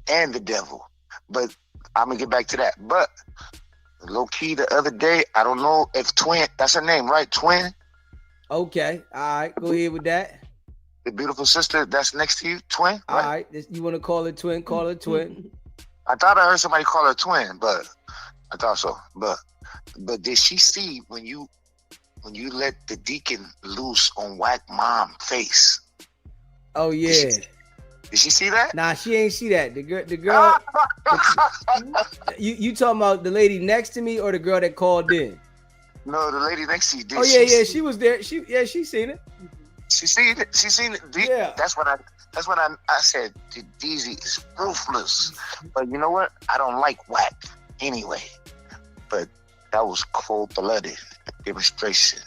and the devil. But I'm gonna get back to that. But low key, the other day, I don't know if Twin, that's her name, right? Twin? Okay, all right, go ahead with that. The beautiful sister that's next to you, Twin? All right, you want to call her Twin? Call her Twin. I thought I heard somebody call her Twin, but I thought so. But did she see when you let the deacon loose on Wack Mom face? Oh yeah. Did she see that? Nah, she ain't see that. The girl. you talking about the lady next to me or the girl that called in? No, the lady next to you did. Oh yeah, she was there. She seen it. She seen it. She seen it. Yeah. That's what I said. DZ is ruthless. But you know what? I don't like Wack anyway. But that was cold-blooded demonstration.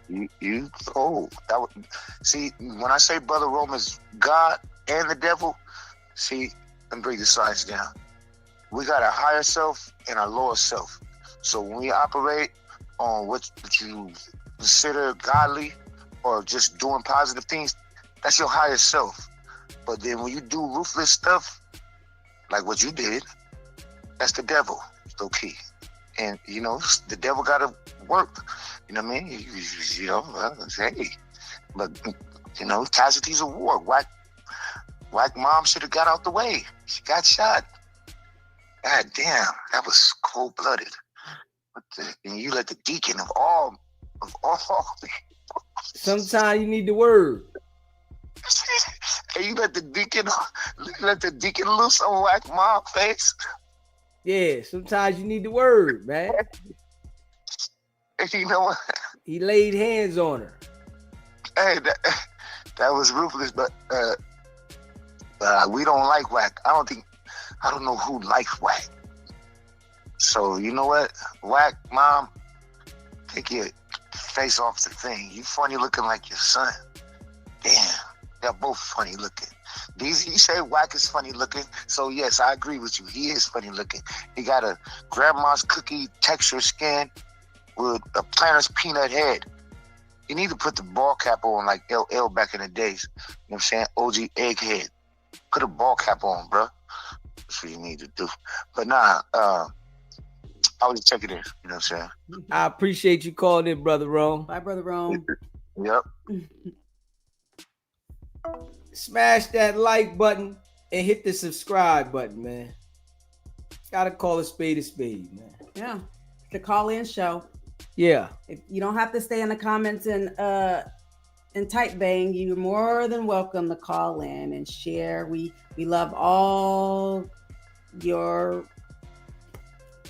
You cold. That was, see, when I say Brother Rome is God and the devil, see, let me bring the science down. We got a higher self and a lower self. So when we operate on what you consider godly or just doing positive things, that's your higher self. But then when you do ruthless stuff, like what you did, that's the devil, low key. And the devil got to work. You know what I mean? Hey, but casualties of war. Wack mom should have got out the way. She got shot. God damn, that was cold blooded. And you let the deacon of all. Sometimes you need the word. And you let the deacon loose on Wack mom face. Yeah, sometimes you need the word, man. You know what? He laid hands on her. Hey, that was ruthless, but we don't like Wack. I don't know who likes Wack. So you know what? Wack mom, take your face off the thing. You funny looking like your son. Damn, they're both funny looking. You say Wack is funny looking, so yes, I agree with you. He is funny looking. He got a grandma's cookie texture skin with a planter's peanut head. You need to put the ball cap on like LL back in the days. You know what I'm saying? OG egghead. Put a ball cap on, bro. That's what you need to do. But nah, I was checking it. You know what I'm saying? I appreciate you calling in, Brother Rome. Bye, Brother Rome. Yep. Smash that like button and hit the subscribe button, man. Gotta call a spade, man. Yeah. The call-in show. Yeah. If you don't have to stay in the comments and type bang, you're more than welcome to call in and share. We love all your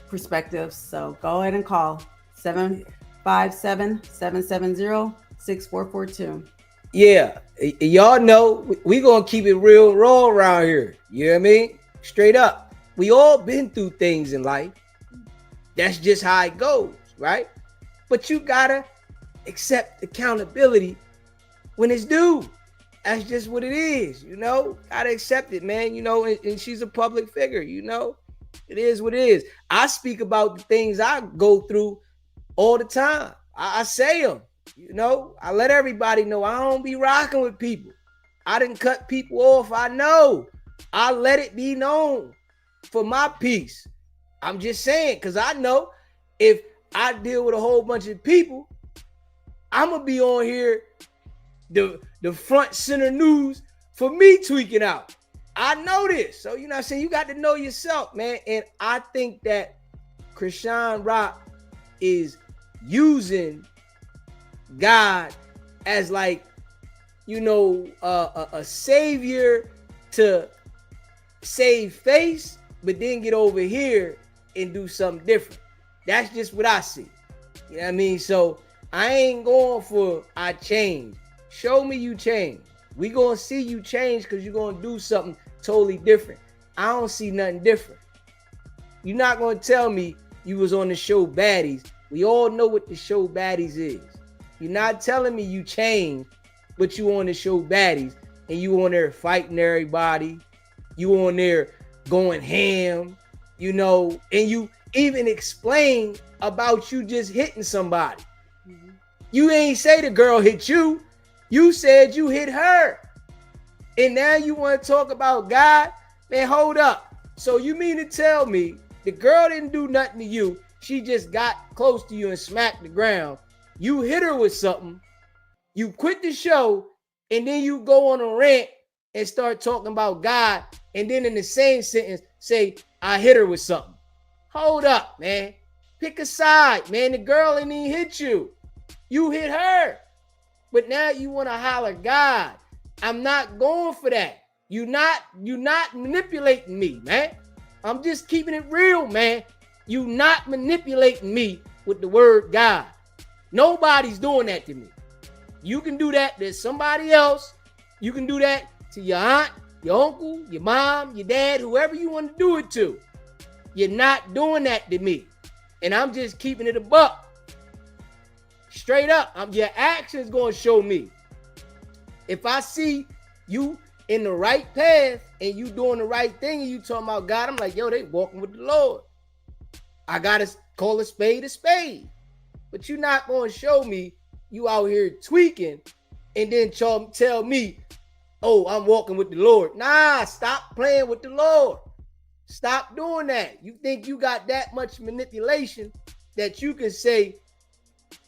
perspectives. So go ahead and call 757-770-6442. Yeah. Y'all know we gonna keep it real raw around here. You know what I mean? Straight up. We all been through things in life. That's just how it goes, right? But you gotta accept accountability when it's due. That's just what it is, Gotta accept it, man. And she's a public figure, It is what it is. I speak about the things I go through all the time. I say them, I let everybody know I don't be rocking with people. I didn't cut people off. I know. I let it be known for my peace. I'm just saying, because I know if I deal with a whole bunch of people, I'm going to be on here, the front center news for me tweaking out. I know this. So, you know what I'm saying? You got to know yourself, man. And I think that Chrisean Rock is using God as like, a savior to save face, but then get over here and do something different. That's just what I see. You know what I mean? So I ain't going for I change. Show me you change. We gonna see you change because you're gonna do something totally different. I don't see nothing different. You're not gonna tell me you was on the show Baddies. We all know what the show Baddies is. You're not telling me you changed, but you on the show Baddies and you on there fighting everybody. You on there going ham, and you even explain about you just hitting somebody. Mm-hmm. You ain't say the girl hit you. You said you hit her. And now you want to talk about God? Man, hold up. So you mean to tell me the girl didn't do nothing to you. She just got close to you and smacked the ground. You hit her with something. You quit the show. And then you go on a rant and start talking about God. And then in the same sentence, say, I hit her with something. Hold up, man. Pick a side, man. The girl didn't even hit you. You hit her. But now you want to holler God. I'm not going for that. You not manipulating me, man. I'm just keeping it real, man. You not manipulating me with the word God. Nobody's doing that to me. You can do that to somebody else. You can do that to your aunt, your uncle, your mom, your dad, whoever you want to do it to. You're not doing that to me. And I'm just keeping it a buck. Straight up. Your actions going to show me. If I see you in the right path and you doing the right thing and you talking about God, I'm like, yo, they walking with the Lord. I got to call a spade a spade. But you're not going to show me you out here tweaking and then tell me, oh, I'm walking with the Lord. Nah, stop playing with the Lord. Stop doing that. You think you got that much manipulation that you can say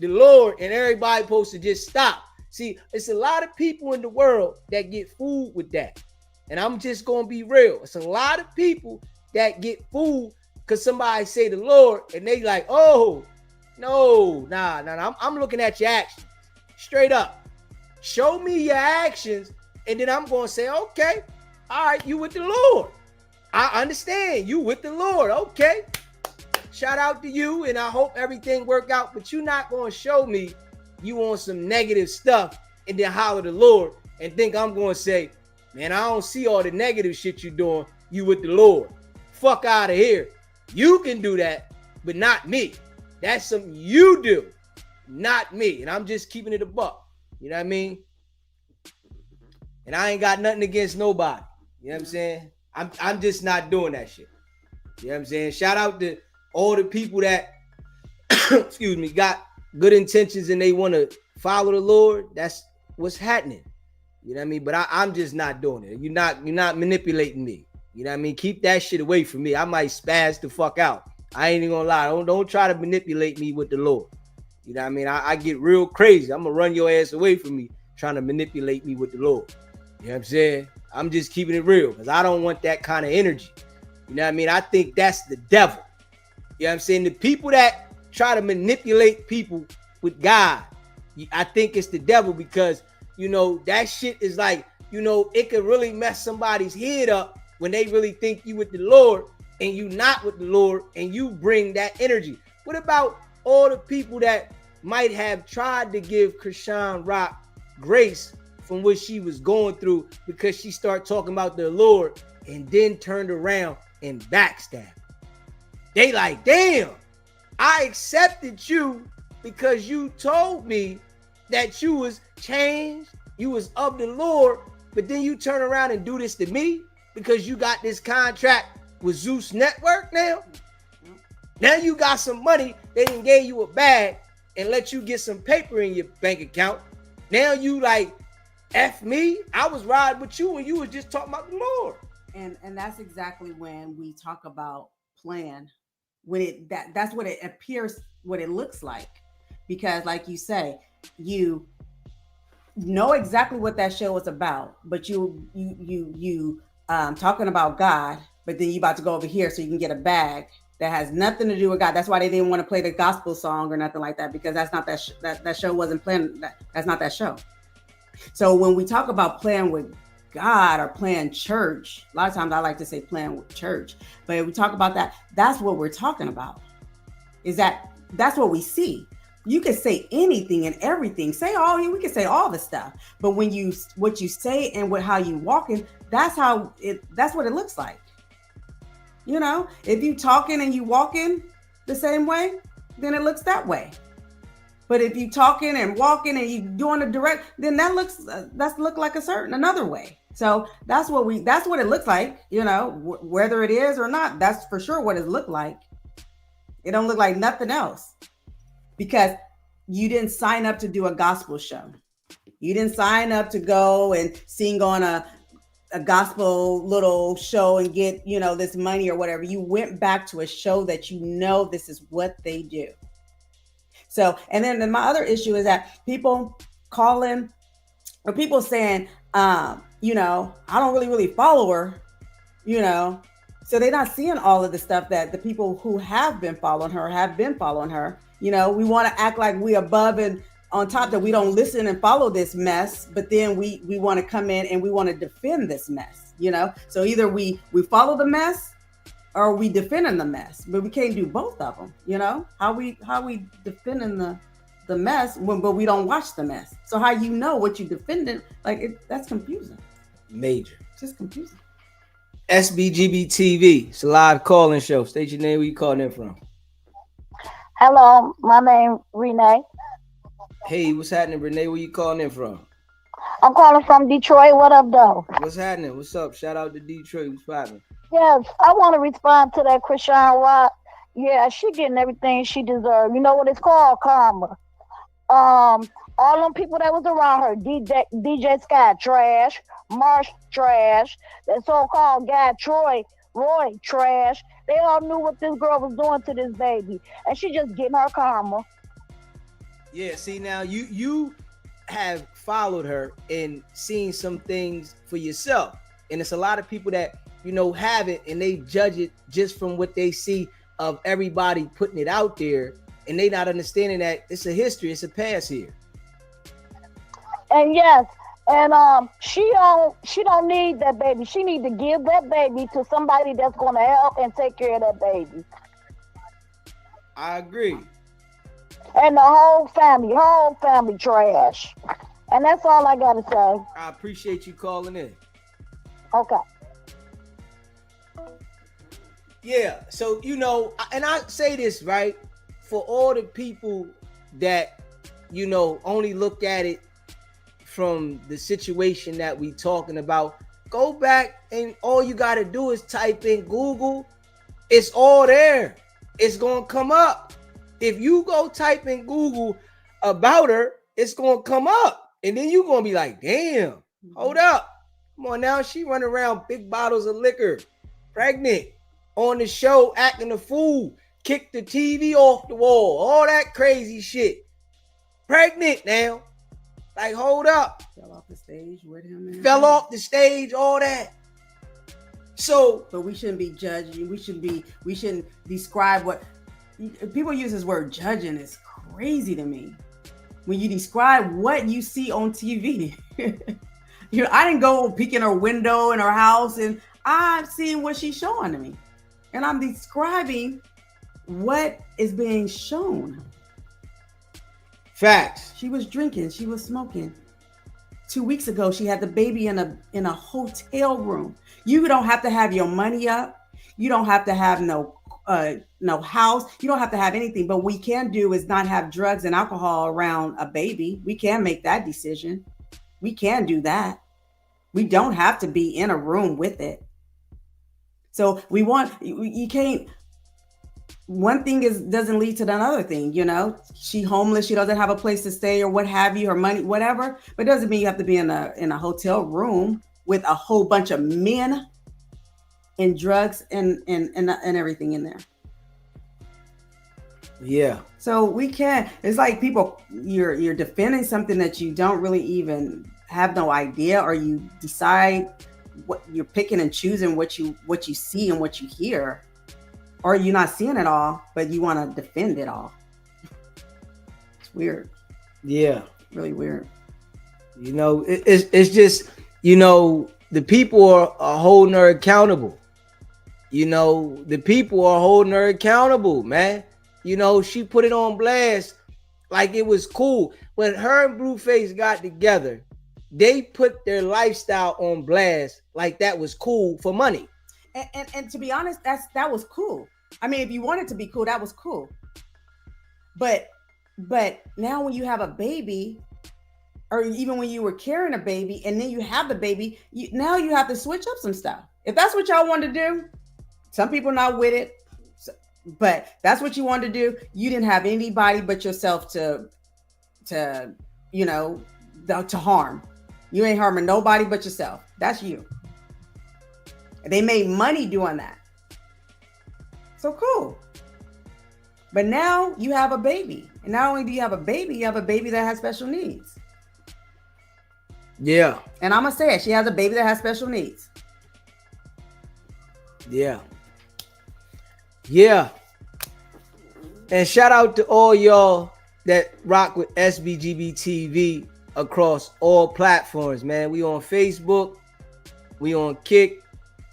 the Lord and everybody supposed to just stop. See, it's a lot of people in the world that get fooled with that. And I'm just going to be real. It's a lot of people that get fooled because somebody say the Lord and they like, oh, no, nah. I'm looking at your actions. Straight up. Show me your actions and then I'm going to say, okay, all right, you with the Lord. I understand you with the Lord. Okay. Shout out to you, and I hope everything work out. But you're not going to show me you on some negative stuff and then holler the Lord and think I'm going to say, man, I don't see all the negative shit you doing. You with the Lord. Fuck out of here. You can do that, but not me. That's something you do, not me. And I'm just keeping it a buck. You know what I mean? And I ain't got nothing against nobody. You know what I'm saying? I'm just not doing that shit. You know what I'm saying? Shout out to all the people that, excuse me, got good intentions and they want to follow the Lord. That's what's happening. You know what I mean? But I'm just not doing it. You're not manipulating me. You know what I mean? Keep that shit away from me. I might spaz the fuck out. I ain't even gonna lie. Don't try to manipulate me with the Lord. You know what I mean? I get real crazy. I'm gonna run your ass away from me trying to manipulate me with the Lord. You know what I'm saying? I'm just keeping it real because I don't want that kind of energy. You know what I mean? I think that's the devil. You know what I'm saying? The people that try to manipulate people with God, I think it's the devil because, you know, that shit is like, you know, it could really mess somebody's head up when they really think you with the Lord and you not with the Lord and you bring that energy. What about all the people that might have tried to give Chrisean Rock grace from what she was going through because she started talking about the Lord and then turned around and backstabbed? They like, damn, I accepted you because you told me that you was changed, you was of the Lord, but then you turn around and do this to me because you got this contract with Zeus Network now? Now you got some money, they done gave you a bag and let you get some paper in your bank account. Now you like, F me, I was riding with you when you was just talking about the Lord. And that's exactly when we talk about plan. When that's what it appears, what it looks like. Because like you say, you know exactly what that show is about, but you talking about God, but then you about to go over here so you can get a bag that has nothing to do with God. That's why they didn't want to play the gospel song or nothing like that, because that's not that show wasn't playing. That's not that show. So when we talk about playing with God or playing church, a lot of times I like to say playing with church, but if we talk about that, that's what we're talking about. That's what we see. You can say anything and everything. We can say all the stuff, but what you say and how you walking, that's what it looks like. You know, if you talking and you walking the same way, then it looks that way. But if you talking and walking and you doing the direct, then that look like another way. So that's what it looks like, you know, whether it is or not, that's for sure what it looked like. It don't look like nothing else because you didn't sign up to do a gospel show. You didn't sign up to go and sing on a gospel little show and get, you know, this money or whatever. You went back to a show that you know this is what they do. So, and then my other issue is that people calling or people saying, you know, I don't really follow her, you know, so they're not seeing all of the stuff that the people who have been following her. You know, we want to act like we above and on top, that we don't listen and follow this mess, but then we want to come in and we want to defend this mess, you know? So either we follow the mess or we defending the mess, but we can't do both of them, you know? How we defending the mess but we don't watch the mess. So how you know what you defending? That's confusing. Major. It's just confusing. SBGB TV. It's a live calling show. State your name. Where you calling in from? Hello, my name Renee. Hey, what's happening, Renee? Where you calling in from? I'm calling from Detroit. What up, though? What's happening? What's up? Shout out to Detroit. What's popping? Yes, I want to respond to that Chrisean Rock. Yeah, she getting everything she deserves. You know what it's called? Karma. All them people that was around her, DJ Sky trash, Marsh trash, that so-called guy Troy Roy, trash. They all knew what this girl was doing to this baby, and she just getting her karma. Yeah, see now you have followed her and seen some things for yourself. And it's a lot of people that, haven't, and they judge it just from what they see of everybody putting it out there, and they not understanding that it's a history, it's a past here. And yes, and she don't need that baby. She need to give that baby to somebody that's gonna help and take care of that baby. I agree. And the whole family trash. And that's all I gotta say. I appreciate you calling in. Okay. Yeah, so and I say this, right, for all the people that only look at it from the situation that we talking about, go back and all you got to do is type in Google. It's all there. It's gonna come up. If you go type in Google about her, it's gonna come up, and then you're gonna be like, damn, hold up, come on now, she running around big bottles of liquor, pregnant, on the show acting a fool, kicked the TV off the wall, all that crazy shit, pregnant now. Like, hold up. Fell off the stage with him. Fell off the stage, all that. So, but we shouldn't be judging. We shouldn't describe what people use this word judging. Is crazy to me. When you describe what you see on TV, I didn't go peek in her window in her house, and I've seen what she's showing to me, and I'm describing what is being shown. Facts. She was drinking. She was smoking. 2 weeks ago, she had the baby in a hotel room. You don't have to have your money up. You don't have to have no house. You don't have to have anything. But what we can do is not have drugs and alcohol around a baby. We can make that decision. We can do that. We don't have to be in a room with it. So you can't. One thing doesn't lead to another thing, She homeless, she doesn't have a place to stay or what have you, her money, whatever. But it doesn't mean you have to be in a hotel room with a whole bunch of men and drugs and everything in there. Yeah. So we can. It's like people, you're defending something that you don't really even have no idea, or you decide what you're picking and choosing what you see and what you hear. Or you're not seeing it all, but you want to defend it all. It's weird. Yeah. Really weird. It's just, the people are holding her accountable. The people are holding her accountable, man. She put it on blast like it was cool. When her and Blueface got together, they put their lifestyle on blast like that was cool for money. And to be honest, that was cool. I mean, if you want it to be cool, that was cool. But now when you have a baby, or even when you were carrying a baby and then you have the baby, now you have to switch up some stuff. If that's what y'all want to do, some people not with it, but that's what you want to do. You didn't have anybody but yourself to harm. You ain't harming nobody but yourself. That's you. They made money doing that. So cool. But now you have a baby. And not only do you have a baby that has special needs. Yeah. And I'm going to say it. She has a baby that has special needs. Yeah. Yeah. And shout out to all y'all that rock with SBGB TV across all platforms, man. We on Facebook. We on Kick.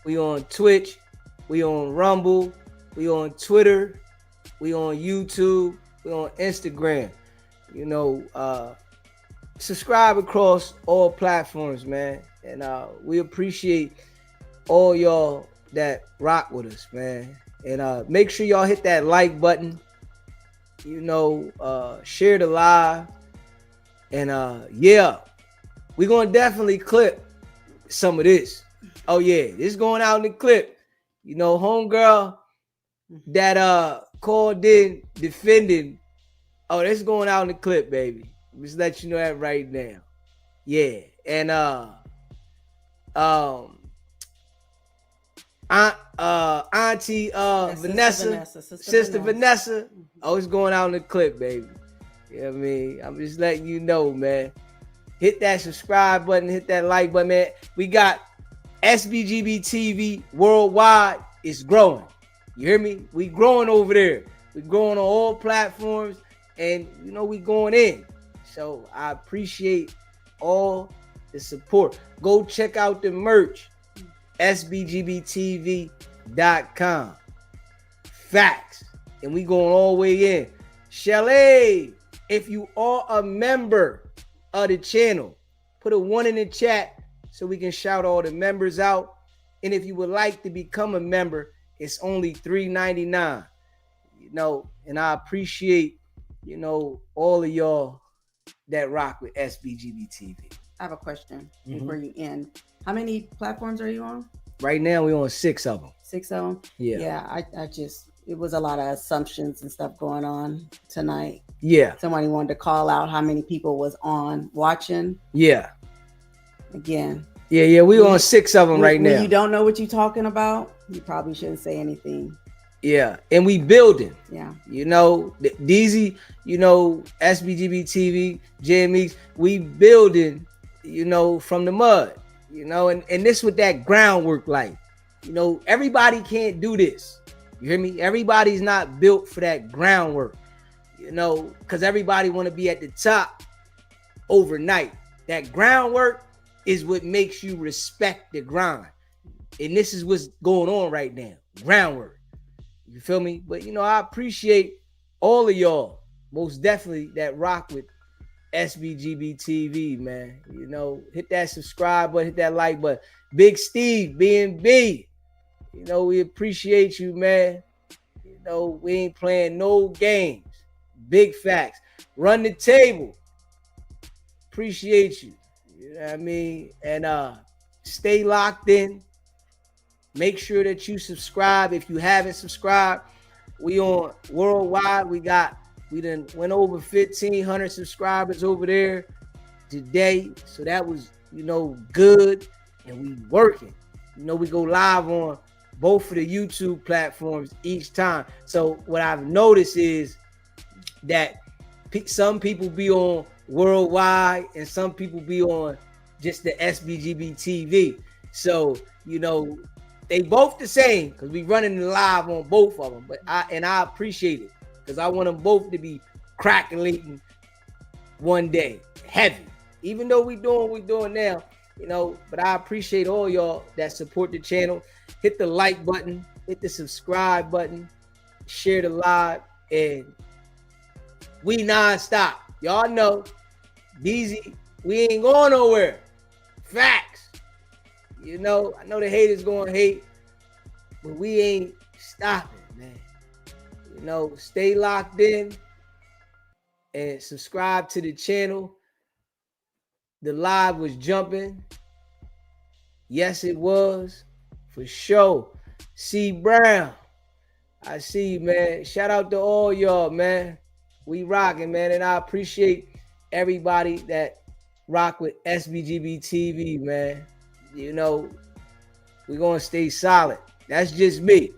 We on Twitch. We on Rumble. We on Twitter. We on YouTube. We on Instagram. Subscribe across all platforms, man. And we appreciate all y'all that rock with us, man. And make sure y'all hit that like button. Share the live. And yeah, we're gonna definitely clip some of this. Oh yeah, this going out in the clip. Homegirl that called in defending. Oh, this going out in the clip, baby. Just let you know that right now. Yeah. And Auntie Vanessa, Sister Vanessa. Oh, it's going out in the clip, baby. You know what I mean? I'm just letting you know, man. Hit that subscribe button, hit that like button, man. We got SBGB TV worldwide. It's growing. You hear me? We growing over there. We growing on all platforms, and you know we going in. So I appreciate all the support. Go check out the merch. SBGBTV.com. Facts. And we going all the way in. Chalet, if you are a member of the channel, put a 1 in the chat so we can shout all the members out. And if you would like to become a member, it's only $3.99. You know, and I appreciate, you know, all of y'all that rock with SBGB TV. I have a question before you end. How many platforms are you on? Right now, we're on 6 of them. 6 of them? Yeah. Yeah, I just, it was a lot of assumptions and stuff going on tonight. Yeah. Somebody wanted to call out how many people was on watching. Yeah. Again. Yeah, we on 6 of them right now. When you don't know what you're talking about, you probably shouldn't say anything. Yeah, and we building. Yeah. You know, DZ, you know, SBGB TV, JMX, we building, you know, from the mud. You know, and this with that groundwork, like, you know, everybody can't do this. You hear me? Everybody's not built for that groundwork, you know, because everybody want to be at the top overnight. That groundwork is what makes you respect the grind. And this is what's going on right now. Groundwork. You feel me? But, you know, I appreciate all of y'all, most definitely, that rock with SBGB TV, man. You know, hit that subscribe button, hit that like button. Big Steve, B&B, you know, we appreciate you, man. You know, we ain't playing no games. Big facts. Run the table. Appreciate you. You know what I mean? And stay locked in. Make sure that you subscribe. If you haven't subscribed, we on worldwide. We done went over 1,500 subscribers over there today. So that was, you know, good. And we working. You know, we go live on both of the YouTube platforms each time. So what I've noticed is that some people be on worldwide and some people be on just the SBGB TV. So, you know, they both the same because we running live on both of them. But I appreciate it because I want them both to be crackling one day, heavy. Even though we doing what we doing now, you know. But I appreciate all y'all that support the channel. Hit the like button, hit the subscribe button, share the live, and we non-stop. Y'all know, DZ, we ain't going nowhere. Facts. You know, I know the haters gonna hate, but we ain't stopping, man. You know, stay locked in and subscribe to the channel. The live was jumping. Yes, it was. For sure. C. Brown, I see you, man. Shout out to all y'all, man. We rocking, man. And I appreciate everybody that rock with SBGB TV, man. You know, we're going to stay solid. That's just me.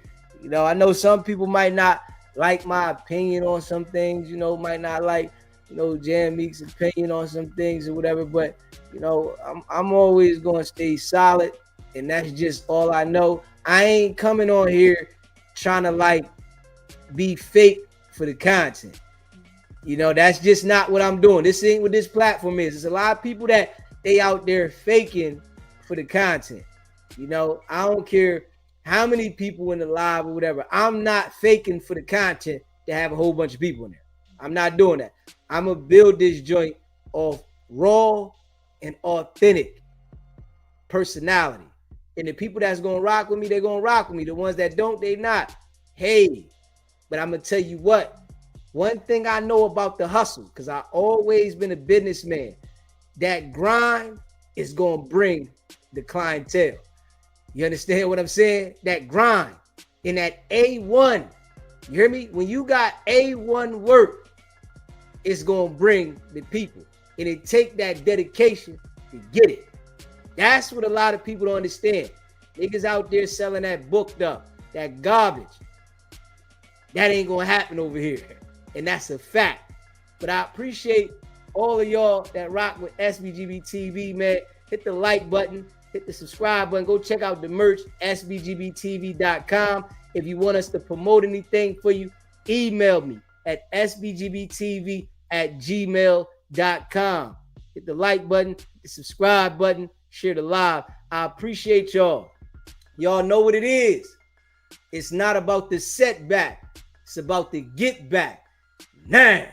You know, I know some people might not like my opinion on some things, you know, might not like, you know, Jan Meek's opinion on some things or whatever, but, you know, I'm always going to stay solid, and that's just all I know. I ain't coming on here trying to, like, be fake for the content. You know, that's just not what I'm doing. This ain't what this platform is. There's a lot of people that they out there faking for the content. You know, I don't care how many people in the live or whatever. I'm not faking for the content to have a whole bunch of people in there. I'm not doing that. I'm gonna build this joint off raw and authentic personality. And the people that's gonna rock with me, they're gonna rock with me. The ones that don't, they not. Hey, but I'm gonna tell you what. One thing I know about the hustle, because I always been a businessman, that grind is gonna bring the clientele. You understand what I'm saying? That grind and that A1. You hear me? When you got A1 work, it's gonna bring the people. And it take that dedication to get it. That's what a lot of people don't understand. Niggas out there selling that booked up, that garbage. That ain't gonna happen over here. And that's a fact. But I appreciate all of y'all that rock with SBGB TV, man. Hit the like button, hit the subscribe button. Go check out the merch, sbgbtv.com. If you want us to promote anything for you, email me at sbgbtv@gmail.com. Hit the like button, the subscribe button, share the live. I appreciate y'all. Y'all know what it is. It's not about the setback. It's about the get back. Now.